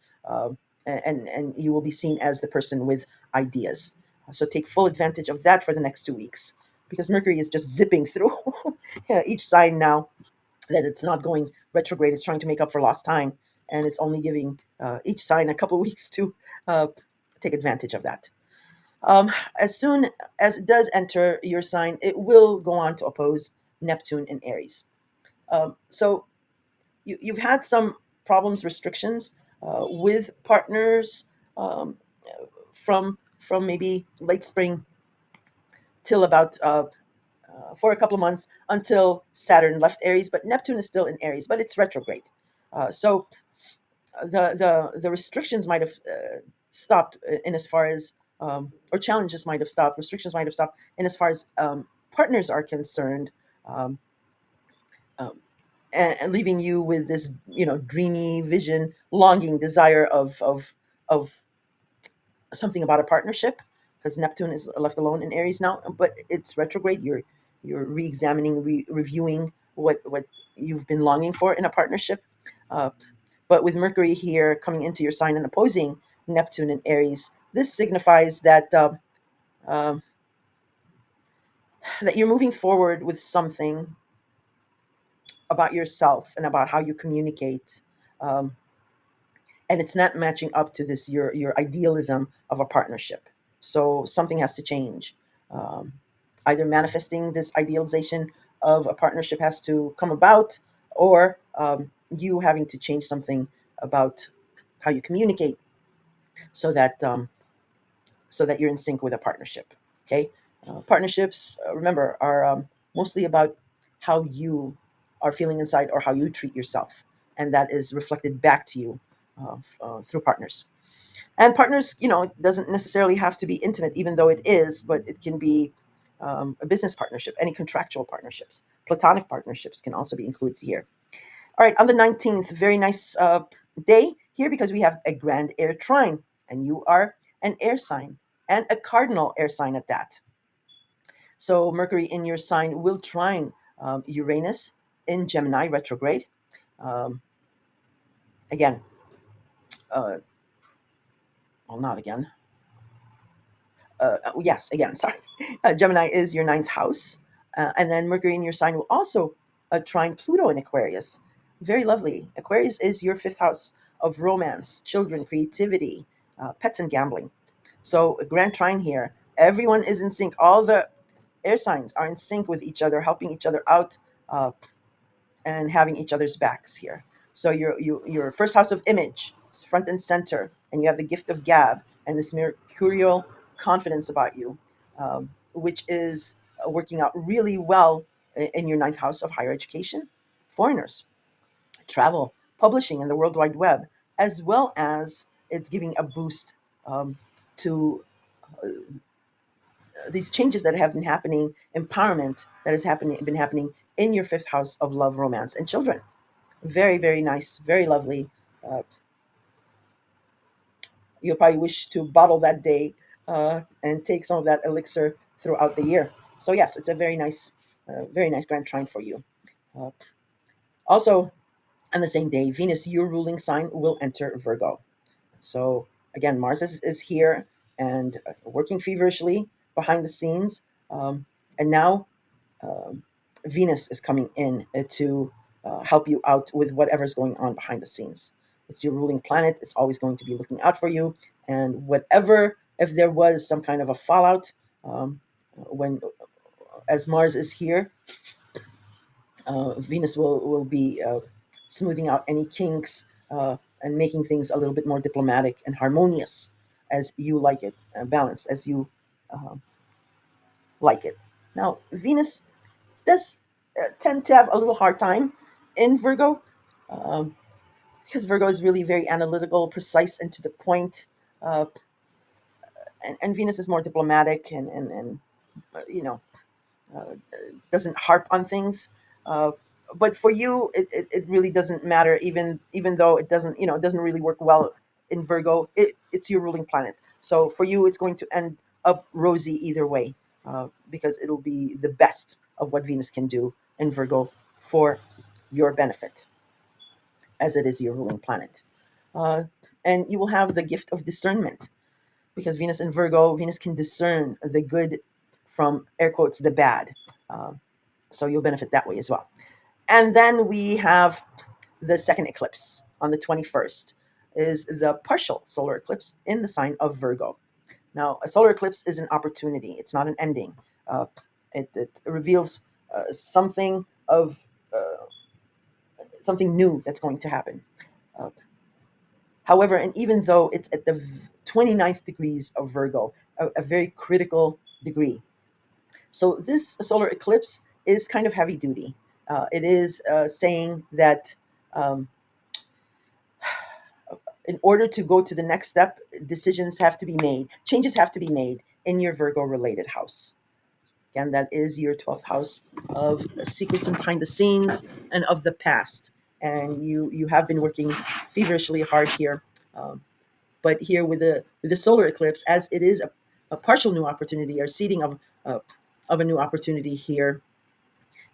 and you will be seen as the person with ideas. So take full advantage of that for the next 2 weeks, because Mercury is just zipping through each sign now that it's not going retrograde. It's trying to make up for lost time, and it's only giving each sign a couple of weeks to uh, take advantage of that. As soon as it does enter your sign, it will go on to oppose Neptune in Aries. So you've had some problems, restrictions with partners from maybe late spring till about for a couple of months, until Saturn left Aries, but Neptune is still in Aries, but it's retrograde. So the restrictions might have stopped in as far as or challenges might have stopped, restrictions might have stopped in as far as partners are concerned, um, um, and leaving you with this dreamy vision, longing, desire of something about a partnership, because Neptune is left alone in Aries now, but it's retrograde. You're re-examining, reviewing what you've been longing for in a partnership. Uh, but with Mercury here coming into your sign and opposing Neptune in Aries, this signifies um, that you're moving forward with something about yourself and about how you communicate. Um, and it's not matching up to this your idealism of a partnership. So something has to change. Um, Either manifesting this idealization of a partnership has to come about, or you having to change something about how you communicate so that you're in sync with a partnership. Okay, partnerships, remember, are mostly about how you are feeling inside or how you treat yourself, and that is reflected back to you through partners. And partners, it doesn't necessarily have to be intimate, even though it is, but it can be a business partnership, any contractual partnerships, platonic partnerships can also be included here. All right, on the 19th, very nice day here because we have a grand air trine, and you are an air sign and a cardinal air sign at that. So Mercury in your sign will trine Uranus in Gemini retrograde. Um, again, well, not again. Yes, again, sorry. Gemini is your ninth house. And then Mercury in your sign will also trine Pluto in Aquarius. Very lovely. Aquarius is your fifth house of romance, children, creativity, pets, and gambling. So, a grand trine here. Everyone is in sync. All the air signs are in sync with each other, helping each other out, and having each other's backs here. So your first house of image is front and center, and you have the gift of gab and this mercurial confidence about you, which is working out really well in your ninth house of higher education, foreigners, travel, publishing, and the World Wide Web, as well as it's giving a boost to these changes that have been happening, empowerment that has been happening in your fifth house of love, romance, and children. Very, very nice, very lovely. Uh, you'll probably wish to bottle that day and take some of that elixir throughout the year. So yes, it's a very nice grand trine for you. Uh, Also, on the same day, Venus, your ruling sign, will enter Virgo. So again, Mars is here and working feverishly behind the scenes, and now um, Venus is coming in to help you out with whatever's going on behind the scenes. It's your ruling planet. It's always going to be looking out for you. And whatever, if there was some kind of a fallout, when as Mars is here, Venus will be smoothing out any kinks and making things a little bit more diplomatic and harmonious as you like it, balanced as you uh, like it. Now, Venus does tend to have a little hard time in Virgo um, because Virgo is really very analytical, precise, and to the point. Uh, and Venus is more diplomatic and you know, uh, doesn't harp on things. Uh, but for you, it really doesn't matter, even though it doesn't really work well in Virgo. It's your ruling planet. So for you, it's going to end up rosy either way because it'll be the best of what Venus can do in Virgo for your benefit, as it is your ruling planet. Uh, and you will have the gift of discernment because Venus in Virgo, Venus can discern the good from air quotes the bad. Uh, so you'll benefit that way as well. And then we have the second eclipse on the 21st is the partial solar eclipse in the sign of Virgo. Now, a solar eclipse is an opportunity. It's not an ending. Uh, it reveals something of something new that's going to happen. Uh, However, and even though it's at the 29th degrees of Virgo, a very critical degree. So this solar eclipse is kind of heavy duty. It is saying that um, in order to go to the next step, decisions have to be made, changes have to be made in your Virgo related house. Again, that is your 12th house of secrets and behind the scenes and of the past. And you have been working feverishly hard here. But here with the solar eclipse, as it is a partial new opportunity or seeding of a new opportunity here,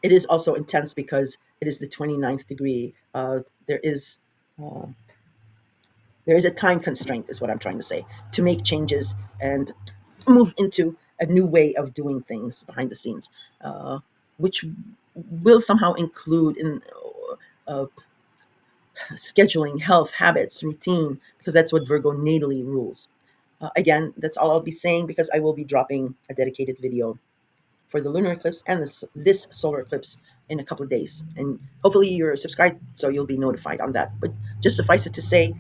it is also intense because it is the 29th degree. Uh, there is a time constraint, is what I'm trying to say, to make changes and move into a new way of doing things behind the scenes, which will somehow include in uh, scheduling, health, habits, routine, because that's what Virgo natally rules. Again, that's all I'll be saying because I will be dropping a dedicated video for the lunar eclipse and this solar eclipse in a couple of days. And hopefully you're subscribed so you'll be notified on that. But just suffice it to say,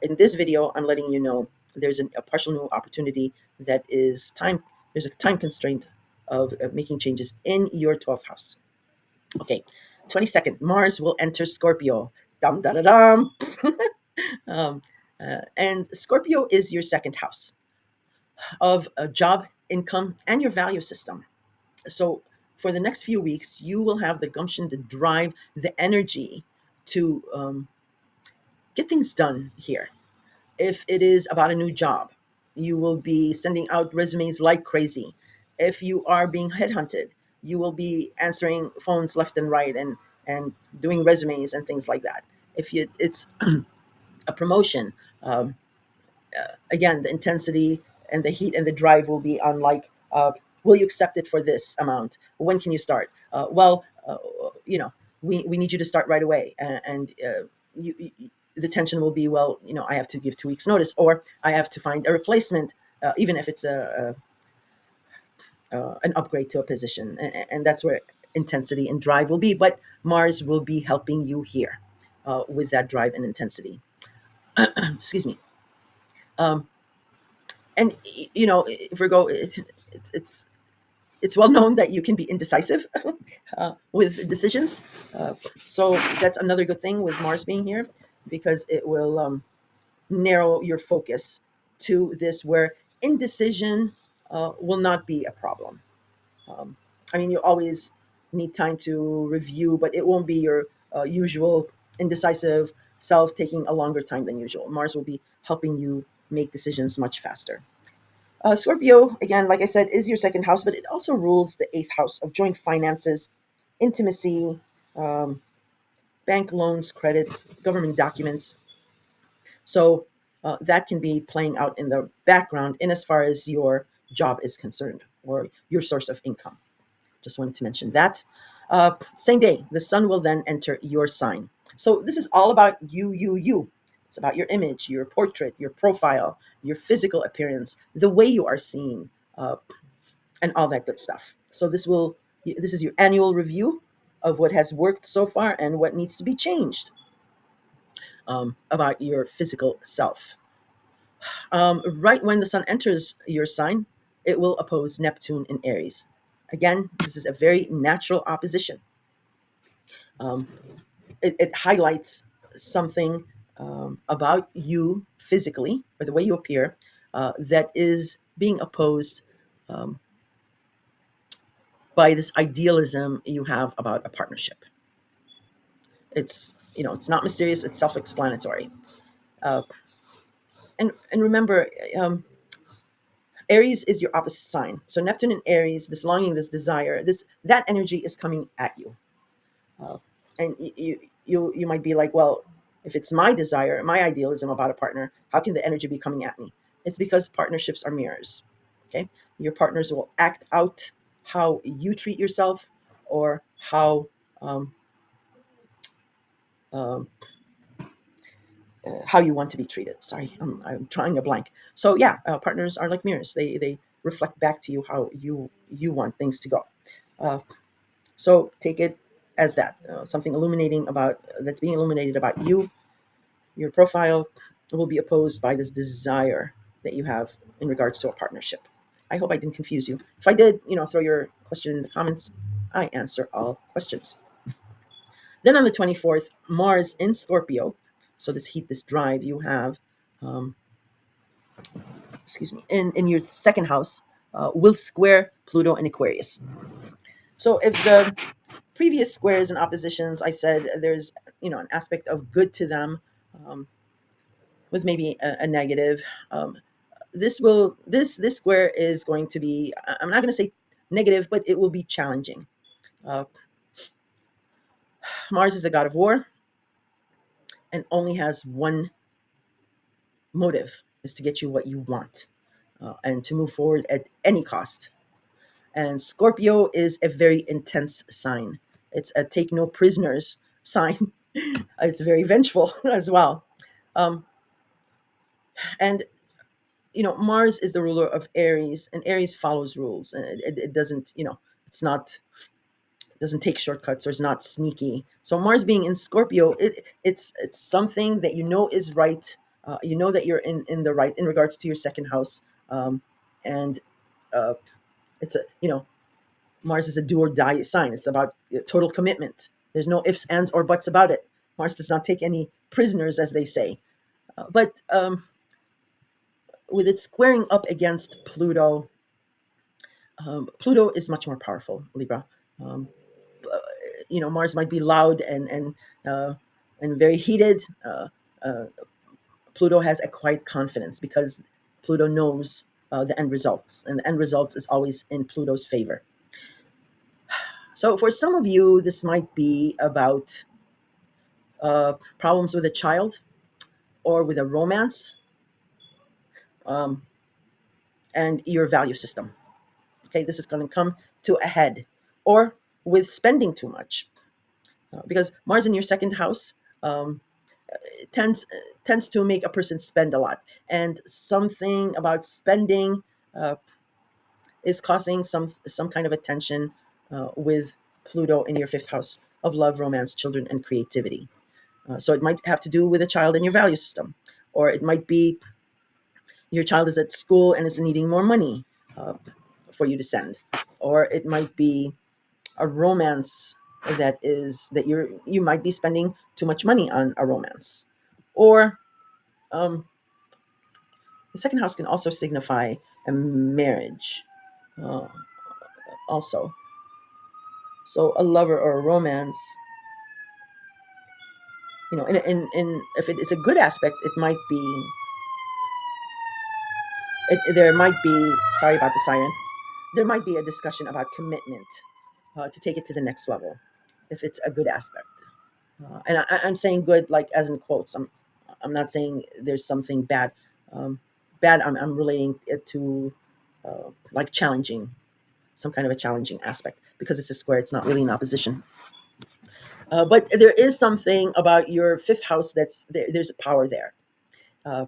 in this video, I'm letting you know there's a partial new opportunity that is time. There's a time constraint of making changes in your 12th house. Okay, 22nd, Mars will enter Scorpio. Dum da da dum. um, and Scorpio is your second house of a job, income, and your value system. So for the next few weeks, you will have the gumption, the drive, the energy to get things done here. If it is about a new job, you will be sending out resumes like crazy. If you are being headhunted, you will be answering phones left and right and doing resumes and things like that. If it's a promotion, um, again, the intensity and the heat and the drive will be unlike, will you accept it for this amount? When can you start? You know, we need you to start right away. The tension will be, well, I have to give 2 weeks notice, or I have to find a replacement, even if it's an upgrade to a position. And that's where intensity and drive will be. But Mars will be helping you here with that drive and intensity. Excuse me. Um, and Virgo, it's it's well known that you can be indecisive with decisions. So that's another good thing with Mars being here, because it will narrow your focus to this, where indecision will not be a problem. um, I mean, you always need time to review, but it won't be your usual indecisive self taking a longer time than usual. Mars will be helping you make decisions much faster. Scorpio, again, like I said, is your second house, but it also rules the eighth house of joint finances, intimacy, um, bank loans, credits, government documents. So that can be playing out in the background in as far as your job is concerned, or your source of income. Just wanted to mention that. Same day, the sun will then enter your sign. So this is all about you. It's about your image, your portrait, your profile, your physical appearance, the way you are seen, uh, and all that good stuff. So this is your annual review of what has worked so far and what needs to be changed about your physical self. Right when the sun enters your sign, it will oppose Neptune in Aries. Again, this is a very natural opposition. Um, it highlights something about you physically, or the way you appear, that is being opposed um, by this idealism you have about a partnership. It's not mysterious, it's self-explanatory. uh, and remember, Aries is your opposite sign, so Neptune in Aries, this longing, this desire, this that energy is coming at you. uh, and you might be like, well, if it's my desire, my idealism about a partner, how can the energy be coming at me? It's because partnerships are mirrors. Okay, your partners will act out how you treat yourself, or um, um, how you want to be treated. Sorry, I'm trying a blank. So yeah, partners are like mirrors. They reflect back to you how you want things to go. Uh, so take it as that, something illuminating about that's being illuminated about you. Your profile will be opposed by this desire that you have in regards to a partnership. I hope I didn't confuse you. If I did, throw your question in the comments. I answer all questions. Then on the 24th, Mars in Scorpio. So this heat, this drive you have, um, excuse me, in your second house, will square Pluto and Aquarius. So if the previous squares and oppositions, I said there's an aspect of good to them, um, with maybe a negative. This square is going to be, I'm not going to say negative, but it will be challenging. Uh, Mars is the god of war and only has one motive, is to get you what you want, and to move forward at any cost. And Scorpio is a very intense sign. It's a take no prisoners sign. It's very vengeful as well. Um, and Mars is the ruler of Aries, and Aries follows rules, and it doesn't. It's not doesn't take shortcuts or is not sneaky. So Mars being in Scorpio, it's something that you know is right. You know that you're in the right in regards to your second house, and uh, it's a Mars is a do or die sign. It's about total commitment. There's no ifs, ands, or buts about it. Mars does not take any prisoners, as they say. But with it squaring up against Pluto, Pluto is much more powerful, Libra. Um, Mars might be loud uh, and very heated. Uh, Pluto has a quiet confidence because Pluto knows the end results, and the end results is always in Pluto's favor. So for some of you, this might be about problems with a child or with a romance, um, and your value system. Okay, this is going to come to a head, or with spending too much, because Mars in your second house tends tends to make a person spend a lot, and something about spending uh, is causing some kind of a tension with Pluto in your fifth house of love, romance, children, and creativity. So it might have to do with a child in your value system, or it might be your child is at school and is needing more money uh, for you to send, or it might be a romance that you might be spending too much money on a romance, or um, the second house can also signify a marriage, uh, also. So a lover or a romance, and if it is a good aspect, there might be, sorry about the siren, there might be a discussion about commitment to take it to the next level if it's a good aspect. I'm saying good, like as in quotes. I'm not saying there's something bad. Bad, I'm relating it to like challenging, some kind of a challenging aspect, because it's a square. It's not really in opposition. But there is something about your fifth house that's there. There's a power there. Uh,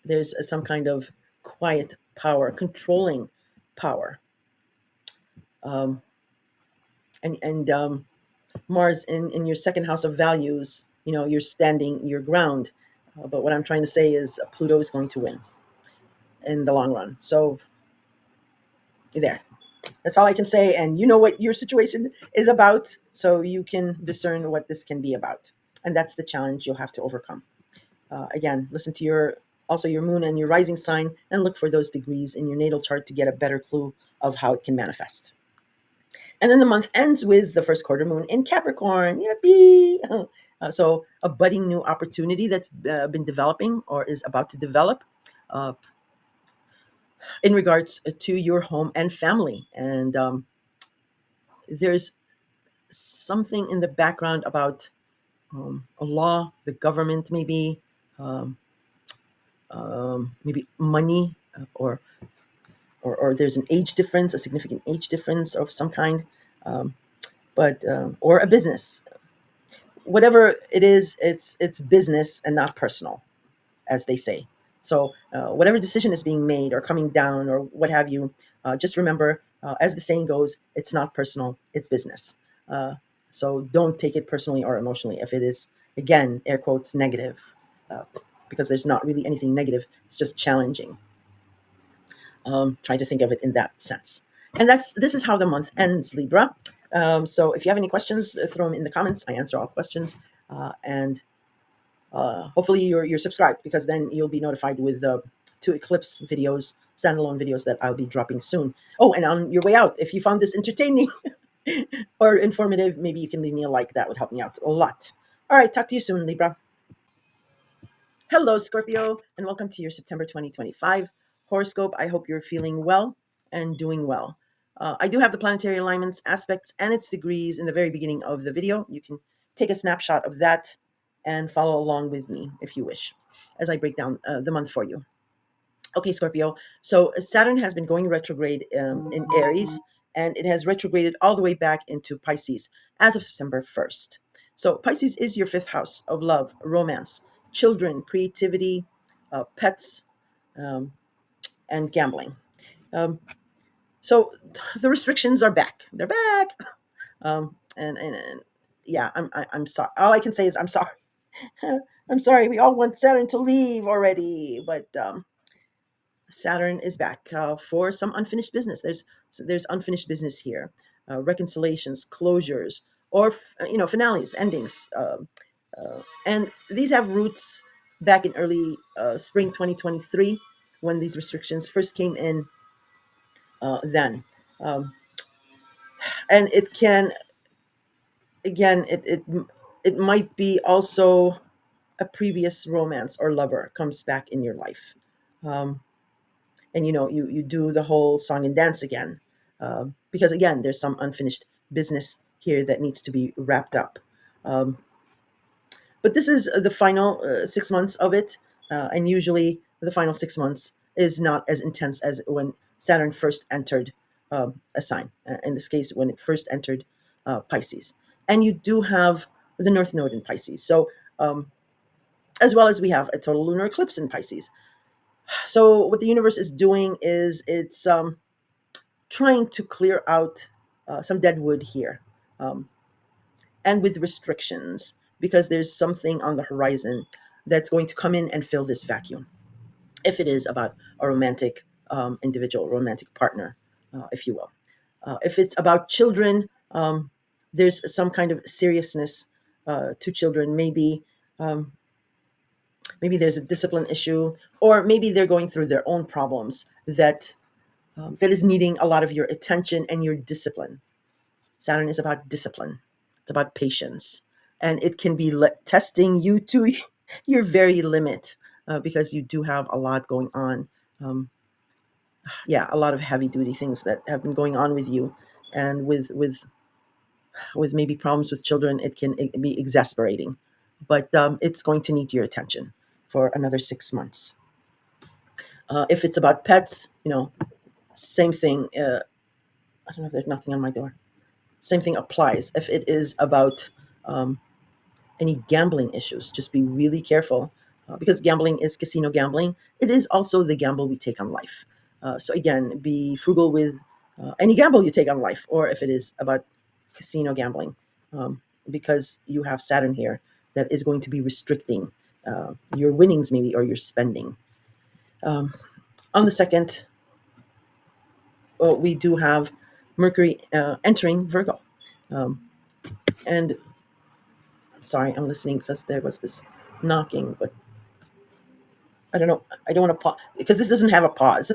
there's some kind of quiet power, controlling power, um, and Mars in your second house of values. You're standing your ground. But what I'm trying to say is Pluto is going to win in the long run. So there. That's all I can say. And you know what your situation is about, so you can discern what this can be about. And that's the challenge you'll have to overcome. Again, listen to your moon and your rising sign, and look for those degrees in your natal chart to get a better clue of how it can manifest. And then the month ends with the first quarter moon in Capricorn. Yippee! So a budding new opportunity that's been developing or is about to develop uh, in regards to your home and family. And there's something in the background about a law, the government, um, maybe money, or there's an age difference, a significant age difference of some kind, um, but or a business. Whatever it is, it's business and not personal, as they say. So whatever decision is being made or coming down or what have you, just remember, as the saying goes, it's not personal, it's business. Uh, so don't take it personally or emotionally if it is, again, air quotes, negative, uh, because there's not really anything negative. It's just challenging. Try to think of it in that sense. And this is how the month ends, Libra. So if you have any questions, throw them in the comments. I answer all questions, and hopefully you're subscribed, because then you'll be notified with two eclipse videos, standalone videos that I'll be dropping soon. Oh, and on your way out, if you found this entertaining or informative, maybe you can leave me a like. That would help me out a lot. All right, talk to you soon, Libra. Hello, Scorpio, and welcome to your September 2025 horoscope. I hope you're feeling well and doing well. I do have the planetary alignments, aspects, and its degrees in the very beginning of the video. You can take a snapshot of that and follow along with me if you wish as I break down the month for you. Okay, Scorpio. So Saturn has been going retrograde in Aries, and it has retrograded all the way back into Pisces as of September 1st. So Pisces is your fifth house of love, romance, children, creativity, pets, um, and gambling. Um, So the restrictions are back. They're back. And yeah, I'm sorry. All I can say is I'm sorry. I'm sorry. We all want Saturn to leave already, but Saturn is back for some unfinished business. There's unfinished business here, reconciliations, closures, or finales, endings, and these have roots back in early spring 2023 when these restrictions first came in. Then, um, and it can again it might be also a previous romance or lover comes back in your life. Um, and you do the whole song and dance again, because again there's some unfinished business here that needs to be wrapped up. um, but this is the final 6 months of it, and usually the final 6 months is not as intense as when Saturn first entered a sign, in this case when it first entered Pisces. And you do have the North Node in Pisces, so as well as we have a total lunar eclipse in Pisces. So what the universe is doing is it's trying to clear out some dead wood here, um, and with restrictions, because there's something on the horizon that's going to come in and fill this vacuum. If it is about a romantic individual, romantic partner, if you will. If it's about children, there's some kind of seriousness to children. Maybe there's a discipline issue, or maybe they're going through their own problems that is needing a lot of your attention and your discipline. Saturn is about discipline. It's about patience, and it can be testing you to your very limit, because you do have a lot going on. Um, yeah, a lot of heavy duty things that have been going on with you, and with maybe problems with children, it be exasperating. But it's going to need your attention for another 6 months. If it's about pets, same thing. I don't know if they're knocking on my door. Same thing applies. If it is about um, any gambling issues, just be really careful, because gambling is casino gambling. It is also the gamble we take on life. So again, be frugal with any gamble you take on life, or if it is about casino gambling, because you have Saturn here that is going to be restricting your winnings, maybe, or your spending. Um, on the second, we do have Mercury entering Virgo. Um, and sorry, I'm listening because there was this knocking, but I don't know. I don't want to pause because this doesn't have a pause.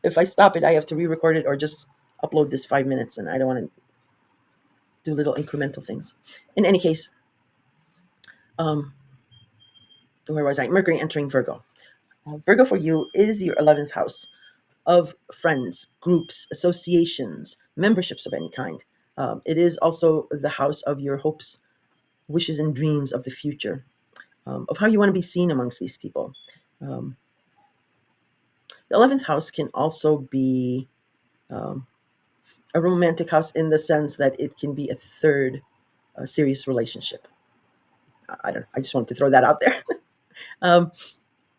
If I stop it, I have to re-record it or just upload this 5 minutes, and I don't want to do little incremental things. In any case, um, where was I? Mercury entering Virgo. Virgo for you is your 11th house of friends, groups, associations, memberships of any kind. It is also the house of your hopes, wishes, and dreams of the future, of how you want to be seen amongst these people. Um, the 11th house can also be um, a romantic house in the sense that it can be a third serious relationship. I don't. I just wanted to throw that out there. um,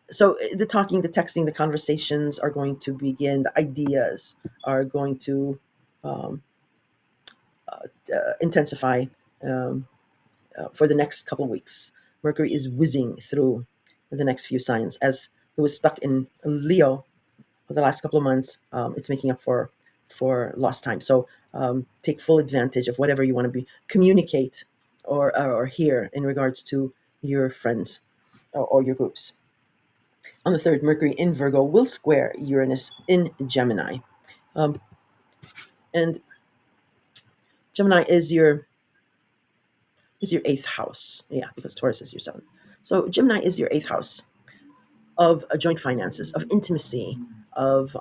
so the talking, the texting, the conversations are going to begin. The ideas are going to um, intensify um, for the next couple of weeks. Mercury is whizzing through the next few signs, as it was stuck in Leo for the last couple of months. It's making up for lost time. So take full advantage of whatever you want to be communicate or hear in regards to your friends or your groups. On the third, Mercury in Virgo will square Uranus in Gemini, um, and Gemini is your eighth house. Yeah, because Taurus is your seventh. So Gemini is your eighth house of joint finances, of intimacy, of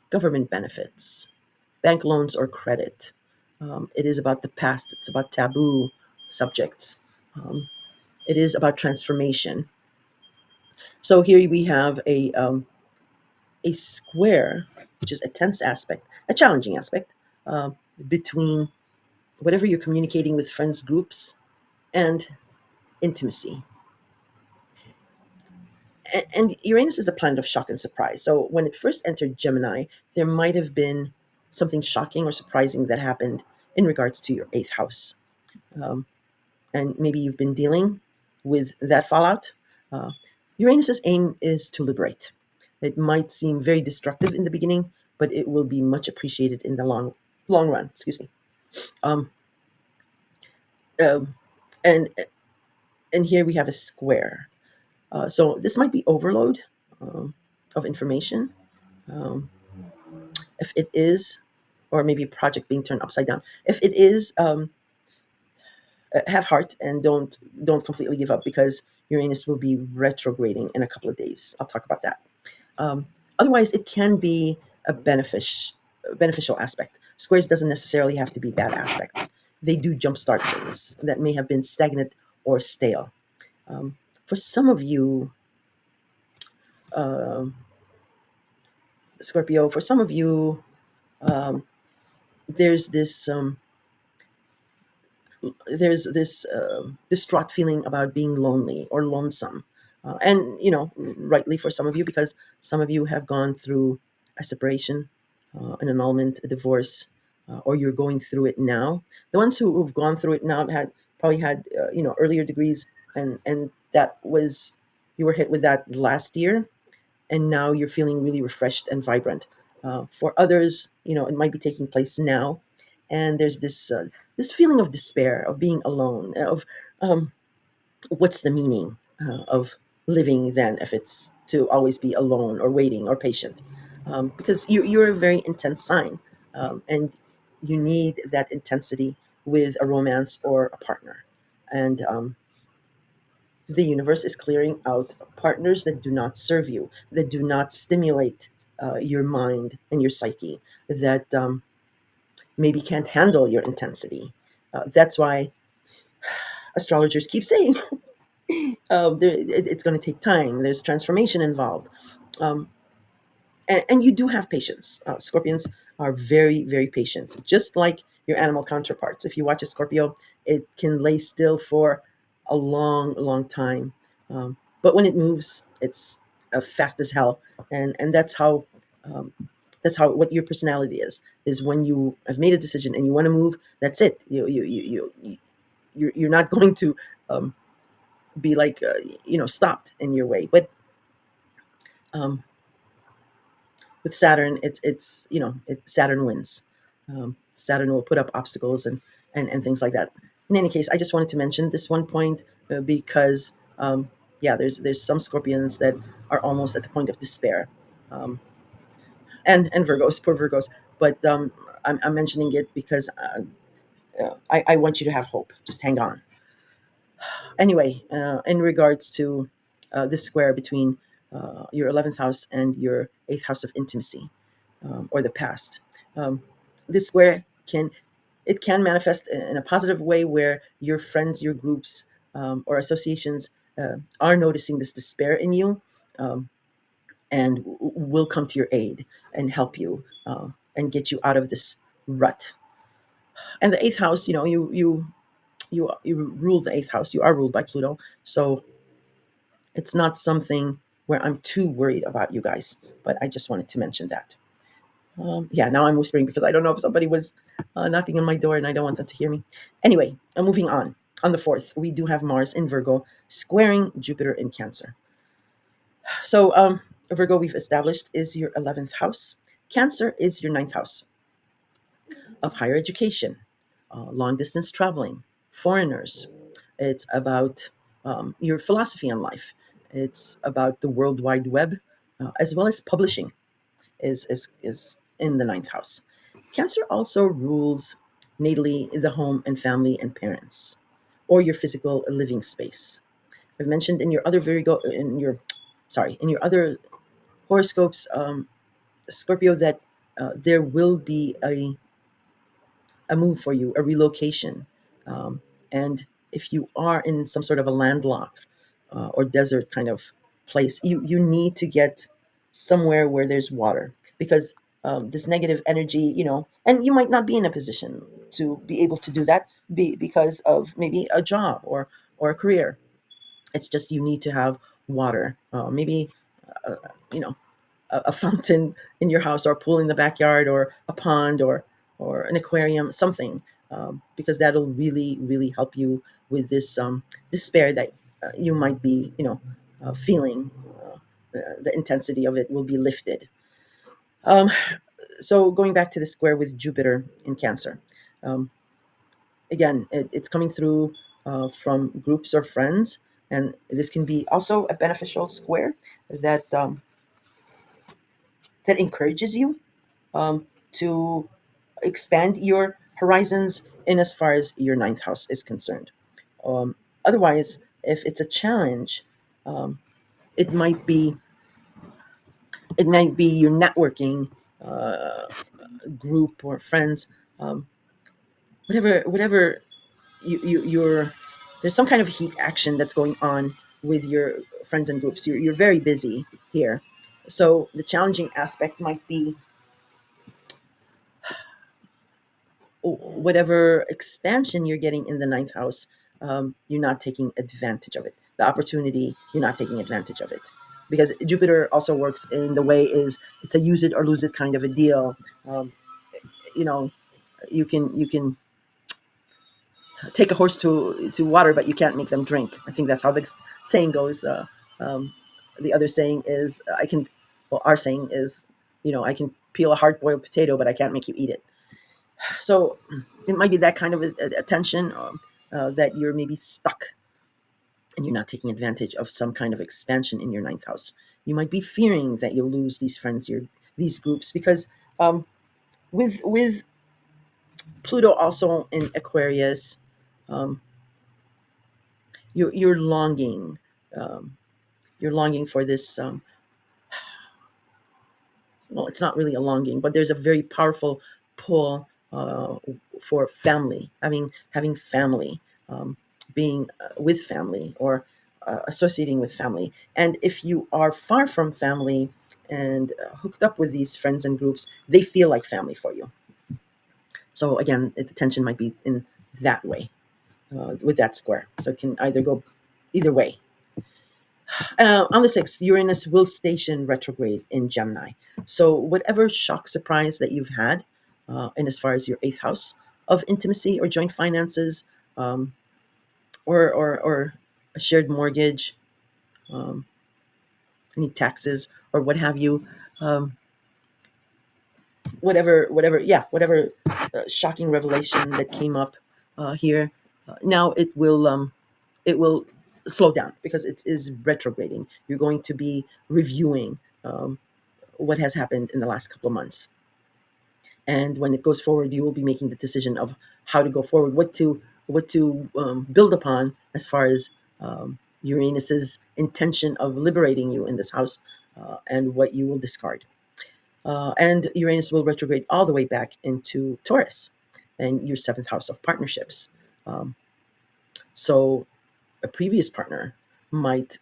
government benefits, bank loans or credit. It is about the past. It's about taboo subjects. Um, it is about transformation. So here we have a square, which is a tense aspect, a challenging aspect, uh, between whatever you're communicating with friends groups and intimacy. And Uranus is the planet of shock and surprise. So when it first entered Gemini, there might have been something shocking or surprising that happened in regards to your eighth house. Um, and maybe you've been dealing with that fallout. Uh, Uranus's aim is to liberate. It might seem very destructive in the beginning, but it will be much appreciated in the long run. Excuse me. Um, um, and and here we have a square. So this might be overload um, of information. Um, if it is, or maybe a project being turned upside down. If it is, have heart and don't completely give up, because Uranus will be retrograding in a couple of days. I'll talk about that. Um, Otherwise, it can be a beneficial aspect. Squares doesn't necessarily have to be bad aspects. They do jumpstart things that may have been stagnant or stale. Um, for some of you, uh, Scorpio, for some of you, um, there's this distraught feeling about being lonely or lonesome, and rightly for some of you, because some of you have gone through a separation, an annulment, a divorce, or you're going through it now. The ones who've gone through it now had probably had earlier degrees, and that was, you were hit with that last year, and now you're feeling really refreshed and vibrant. For others, it might be taking place now, and there's this feeling of despair, of being alone, of um, what's the meaning of living then, if it's to always be alone or waiting or patient, because you're a very intense sign, and you need that intensity with a romance or a partner, and the universe is clearing out partners that do not serve you, that do not stimulate your mind and your psyche, that maybe can't handle your intensity. That's why astrologers keep saying it's going to take time. There's transformation involved. Um, and you do have patience. Scorpions are very, very patient, just like your animal counterparts. If you watch a Scorpio, it can lay still for a long, long time. But when it moves, it's fast as hell, and um, that's how what your personality is when you have made a decision and you want to move. That's it. You're not going to um, be like stopped in your way. But um, with Saturn, Saturn wins. Saturn will put up obstacles and things like that. In any case, I just wanted to mention this one point, because yeah, there's some Scorpions that are almost at the point of despair, um, and Virgos, poor Virgos. But I'm mentioning it because I want you to have hope. Just hang on. Anyway, in regards to this square between your 11th house and your 8th house of intimacy, or the past. Um, this square can manifest in a positive way, where your friends, your groups, or associations are noticing this despair in you, um, and will come to your aid and help you, and get you out of this rut. And the eighth house, you rule the eighth house. You are ruled by Pluto, so it's not something where I'm too worried about you guys. But I just wanted to mention that. Yeah, now I'm whispering because I don't know if somebody was knocking on my door and I don't want them to hear me. Anyway, moving on. On the 4th, we do have Mars in Virgo squaring Jupiter in Cancer. So, Virgo, we've established, is your 11th house. Cancer is your ninth house of higher education, long distance traveling, foreigners. It's about your philosophy on life. It's about the World Wide Web, as well as publishing is in the ninth house. Cancer also rules natally the home and family and parents, or your physical living space. I've mentioned in your other in your other horoscopes, Scorpio, that there will be a move for you, a relocation. And if you are in some sort of a landlock or desert kind of place, you need to get somewhere where there's water, because this negative energy, and you might not be in a position to be able to do that, because of maybe a job or a career. It's just you need to have water, maybe uh, you know a fountain in your house, or a pool in the backyard, or a pond, or an aquarium, something, because that'll really really help you with this despair that you might be feeling. The intensity of it will be lifted. Um, so going back to the square with Jupiter in Cancer, um, again, it's coming through from groups or friends, and this can be also a beneficial square that that encourages you to expand your horizons in as far as your ninth house is concerned. Um, Otherwise, if it's a challenge, um, it might be it might be your networking uh, group or friends, um, whatever you're there's some kind of heat action that's going on with your friends and groups. You're very busy here, so the challenging aspect might be whatever expansion you're getting in the ninth house. You're not taking advantage of it. The opportunity, you're not taking advantage of it, because Jupiter also works in the way is it's a use it or lose it kind of a deal. um, you know you can take a horse to water, but you can't make them drink. I think that's how the saying goes. Um, the other saying is, our saying is, I can peel a hard boiled potato, but I can't make you eat it. So it might be that kind of a tension, that you're maybe stuck and you're not taking advantage of some kind of expansion in your ninth house. You might be fearing that you'll lose these friends, these groups, because with Pluto also in Aquarius, um, you're longing. Um, you're longing for this. Well, it's not really a longing, but there's a very powerful pull for family, having family, being with family, or associating with family. And if you are far from family and hooked up with these friends and groups, they feel like family for you. So again, the tension might be in that way, with that square. So it can either go either way. On the 6th, Uranus will station retrograde in Gemini. So, whatever shock surprise that you've had, in as far as your eighth house of intimacy or joint finances, um, or a shared mortgage, um, any taxes, or what have you, um, whatever shocking revelation that came up here, now it will slow down because it is retrograding. You're going to be reviewing what has happened in the last couple of months. And when it goes forward, you will be making the decision of how to go forward, what to build upon as far as Uranus's intention of liberating you in this house, and what you will discard. And Uranus will retrograde all the way back into Taurus and your seventh house of partnerships. Um, so a previous partner might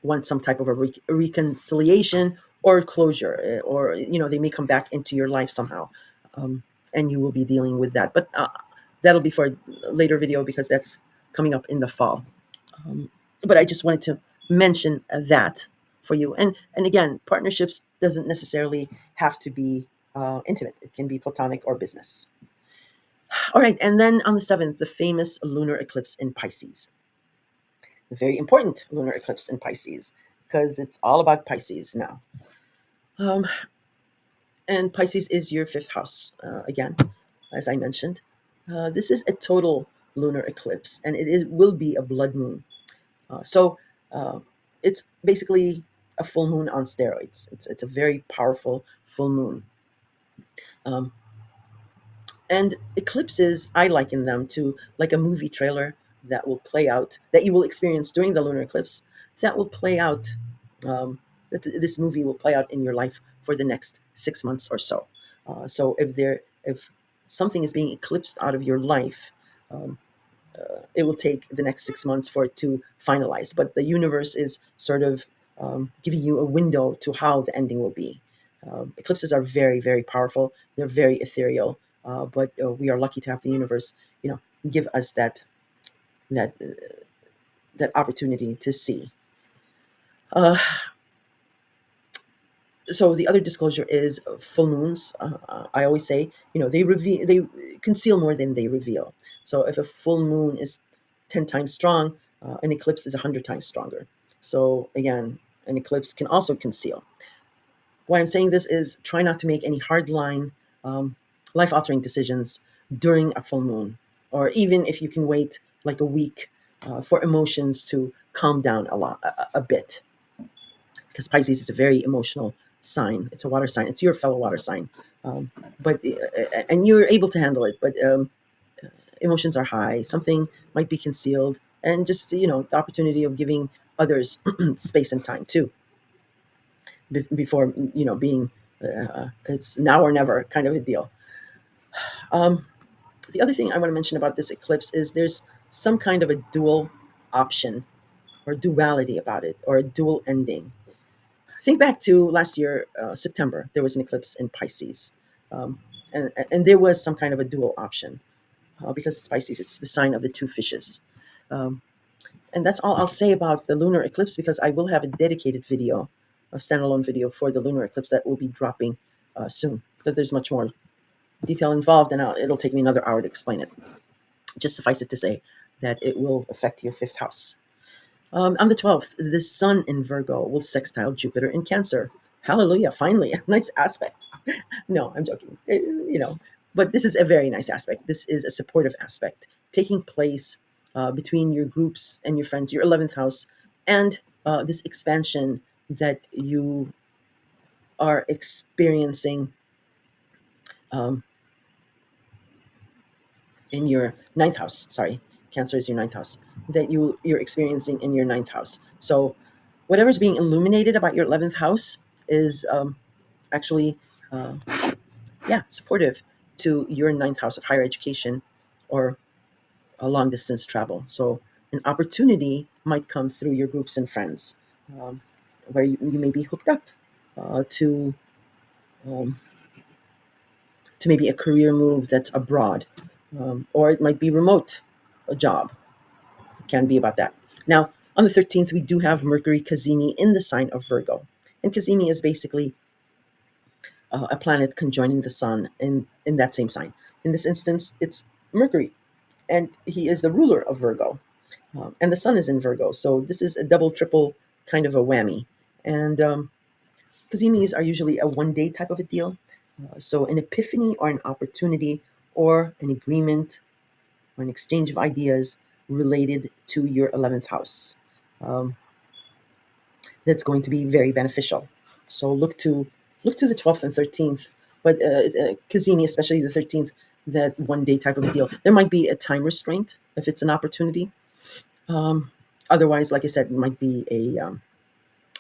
want some type of a reconciliation or closure, or they may come back into your life somehow, um, and you will be dealing with that. But that'll be for a later video because that's coming up in the fall. But I just wanted to mention that for you. And again, partnerships doesn't necessarily have to be intimate. It can be platonic or business. All right, and then on the 7th, the famous lunar eclipse in Pisces. A very important lunar eclipse in Pisces because it's all about Pisces now. Um, and Pisces is your fifth house, again, as I mentioned. This is a total lunar eclipse, and will be a blood moon. So uh, it's basically a full moon on steroids. It's a very powerful full moon. Um, And eclipses, I liken them to like a movie trailer that will play out, that you will experience during the lunar eclipse, that will play out, um, this movie will play out in your life for the next 6 months or so. So if something is being eclipsed out of your life, um, it will take the next 6 months for it to finalize. But the universe is sort of giving you a window to how the ending will be. Eclipses are very, very powerful. They're very ethereal, but we are lucky to have the universe, give us that that opportunity to see. Uh, so the other disclosure is full moons. I always say, they conceal more than they reveal. So if a full moon is 10 times strong, an eclipse is 100 times stronger. So again, an eclipse can also conceal. Why I'm saying this is try not to make any hard line, life altering decisions during a full moon, or even if you can wait like a week for emotions to calm down a bit, because Pisces is a very emotional sign. It's a water sign. It's your fellow water sign, um, but and you're able to handle it. But emotions are high. Something might be concealed, and just the opportunity of giving others space and time too, before being it's now or never kind of a deal. Um, the other thing I want to mention about this eclipse is there's some kind of a dual option or duality about it, or a dual ending. Think back to last year, September. There was an eclipse in Pisces, um, and there was some kind of a dual option, because it's Pisces. It's the sign of the two fishes, um, and that's all I'll say about the lunar eclipse, because I will have a dedicated video, a standalone video for the lunar eclipse that will be dropping soon, because there's much more detail involved, and it'll take me another hour to explain it. Just suffice it to say that it will affect your fifth house. On the 12th, the Sun in Virgo will sextile Jupiter in Cancer. Hallelujah, finally, a nice aspect. No, I'm joking. But this is a very nice aspect. This is a supportive aspect taking place between your groups and your friends, your 11th house, and this expansion that you are experiencing um, in your ninth house. Sorry, Cancer is your ninth house. That you're experiencing in your ninth house. So whatever's being illuminated about your 11th house is actually, uh, yeah, supportive to your ninth house of higher education or a long distance travel. So an opportunity might come through your groups and friends, um, where you may be hooked up to um, maybe a career move that's abroad, or it might be remote, a job. It can be about that. Now, on the 13th, we do have Mercury Cazimi in the sign of Virgo. And Cazimi is basically a planet conjoining the sun in that same sign. In this instance, it's Mercury, and he is the ruler of Virgo, and the sun is in Virgo. So this is a double, triple kind of a whammy. And Kazimis are usually a 1 day type of a deal. So an epiphany or an opportunity or an agreement or an exchange of ideas related to your 11th house. Um, that's going to be very beneficial. So look to the 12th and 13th, but Kazimi, especially the 13th, that 1 day type of a deal. There might be a time restraint if it's an opportunity. Um, Otherwise, like I said, it might be a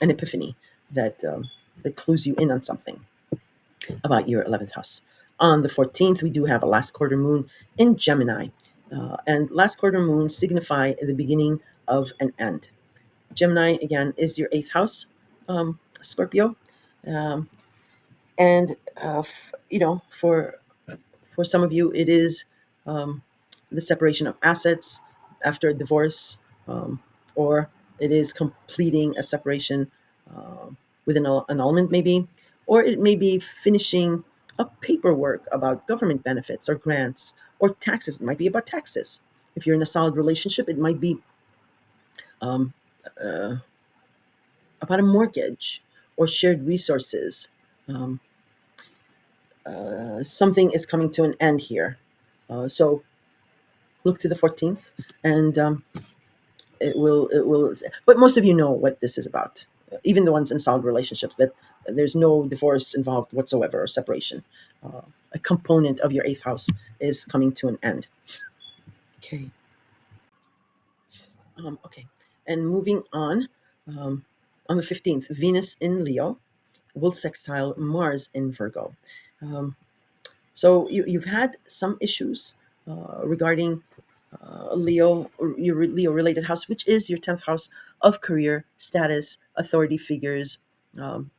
an epiphany that clues you in on something about your 11th house. On the 14th, we do have a last quarter moon in Gemini, and last quarter moons signify the beginning of an end. Gemini, again, is your eighth house, Scorpio. Um, and, for some of you, it is um, the separation of assets after a divorce, or it is completing a separation with an annulment, maybe, or it may be finishing up paperwork about government benefits or grants or taxes. It might be about taxes. If you're in a solid relationship, it might be um, uh, about a mortgage or shared resources. Um, Something is coming to an end here. So look to the 14th, and it will. But most of you know what this is about. Even the ones in solid relationships, that there's no divorce involved whatsoever or separation. Uh, a component of your eighth house is coming to an end. Okay. Okay. And moving on the 15th, Venus in Leo will sextile Mars in Virgo. Um, So you've had some issues regarding Leo, or your Leo related house, which is your 10th house of career, status, authority figures,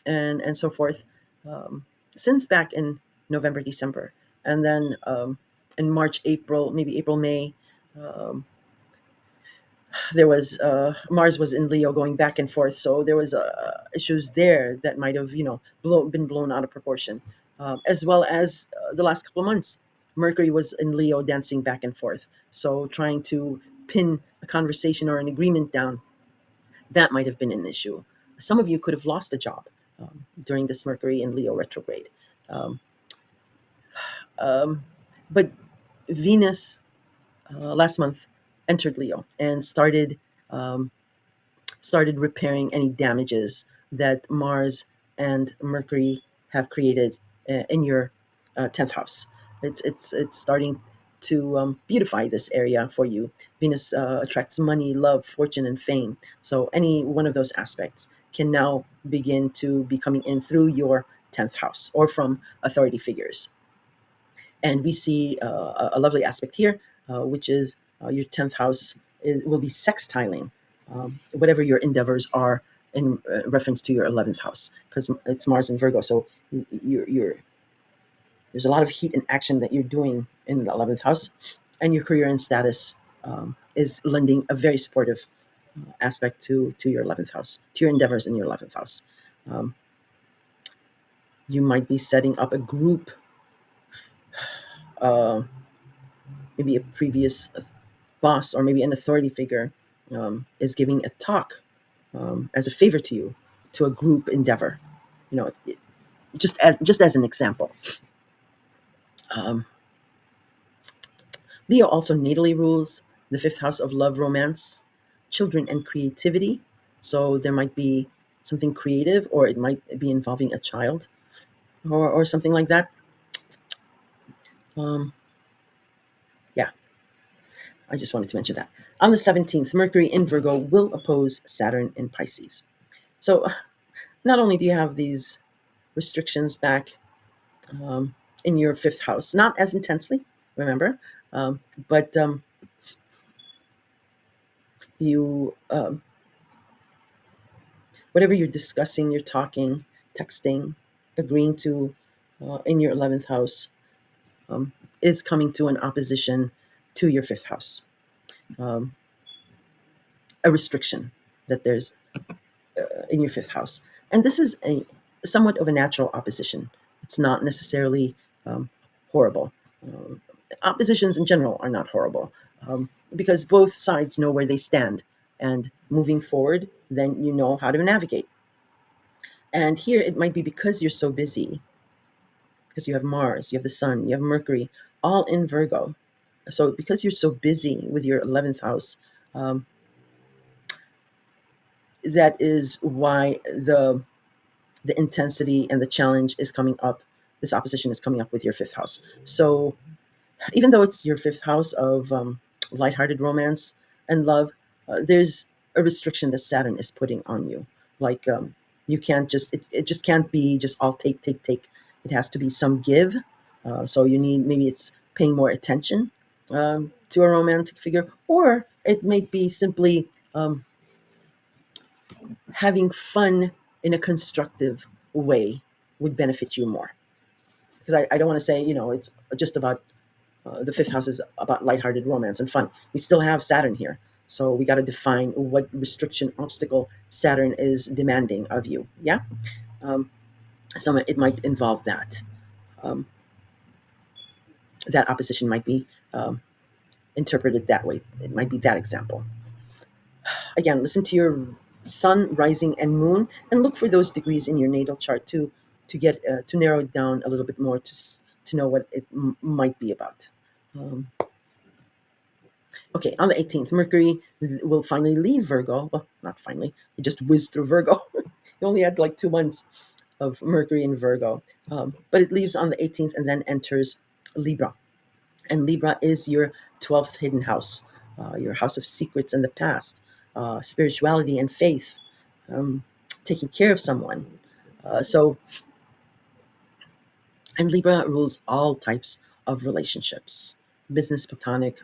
and so forth, since back in November, December. And then in March, April, maybe April, May, There was Mars was in Leo going back and forth, so there was issues there that might have been blown out of proportion, as well as the last couple of months. Mercury was in Leo dancing back and forth, so trying to pin a conversation or an agreement down, that might have been an issue. Some of you could have lost a job during this Mercury in Leo retrograde. Um, um, but Venus last month entered Leo and um, started repairing any damages that Mars and Mercury have created in your 10th house. It's starting to beautify this area for you. Venus attracts money, love, fortune, and fame. So any one of those aspects can now begin to be coming in through your 10th house or from authority figures. And we see a lovely aspect here, which is your 10th house will be sextiling whatever your endeavors are in reference to your 11th house, because it's Mars and Virgo. So you're there's a lot of heat and action that you're doing in the 11th house, and your career and status is lending a very supportive aspect to your 11th house, to your endeavors in your 11th house. Um, you might be setting up a group, uh, maybe a previous boss or maybe an authority figure is giving a talk as a favor to you, to a group endeavor. You know, just as an example. Um, Leo also natally rules the fifth house of love, romance, children, and creativity. So there might be something creative, or it might be involving a child, or something like that. Um, yeah, I just wanted to mention that. On the 17th, Mercury in Virgo will oppose Saturn in Pisces. So not only do you have these restrictions back um, in your fifth house, not as intensely, remember, um, but you whatever you're discussing, you're talking, texting, agreeing to in your 11th house um, is coming to an opposition to your fifth house, um, a restriction that there's in your fifth house. And this is a somewhat of a natural opposition. It's not necessarily horrible. Oppositions in general are not horrible because both sides know where they stand. And moving forward, then you know how to navigate. And here it might be because you're so busy, because you have Mars, you have the Sun, you have Mercury, all in Virgo. So because you're so busy with your 11th house, um, that is why the intensity and the challenge is coming up. This opposition is coming up with your fifth house. So even though it's your fifth house of lighthearted romance and love, there's a restriction that Saturn is putting on you. Like you can't just it just can't be just all take take take. It has to be some give. So you need, maybe it's paying more attention to a romantic figure, or it might be simply having fun in a constructive way would benefit you more. Because I don't want to say, it's just about the fifth house is about lighthearted romance and fun. We still have Saturn here. So we got to define what restriction, obstacle Saturn is demanding of you. Yeah. Um, so it might involve that. Um, that opposition might be interpreted that way. It might be that example. Again, listen to your sun, rising, and moon, and look for those degrees in your natal chart to get to narrow it down a little bit more to know what it might be about. Um, okay, on the 18th, Mercury will finally leave Virgo. Well, not finally; it just whizzed through Virgo. You only had like 2 months of Mercury in Virgo, but it leaves on the 18th and then enters Libra. And Libra is your 12th hidden house, your house of secrets and the past, spirituality and faith, um, taking care of someone. So, and Libra rules all types of relationships: business, platonic,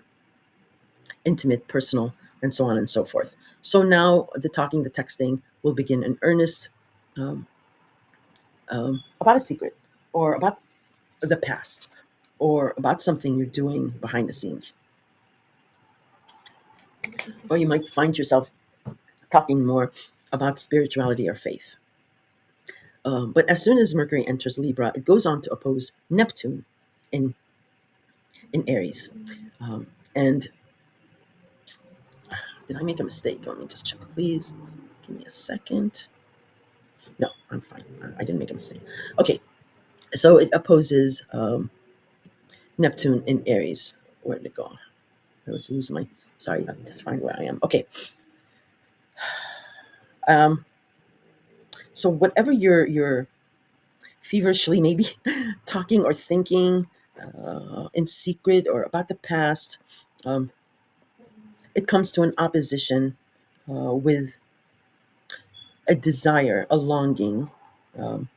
intimate, personal, and so on and so forth. So now the talking, the texting will begin in earnest um, about a secret, or about the past, or about something you're doing behind the scenes. or you might find yourself talking more about spirituality or faith. But as soon as Mercury enters Libra, it goes on to oppose Neptune in Aries. And did I make a mistake? Let me just check, please. Give me a second. No, I'm fine. I didn't make a mistake. Okay, so it opposes Neptune in Aries. Where did it go? I was losing my. Sorry, let me just find where I am. Okay. Um, so whatever you're feverishly maybe talking or thinking in secret or about the past, um, it comes to an opposition with a desire, a longing um,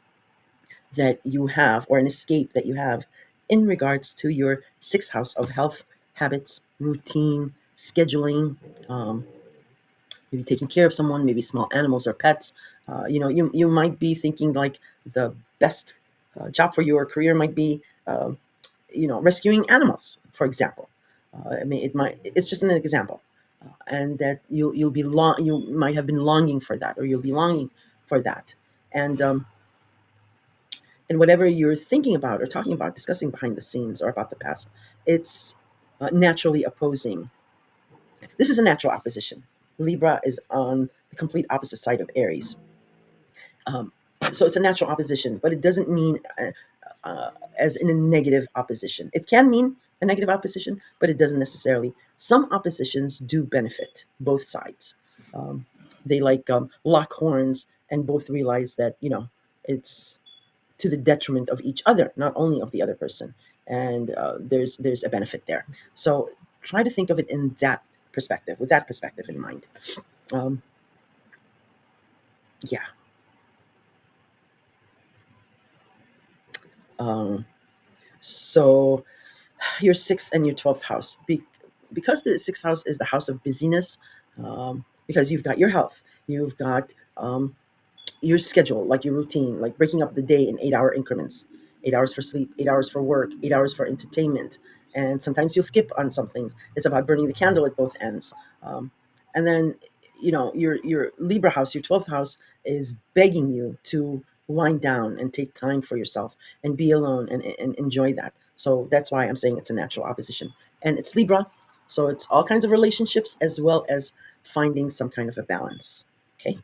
that you have, or an escape that you have in regards to your sixth house of health, habits, routine, scheduling, um, maybe taking care of someone, maybe small animals or pets. You might be thinking like the best job for your career might be, rescuing animals, for example. I mean, it's just an example, and that you might have been longing for that, or you'll be longing for that, and whatever you're thinking about or talking about, discussing behind the scenes or about the past, it's naturally opposing. This is a natural opposition. Libra is on the complete opposite side of Aries. Um, so it's a natural opposition, but it doesn't mean as in a negative opposition. It can mean a negative opposition, but it doesn't necessarily. Some oppositions do benefit both sides. Um, they like lock horns and both realize that, it's to the detriment of each other, not only of the other person. And there's a benefit there. So try to think of it in that perspective, with that perspective in mind. Um, yeah. Um, so your sixth and your 12th house, because the sixth house is the house of busyness, because you've got your health, you've got your schedule, like your routine, like breaking up the day in 8-hour increments, 8 hours for sleep, 8 hours for work, 8 hours for entertainment. And sometimes you'll skip on some things. It's about burning the candle at both ends. And then, your Libra house, your 12th house, is begging you to wind down and take time for yourself and be alone and enjoy that. So that's why I'm saying it's a natural opposition. And it's Libra. So it's all kinds of relationships as well as finding some kind of a balance. Okay.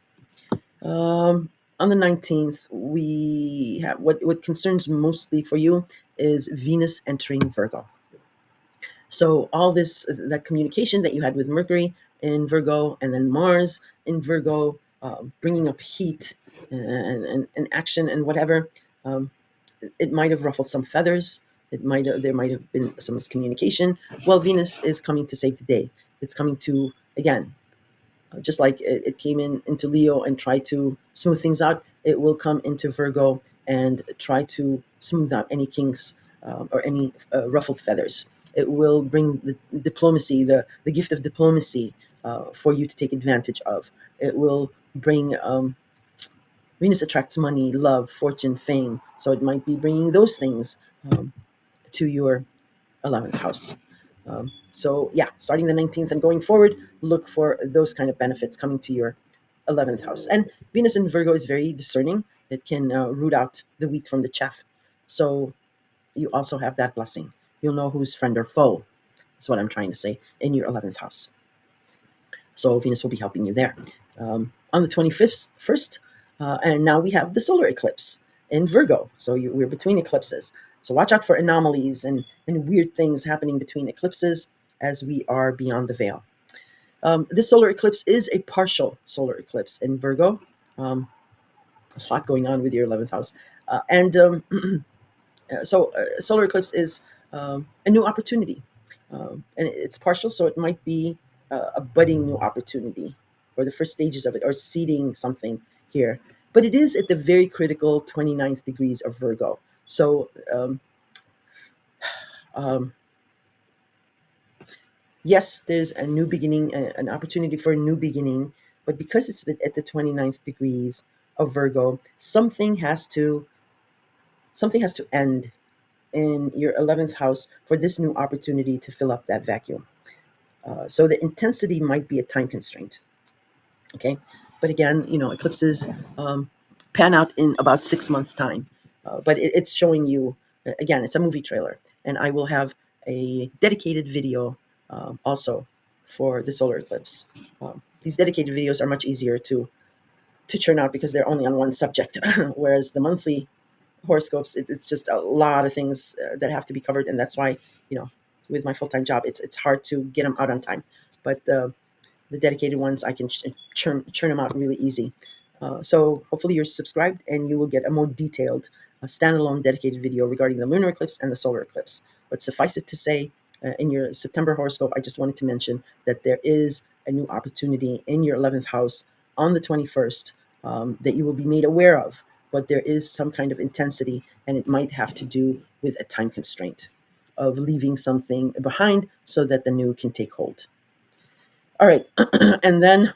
On the 19th, we have what concerns mostly for you is Venus entering Virgo. So all this, that communication that you had with Mercury in Virgo, and then Mars in Virgo, bringing up heat and action and whatever, um, it might have ruffled some feathers. There might have been some miscommunication. Well, Venus is coming to save the day. It's coming to, again, just like it came into Leo and tried to smooth things out, it will come into Virgo and try to smooth out any kinks or any ruffled feathers. It will bring the diplomacy, the gift of diplomacy for you to take advantage of. It will bring, Venus attracts money, love, fortune, fame. So it might be bringing those things to your 11th house. So, yeah, starting the 19th and going forward, look for those kind of benefits coming to your 11th house. And Venus in Virgo is very discerning. It can root out the wheat from the chaff. So you also have that blessing. You'll know who's friend or foe. That's what I'm trying to say in your 11th house. So Venus will be helping you there. On the 25th, first, and now we have the solar eclipse in Virgo. So we're between eclipses. So watch out for anomalies and weird things happening between eclipses as we are beyond the veil. This solar eclipse is a partial solar eclipse in Virgo. A lot going on with your 11th house. And so solar eclipse is a new opportunity, and it's partial, so it might be a budding new opportunity, or the first stages of it, or seeding something here. But it is at the very critical 29th degrees of Virgo. So um, yes, there's a new beginning, an opportunity for a new beginning, but because it's at the 29th degrees of Virgo, something has to end in your 11th house for this new opportunity to fill up that vacuum. So the intensity might be a time constraint. Okay, but again, eclipses pan out in about 6 months' time. But it's showing you again. It's a movie trailer, and I will have a dedicated video also for the solar eclipse. These dedicated videos are much easier to churn out because they're only on one subject, whereas the monthly horoscopes, it's just a lot of things that have to be covered, and that's why you know with my full time job, it's hard to get them out on time. But the dedicated ones, I can churn them out really easy. So hopefully you're subscribed and you will get a more detailed, standalone dedicated video regarding the lunar eclipse and the solar eclipse. But suffice it to say, in your September horoscope, I just wanted to mention that there is a new opportunity in your 11th house on the 21st that you will be made aware of. But there is some kind of intensity, and it might have to do with a time constraint of leaving something behind so that the new can take hold. All right. And then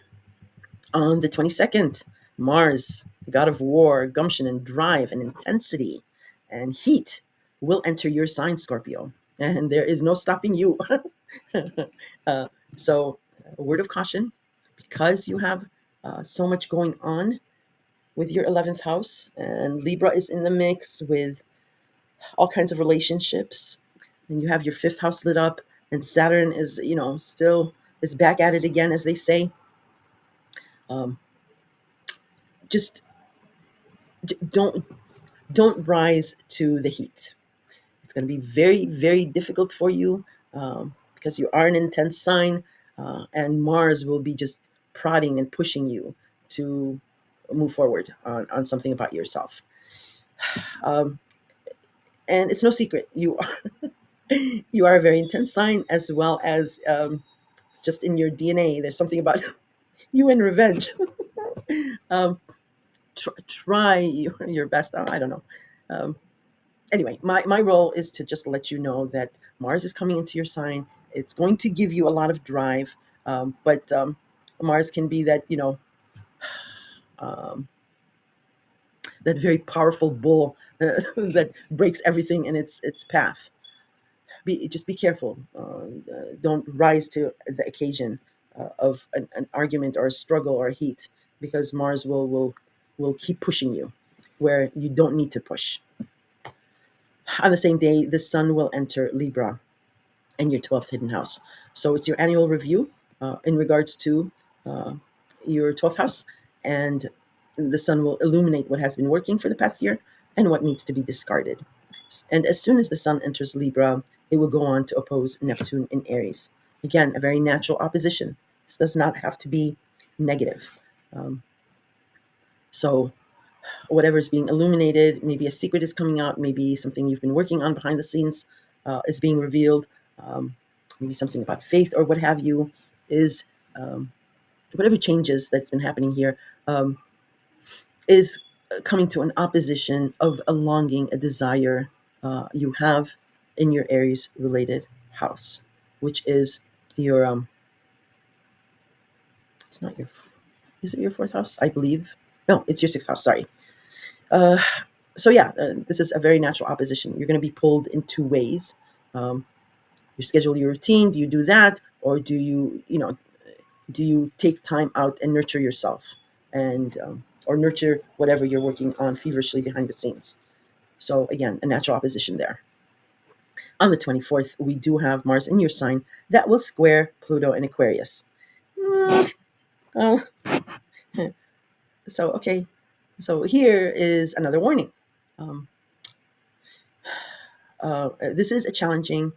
on the 22nd, Mars, the god of war, gumption, and drive, and intensity, and heat, will enter your sign, Scorpio. And there is no stopping you. uh, so, a word of caution because you have so much going on with your 11th house, and Libra is in the mix with all kinds of relationships, and you have your fifth house lit up, and Saturn is, still is back at it again, as they say. Um, just don't rise to the heat. It's going to be very, very difficult for you because you are an intense sign, and Mars will be just prodding and pushing you to move forward on something about yourself. Um, and it's no secret you are you are a very intense sign, as well as it's just in your DNA. There's something about you and revenge. um, try your best. I don't know. Um, anyway, my role is to just let you know that Mars is coming into your sign. It's going to give you a lot of drive, but Mars can be that um, that very powerful bull that breaks everything in its path. Just be careful. Don't rise to the occasion of an argument or a struggle or a heat, because Mars will keep pushing you where you don't need to push. On the same day, the Sun will enter Libra and your 12th hidden house. So it's your annual review in regards to uh, your 12th house, and the sun will illuminate what has been working for the past year and what needs to be discarded. And as soon as the sun enters Libra, it will go on to oppose Neptune in Aries. Again, a very natural opposition. This does not have to be negative. Um, so whatever is being illuminated, maybe a secret is coming out, maybe something you've been working on behind the scenes is being revealed, um, maybe something about faith or what have you, is whatever changes that's been happening here is coming to an opposition of a longing, a desire you have in your Aries related house, which is your, it's not your, is it your fourth house? I believe. No, it's your sixth house. Sorry. Uh, so yeah, this is a very natural opposition. You're going to be pulled in two ways. You schedule your routine. Do you do that, or do you take time out and nurture yourself, and or nurture whatever you're working on feverishly behind the scenes? So again, a natural opposition there. On the 24th, we do have Mars in your sign that will square Pluto in Aquarius. Mm, uh, so okay, so here is another warning. Um, this is a challenging,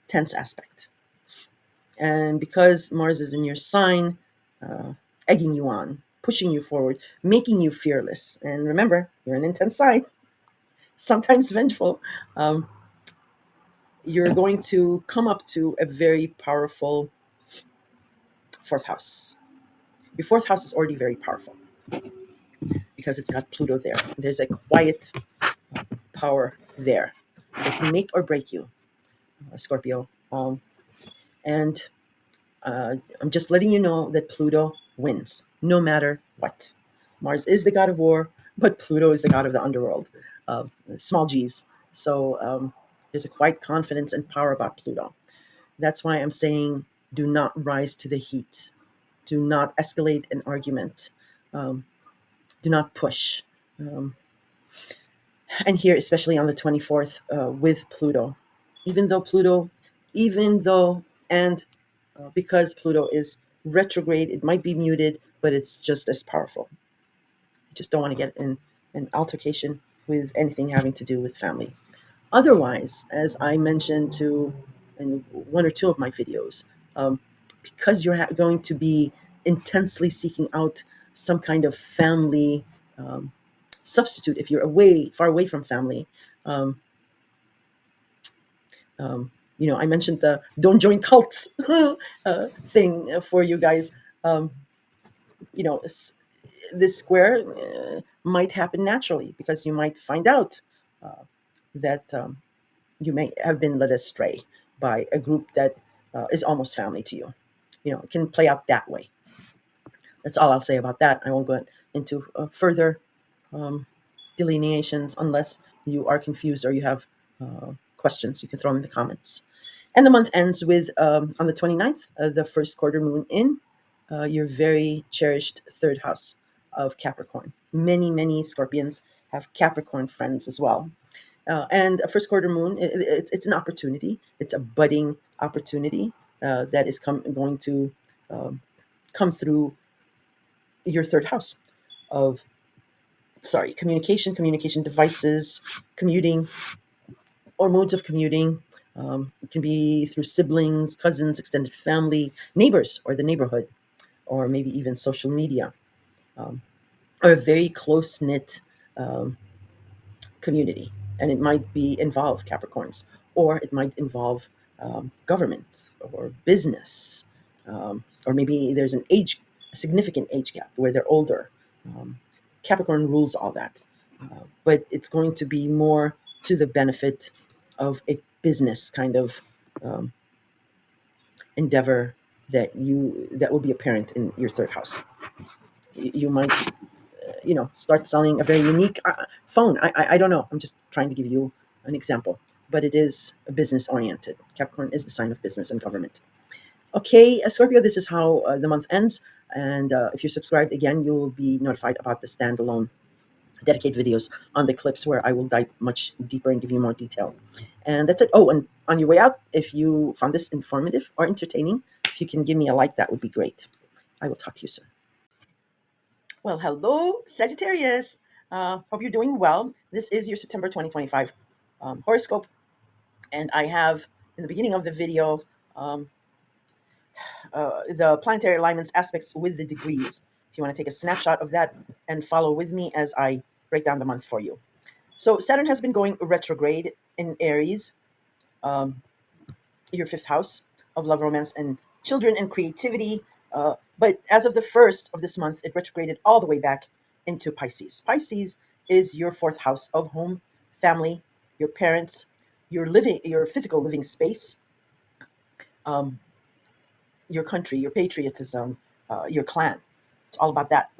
tense aspect. And because Mars is in your sign, uh, egging you on, pushing you forward, making you fearless. And remember, you're an intense sign, sometimes vengeful. Um, you're going to come up to a very powerful fourth house. Your fourth house is already very powerful because it's got Pluto there. There's a quiet power there that can make or break you, Scorpio. And I'm just letting you know that Pluto wins no matter what. Mars is the god of war, but Pluto is the god of the underworld, small g's. So there's a quiet confidence and power about Pluto. That's why I'm saying Do not rise to the heat. Do not escalate an argument. Um, do not push. Um, and here, especially on the 24th, with Pluto, even though Pluto, even though, and because Pluto is retrograde, it might be muted, but it's just as powerful. You just don't want to get in an altercation with anything having to do with family. Otherwise, as I mentioned to in one or two of my videos, um, because you're going to be intensely seeking out some kind of family um, substitute if you're far away from family. Um, I mentioned the don't join cults thing for you guys. Um, you know, this square might happen naturally because you might find out that you may have been led astray by a group that is almost family to you. It can play out that way. That's all I'll say about that. I won't go into further um, delineations unless you are confused or you have questions. You can throw them in the comments. And the month ends with, on the 29th, the first quarter moon in your very cherished third house of Capricorn. Many, many Scorpions have Capricorn friends as well. And a first quarter moon, it's an opportunity. It's a budding opportunity that is going to um, come through your third house of, communication devices, commuting, or modes of commuting. It can be through siblings, cousins, extended family, neighbors, or the neighborhood, or maybe even social media, um, or a very close knit um, community. And it might be involve Capricorns, or it might involve government or business, or maybe there's a significant age gap where they're older. Um, Capricorn rules all that, but it's going to be more to the benefit of a business kind of um, endeavor that will be apparent in your third house. You might start selling a very unique phone. I don't know. I'm just trying to give you an example, but it is business oriented. Capricorn is the sign of business and government. Okay, Scorpio, this is how the month ends. And if you're subscribed, again, you will be notified about the standalone dedicated videos on the clips where I will dive much deeper and give you more detail. And that's it. Oh, and on your way out, if you found this informative or entertaining, if you can give me a like, that would be great. I will talk to you soon. Well, hello, Sagittarius. Hope you're doing well. This is your September 2025 horoscope. And I have, in the beginning of the video, um, the planetary alignments aspects with the degrees. If you want to take a snapshot of that and follow with me as I break down the month for you. So, Saturn has been going retrograde in Aries, um, your fifth house of love, romance, and children and creativity. But as of the first of this month, it retrograded all the way back into Pisces. Pisces is your fourth house of home, family, your parents, your physical living space, um, your country, your patriotism, your clan. It's all about that.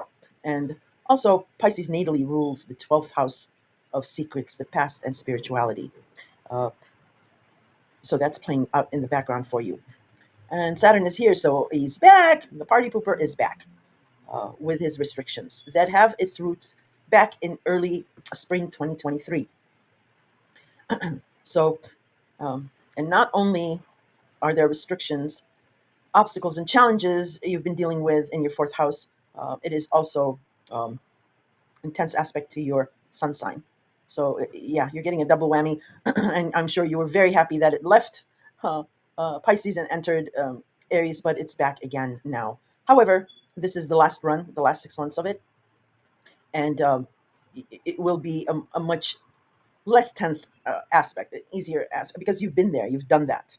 And also, Pisces natally rules the 12th house of secrets, the past, and spirituality. Uh, so that's playing out in the background for you. And Saturn is here, so he's back. The party pooper is back with his restrictions that have its roots back in early spring 2023. So, and not only are there restrictions, obstacles, and challenges you've been dealing with in your fourth house, it is also um, intense aspect to your sun sign. So, yeah, you're getting a double whammy, and I'm sure you were very happy that it left Pisces and entered Aries, but it's back again now. However, this is the last run, the last 6 months of it, and it will be a much less tense aspect, an easier aspect, because you've been there, you've done that.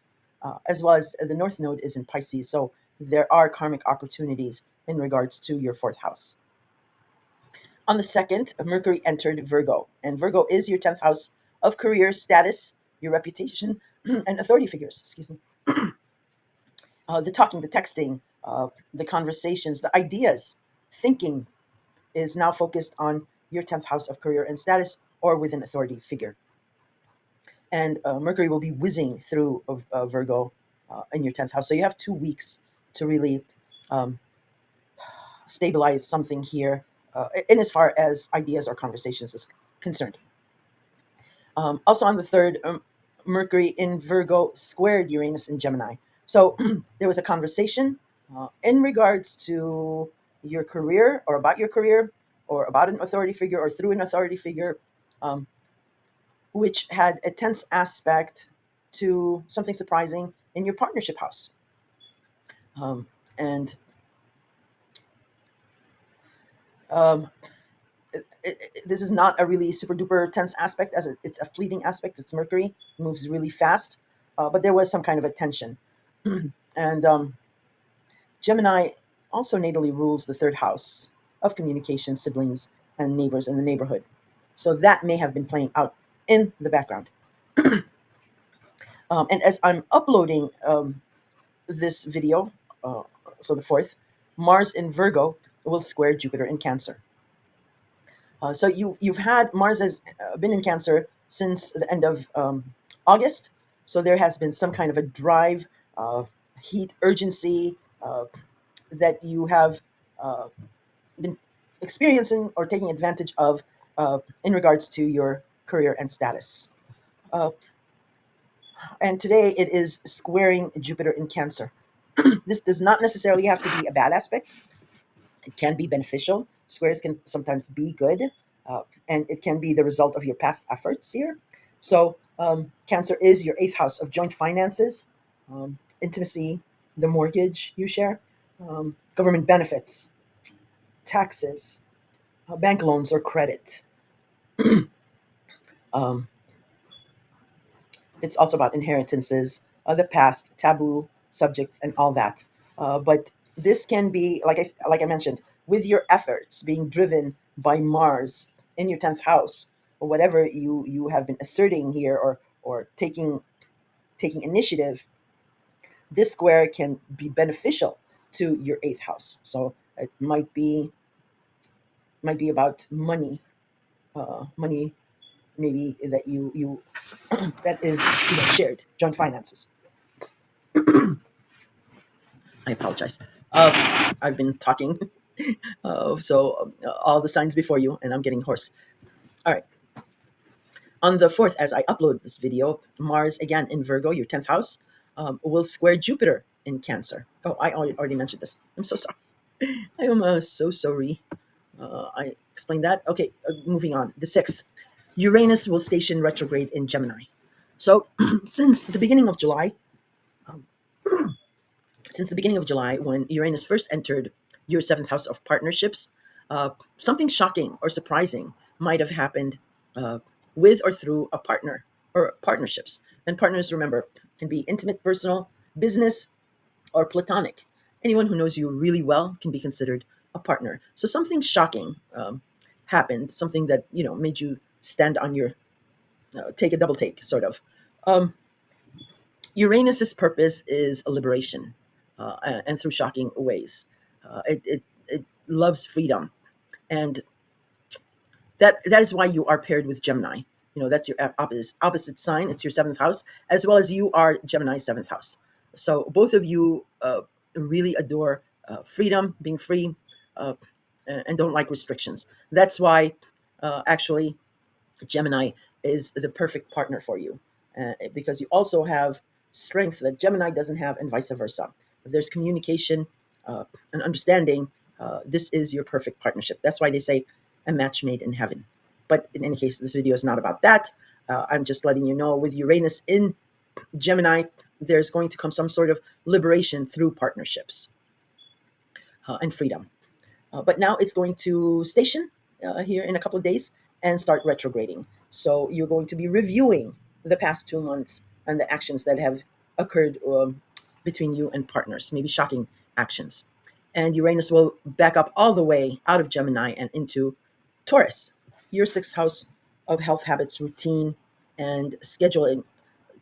As well as the North Node is in Pisces, so there are karmic opportunities in regards to your fourth house. On the 2nd, Mercury entered Virgo, and Virgo is your 10th house of career status, your reputation, and authority figures. Excuse me. The talking, the texting, the conversations, the ideas, thinking is now focused on your 10th house of career and status or with an authority figure. And Mercury will be whizzing through Virgo in your 10th house. So you have 2 weeks to really um, stabilize something here, in as far as ideas or conversations is concerned. Also on the third, Mercury in Virgo squared Uranus in Gemini. So there was a conversation in regards to your career, or about your career, or about an authority figure, or through an authority figure, um, which had a tense aspect to something surprising in your partnership house. Um, and um, this is not a really super duper tense aspect, as it's a fleeting aspect. It's Mercury, moves really fast, but there was some kind of a tension. And Gemini also natally rules the third house of communication, siblings, and neighbors in the neighborhood. So that may have been playing out in the background. And as I'm uploading this video, uh, so the fourth, Mars in Virgo will square Jupiter in Cancer. So you've had Mars has been in Cancer since the end of August. So there has been some kind of a drive, uh, heat, urgency that you have uh, been experiencing or taking advantage of in regards to your career and status. Uh, and today it is squaring Jupiter in Cancer. This does not necessarily have to be a bad aspect. It can be beneficial. Squares can sometimes be good, and it can be the result of your past efforts here. So, Cancer is your eighth house of joint finances, intimacy, the mortgage you share, government benefits, taxes, bank loans, or credit. Um, it's also about inheritances, the past, taboo subjects, and all that. But this can be, like I mentioned, with your efforts being driven by Mars in your 10th house, or whatever you have been asserting here, or taking initiative. This square can be beneficial to your eighth house. So it might be about money, money maybe that you that is shared joint finances. I apologize. I've been talking, so all the signs before you, and I'm getting hoarse. All right. On the 4th, as I upload this video, Mars, again in Virgo, your 10th house, will square Jupiter in Cancer. Oh, I already mentioned this. I'm so sorry. I am so sorry. I explained that. Okay, moving on. The 6th, Uranus will station retrograde in Gemini. So, since the beginning of July, when Uranus first entered your seventh house of partnerships, something shocking or surprising might have happened uh, with or through a partner or partnerships. And partners, remember, can be intimate, personal, business, or platonic. Anyone who knows you really well can be considered a partner. So something shocking happened, something that made you stand on your take a double take, sort of. Um, Uranus's purpose is a liberation, and through shocking ways. It loves freedom, and that is why you are paired with Gemini. That's your opposite sign. It's your seventh house, as well as you are Gemini's seventh house. So both of you really adore freedom, being free, uh, and don't like restrictions. That's why, actually, Gemini is the perfect partner for you, because you also have strength that Gemini doesn't have, and vice versa. If there's communication and understanding, this is your perfect partnership. That's why they say a match made in heaven. But in any case, this video is not about that. I'm just letting you know, with Uranus in Gemini, there's going to come some sort of liberation through partnerships and freedom. But now it's going to station here in a couple of days and start retrograding. So you're going to be reviewing the past 2 months and the actions that have occurred between you and partners, maybe shocking actions. And Uranus will back up all the way out of Gemini and into Taurus, your sixth house of health habits, routine, and scheduling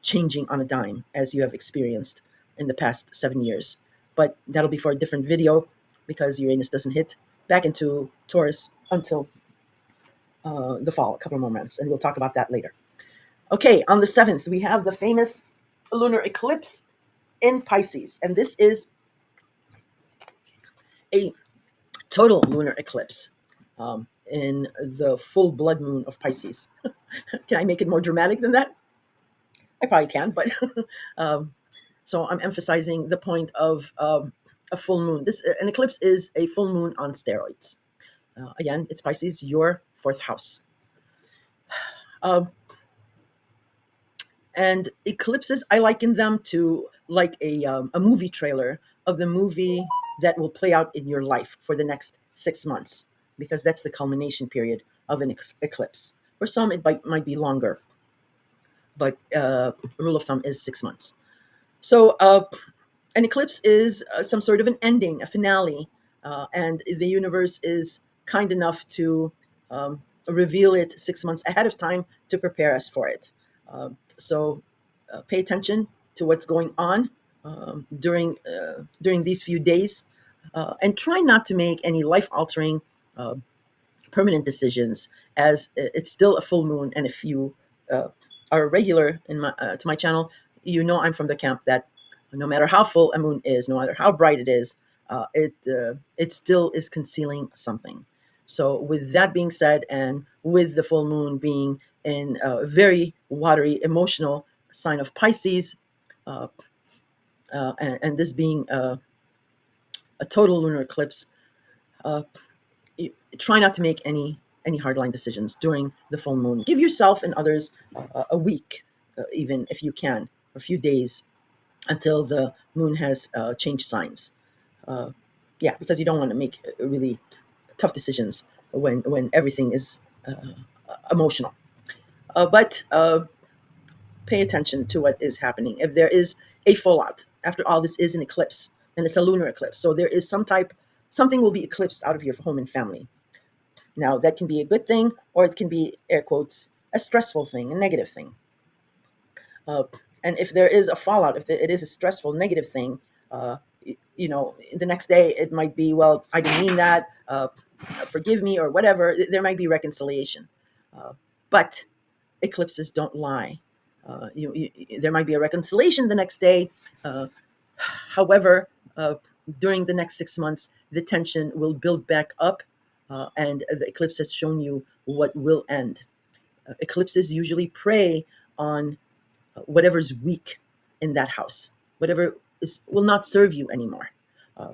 changing on a dime, as you have experienced in the past 7 years. But that'll be for a different video, because Uranus doesn't hit back into Taurus until the fall, a couple more months, and we'll talk about that later. Okay, on the 7th, we have the famous lunar eclipse in Pisces. And this is a total lunar eclipse in the full blood moon of Pisces. Can I make it more dramatic than that? I probably can, but um, so I'm emphasizing the point of a full moon. This an eclipse is a full moon on steroids. Again, it's Pisces, your fourth house. Um, and eclipses, I liken them to like a movie trailer of the movie that will play out in your life for the next 6 months, because that's the culmination period of an eclipse. For some, it might be longer, but rule of thumb is 6 months. So an eclipse is some sort of an ending, a finale, and the universe is kind enough to reveal it 6 months ahead of time to prepare us for it. So pay attention to what's going on during these few days, and try not to make any life altering permanent decisions, as it's still a full moon. And if you are regular to my channel, you know I'm from the camp that no matter how full a moon is, no matter how bright it is, it still is concealing something. So with that being said, and with the full moon being in a very watery, emotional sign of Pisces, uh, and this being a total lunar eclipse, uh, try not to make any hardline decisions during the full moon. Give yourself and others a week, even if you can, a few days until the moon has changed signs. Uh, yeah, because you don't want to make really tough decisions when everything is emotional. But pay attention to what is happening. If there is a fallout, after all, this is an eclipse and it's a lunar eclipse, so there is something will be eclipsed out of your home and family. Now, that can be a good thing, or it can be, air quotes, a stressful thing, a negative thing. Uh, and if there is a fallout, if it is a stressful, negative thing, the next day it might be, well, I didn't mean that, forgive me, or whatever. There might be reconciliation. But eclipses don't lie. There might be a reconciliation the next day. However, during the next 6 months, the tension will build back up, and the eclipse has shown you what will end. Eclipses usually prey on whatever's weak in that house, whatever will not serve you anymore. Uh,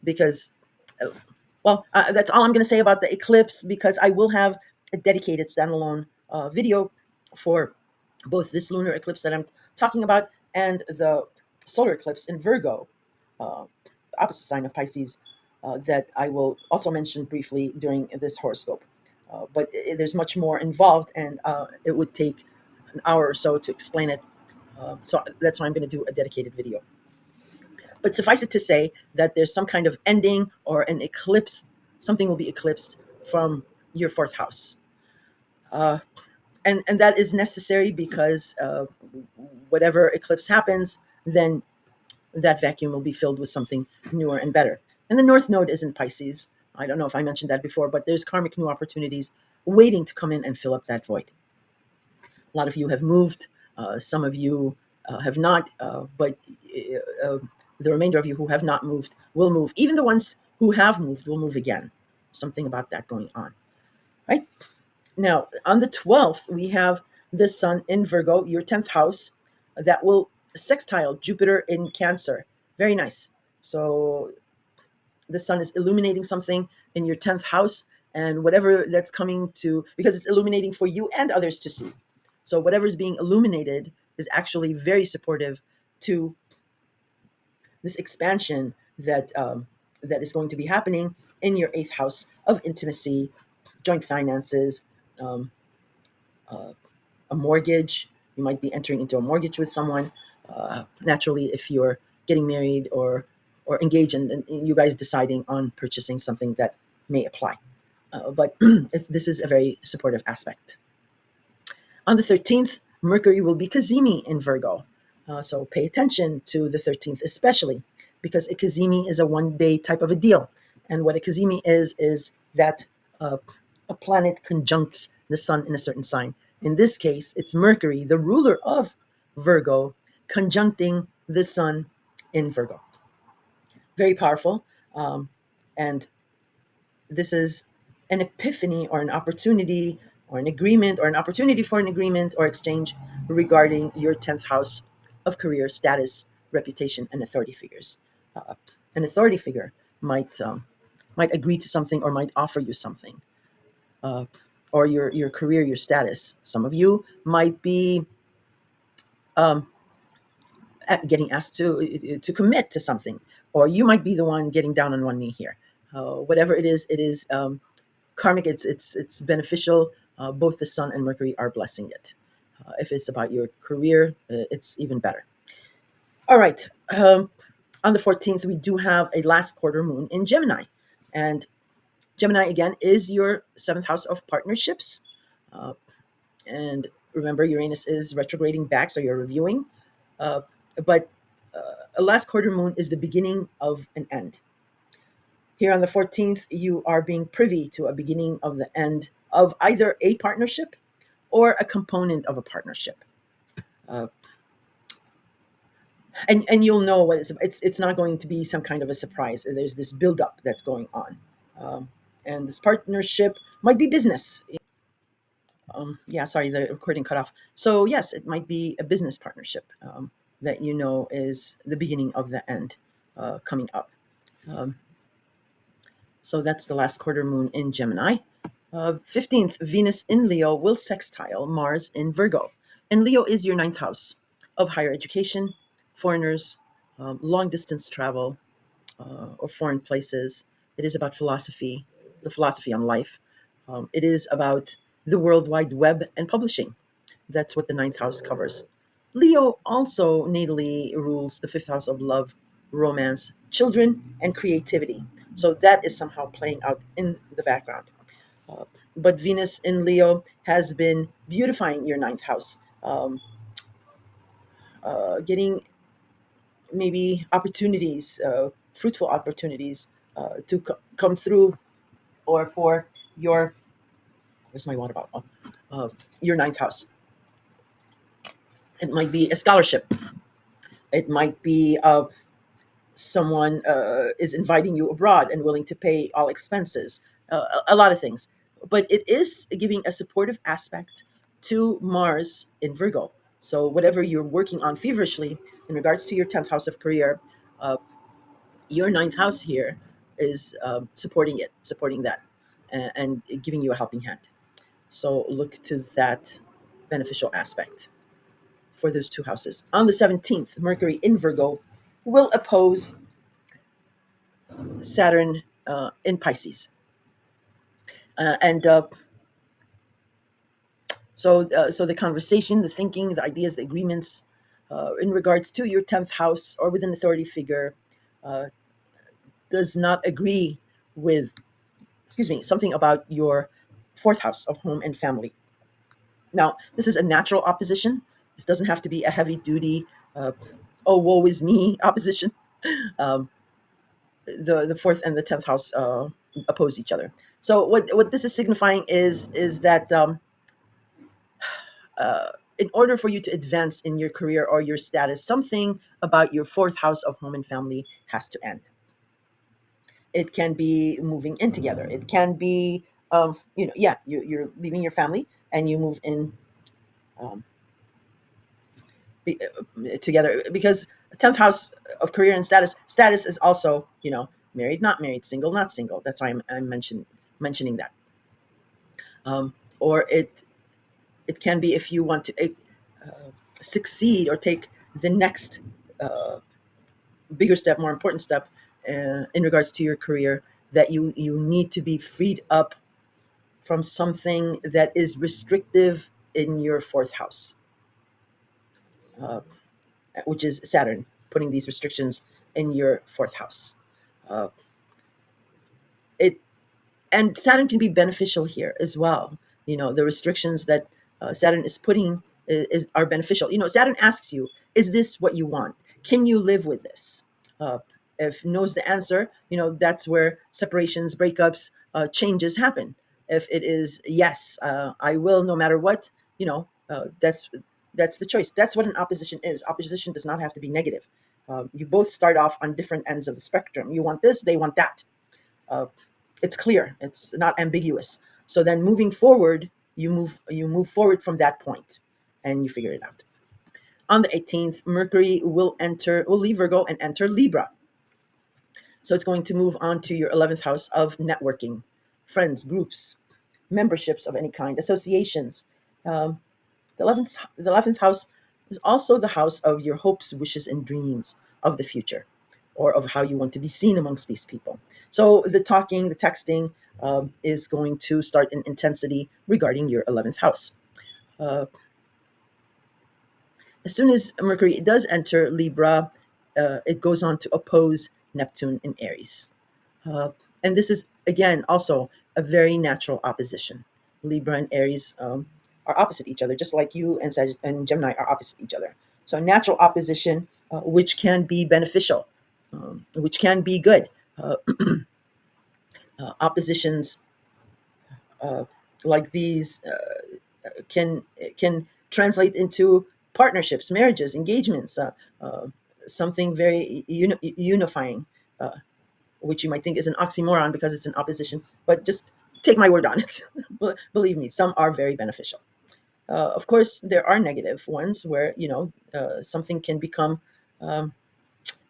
because, that's all I'm going to say about the eclipse, because I will have a dedicated standalone video for both this lunar eclipse that I'm talking about and the solar eclipse in Virgo, uh, opposite sign of Pisces, that I will also mention briefly during this horoscope. But there's much more involved, and it would take an hour or so to explain it. So that's why I'm going to do a dedicated video. But suffice it to say that there's some kind of ending or an eclipse. Something will be eclipsed from your fourth house. Uh, and that is necessary because whatever eclipse happens, then that vacuum will be filled with something newer and better. And the North Node is in Pisces. I don't know if I mentioned that before, but there's karmic new opportunities waiting to come in and fill up that void. A lot of you have moved. Some of you have not, but the remainder of you who have not moved will move. Even the ones who have moved will move again. Something about that going on, right? Now, on the 12th, we have the sun in Virgo, your 10th house, that will sextile Jupiter in Cancer. Very nice. So the sun is illuminating something in your 10th house, and whatever that's coming to, because it's illuminating for you and others to see. So whatever is being illuminated is actually very supportive to this expansion that is going to be happening in your 8th house of intimacy, joint finances, um, uh, a mortgage. You might be entering into a mortgage with someone. Naturally, if you're getting married or engaged, and you guys deciding on purchasing something that may apply. But this is a very supportive aspect. On the 13th, Mercury will be Cazimi in Virgo. So pay attention to the 13th, especially because a Cazimi is a 1 day type of a deal. And what a Cazimi is that a planet conjuncts the sun in a certain sign. In this case, it's Mercury, the ruler of Virgo, conjuncting the sun in Virgo. Very powerful. And this is an epiphany or an opportunity or an agreement or an opportunity for an agreement or exchange regarding your 10th house of career, status, reputation, and authority figures. Uh, an authority figure might agree to something or might offer you something, uh, or your career, your status. Some of you might be um, getting asked to commit to something, or you might be the one getting down on one knee here. Whatever it is karmic. It's beneficial. Both the sun and Mercury are blessing it. If it's about your career, it's even better. All right. On the 14th, we do have a last quarter moon in Gemini, and Gemini again is your seventh house of partnerships. Uh, and remember, Uranus is retrograding back, so you're reviewing. Uh, but a last quarter moon is the beginning of an end. Here on the 14th, you are being privy to a beginning of the end of either a partnership or a component of a partnership. Uh, and you'll know what it's not going to be some kind of a surprise. There's this buildup that's going on. Um, and this partnership might be business. Yeah, sorry, the recording cut off. So, yes, it might be a business partnership that you know is the beginning of the end coming up. Um, So that's the last quarter moon in Gemini. 15th, Venus in Leo will sextile Mars in Virgo. And Leo is your ninth house of higher education, foreigners, long distance travel, or foreign places. It is about philosophy, the philosophy on life. It is about the World Wide Web and publishing. That's what the ninth house covers. Leo also natally rules the fifth house of love, romance, children, and creativity. So that is somehow playing out in the background. Uh, but Venus in Leo has been beautifying your ninth house, getting maybe opportunities, fruitful opportunities come through, or for your, where's my water bottle? Your ninth house. It might be a scholarship. It might be someone is inviting you abroad and willing to pay all expenses, a lot of things. But it is giving a supportive aspect to Mars in Virgo. So, whatever you're working on feverishly in regards to your 10th house of career, uh, your ninth house here is supporting it, supporting that, and giving you a helping hand. So, look to that beneficial aspect for those two houses. On the 17th, Mercury in Virgo will oppose Saturn in Pisces. And so the conversation, the thinking, the ideas, the agreements in regards to your 10th house or with an authority figure uh, does not agree with, excuse me, something about your fourth house of home and family. Now, this is a natural opposition. This doesn't have to be a heavy duty, uh, oh, woe is me opposition. Um, the fourth and the 10th house oppose each other. So what this is signifying is that in order for you to advance in your career or your status, something about your fourth house of home and family has to end. It can be moving in together. It can be, yeah, you're leaving your family and you move in um, together, because 10th house of career and status is also, married, not married, single, not single. That's why I'm mentioning that. Or it can be if you want to succeed or take the next bigger step, more important step in regards to your career, that you need to be freed up from something that is restrictive in your fourth house, uh, which is Saturn, putting these restrictions in your fourth house. Uh, it and Saturn can be beneficial here as well. The restrictions that Saturn is putting are beneficial. Saturn asks you, "Is this what you want? Can you live with this?" Uh, if no's the answer, that's where separations, breakups, changes happen. If it is yes, I will no matter what. That's That's the choice. That's what an opposition is. Opposition does not have to be negative. You both start off on different ends of the spectrum. You want this, they want that. Uh, it's clear. It's not ambiguous. So then, moving forward, you move forward from that point, and you figure it out. On the 18th, Mercury will leave Virgo and enter Libra. So it's going to move on to your 11th house of networking, friends, groups, memberships of any kind, associations. Um, the 11th house is also the house of your hopes, wishes, and dreams of the future, or of how you want to be seen amongst these people. So the talking, the texting is going to start in intensity regarding your 11th house. Uh, as soon as Mercury does enter Libra, it goes on to oppose Neptune in Aries. Uh, and this is, again, also a very natural opposition. Libra and Aries are opposite each other, just like you and, and Gemini are opposite each other. So, natural opposition, which can be beneficial, which can be good. Uh, Oppositions uh, like these can translate into partnerships, marriages, engagements, something very unifying, uh, which you might think is an oxymoron because it's an opposition, but just take my word on it. Believe me, some are very beneficial. Of course, there are negative ones where something can become um,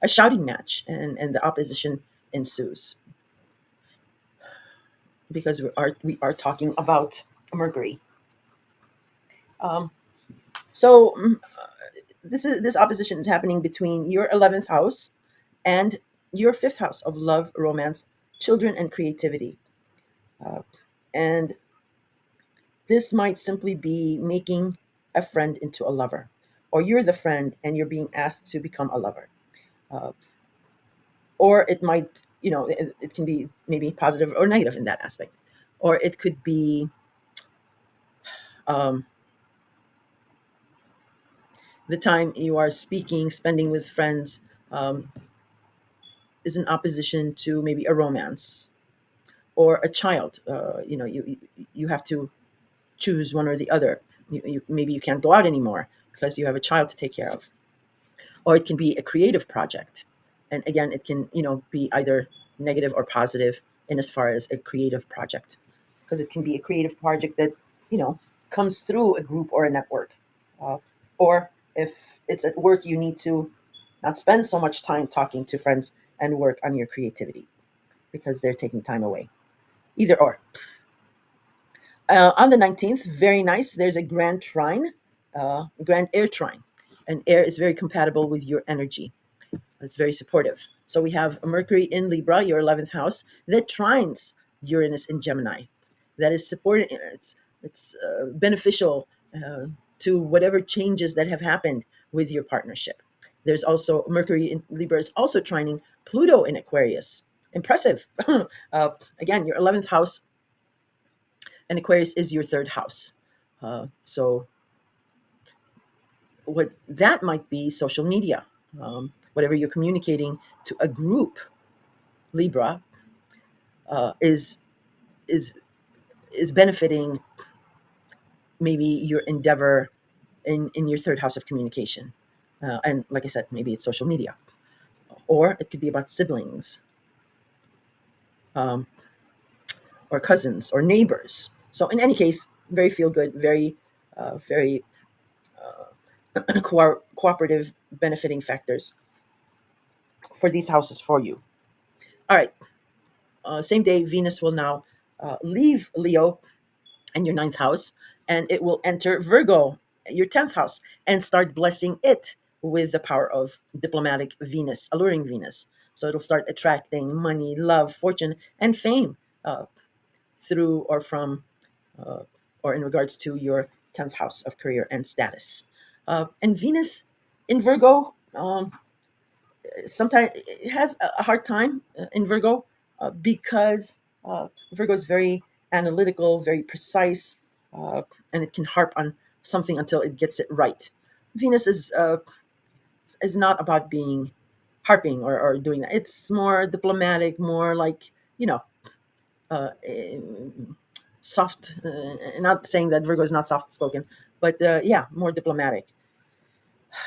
a shouting match, and the opposition ensues because we are talking about Mercury. Um, so this opposition is happening between your 11th house and your 5th house of love, romance, children, and creativity. And this might simply be making a friend into a lover, or you're the friend and you're being asked to become a lover. Uh, or it might, it can be maybe positive or negative in that aspect. Or it could be um, the time you are speaking, spending with friends, um, is in opposition to maybe a romance or a child. You have to choose one or the other. Maybe you can't go out anymore because you have a child to take care of. Or it can be a creative project, and again, it can be either negative or positive in as far as a creative project, because it can be a creative project that you know comes through a group or a network. Or if it's at work, you need to not spend so much time talking to friends and work on your creativity because they're taking time away. Either or. On the 19th, very nice, there's a grand trine, grand air trine. And air is very compatible with your energy. It's very supportive. So we have Mercury in Libra, your 11th house, that trines Uranus in Gemini. That is supporting, it's beneficial to whatever changes that have happened with your partnership. There's also Mercury in Libra is also trining Pluto in Aquarius. Impressive. Again, your 11th house, and Aquarius is your third house. So what that might be social media, whatever you're communicating to a group, Libra, is is is benefiting maybe your endeavor in your third house of communication. And like I said, maybe it's social media, or it could be about siblings, um, or cousins or neighbors. So in any case, very feel good, very cooperative, benefiting factors for these houses for you. All right. Same day, Venus will now leave Leo and your ninth house, and it will enter Virgo, your 10th house, and start blessing it with the power of diplomatic Venus, alluring Venus. So it'll start attracting money, love, fortune, and fame uh, through or from or in regards to your 10th house of career and status. And Venus in Virgo, sometimes it has a hard time in Virgo because Virgo is very analytical, very precise, and it can harp on something until it gets it right. Venus is not about being harping or doing that. It's more diplomatic, more like uh, eh, soft. Not saying that Virgo is not soft spoken, but yeah, more diplomatic.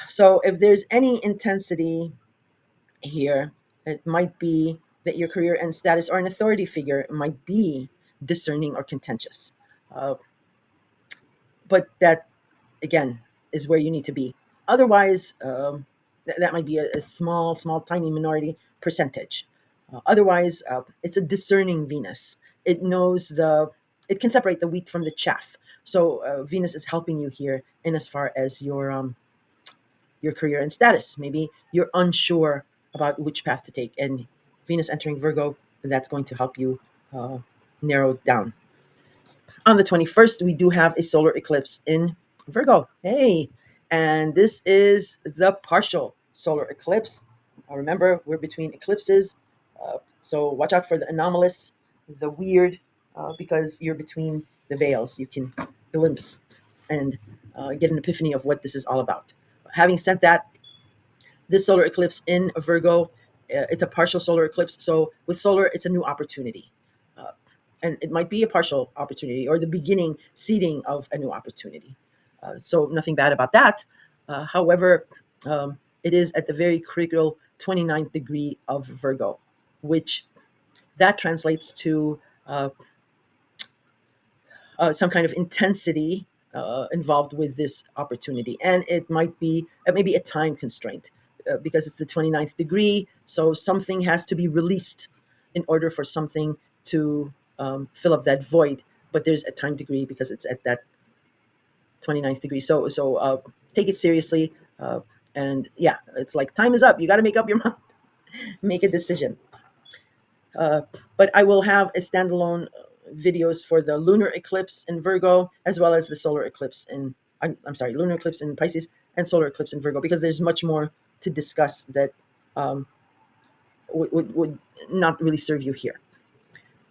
So if there's any intensity here, it might be that your career and status or an authority figure might be discerning or contentious. Uh, but that, again, is where you need to be. Otherwise, that might be a small, tiny minority percentage. Otherwise, it's a discerning Venus. It knows it can separate the wheat from the chaff. So Venus is helping you here in as far as your career and status. Maybe you're unsure about which path to take, and Venus entering Virgo, that's going to help you uh, narrow it down. On the 21st, we do have a solar eclipse in Virgo. Hey, and this is the partial solar eclipse. Remember, we're between eclipses, so watch out for the anomalous, the weird, because you're between the veils. You can glimpse and get an epiphany of what this is all about. Having said that, this solar eclipse in Virgo, it's a partial solar eclipse. So with solar, it's a new opportunity. Uh, and it might be a partial opportunity or the beginning, seeding of a new opportunity. So nothing bad about that. However, it is at the very critical 29th degree of Virgo, which that translates to some kind of intensity involved with this opportunity, and it may be a time constraint because it's the 29th degree, so something has to be released in order for something to fill up that void. But there's a time degree because it's at that 29th degree. So take it seriously, and yeah, it's like time is up. You got to make up your mind, make a decision. Uh, but I will have a standalone videos for the lunar eclipse in Virgo as well as the solar eclipse in I'm sorry, lunar eclipse in Pisces and solar eclipse in Virgo, because there's much more to discuss that um, would not really serve you here.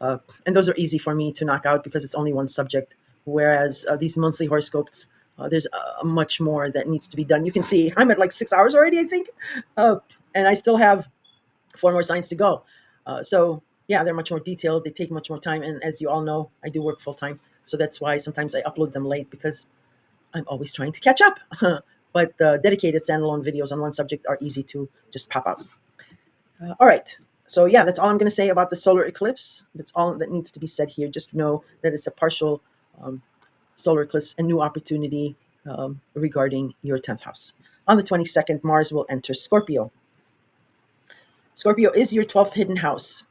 And those are easy for me to knock out because it's only one subject. Whereas these monthly horoscopes, there's much more that needs to be done. You can see I'm at like 6 hours already, I think, and I still have four more signs to go. So yeah, they're much more detailed. They take much more time, and as you all know, I do work full time, so that's why sometimes I upload them late because I'm always trying to catch up. But dedicated standalone videos on one subject are easy to just pop up. All right. So yeah, that's all I'm going to say about the solar eclipse. That's all that needs to be said here. Just know that it's a partial um, solar eclipse, a new opportunity regarding your 10th house. On the 22nd, Mars will enter Scorpio. Scorpio is your 12th hidden house.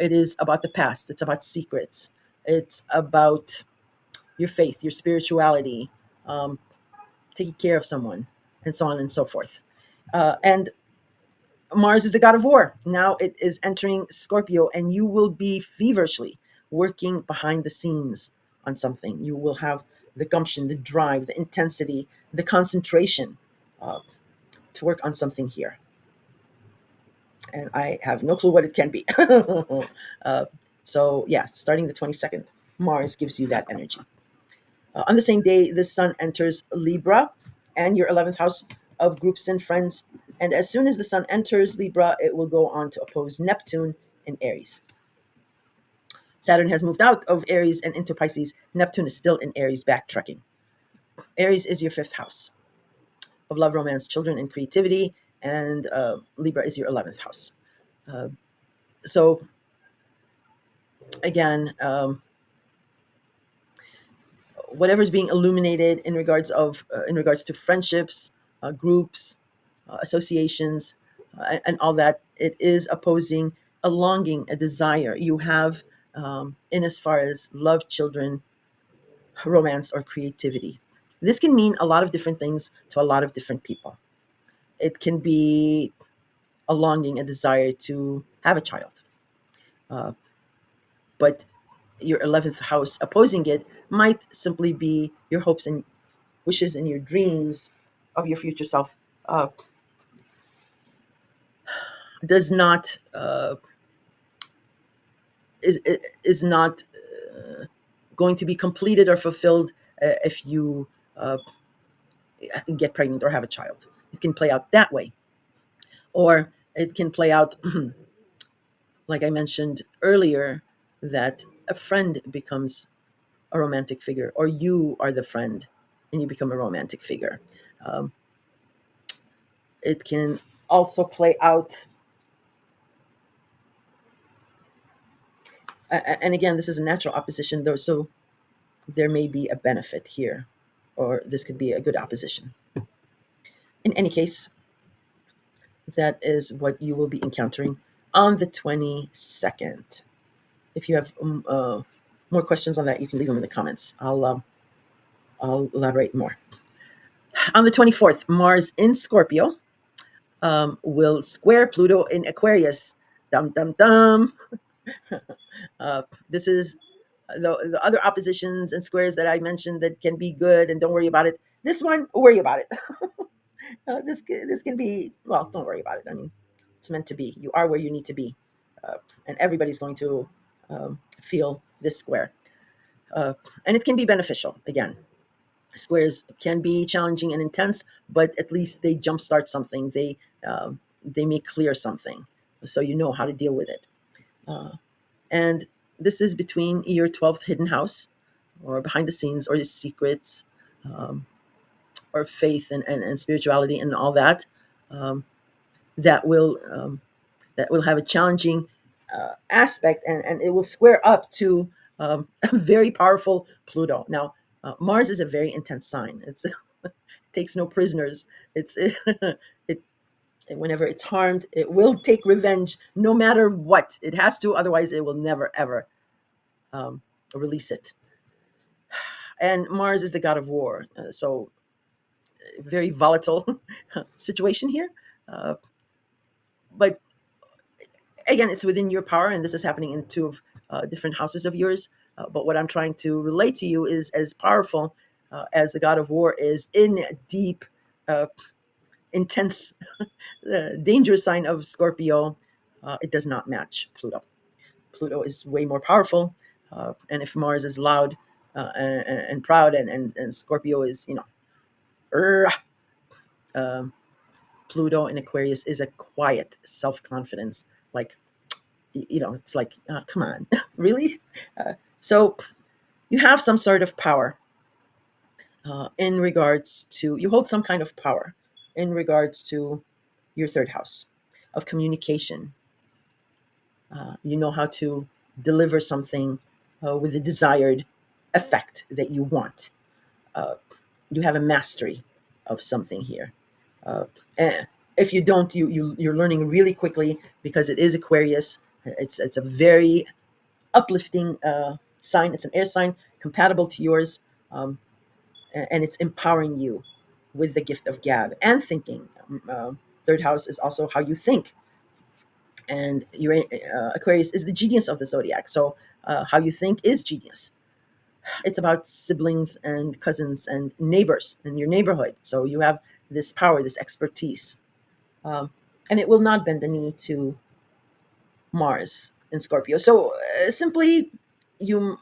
It is about the past. It's about secrets. It's about your faith, your spirituality, um, taking care of someone, and so on and so forth. And Mars is the god of war. Now it is entering Scorpio, and you will be feverishly working behind the scenes on something. You will have the gumption, the drive, the intensity, the concentration uh, to work on something here. And I have no clue what it can be. uh, so, yeah, starting the 22nd, Mars gives you that energy. On the same day, the Sun enters Libra and your 11th house of groups and friends. And as soon as the Sun enters Libra, it will go on to oppose Neptune in Aries. Saturn has moved out of Aries and into Pisces. Neptune is still in Aries, backtracking. Aries is your 5th house of love, romance, children, and creativity. And Libra is your 11th house. So again, whatever's being illuminated in regards to friendships, groups, associations, and all that, it is opposing a longing, a desire you have in as far as love, children, romance, or creativity. This can mean a lot of different things to a lot of different people. It can be a longing, a desire to have a child, uh, but your 11th house opposing it might simply be your hopes and wishes and your dreams of your future self uh, does not is not going to be completed or fulfilled if you uh, get pregnant or have a child. It can play out that way, or it can play out like I mentioned earlier, that a friend becomes a romantic figure, or you are the friend and you become a romantic figure. Um, it can also play out, and again, this is a natural opposition, though, so there may be a benefit here, or this could be a good opposition. In any case, that is what you will be encountering on the 22nd. If you have more questions on that, you can leave them in the comments. I'll elaborate more. On the 24th, Mars in Scorpio will square Pluto in Aquarius. Dum dum dum. This is the other oppositions and squares that I mentioned that can be good and don't worry about it. This one, worry about it. This can be, well, don't worry about it. I mean, it's meant to be. You are where you need to be, and everybody's going to feel this square, uh, and it can be beneficial. Again, squares can be challenging and intense, but at least they jumpstart something. They make clear something, so you know how to deal with it. And this is between your 12th hidden house, or behind the scenes, or your secrets, um, or faith and spirituality and all that. Um, that will that will have a challenging aspect, and it will square up to a very powerful Pluto. Now, Mars is a very intense sign. It takes no prisoners. It whenever it's harmed, it will take revenge, no matter what. It has to, otherwise, it will never ever um, release it. And Mars is the god of war, so very volatile situation here. Uh, but again, it's within your power, and this is happening in two of different houses of yours. But what I'm trying to relate to you is, as powerful as the god of war is, in deep, uh, intense, dangerous sign of Scorpio, it does not match Pluto. Pluto is way more powerful, and if Mars is loud and proud, and Scorpio is, "Rrrah," um, Pluto in Aquarius is a quiet self confidence, like, it's like, come on, really? So you have some sort of power in regards to, you hold some kind of power in regards to your third house of communication. You know how to deliver something with the desired effect that you want. Uh, you have a mastery of something here. And if you don't, you're learning really quickly, because it is Aquarius. It's a very uplifting sign. It's an air sign compatible to yours, and it's empowering you with the gift of gab and thinking. Third house is also how you think, and your Aquarius is the genius of the zodiac. So how you think is genius. It's about siblings and cousins and neighbors in your neighborhood. So you have this power, this expertise, um, and it will not bend the knee to Mars in Scorpio. So simply, you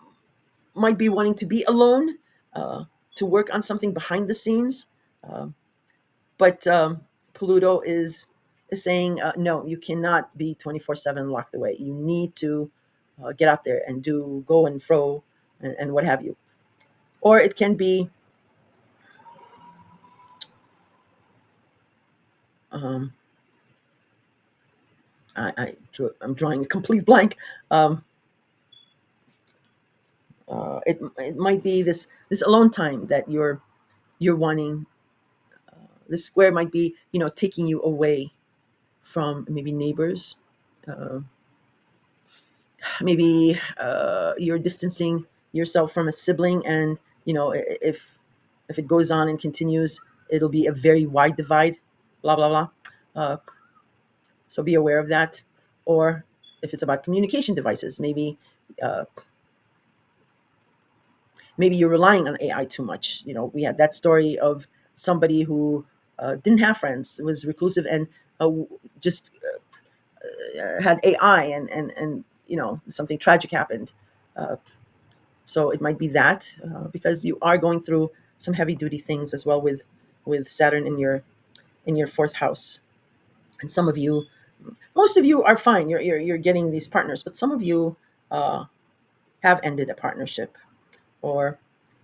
might be wanting to be alone, uh, to work on something behind the scenes, uh, but Pluto is saying, no, you cannot be 24/7 locked away. You need to get out there and do go and fro, and what have you. Or it can be, um, I'm drawing a complete blank. Um, it might be this alone time that you're wanting. This square might be, taking you away from maybe neighbors. Uh, Maybe you're distancing yourself from a sibling, and if it goes on and continues, it'll be a very wide divide. Blah blah blah. Uh, so be aware of that. Or if it's about communication devices, uh, maybe you're relying on AI too much. We had that story of somebody who didn't have friends, was reclusive, and just had AI, and something tragic happened. Uh, so it might be that, because you are going through some heavy duty things as well with Saturn in your fourth house, and some of you, most of you are fine. You're getting these partners, but some of you have ended a partnership, or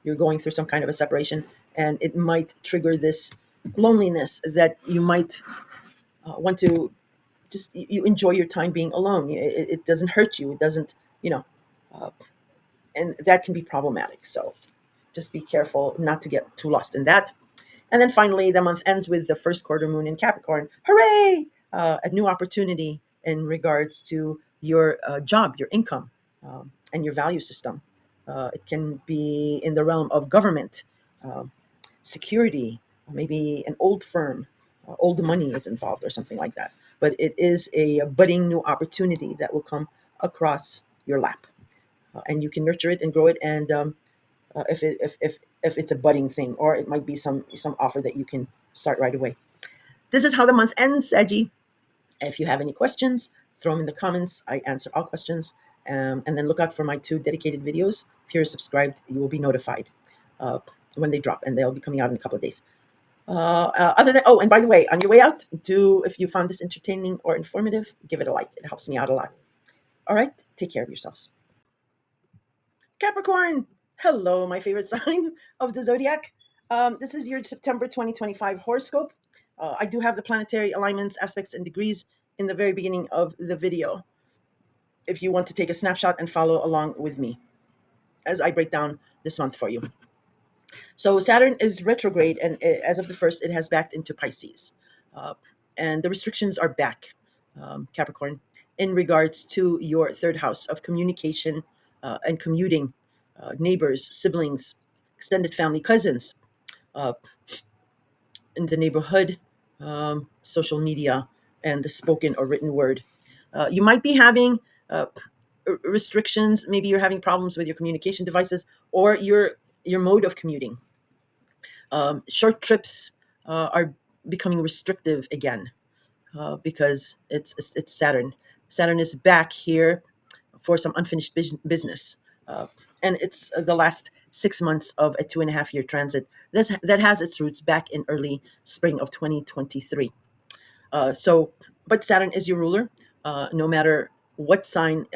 you're going through some kind of a separation, and it might trigger this loneliness that you might want to just you enjoy your time being alone. It doesn't hurt you. It doesn't, you know, uh, and that can be problematic. So just be careful not to get too lost in that. And then finally, the month ends with the first quarter moon in Capricorn. Hooray! A new opportunity in regards to your job, your income, and your value system. It can be in the realm of government, um, security, maybe an old firm, old money is involved, or something like that. But it is a budding new opportunity that will come across your lap, and you can nurture it and grow it. And if it's a budding thing, or it might be some offer that you can start right away. This is how the month ends, Saji. If you have any questions, throw them in the comments. I answer all questions. And then look out for my 2 dedicated videos. If you're subscribed, you will be notified when they drop, and they'll be coming out in a couple of days. Other than, oh, and by the way, on your way out, if you found this entertaining or informative, give it a like. It helps me out a lot. All right, take care of yourselves. Capricorn, hello, my favorite sign of the zodiac. This is your September 2025 horoscope. I do have the planetary alignments, aspects, and degrees in the very beginning of the video if you want to take a snapshot and follow along with me as I break down this month for you. So Saturn is retrograde, and as of the first, it has backed into Pisces. Uh, and the restrictions are back, Capricorn, in regards to your third house of communication and commuting, neighbors, siblings, extended family, cousins, uh, in the neighborhood, social media, and the spoken or written word. You might be having restrictions. Maybe you're having problems with your communication devices or your mode of commuting. Short trips are becoming restrictive again because it's Saturn. Saturn is back here for some unfinished business, and it's the last 6 months of a 2.5 year transit. That has its roots back in early spring of 2023. But Saturn is your ruler. No matter what sign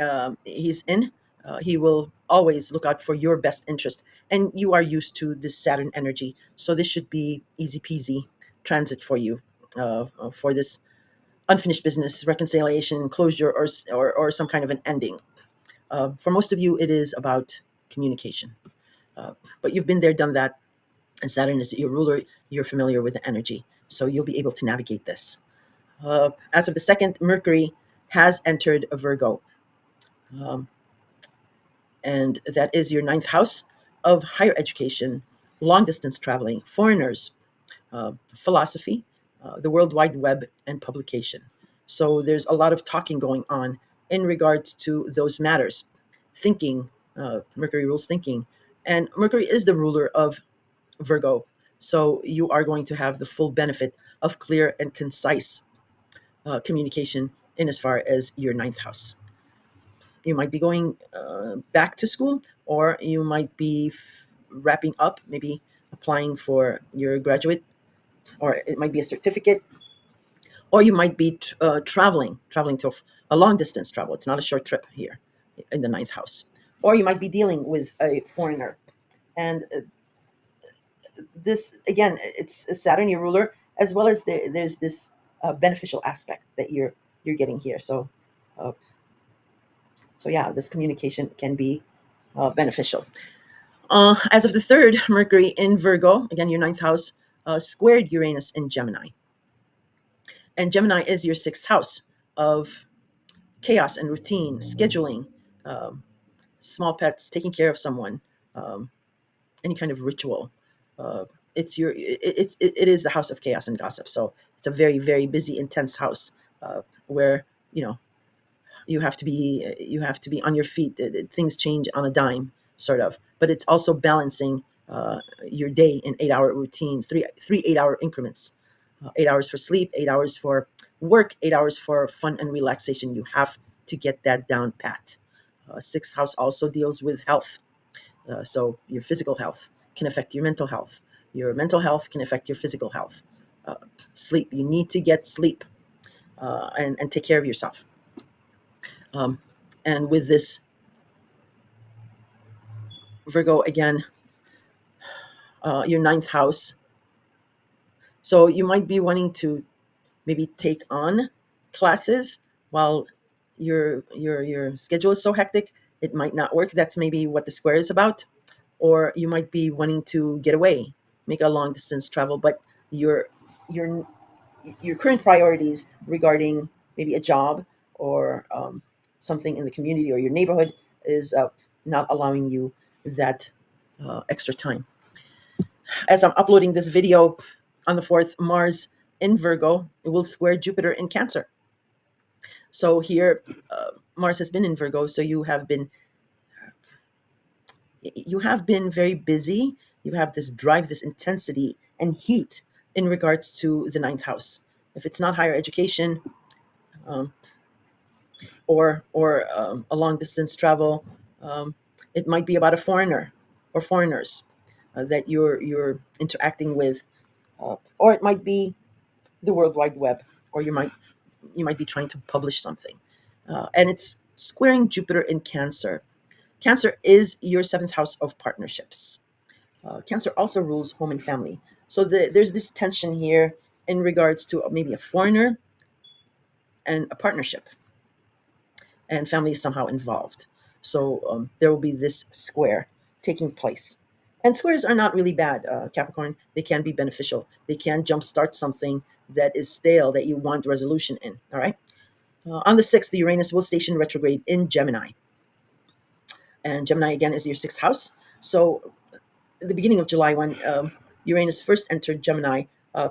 he's in, he will always look out for your best interest. And you are used to this Saturn energy, so this should be easy peasy transit for you for this unfinished business, reconciliation, closure, or some kind of an ending. For most of you, it is about communication. But you've been there, done that, and Saturn is your ruler. You're familiar with the energy, so you'll be able to navigate this. As of the second, Mercury has entered a Virgo, um, and that is your ninth house of higher education, long distance traveling, foreigners, philosophy, the World Wide Web, and publication. So there's a lot of talking going on in regards to those matters. Thinking, Mercury rules thinking, and Mercury is the ruler of Virgo. So you are going to have the full benefit of clear and concise communication in as far as your ninth house. You might be going back to school, or you might be wrapping up, maybe applying for your graduate, or it might be a certificate, or you might be traveling to a long distance travel. It's not a short trip here in the ninth house. Or you might be dealing with a foreigner. And this, again, it's a Saturn, your ruler, as well as there's this beneficial aspect that you're getting here. Uh, so yeah, this communication can be beneficial. As of the third, Mercury in Virgo, again, your ninth house, squared Uranus in Gemini. And Gemini is your sixth house of chaos and routine, scheduling, um, small pets, taking care of someone, um, any kind of ritual. It is the house of chaos and gossip. So it's a very, very busy, intense house where you have to be on your feet. Things change on a dime, sort of. But it's also balancing your day in 8 hour routines, three 8 hour increments, 8 hours for sleep, 8 hours for work, 8 hours for fun and relaxation. You have to get that down pat. Sixth house also deals with health. So your physical health can affect your mental health. Your mental health can affect your physical health. Uh, Sleep. You need to get sleep and take care of yourself. Um, and with this Virgo again, your ninth house. So you might be wanting to maybe take on classes while your schedule is so hectic it might not work. That's maybe what the square is about. Or you might be wanting to get away, make a long distance travel, but your your your current priorities regarding maybe a job or something in the community or your neighborhood is not allowing you that extra time. As I'm uploading this video on the 4th, Mars in Virgo, it will square Jupiter in Cancer. So here, Mars has been in Virgo, so you have been very busy. You have this drive, this intensity and heat in regards to the ninth house. If it's not higher education, um, or a long distance travel, um, it might be about a foreigner or foreigners that you're interacting with, or it might be the World Wide Web, or you might be trying to publish something, and it's squaring Jupiter in Cancer. Cancer is your seventh house of partnerships. Cancer also rules home and family. So there's this tension here in regards to maybe a foreigner and a partnership, and family is somehow involved. So there will be this square taking place. And squares are not really bad, Capricorn. They can be beneficial. They can jumpstart something that is stale that you want resolution in. All right. On the 6th, the Uranus will station retrograde in Gemini. And Gemini, again, is your sixth house. So at the beginning of July, when Uranus first entered Gemini, uh,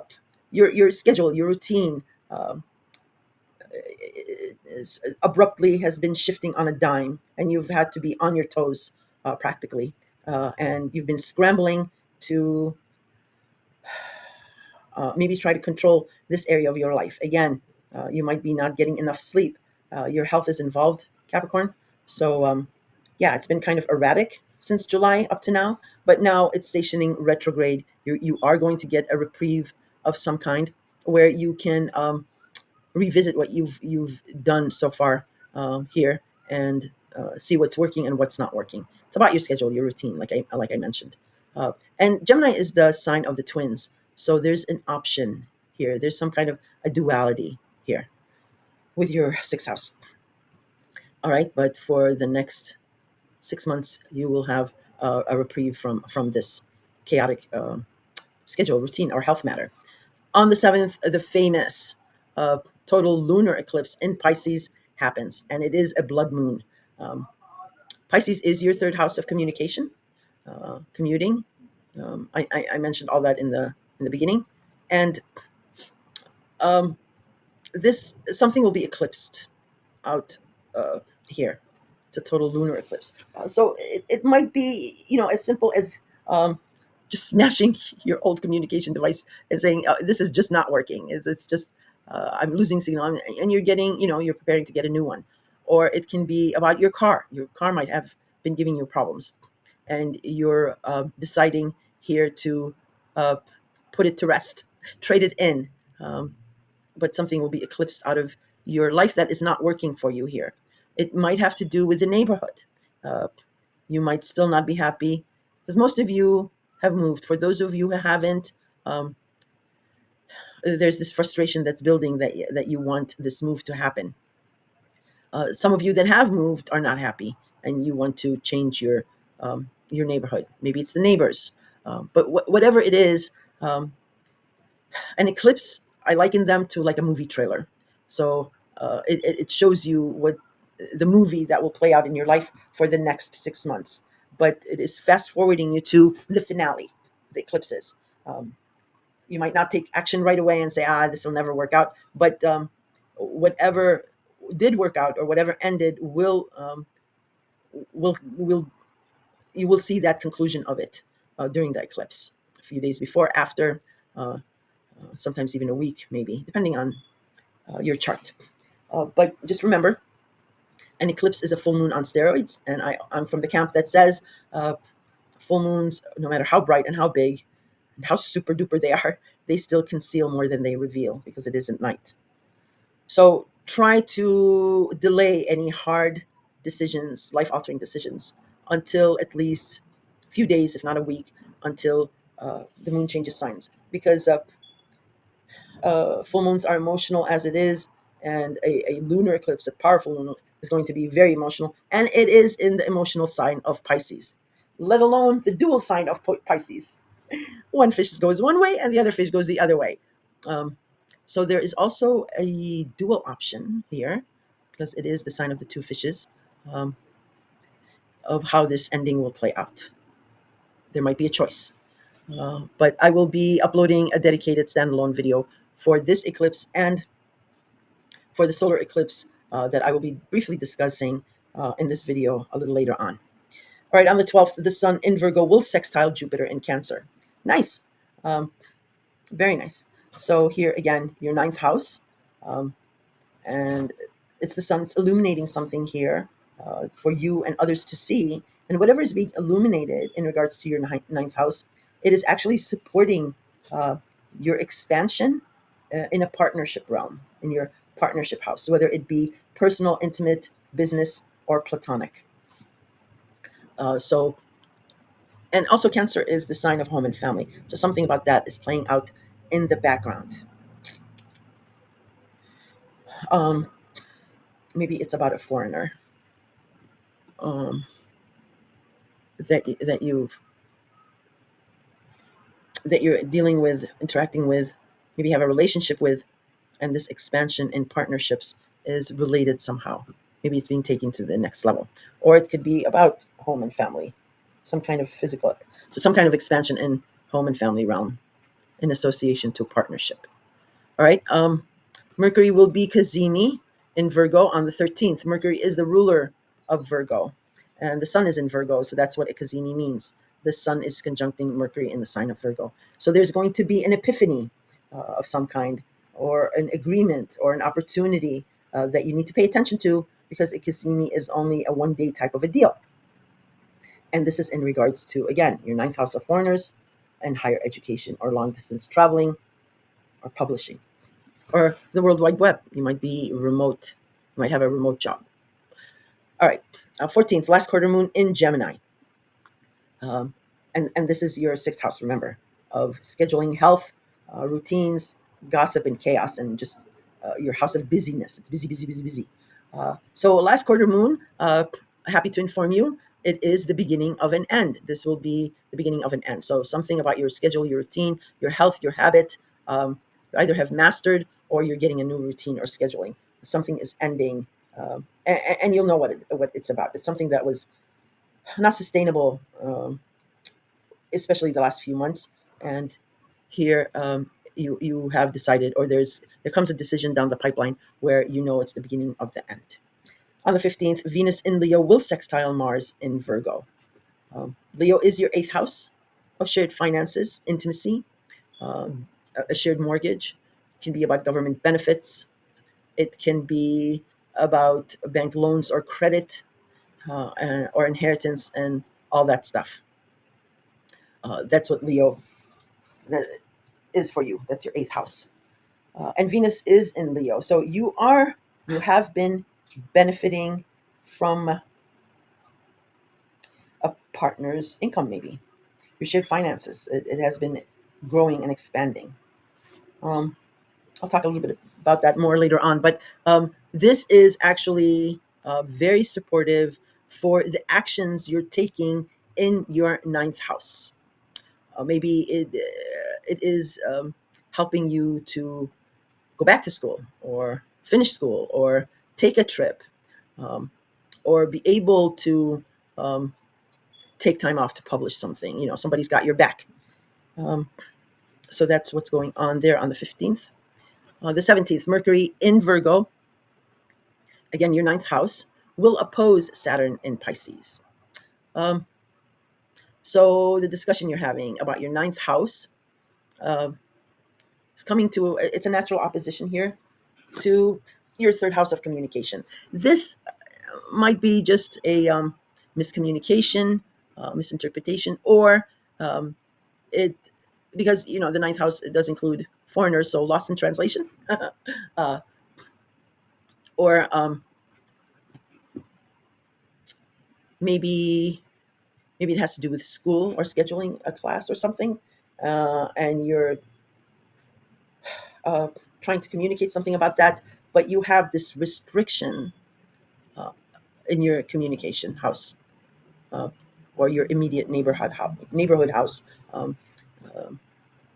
your schedule, your routine, um, abruptly has been shifting on a dime, and you've had to be on your toes practically, and you've been scrambling to maybe try to control this area of your life. Again, you might be not getting enough sleep. Your health is involved, Capricorn. So, yeah, it's been kind of erratic since July up to now, but now it's stationing retrograde. You are going to get a reprieve of some kind where you can revisit what you've done so far here, and see what's working and what's not working. It's about your schedule, your routine, like I mentioned. And Gemini is the sign of the twins, so there's an option here. There's some kind of a duality here with your sixth house. All right, but for the next 6 months, you will have a reprieve from this chaotic schedule, routine, or health matter. On the 7th, the famous total lunar eclipse in Pisces happens, and it is a blood moon. Um, Pisces is your third house of communication, commuting. I mentioned all that in the beginning, and um, this something will be eclipsed out uh, here. It's a total lunar eclipse, so it might be as simple as just smashing your old communication device and saying this is just not working. It's just I'm losing signal, and you're getting you're preparing to get a new one. Or it can be about your car. Your car might have been giving you problems, and you're deciding here to uh, put it to rest, trade it in. But something will be eclipsed out of your life that is not working for you here. It might have to do with the neighborhood. Uh, you might still not be happy because most of you have moved. For those of you who haven't, um, there's this frustration that's building that you want this move to happen. Some of you that have moved are not happy, and you want to change your neighborhood. Maybe it's the neighbors, but whatever it is, um, an eclipse, I liken them to like a movie trailer. So it shows you what the movie that will play out in your life for the next 6 months, but it is fast forwarding you to the finale, the eclipses. Um, you might not take action right away and say, this will never work out, but whatever did work out or whatever ended will you will see that conclusion of it during the eclipse, a few days before, after, sometimes even a week, maybe, depending on your chart. But just remember, an eclipse is a full moon on steroids, and I'm from the camp that says full moons, no matter how bright and how big and how super duper they are, they still conceal more than they reveal because it isn't night. So try to delay any hard decisions, life altering decisions, until at least a few days, if not a week, until the moon changes signs, because full moons are emotional as it is, and a lunar eclipse, a powerful lunar, is going to be very emotional, and it is in the emotional sign of Pisces, let alone the dual sign of Pisces. One fish goes one way and the other fish goes the other way. Um, so there is also a dual option here, because it is the sign of the two fishes, um, of how this ending will play out. There might be a choice. But I will be uploading a dedicated standalone video for this eclipse and for the solar eclipse, that I will be briefly discussing in this video a little later on. All right, on the 12th, the sun in Virgo will sextile Jupiter in Cancer. Nice. Um, Very nice. So here again, your ninth house, um, and it's the sun. It's illuminating something here for you and others to see. And whatever is being illuminated in regards to your ninth house, it is actually supporting uh, your expansion in a partnership realm, in your partnership house, whether it be personal, intimate, business, or platonic. So, and also Cancer is the sign of home and family. So something about that is playing out in the background. Um, Maybe it's about a foreigner, um, that you that you're dealing with, interacting with, maybe have a relationship with, and this expansion in partnerships is related somehow. Maybe it's being taken to the next level, or it could be about home and family, some kind of physical, some kind of expansion in home and family realm in association to partnership. All right. Mercury will be Kazimi in Virgo on the 13th. Mercury is the ruler of Virgo, and the sun is in Virgo, so that's what a Kazimi means. The sun is conjuncting Mercury in the sign of Virgo. So there's going to be an epiphany of some kind, or an agreement, or an opportunity that you need to pay attention to, because a Kazimi is only a 1 day type of a deal. And this is in regards to, again, your ninth house of foreigners and higher education, or long distance traveling, or publishing, or the World Wide Web. You might be remote, you might have a remote job. All right, 14th, last quarter moon in Gemini. And this is your sixth house, remember, of scheduling, health, routines, gossip, and chaos, and just your house of busyness. It's busy, busy, busy, busy. So, last quarter moon, happy to inform you, it is the beginning of an end. This will be the beginning of an end. So, something about your schedule, your routine, your health, your habit, you either have mastered, or you're getting a new routine or scheduling. Something is ending, and you'll know what it's about. It's something that was not sustainable, especially the last few months. And here, you have decided, or there comes a decision down the pipeline where you know it's the beginning of the end. On the 15th, Venus in Leo will sextile Mars in Virgo. Leo is your eighth house of shared finances, intimacy, a shared mortgage. It can be about government benefits. It can be about bank loans or credit, or inheritance, and all that stuff. That's what Leo is for you. That's your eighth house. And Venus is in Leo. So you have been benefiting from a partner's income, maybe. Your shared finances. It has been growing and expanding. Um, I'll talk a little bit about that more later on. But this is actually very supportive for the actions you're taking in your ninth house. Maybe it is helping you to go back to school, or finish school, or take a trip, um, or be able to um, take time off to publish something. Somebody's got your back. Um, so that's what's going on there on the 15th. The 17th, Mercury in Virgo, again, your ninth house, will oppose Saturn in Pisces. Um, so the discussion you're having about your ninth house uh, is coming to, it's a natural opposition here to your third house of communication. This might be just a miscommunication, misinterpretation, or um, it because the ninth house, it does include foreigners, so lost in translation, uh, or maybe it has to do with school or scheduling a class or something. and you're uh, trying to communicate something about that, but you have this restriction uh, in your communication house, uh, or your immediate neighborhood house. Um, um,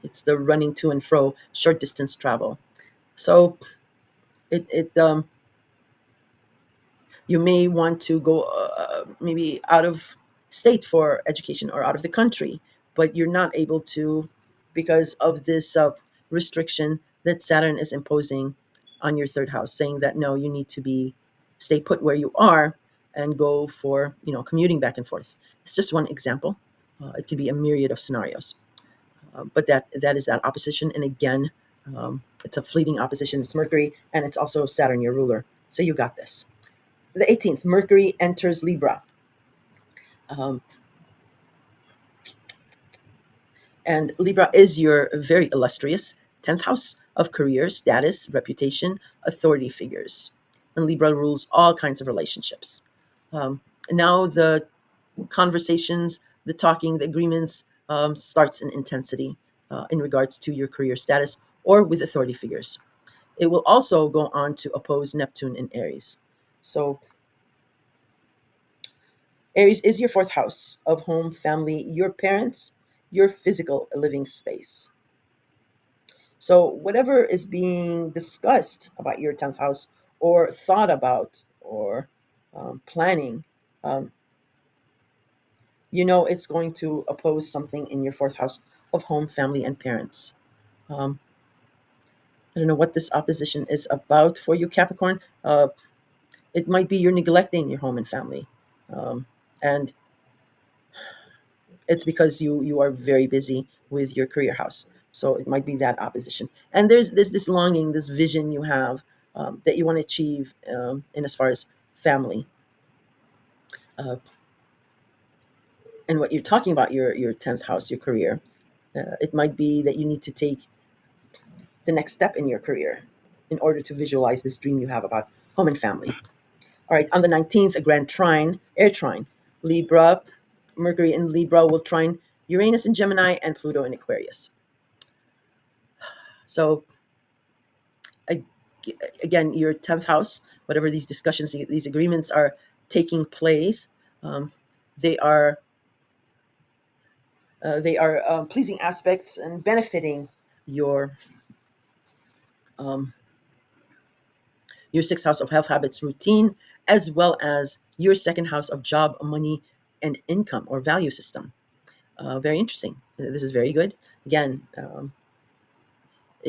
it's the running to and fro, short distance travel. So it you may want to go maybe out of state for education or out of the country, but you're not able to because of this restriction that Saturn is imposing on your third house, saying that no, you need to be stay put where you are and go for commuting back and forth. It's just one example. It could be a myriad of scenarios, but that is that opposition, and again, it's a fleeting opposition. It's Mercury, and it's also Saturn, your ruler. So you got this. The 18th, Mercury enters Libra. Um, and Libra is your very illustrious 10th house of career, status, reputation, authority figures. And Libra rules all kinds of relationships. Um, Now the conversations, the talking, the agreements starts in intensity in regards to your career status or with authority figures. It will also go on to oppose Neptune in Aries. So Aries is your fourth house of home, family, your parents, your physical living space. So, whatever is being discussed about your 10th house or thought about or planning, um, it's going to oppose something in your fourth house of home, family, and parents. Um, I don't know what this opposition is about for you, Capricorn. It might be you're neglecting your home and family. Um, and it's because you are very busy with your career house, so it might be that opposition, and there's this longing, this vision you have that you want to achieve in as far as family, uh, and what you're talking about your 10th house, your career. It might be that you need to take the next step in your career in order to visualize this dream you have about home and family. All right, on the 19th, a grand trine, air trine, Libra. Mercury in Libra will trine Uranus in Gemini and Pluto in Aquarius. So again, your 10th house, whatever these discussions, these agreements are taking place, um, they are pleasing aspects and benefiting your um, your sixth house of health, habits, routine, as well as your second house of job, money, and income or value system. Very interesting. This is very good. Again,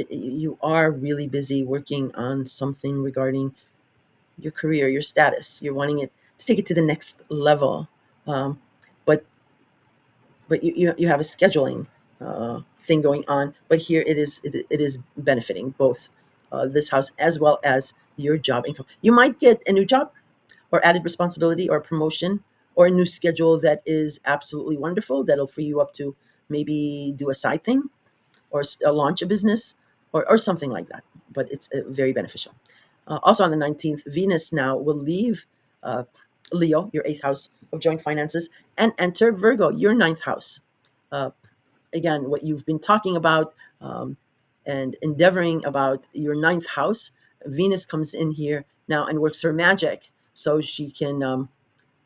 you are really busy working on something regarding your career, your status. You're wanting it to take it to the next level, um, but you have a scheduling thing going on. But here it is benefiting both this house as well as your job income. You might get a new job or added responsibility or promotion or a new schedule that is absolutely wonderful. That'll free you up to maybe do a side thing or launch a business or something like that. But it's very beneficial. Also on the 19th, Venus now will leave uh, Leo, your eighth house of joint finances, and enter Virgo, your ninth house. Uh, Again, what you've been talking about and endeavoring about your ninth house, Venus comes in here now and works her magic so she can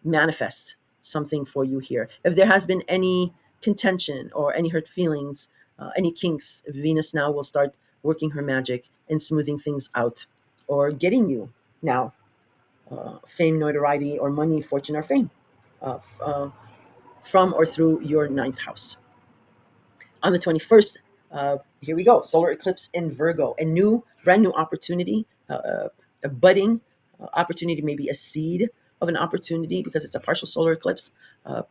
manifest something for you here. If there has been any contention or any hurt feelings, any kinks, Venus now will start working her magic and smoothing things out or getting you now fame, notoriety, or money, fortune, or fame uh, f- uh, from or through your ninth house. On the 21st, here we go, solar eclipse in Virgo, a brand new opportunity, a budding opportunity, maybe a seed of an opportunity because it's a partial solar eclipse uh,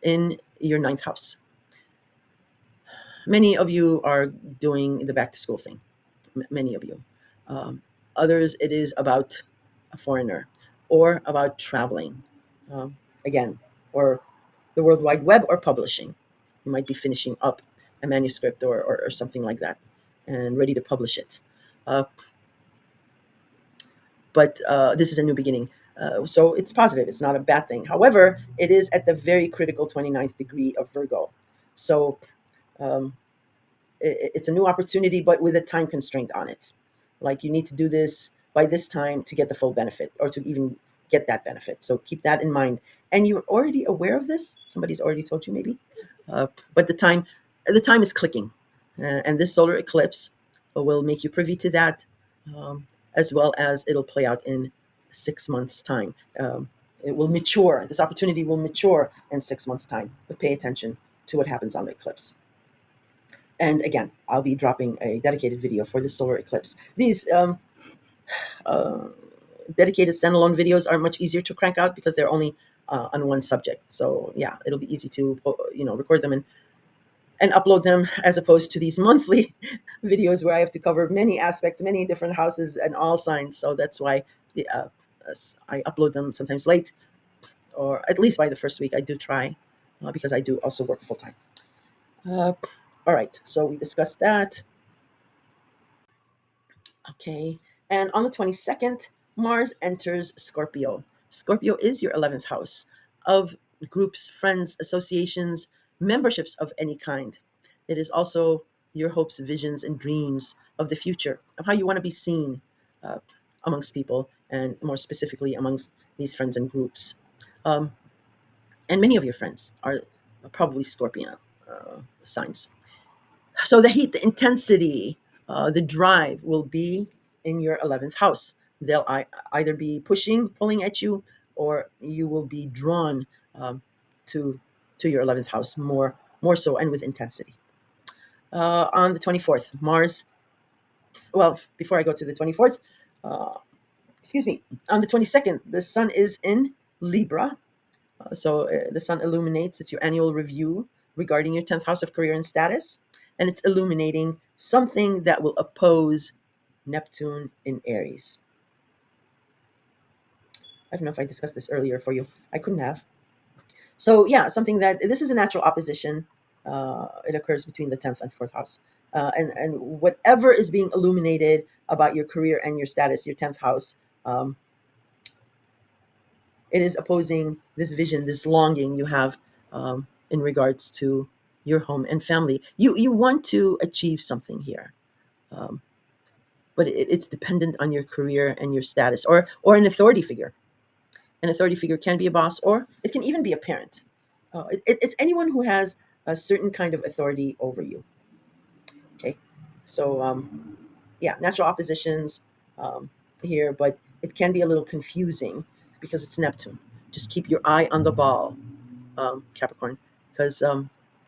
in your ninth house. Many of you are doing the back to school thing, many of you. Um, Others, it is about a foreigner or about traveling, again, or the World Wide Web or publishing. You might be finishing up a manuscript or something like that and ready to publish it. Uh, but this is a new beginning. So it's positive. It's not a bad thing. However, it is at the very critical 29th degree of Virgo. So Um, it's a new opportunity, but with a time constraint on it. Like you need to do this by this time to get the full benefit or to even get that benefit. So keep that in mind. And you're already aware of this. Somebody's already told you maybe, but the time is clicking, and this solar eclipse will make you privy to that, as well as it'll play out in 6 months' time. It will mature. This opportunity will mature in 6 months' time. But pay attention to what happens on the eclipse. And again, I'll be dropping a dedicated video for the solar eclipse. These uh, dedicated standalone videos are much easier to crank out because they're only on one subject. So yeah, it'll be easy to record them and upload them, as opposed to these monthly videos where I have to cover many aspects, many different houses and all signs. So that's why uh, I upload them sometimes late, or at least by the first week. I do try, because I do also work full time. Uh, all right, so we discussed that. Okay. And on the 22nd, Mars enters Scorpio. Scorpio is your 11th house of groups, friends, associations, memberships of any kind. It is also your hopes, visions, and dreams of the future, of how you want to be seen uh, amongst people, and more specifically amongst these friends and groups. Um, and many of your friends are probably Scorpion signs. So the heat, the intensity, the drive will be in your 11th house. They'll either be pushing, pulling at you, or you will be drawn to to your 11th house more so and with intensity. On the 24th, Mars. Well, before I go to the 24th, uh, excuse me. On the 22nd, the Sun is in Libra. So the sun illuminates. It's your annual review regarding your 10th house of career and status. And it's illuminating something that will oppose Neptune in Aries. I don't know if I discussed this earlier for you. I couldn't have. So, yeah, something that this is a natural opposition. It occurs between the 10th and 4th house. And whatever is being illuminated about your career and your status, your 10th house, um, it is opposing this vision, this longing you have in regards to your home and family. You want to achieve something here, um, but it's dependent on your career and your status, or an authority figure. An authority figure can be a boss, or it can even be a parent. It's anyone who has a certain kind of authority over you. Okay, so yeah, natural oppositions um, here, but it can be a little confusing because it's Neptune. Just keep your eye on the ball, Capricorn, because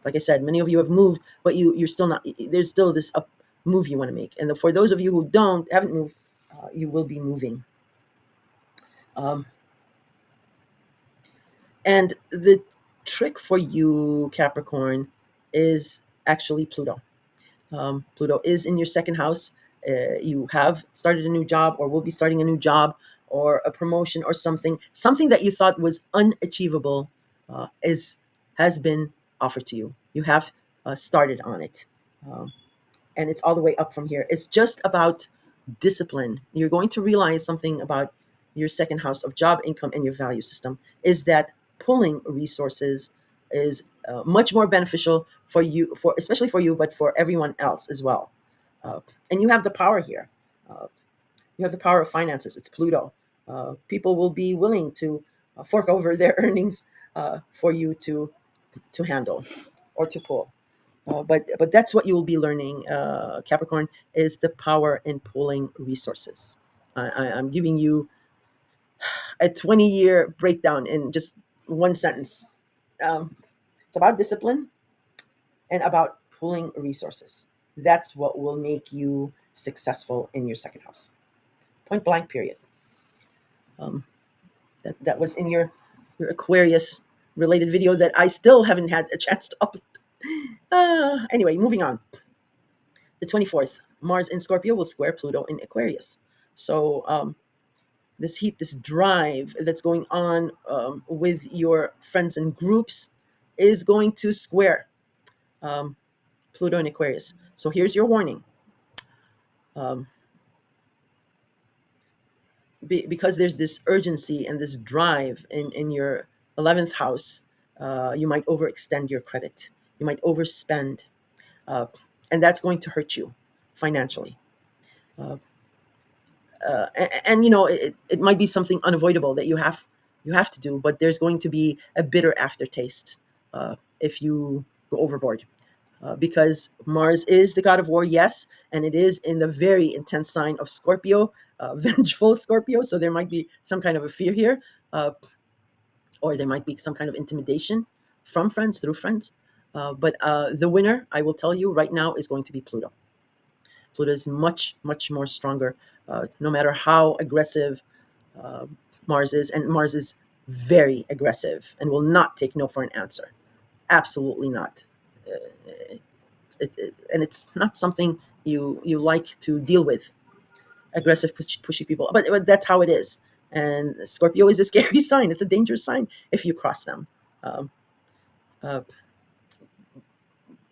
like I said, many of you have moved, but you're still not. There's still this up move you want to make, and for those of you who haven't moved, you will be moving. Um, and the trick for you, Capricorn, is actually Pluto. Pluto is in your second house. You have started a new job, or will be starting a new job, or a promotion, or something that you thought was unachievable is has been offered to you. You have started on it, um, and it's all the way up from here. It's just about discipline. You're going to realize something about your second house of job, income, and your value system is that pulling resources is much more beneficial for you, for especially for you, but for everyone else as well. And you have the power here. Uh, you have the power of finances. It's Pluto. People will be willing to fork over their earnings for you to handle or to pull. But that's what you will be learning, Capricorn, is the power in pulling resources. I'm giving you a 20-year breakdown in just one sentence. Um, it's about discipline and about pulling resources. That's what will make you successful in your second house. Point blank, period. Um, that was in your Aquarius related video that I still haven't had a chance to upload. Anyway, moving on. The 24th, Mars in Scorpio will square Pluto in Aquarius. So this heat, this drive that's going on with your friends and groups is going to square um, Pluto in Aquarius. So here's your warning. Um, because there's this urgency and this drive in your 11th house, you might overextend your credit. You might overspend. uh, and that's going to hurt you financially. Uh, and it might be something unavoidable that you have to do, but there's going to be a bitter aftertaste if you go overboard. Because Mars is the god of war, yes, and it is in the very intense sign of Scorpio, vengeful Scorpio. So there might be some kind of a fear here, uh, or there might be some kind of intimidation from friends, through friends. But the winner, I will tell you right now, is going to be Pluto. Pluto is much, much more stronger, no matter how aggressive uh, Mars is. And Mars is very aggressive and will not take no for an answer. Absolutely not. And it's not something you like to deal with, aggressive, pushy people. But that's how it is. And Scorpio is a scary sign. It's a dangerous sign if you cross them. Um, uh,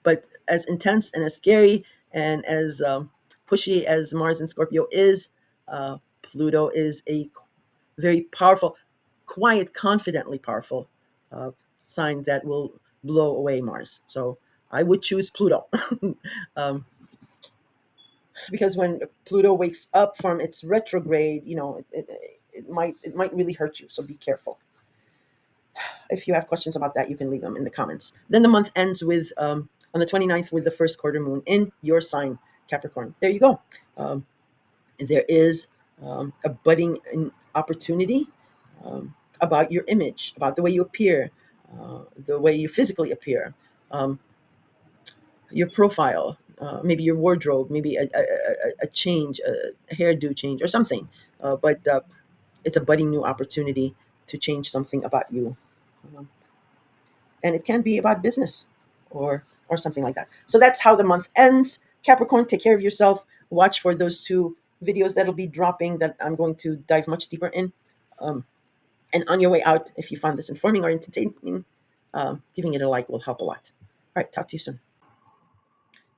but as intense and as scary and as pushy as Mars and Scorpio is, Pluto is a very powerful, quiet, confidently powerful uh, sign that will blow away Mars. So I would choose Pluto. um, because when Pluto wakes up from its retrograde, it might really hurt you. So be careful. If you have questions about that, you can leave them in the comments. Then the month ends with on the 29th with the first quarter moon in your sign, Capricorn. There you go. Um, there is a budding opportunity about your image, about the way you appear, the way you physically appear, um, your profile, maybe your wardrobe, maybe a change, a hairdo change, or something. But it's a budding new opportunity to change something about you, um, and it can be about business or something like that. So that's how the month ends. Capricorn, take care of yourself. Watch for those two videos that'll be dropping that I'm going to dive much deeper in. Um, and on your way out, if you found this informing or entertaining, giving it a like will help a lot. All right, talk to you soon.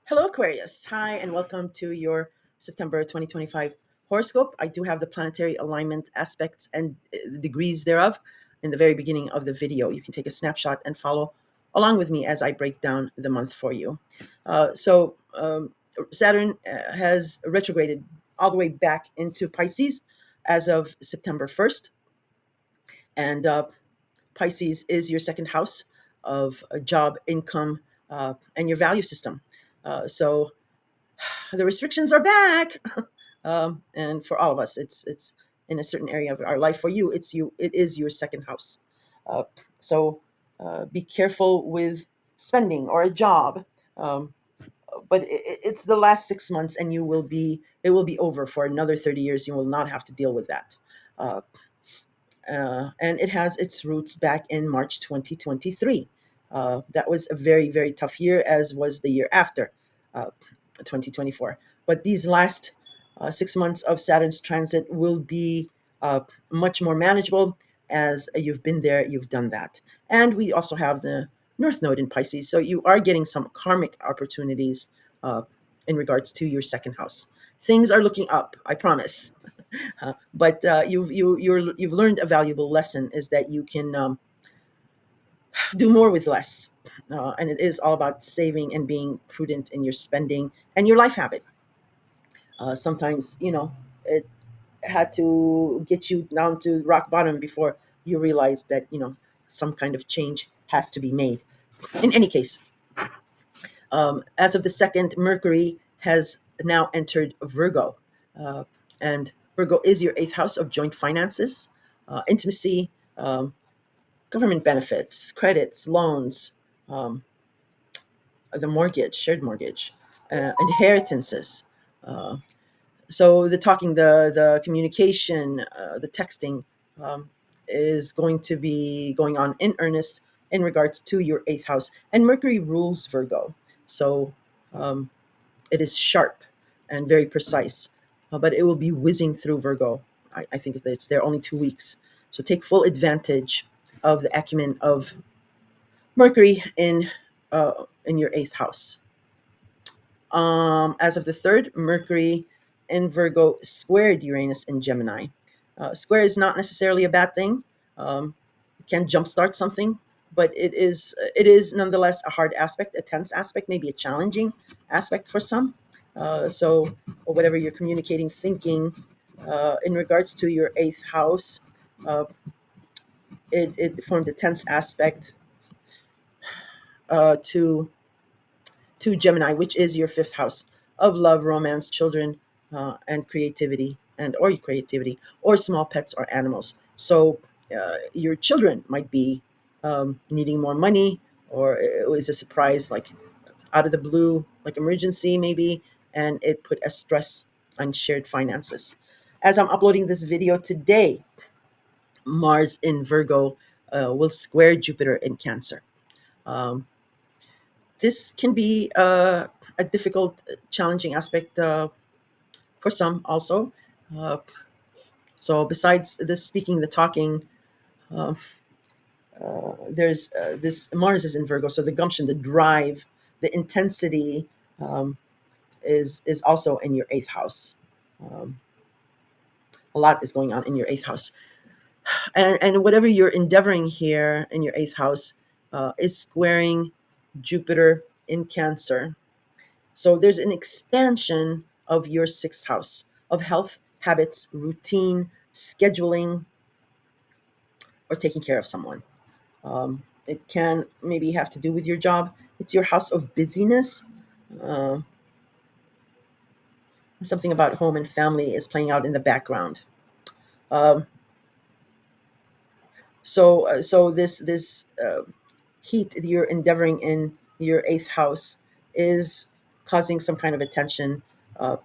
Hello, Aquarius. Hi, and welcome to your September 2025 horoscope. I do have the planetary alignment aspects and degrees thereof in the very beginning of the video. You can take a snapshot and follow along with me as I break down the month for you. So, Saturn has retrograded all the way back into Pisces as of September 1st. And Pisces is your second house of job, income, and your value system. So the restrictions are back, and for all of us, it's in a certain area of our life. For you, it is your second house. So be careful with spending or a job. Um, but it's the last 6 months, and it will be over for another 30 years. You will not have to deal with that. Uh, and it has its roots back in March 2023. That was a very, very tough year, as was the year after, uh, 2024. But these last 6 months of Saturn's transit will be much more manageable, as you've been there, you've done that. And we also have the North Node in Pisces. So you are getting some karmic opportunities uh, in regards to your second house. Things are looking up, I promise. But you've learned a valuable lesson, is that you can do more with less, and it is all about saving and being prudent in your spending and your life habit. Sometimes it had to get you down to rock bottom before you realize that some kind of change has to be made. In any case, as of the second, Mercury has now entered Virgo, uh, and Virgo is your eighth house of joint finances, intimacy, government benefits, credits, loans, um, the mortgage, shared mortgage, inheritances. Uh, so the talking, the communication, the texting um, is going to be going on in earnest in regards to your eighth house, and Mercury rules Virgo. So um, it is sharp and very precise, but it will be whizzing through Virgo. I think it's there only 2 weeks. So take full advantage of the acumen of Mercury in your eighth house. As of the third, Mercury in Virgo squared Uranus in Gemini. Square is not necessarily a bad thing. It can jumpstart something, but it is nonetheless a hard aspect, a tense aspect, maybe a challenging aspect for some. So whatever you're communicating, thinking, in regards to your eighth house, uh, it formed a tense aspect to Gemini, which is your fifth house of love, romance, children, and creativity, and or creativity, or small pets or animals. So your children might be needing more money, or it was a surprise, like out of the blue, like emergency maybe, and it put a stress on shared finances. As I'm uploading this video today, Mars in Virgo will square Jupiter in Cancer. Um, this can be a difficult, challenging aspect for some also. Uh, so besides the speaking, the talking, uh, there's this Mars is in Virgo, so the gumption, the drive, the intensity um, is also in your eighth house. Um, a lot is going on in your eighth house, and whatever you're endeavoring here in your eighth house is squaring Jupiter in Cancer. So there's an expansion of your sixth house of health, habits, routine, scheduling, or taking care of someone. It can maybe have to do with your job. It's your house of busyness. Uh, Something about home and family is playing out in the background. Um, so this heat that you're endeavoring in your eighth house is causing some kind of attention, uh,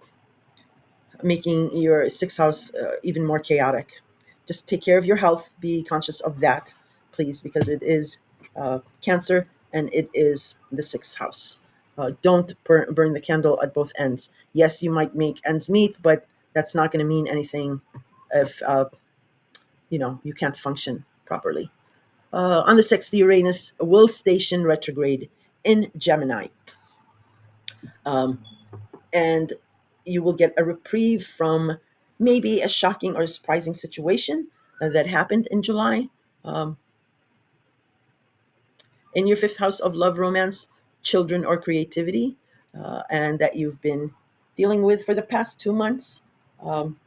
making your sixth house even more chaotic. Just take care of your health. Be conscious of that, please, because it is Cancer and it is the sixth house. Don't burn the candle at both ends. Yes, you might make ends meet, but that's not going to mean anything if you can't function properly. On the 6th, Uranus will station retrograde in Gemini. Um, and you will get a reprieve from maybe a shocking or surprising situation that happened in July. Um, in your fifth house of love, romance, children, or creativity, and that you've been dealing with for the past 2 months. Um,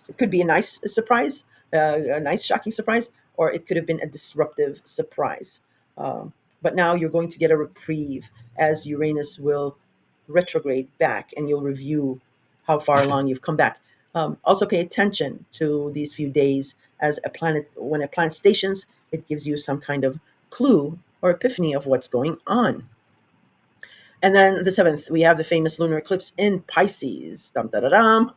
It could be a nice surprise, a nice shocking surprise, or it could have been a disruptive surprise. Um, but now you're going to get a reprieve as Uranus will retrograde back, and you'll review how far along you've come back. Also, pay attention to these few days as when a planet stations, it gives you some kind of clue or epiphany of what's going on. And then the 7th, we have the famous lunar eclipse in Pisces. Dum, da, da, dum.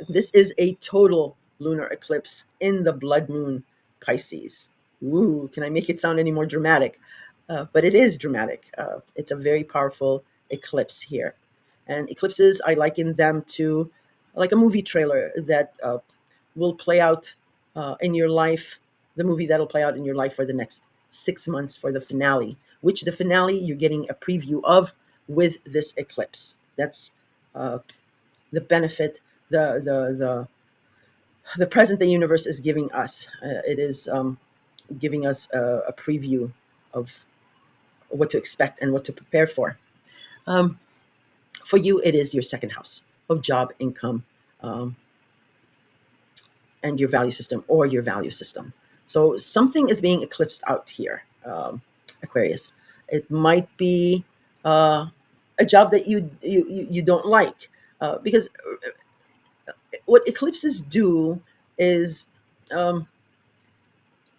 This is a total lunar eclipse in the blood moon Pisces. Ooh, can I make it sound any more dramatic? But it is dramatic. It's a very powerful eclipse here. And eclipses, I liken them to like a movie trailer that will play out in your life, the movie that'll play out in your life for the next 6 months for the finale, which the finale you're getting a preview of with this eclipse. That's uh, the benefit, the present the universe is giving us. It is giving us a preview of what to expect and what to prepare for. Um, for you, it is your second house of job, income, um, and your value system or your value system. So something is being eclipsed out here, Aquarius. It might be a job that you don't like, because what eclipses do is um,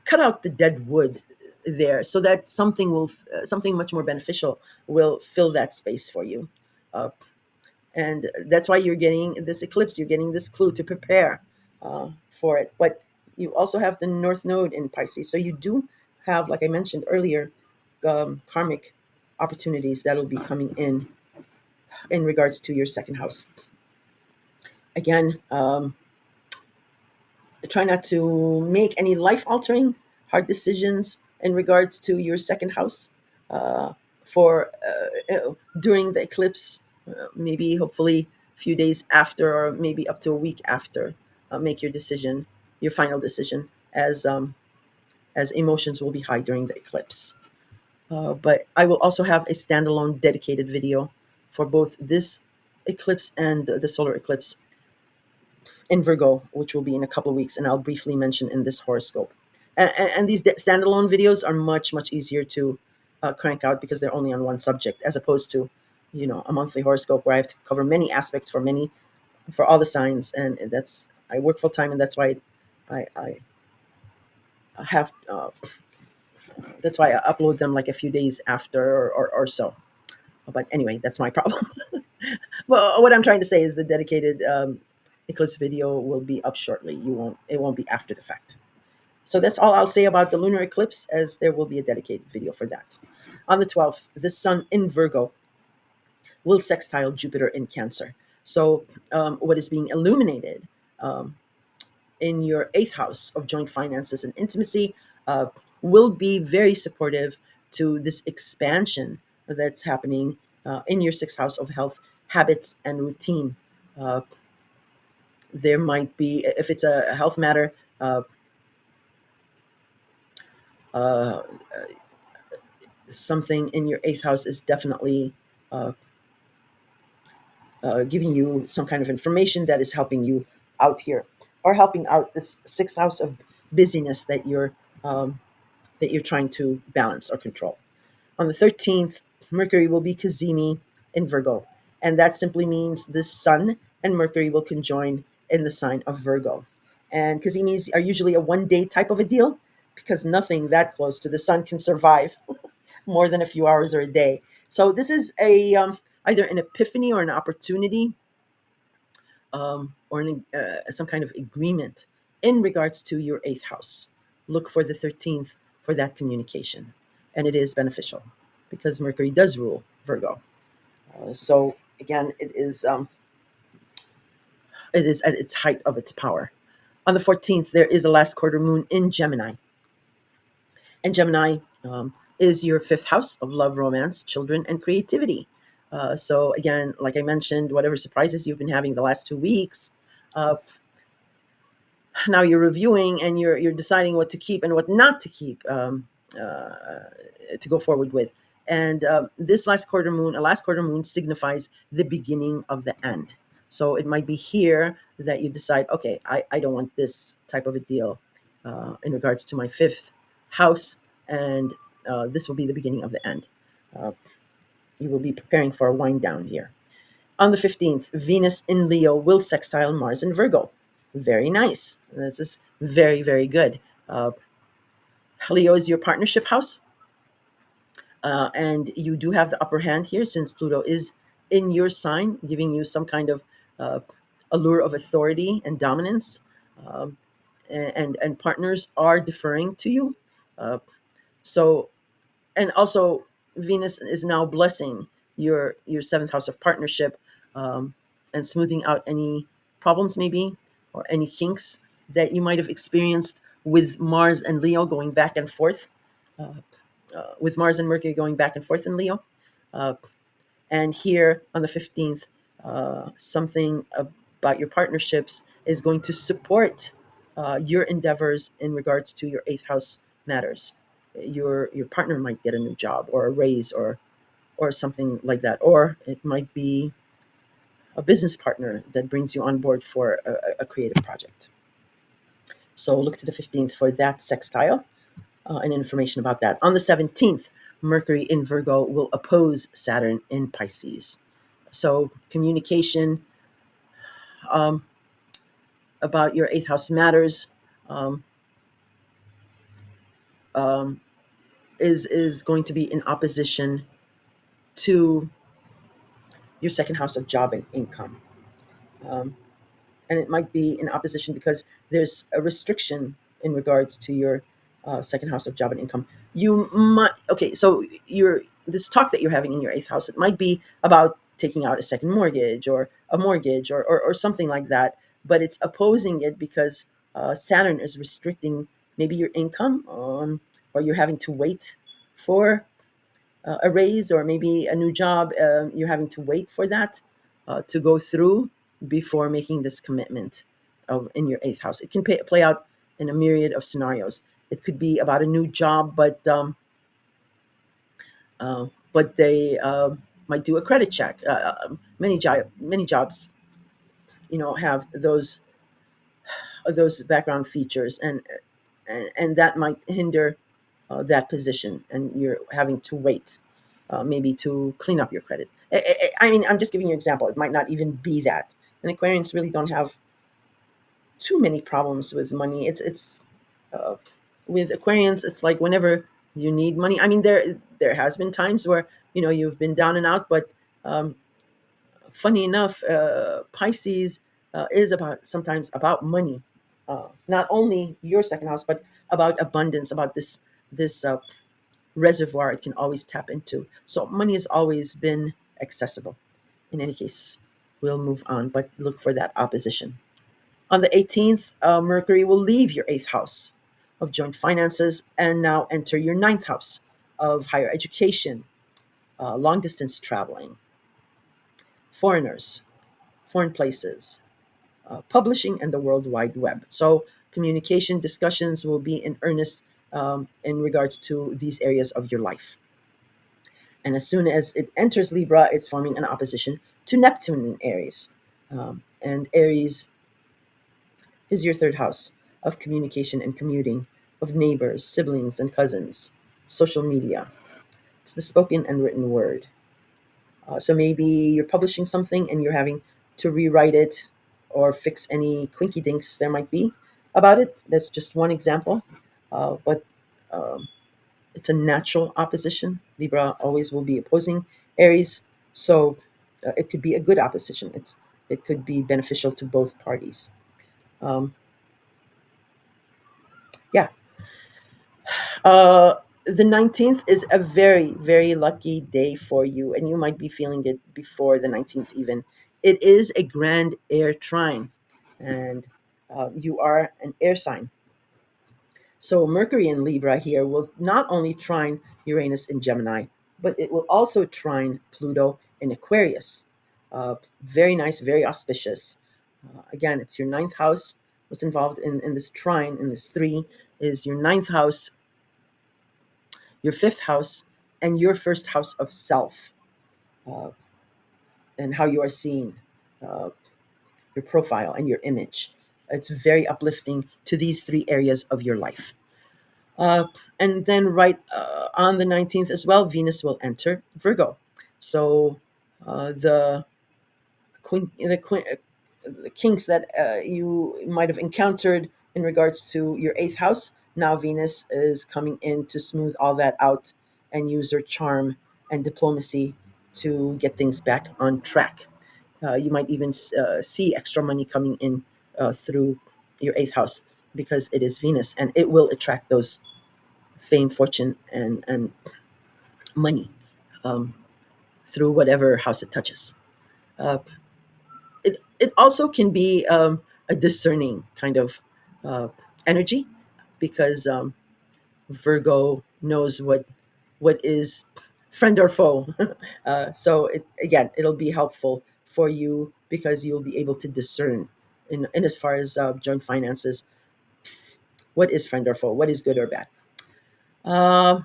cut out the dead wood there so that something much more beneficial will fill that space for you. Uh, and that's why you're getting this eclipse. You're getting this clue to prepare for it. But you also have the North Node in Pisces, so you do have, like I mentioned earlier, karmic opportunities that'll be coming in regards to your second house. Again, try not to make any life altering hard decisions in regards to your second house uh, for during the eclipse, maybe hopefully a few days after, or maybe up to a week after. Make your decision, your final decision, as as emotions will be high during the eclipse. But I will also have a standalone dedicated video for both this eclipse and the solar eclipse in Virgo, which will be in a couple of weeks, and I'll briefly mention in this horoscope. And these standalone videos are much, much easier to crank out because they're only on one subject, as opposed to, a monthly horoscope where I have to cover many aspects for all the signs, and that's I work full time, and I have that's why I upload them like a few days after or so. But anyway, that's my problem. Well, what I'm trying to say is the dedicated eclipse video will be up shortly. It won't be after the fact. So that's all I'll say about the lunar eclipse, as there will be a dedicated video for that. On the 12th, the sun in Virgo will sextile Jupiter in Cancer. So what is being illuminated um, in your eighth house of joint finances and intimacy uh, will be very supportive to this expansion that's happening in your sixth house of health, habits, and routine. Uh, there might be, if it's a health matter, uh, something in your eighth house is definitely uh, giving you some kind of information that is helping you out here, or helping out this sixth house of busyness um, that you're trying to balance or control. On the 13th, Mercury will be Cazimi in Virgo, and that simply means the Sun and Mercury will conjoin in the sign of Virgo. And Cazimis are usually a 1 day type of a deal, because nothing that close to the Sun can survive more than a few hours or a day. So this is a either an epiphany or an opportunity, some kind of agreement in regards to your eighth house. Look for the 13th for that communication. And it is beneficial because Mercury does rule Virgo. So again, it is at its height of its power. On the 14th, there is a last quarter moon in Gemini. And Gemini is your fifth house of love, romance, children, and creativity. So again, like I mentioned, whatever surprises you've been having the last 2 weeks, uh, now you're reviewing and you're deciding what to keep and what not to keep, to go forward with. And this last quarter moon signifies the beginning of the end. So it might be here that you decide, okay, I don't want this type of a deal in regards to my fifth house, and this will be the beginning of the end. Uh, you will be preparing for a wind down here. On the 15th, Venus in Leo will sextile Mars in Virgo. Very nice. This is very, very good. Leo is your partnership house, and you do have the upper hand here since Pluto is in your sign, giving you some kind of uh, allure of authority and dominance. Um, and partners are deferring to you. Uh, so and also Venus is now blessing your seventh house of partnership, um, and smoothing out any problems maybe, or any kinks that you might have experienced with Mars and Leo going back and forth, uh, with Mars and Mercury going back and forth in Leo. Uh, and here on the 15th, something about your partnerships is going to support your endeavors in regards to your eighth house matters. Your partner might get a new job or a raise, or something like that, or it might be a business partner that brings you on board for a creative project. So look to the 15th for that sextile and information about that. On the 17th, Mercury in Virgo will oppose Saturn in Pisces. So communication um, about your eighth house matters um, um, is going to be in opposition to your second house of job and income. Um, and it might be in opposition because there's a restriction in regards to your second house of job and income. You might Okay, so your this talk that you're having in your eighth house, it might be about taking out a second mortgage or a mortgage, or something like that, but it's opposing it because Saturn is restricting maybe your income, or you're having to wait for a raise, or maybe a new job. You're having to wait for that to go through before making this commitment in your eighth house. It can play out in a myriad of scenarios. It could be about a new job, but they might do a credit check. Many jobs, have those background features, and that might hinder that position, and you're having to wait, maybe to clean up your credit. I mean, I'm just giving you an example. It might not even be that. And Aquarians really don't have too many problems with money. It's uh, with Aquarians, it's like whenever you need money. I mean, there has been times where you've been down and out, but um, funny enough, Pisces is about sometimes about money, not only your second house, but about abundance, about this reservoir it can always tap into. So money has always been accessible. In any case, we'll move on, but look for that opposition. On the 18th, Mercury will leave your eighth house of joint finances and now enter your ninth house of higher education, long distance traveling, foreigners, foreign places, publishing, and the World Wide Web. So, communication discussions will be in earnest in regards to these areas of your life. And as soon as it enters Libra, it's forming an opposition to Neptune in Aries. And Aries is your third house of communication and commuting, of neighbors, siblings, and cousins, social media. It's the spoken and written word. So maybe you're publishing something and you're having to rewrite it or fix any quinky dinks there might be about it. That's just one example. But it's a natural opposition. Libra always will be opposing Aries. So it could be a good opposition. It could be beneficial to both parties. Um, yeah. Uh, the 19th is a very, very lucky day for you, and you might be feeling it before the 19th even. It is a grand air trine, and you are an air sign. So Mercury in Libra here will not only trine Uranus in Gemini, but it will also trine Pluto in Aquarius. Very nice, very auspicious. Again, it's your ninth house. What's involved in this trine, in this three, is your ninth house, your fifth house, and your first house of self, uh, and how you are seen, uh, your profile and your image. It's very uplifting to these three areas of your life. Uh, and then, right on the 19th as well, Venus will enter Virgo. So the queen, the kinks that you might have encountered in regards to your eighth house. Now Venus is coming in to smooth all that out and use her charm and diplomacy to get things back on track. You might even see extra money coming in through your eighth house because it is Venus, and it will attract those fame, fortune, and money um, through whatever house it touches. Uh, it also can be a discerning kind of uh, energy because Virgo knows what is friend or foe. So again, it'll be helpful for you because you'll be able to discern in as far as joint finances, what is friend or foe, what is good or bad. Uh,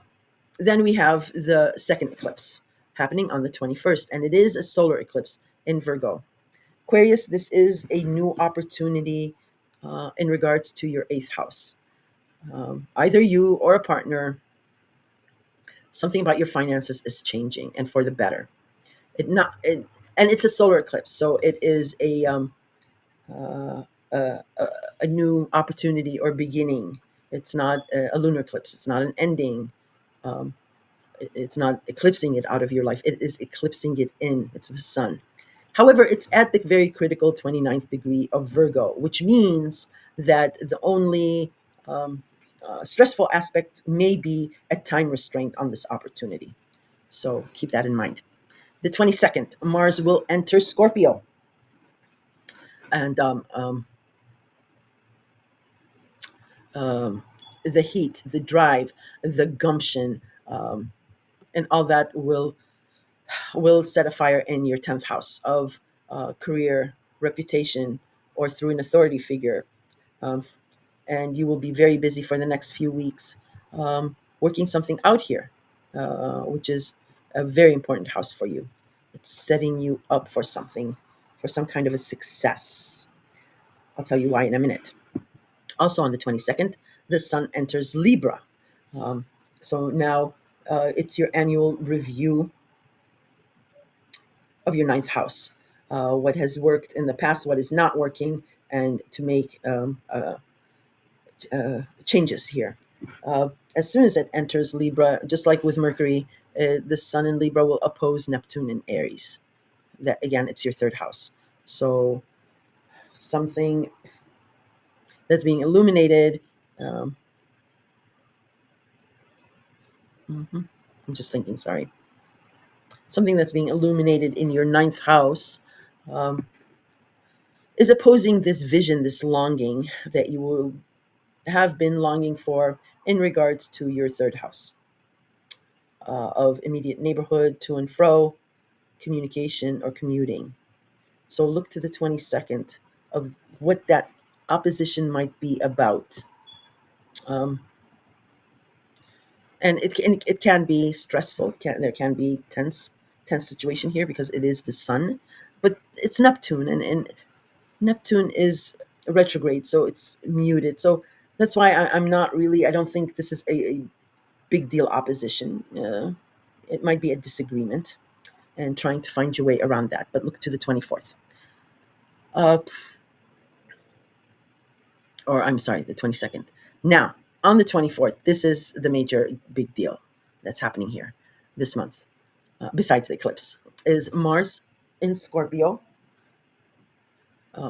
then we have the second eclipse happening on the 21st, and it is a solar eclipse in Virgo. Aquarius, this is a new opportunity in regards to your eighth house. Either you or a partner, something about your finances is changing and for the better. It not it, and it's a solar eclipse, so it is uh, a new opportunity or beginning. It's not a lunar eclipse. It's not an ending. Um, it's not eclipsing it out of your life. It is eclipsing it in. It's the sun. However, it's at the very critical 29th degree of Virgo, which means that the only stressful aspect may be a time restraint on this opportunity. So keep that in mind. The 22nd, Mars will enter Scorpio. And um, the heat, the drive, the gumption, and all that will set a fire in your 10th house of career, reputation, or through an authority figure. Um, and you will be very busy for the next few weeks working something out here, which is a very important house for you. It's setting you up for something, for some kind of a success. I'll tell you why in a minute. Also on the 22nd, the sun enters Libra. Um, so now it's your annual review of your ninth house. What has worked in the past, what is not working, and to make changes here. As soon as it enters Libra, just like with Mercury, the sun in Libra will oppose Neptune in Aries. That again, it's your third house. So something that's being illuminated. Um, mhm, I'm just thinking, sorry. Something that's being illuminated in your ninth house um, is opposing this vision, this longing that you will have been longing for in regards to your third house of immediate neighborhood, to and fro, communication, or commuting. So look to the 22nd of what that opposition might be about. Um, and it can be stressful. There can be tense situation here because it is the sun, but it's Neptune, and Neptune is retrograde, so it's muted. So that's why I'm not really. I don't think this is a big deal opposition. It might be a disagreement, and trying to find your way around that. But look to the 24th, uh, or I'm sorry, the 22nd. Now on the 24th, this is the major big deal that's happening here this month. Besides the eclipse, is Mars in Scorpio.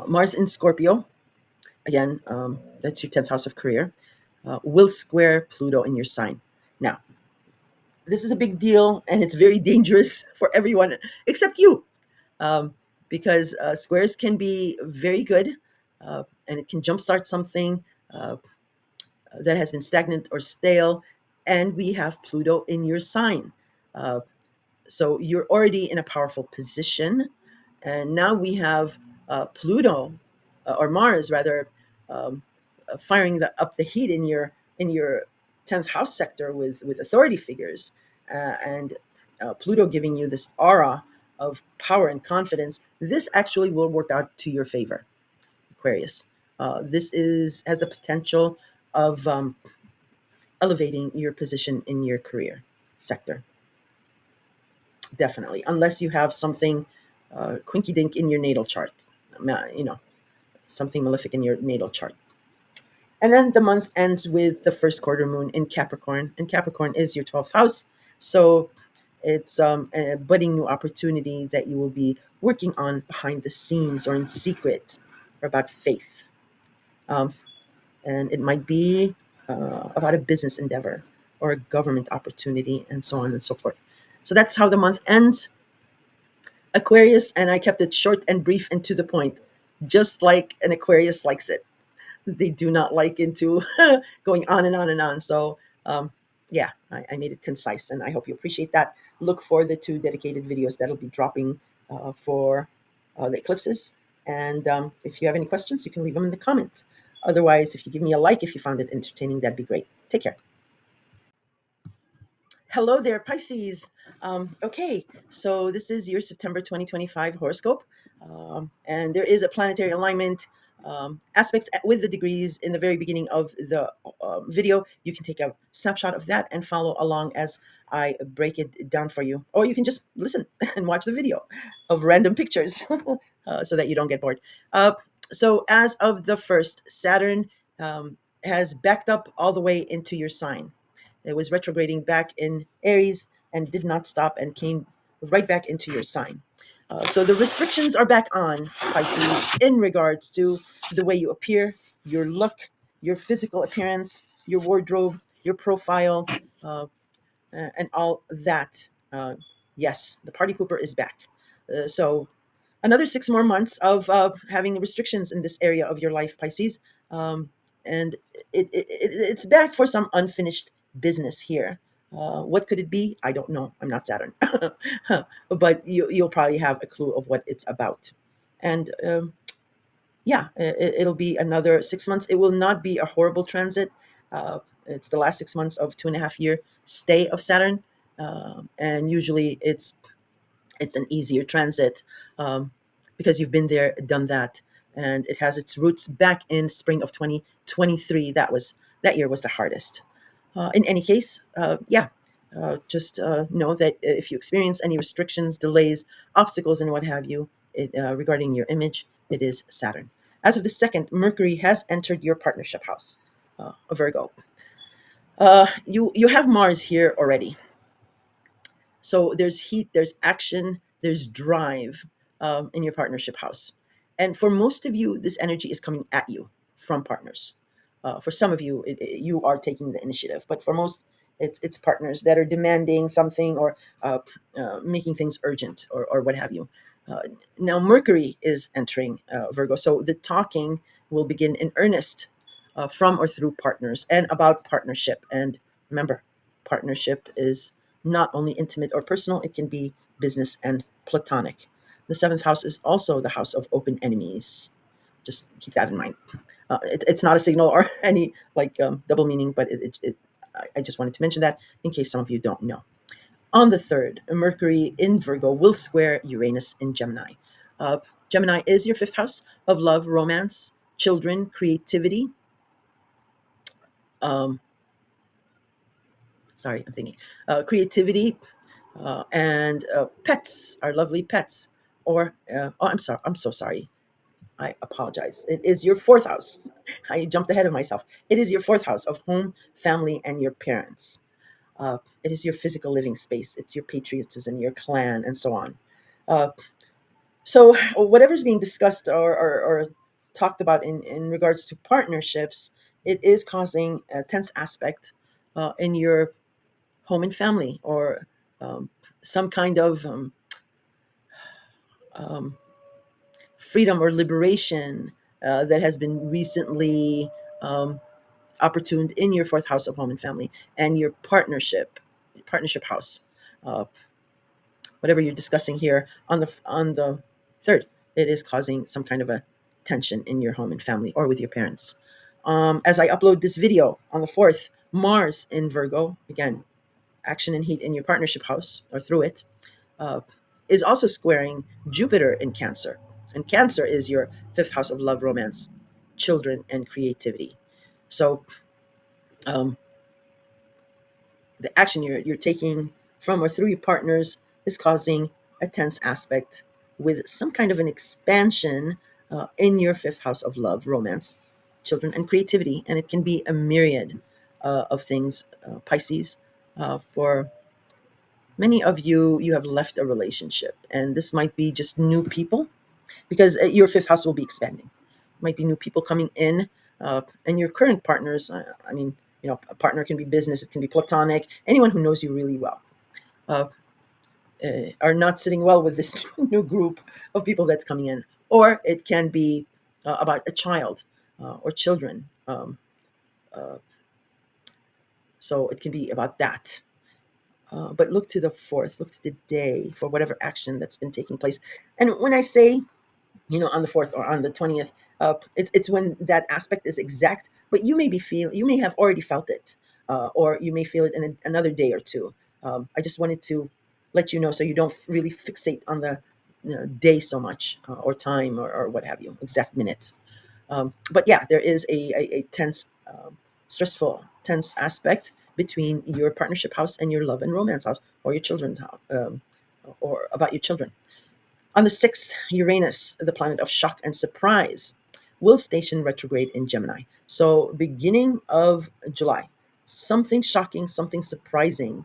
Mars in Scorpio, again, that's your 10th house of career, will square Pluto in your sign. Now, this is a big deal and it's very dangerous for everyone except you, um, because squares can be very good, and it can jumpstart something uh, that has been stagnant or stale. And we have Pluto in your sign. Uh, so you're already in a powerful position. And now we have Pluto, or Mars rather, um, firing up the heat in your 10th house sector with authority figures, and Pluto giving you this aura of power and confidence. This actually will work out to your favor, Aquarius. This is has the potential of elevating your position in your career sector. Definitely, unless you have something quinky dink in your natal chart, you know, something malefic in your natal chart. And then the month ends with the first quarter moon in Capricorn, and Capricorn is your 12th house. So it's a budding new opportunity that you will be working on behind the scenes or in secret, or about faith. Um, and it might be about a business endeavor or a government opportunity, and so on and so forth. So that's how the month ends, Aquarius, and I kept it short and brief and to the point, just like an Aquarius likes it. They do not like into going on and on and on. So, yeah, I made it concise, and I hope you appreciate that. Look for the two dedicated videos that'll be dropping for the eclipses. And if you have any questions, you can leave them in the comments. Otherwise, if you give me a like if you found it entertaining, that'd be great. Take care. Hello there, Pisces. Okay, so this is your September 2025 horoscope. And there is a planetary alignment aspects with the degrees in the very beginning of the video. You can take a snapshot of that and follow along as I break it down for you. Or you can just listen and watch the video of random pictures so that you don't get bored. So, as of the first, Saturn has backed up all the way into your sign. It was retrograding back in Aries and did not stop and came right back into your sign. So the restrictions are back on, Pisces, in regards to the way you appear, your look, your physical appearance, your wardrobe, your profile, and all that. Yes, the party pooper is back. So another 6 more months of having restrictions in this area of your life, Pisces. Um, and it's back for some unfinished business here. What could it be? I don't know. I'm not Saturn. But you'll probably have a clue of what it's about. And yeah, it'll be another 6 months. It will not be a horrible transit. It's the last 6 months of 2.5 year stay of Saturn, and usually it's an easier transit, um, because you've been there, done that, and it has its roots back in spring of 2023. That year was the hardest. In any case, yeah, just know that if you experience any restrictions, delays, obstacles, and what have you, regarding your image, it is Saturn. As of the second, Mercury has entered your partnership house, a Virgo. You have Mars here already, so there's heat, there's action, there's drive, in your partnership house. And for most of you, this energy is coming at you from partners. For some of you, you are taking the initiative, but for most, it's partners that are demanding something, or making things urgent, or what have you. Uh, Now, Mercury is entering Virgo, so the talking will begin in earnest, from or through partners and about partnership. And remember, partnership is not only intimate or personal, it can be business and platonic. The seventh house is also the house of open enemies. Just keep that in mind. It's not a signal or any like double meaning, but I just wanted to mention that in case some of you don't know. On the third, Mercury in Virgo will square Uranus in Gemini. Gemini is your fifth house of love, romance, children, creativity. Um, Sorry, I'm thinking. Creativity, and pets, our lovely pets. Or, oh, I'm sorry. I'm so sorry. I apologize. It is your fourth house. I jumped ahead of myself. It is your fourth house of home, family, and your parents. It is your physical living space. It's your patriotism, your clan, and so on. Uh, so, whatever's being discussed, or talked about in regards to partnerships, it is causing a tense aspect in your home and family, or um, some kind of um, freedom or liberation that has been recently um, opportuned in your fourth house of home and family, and your partnership house. Uh, Whatever you're discussing here on the third, it is causing some kind of a tension in your home and family, or with your parents. As I upload this video on the fourth, Mars in Virgo, again, action and heat in your partnership house, or through it, uh, is also squaring Jupiter in Cancer. And Cancer is your fifth house of love, romance, children, and creativity. So, um, the action you're taking from or through your partners is causing a tense aspect with some kind of an expansion in your fifth house of love, romance, children, and creativity. And it can be a myriad of things, Pisces. For many of you, you have left a relationship, and this might be just new people, because your fifth house will be expanding. Might be new people coming in, and your current partners. I mean, a partner can be business, it can be platonic. Anyone who knows you really well uh, are not sitting well with this new group of people that's coming in, or it can be about a child, or children. So it can be about that. But look to the fourth, look to the day for whatever action that's been taking place. And when I say, on the 4th or on the 20th, it's when that aspect is exact, but you may have already felt it, or you may feel it in another day or two. I just wanted to let you know, so you don't really fixate on the day so much, or time, or what have you, exact minute. But yeah, there is a tense, stressful, tense aspect between your partnership house and your love and romance house, or your children's house, or about your children. On the 6th, Uranus, the planet of shock and surprise, will station retrograde in Gemini. So, beginning of July, something shocking, something surprising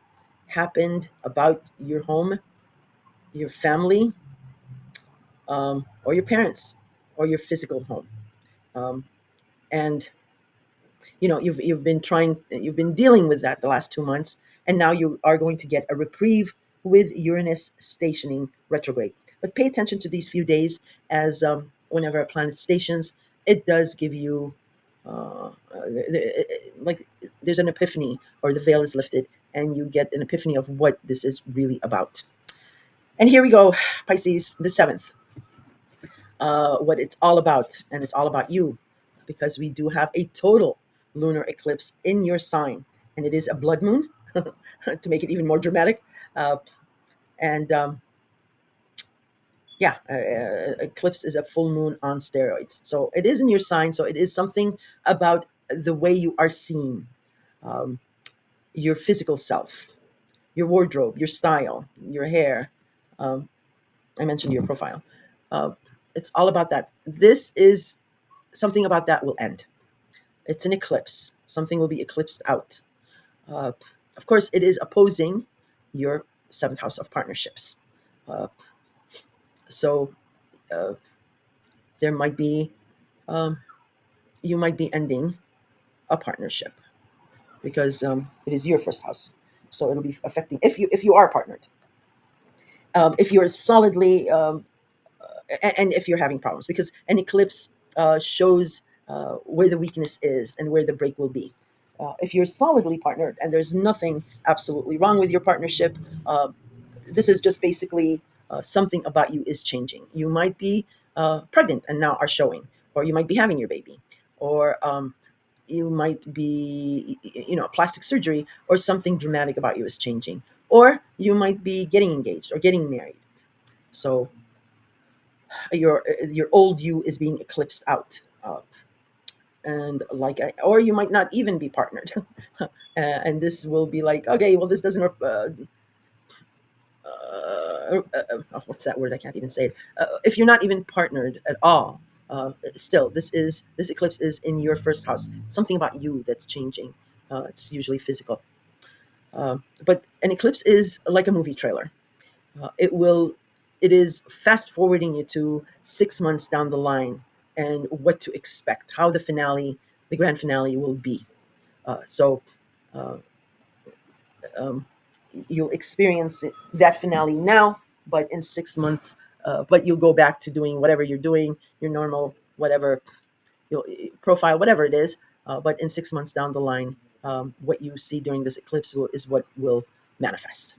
happened about your home, your family, or your parents, or your physical home. Um, and you've been dealing with that the last 2 months, and now you are going to get a reprieve with Uranus stationing retrograde. But pay attention to these few days, as whenever a planet stations, it does give you like there's an epiphany, or the veil is lifted, and you get an epiphany of what this is really about. And here we go, Pisces, the seventh. what it's all about, and it's all about you, because we do have a total lunar eclipse in your sign, and it is a blood moon to make it even more dramatic. Uh, and Yeah, eclipse is a full moon on steroids. So it is in your sign. So it is something about the way you are seen, um, your physical self, your wardrobe, your style, your hair. Um, I mentioned your profile. Uh, it's all about that. This is something about that will end. It's an eclipse. Something will be eclipsed out. Uh, of course, it is opposing your seventh house of partnerships. Uh, so uh, there might be, um, you might be ending a partnership because it is your first house. So it'll be affecting if you are partnered. If you're solidly and if you're having problems, because an eclipse shows where the weakness is and where the break will be. If you're solidly partnered and there's nothing absolutely wrong with your partnership, uh, this is just basically something about you is changing. You might be pregnant and now are showing, or you might be having your baby, or you might be, plastic surgery, or something dramatic about you is changing, or you might be getting engaged or getting married. So your old you is being eclipsed out, and or you might not even be partnered, and this will be like, okay, well, this doesn't what's that word? I can't even say it. If you're not even partnered at all, still, this eclipse is in your first house. Something about you that's changing. It's usually physical, but an eclipse is like a movie trailer. It will, it is fast forwarding you to 6 months down the line and what to expect, how the grand finale will be. So uh, um, you'll experience that finale now, but in 6 months, but you'll go back to doing whatever you're doing, your normal, whatever, your profile, whatever it is. But in 6 months down the line, what you see during this eclipse is what will manifest.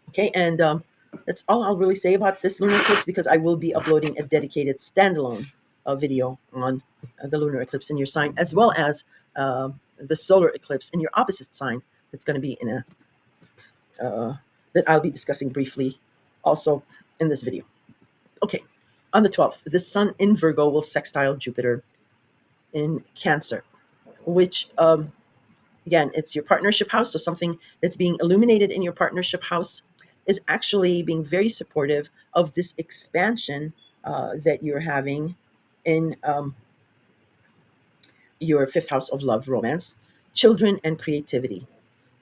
Okay, and that's all I'll really say about this lunar eclipse, because I will be uploading a dedicated standalone video on the lunar eclipse in your sign, as well as the solar eclipse in your opposite sign. That's going to be in a that I'll be discussing briefly also in this video. Okay, on the 12th, the Sun in Virgo will sextile Jupiter in Cancer, which again, it's your partnership house. So something that's being illuminated in your partnership house is actually being very supportive of this expansion that you're having in your fifth house of love, romance, children, and creativity.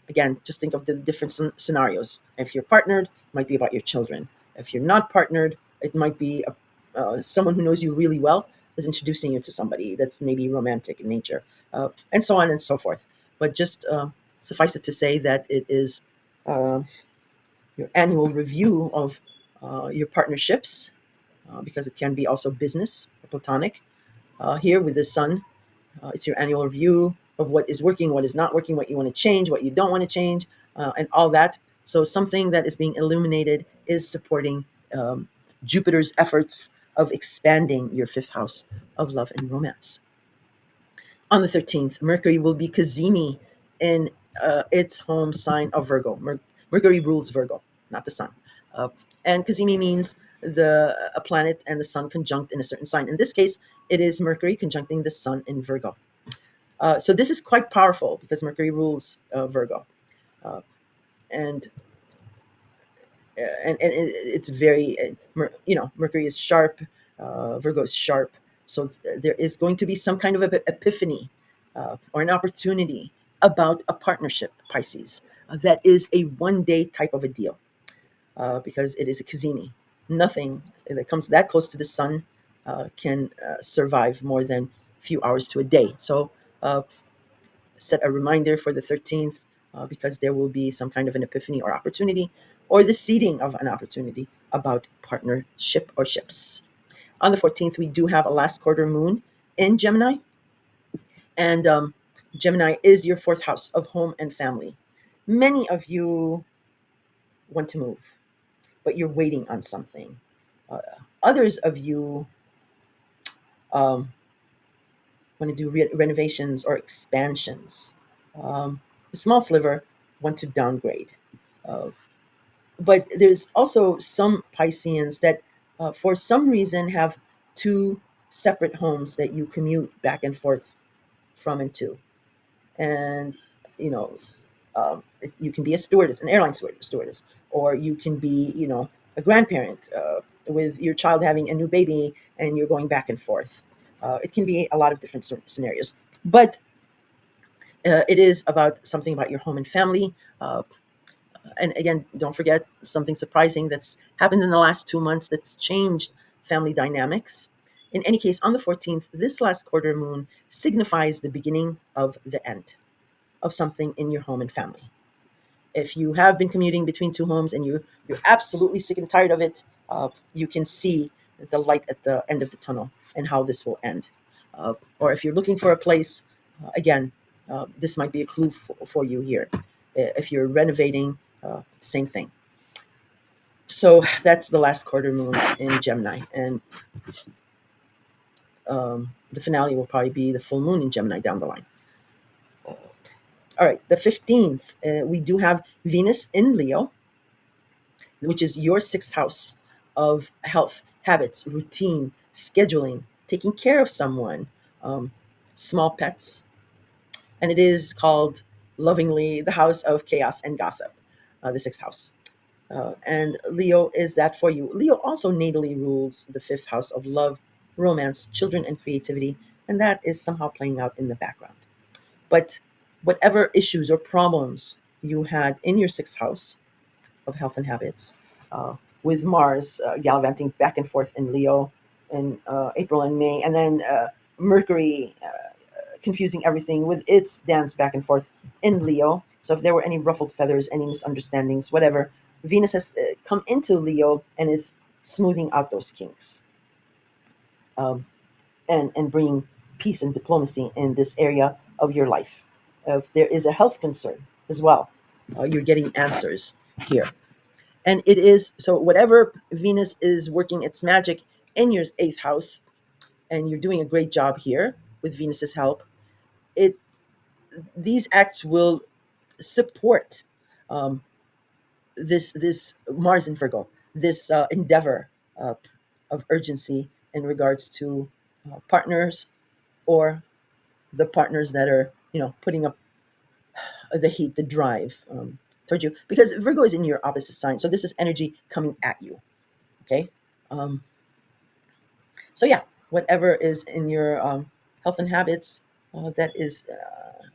Again, just think of the different scenarios. If you're partnered, it might be about your children. If you're not partnered, it might be someone who knows you really well is introducing you to somebody that's maybe romantic in nature, and so on and so forth. But just suffice it to say that it is uh, your annual review of your partnerships, because it can be also business or platonic. Here with the sun, it's your annual review of what is working, what is not working, what you want to change, what you don't want to change, and all that. So something that is being illuminated is supporting um, Jupiter's efforts of expanding your fifth house of love and romance. On the 13th, Mercury will be Kazimi in its home sign of Virgo. Mercury rules Virgo, not the sun. Uh, and Kazimi means a planet and the sun conjunct in a certain sign. In this case, it is Mercury conjuncting the sun in Virgo. So this is quite powerful because Mercury rules Virgo, uh, and and it's very Mercury is sharp, Virgo is sharp. So there is going to be some kind of epiphany or an opportunity about a partnership, Pisces, that is a 1 day type of a deal, because it is a Kazimi. Nothing that comes that close to the sun can survive more than a few hours to a day. So uh, set a reminder for the 13th, because there will be some kind of an epiphany or opportunity, or the seeding of an opportunity about partnership or ships. On the 14th, we do have a last quarter moon in Gemini, and Gemini is your fourth house of home and family. Many of you want to move, but you're waiting on something. Others of you um, want to do renovations or expansions. A small sliver want to downgrade. Uh, but there's also some Pisceans that, for some reason, have two separate homes that you commute back and forth from and to. And, you know, you can be a stewardess, an airline stewardess, or you can be, a grandparent with your child having a new baby and you're going back and forth. It can be a lot of different scenarios. But it is about something about your home and family. And again, don't forget something surprising that's happened in the last 2 months that's changed family dynamics. In any case, on the 14th, this last quarter moon signifies the beginning of the end of something in your home and family. If you have been commuting between two homes and you're absolutely sick and tired of it, you can see the light at the end of the tunnel and how this will end. Or if you're looking for a place, again, this might be a clue for you here. If you're renovating, same thing. So that's the last quarter moon in Gemini, and the finale will probably be the full moon in Gemini down the line. All right, the 15th, we do have Venus in Leo, which is your sixth house of health, habits, routine, scheduling, taking care of someone, um, small pets. And it is called lovingly the house of chaos and gossip, the sixth house. And Leo is that for you. Leo also natally rules the fifth house of love, romance, children, and creativity. And that is somehow playing out in the background. But whatever issues or problems you had in your sixth house, of health and habits, with Mars gallivanting back and forth in Leo in April and May, and then Mercury confusing everything with its dance back and forth in Leo. So if there were any ruffled feathers, any misunderstandings, whatever, Venus has come into Leo and is smoothing out those kinks, um, and bringing peace and diplomacy in this area of your life. If there is a health concern as well, you're getting answers here. And it is so whatever Venus is working its magic in your eighth house, and you're doing a great job here with Venus's help. It These acts will support um, this Mars in Virgo, this endeavor uh, of urgency in regards to partners, or the partners that are putting up the heat, the drive towards you, because Virgo is in your opposite sign, so this is energy coming at you. Okay. um, So yeah, whatever is in your health and habits that is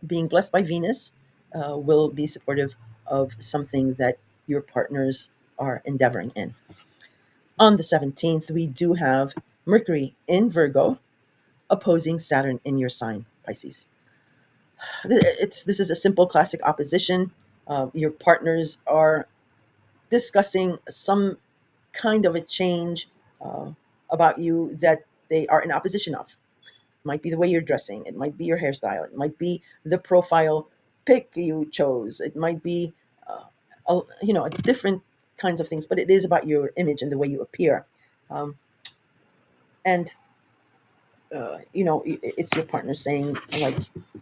being blessed by Venus will be supportive of something that your partners are endeavoring in. On the 17th, we do have Mercury in Virgo opposing Saturn in your sign, Pisces. This is a simple classic opposition. Your partners are discussing some kind of a change uh, about you that they are in opposition of. Might be the way you're dressing. It might be your hairstyle. It might be the profile pic you chose. It might be, different kinds of things. But it is about your image and the way you appear. Um, and it's your partner saying like,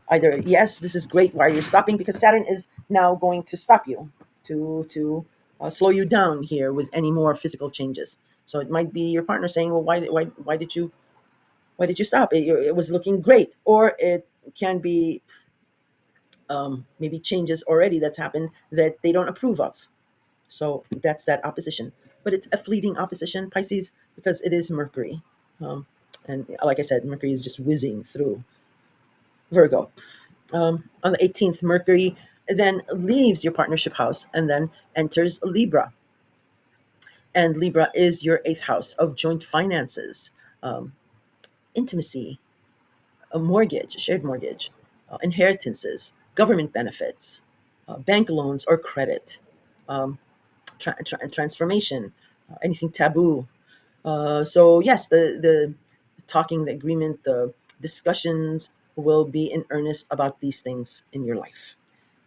either yes, this is great. Why are you stopping? Because Saturn is now going to stop you to slow you down here with any more physical changes. So it might be your partner saying, well, why did you stop? It was looking great. Or it can be maybe changes already that's happened that they don't approve of. So that's that opposition. But it's a fleeting opposition, Pisces, because it is Mercury. Um, and like I said, Mercury is just whizzing through Virgo. On the 18th, Mercury then leaves your partnership house and then enters Libra. And Libra is your eighth house of joint finances, um, intimacy, a mortgage, a shared mortgage, inheritances, government benefits, bank loans or credit, um, transformation, anything taboo. So yes, the talking, the agreement, the discussions will be in earnest about these things in your life,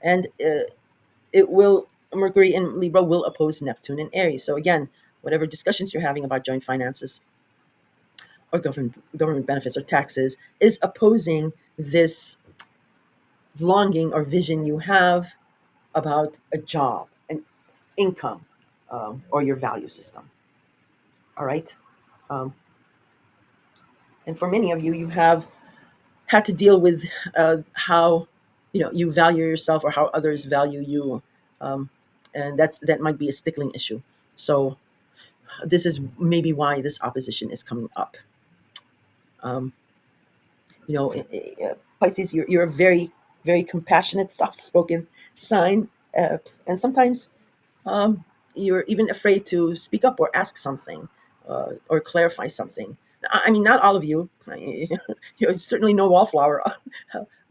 and it will Mercury in Libra will oppose Neptune in Aries. So again, whatever discussions you're having about joint finances or government benefits or taxes is opposing this longing or vision you have about a job, an income, or your value system. All right. Um, and for many of you, you have had to deal with how you value yourself or how others value you, um, and that might be a stickling issue. So this is maybe why this opposition is coming up. Um, Pisces, you're a very, very compassionate, soft-spoken sign, and sometimes um, you're even afraid to speak up or ask something or clarify something. I mean, not all of you. You're certainly no wallflower,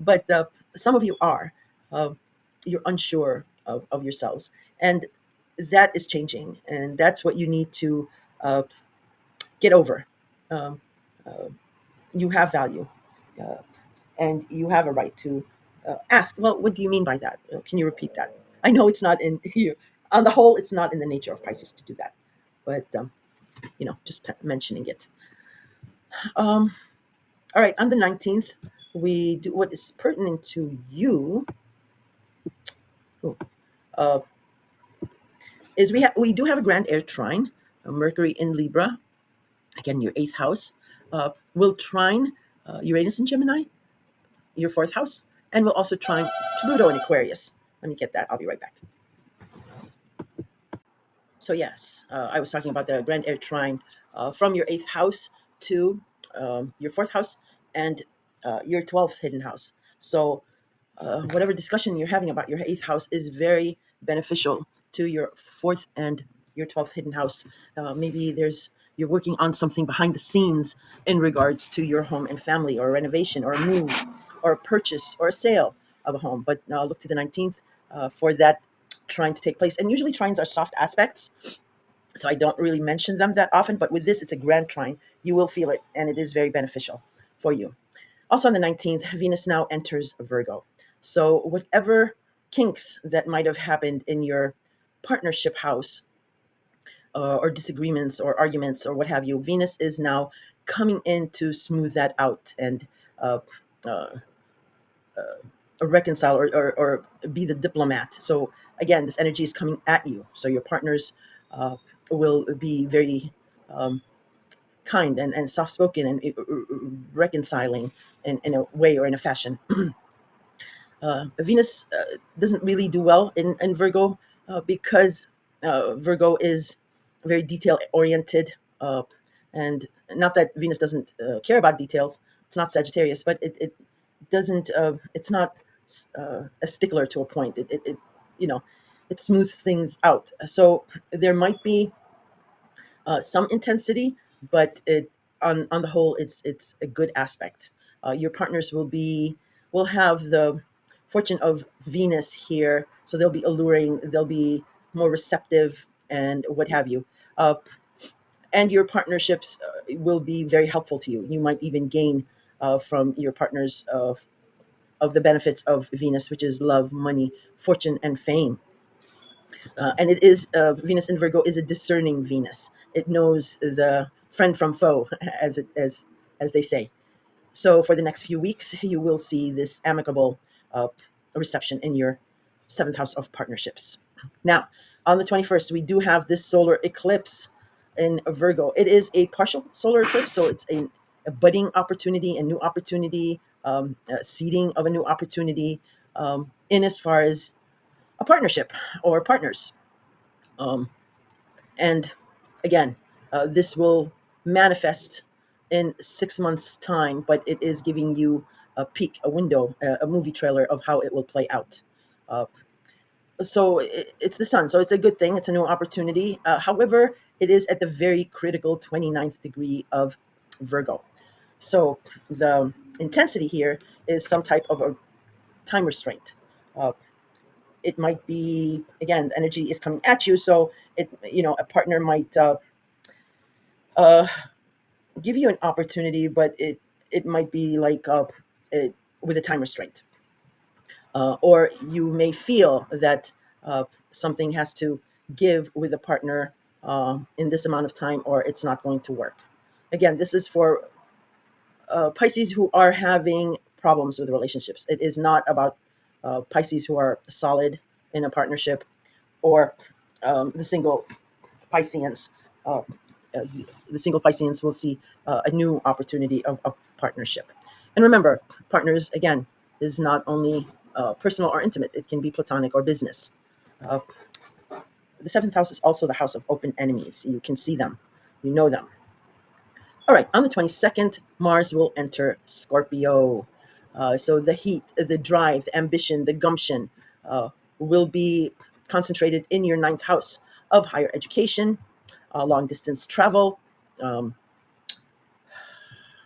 but some of you are. Uh, you're unsure of yourselves, and that is changing, and that's what you need to uh, get over. Um, uh, you have value, uh, and you have a right to ask. Well, what do you mean by that? Can you repeat that? I know it's not in you. On the whole, it's not in the nature of Pisces to do that, but just mentioning it. Um, all right, on the 19th, we do what is pertinent to you. Oh, uh, is we do have a grand air trine, Mercury in Libra, again your eighth house, will trine Uranus in Gemini, your fourth house, and will also trine Pluto in Aquarius. Let me get that. I'll be right back. So yes, I was talking about the grand air trine from your eighth house to your fourth house and your 12th hidden house. So whatever discussion you're having about your eighth house is very beneficial to your fourth and your 12th hidden house. Maybe you're working on something behind the scenes in regards to your home and family, or a renovation, or a move, or a purchase, or a sale of a home. But look to the 19th for that trying to take place. And usually trines are soft aspects, so I don't really mention them that often. But with this, it's a grand trine. You will feel it, and it is very beneficial for you. Also on the 19th, Venus now enters Virgo. So whatever kinks that might have happened in your partnership house, or disagreements or arguments or what have you, Venus is now coming in to smooth that out and uh, uh, reconcile, or be the diplomat. So again, this energy is coming at you. So your partners will be very kind and soft spoken and reconciling in a way or in a fashion. Venus doesn't really do well in Virgo because Virgo is very detail oriented. And not that Venus doesn't care about details, it's not Sagittarius, but it doesn't, it's not a stickler to a point. You know, it smooths things out. So there might be some intensity, but on the whole, it's a good aspect. Your partners will have the fortune of Venus here, so they'll be alluring, they'll be more receptive, and what have you. And your partnerships will be very helpful to you. You might even gain from your partners of the benefits of Venus, which is love, money, fortune, and fame. And it is Venus in Virgo is a discerning Venus. It knows the friend from foe, as they say. So for the next few weeks, you will see this amicable uh, reception in your seventh house of partnerships. Now, on the 21st, we do have this solar eclipse in Virgo. It is a partial solar eclipse, so it's a budding opportunity, a new opportunity, a seeding of a new opportunity, in as far as a partnership or partners. Um, and again, this will manifest in 6 months' time, but it is giving you a peek, a window, a movie trailer of how it will play out. Uh, so it's the sun, so it's a good thing. It's a new opportunity. However, it is at the very critical 29th degree of Virgo. So the intensity here is some type of a time restraint. Uh, it might be, again, energy is coming at you, so a partner might uh, give you an opportunity, but it might be like it, with a time restraint, or you may feel that something has to give with a partner in this amount of time, or it's not going to work. Again, this is for Pisces who are having problems with relationships. It is not about Pisces who are solid in a partnership, or the single Pisceans. Uh, the single Pisceans will see a new opportunity of a partnership. And remember, partners, again, is not only personal or intimate, it can be platonic or business. Uh, the seventh house is also the house of open enemies. You can see them, you know them. All right, on the 22nd, Mars will enter Scorpio. So the heat, the drive, the ambition, the gumption uh, will be concentrated in your ninth house of higher education, long distance travel, um,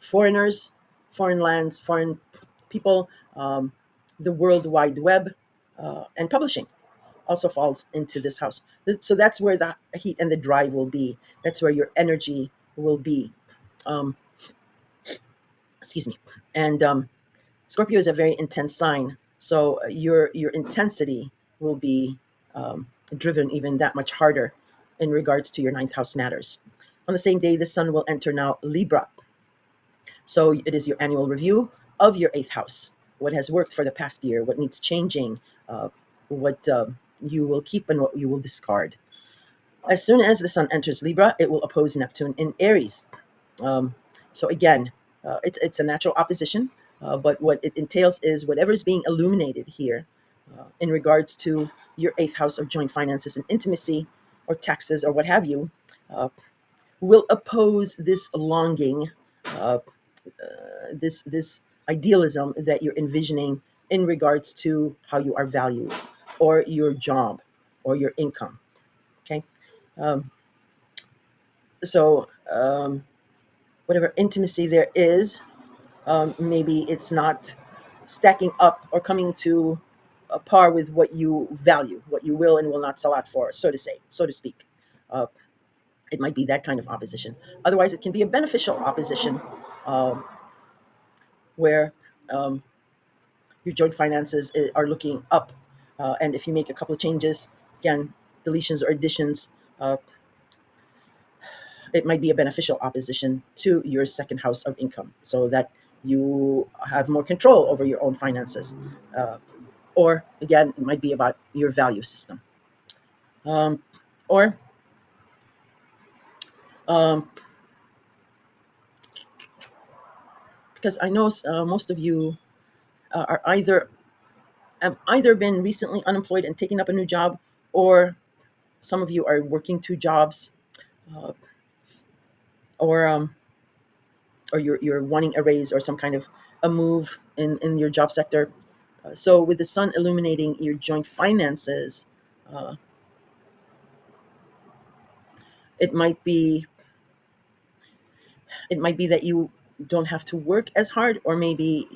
foreigners, foreign lands, foreign people, the World Wide Web, and publishing also falls into this house. So that's where the heat and the drive will be. That's where your energy will be. Um, excuse me. And Scorpio is a very intense sign, so your intensity will be driven even that much harder in regards to your ninth house matters. On the same day, the sun will enter now Libra. So it is your annual review of your eighth house. What has worked for the past year? What needs changing? What you will keep and what you will discard. As soon as the sun enters Libra, it will oppose Neptune in Aries. Um, so again, it's a natural opposition, but what it entails is whatever is being illuminated here in regards to your eighth house of joint finances and intimacy, or taxes, or what have you, uh, will oppose this longing, uh, this idealism that you're envisioning in regards to how you are valued, or your job, or your income. Okay, um, so whatever intimacy there is, maybe it's not stacking up or coming to a par with what you value, what you will and will not sell out for, so to speak. Uh, it might be that kind of opposition. Otherwise, it can be a beneficial opposition, um, where um, your joint finances are looking up, and if you make a couple of changes, again, deletions or additions, uh, it might be a beneficial opposition to your second house of income, so that you have more control over your own finances. Uh, or again, it might be about your value system. Um, or um, because I know most of you are either have either been recently unemployed and taken up a new job, or some of you are working two jobs, uh, or or you're wanting a raise or some kind of a move in your job sector. So with the sun illuminating your joint finances, uh, it might be it might be that you don't have to work as hard, or maybe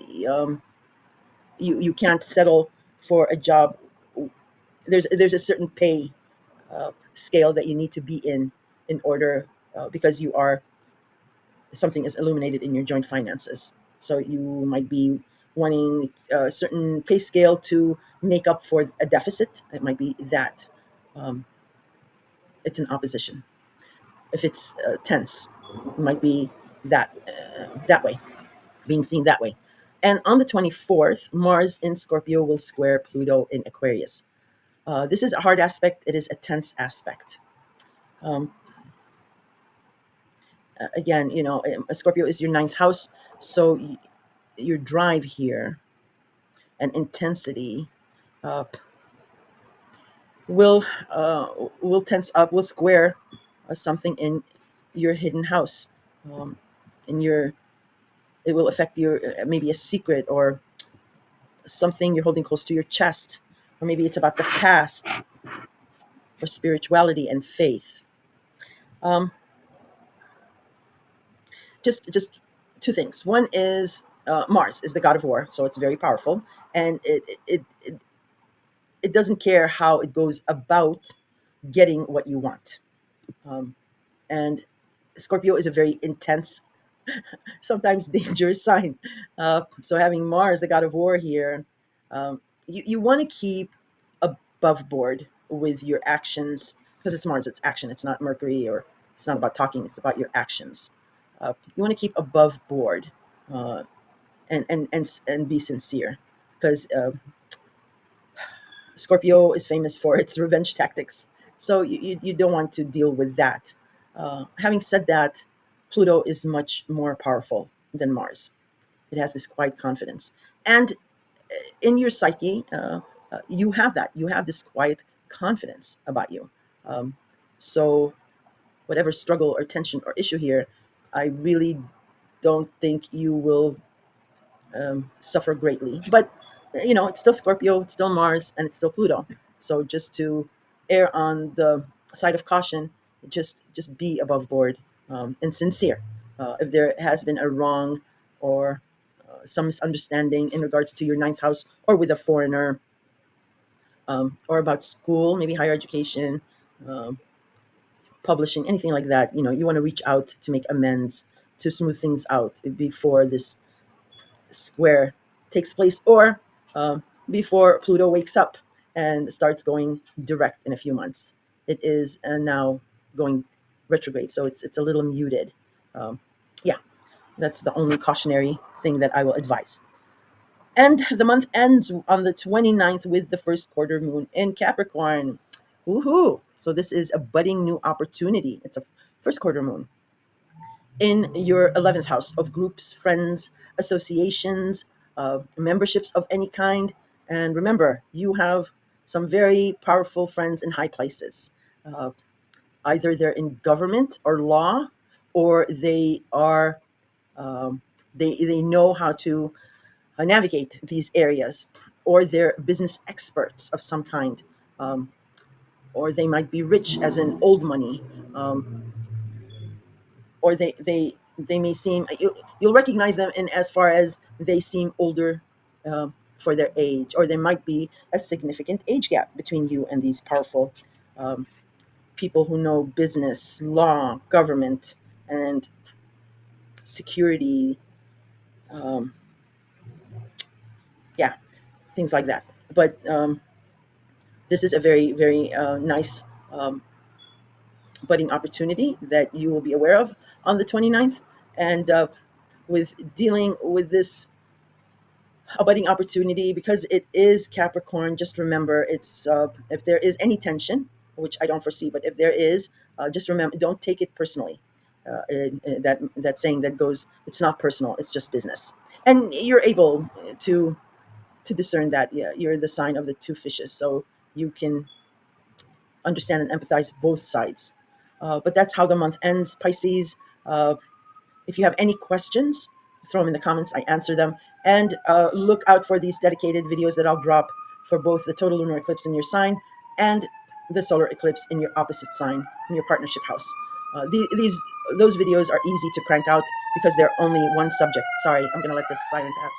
you can't settle for a job. There's a certain pay scale that you need to be in order, because you are something is illuminated in your joint finances. So you might be wanting a certain pay scale to make up for a deficit. It might be that um, it's an opposition. If it's tense, it might be that way, being seen that way. And on the 24th, Mars in Scorpio will square Pluto in Aquarius. This is a hard aspect. It is a tense aspect. Um, Again, Scorpio is your ninth house, so your drive here and intensity uh, will will tense up, will square something in your hidden house. Um, in your, it will affect your maybe a secret, or something you're holding close to your chest, or maybe it's about the past, or spirituality and faith. Um, just two things. One is Mars is the god of war, so it's very powerful, and it doesn't care how it goes about getting what you want. Um, and Scorpio is a very intense, sometimes dangerous sign. So having Mars, the god of war, here, you want to keep above board with your actions, because it's Mars, it's action. It's not Mercury, or it's not about talking. It's about your actions. You want to keep above board, uh, and be sincere, because Scorpio is famous for its revenge tactics. So you don't want to deal with that. Having said that, Pluto is much more powerful than Mars. It has this quiet confidence. And in your psyche, you have that. You have this quiet confidence about you. Um, so, whatever struggle or tension or issue here, I really don't think you will suffer greatly. But it's still Scorpio, it's still Mars, and it's still Pluto. So just to err on the side of caution, just be above board, and sincere. If there has been a wrong, or some misunderstanding in regards to your ninth house, or with a foreigner, or about school, maybe higher education, um, publishing, anything like that, you want to reach out to make amends, to smooth things out before this square takes place, or before Pluto wakes up and starts going direct in a few months. It is now going retrograde, so it's a little muted. Um, yeah, that's the only cautionary thing that I will advise. And the month ends on the 29th with the first quarter moon in Capricorn. Woohoo! So this is a budding new opportunity. It's a first quarter moon in your 11th house of groups, friends, associations, memberships of any kind. And remember, you have some very powerful friends in high places. Uh, Either they're in government or law, or they are they know how to navigate these areas, or they're business experts of some kind, um, or they might be rich as in old money, um, or they may seem you'll recognize them in as far as they seem older for their age, or there might be a significant age gap between you and these powerful um, people who know business, law, government, and security, um, yeah, things like that. But this is a very very nice um, budding opportunity that you will be aware of on the 29th. And with dealing with this a budding opportunity, because it is Capricorn, just remember, it's if there is any tension, which I don't foresee, but if there is, just remember, don't take it personally. That saying that goes, it's not personal, it's just business. And you're able to discern that. Yeah, you're the sign of the two fishes, so you can understand and empathize both sides. But that's how the month ends, Pisces. If you have any questions, throw them in the comments. I answer them. And look out for these dedicated videos that I'll drop for both the total lunar eclipse in your sign and the solar eclipse in your opposite sign, in your partnership house. Those videos are easy to crank out because they're only one subject. Sorry, I'm going to let this siren pass.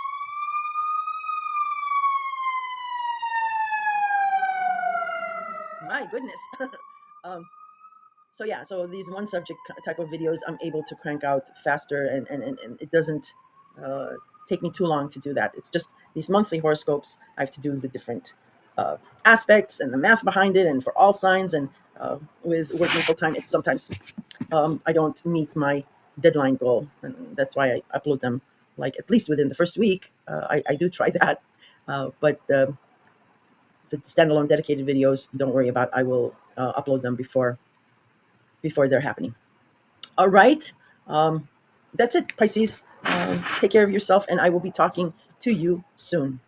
My goodness. um, so yeah, so these one subject type of videos I'm able to crank out faster, and it doesn't uh, take me too long to do that. It's just these monthly horoscopes, I have to do the different aspects and the math behind it, and for all signs, and with working full time, it sometimes I don't meet my deadline goal, and that's why I upload them like at least within the first week. I do try that, but the standalone dedicated videos, don't worry about. I will upload them before they're happening. All right. That's it, Pisces. Take care of yourself, and I will be talking to you soon.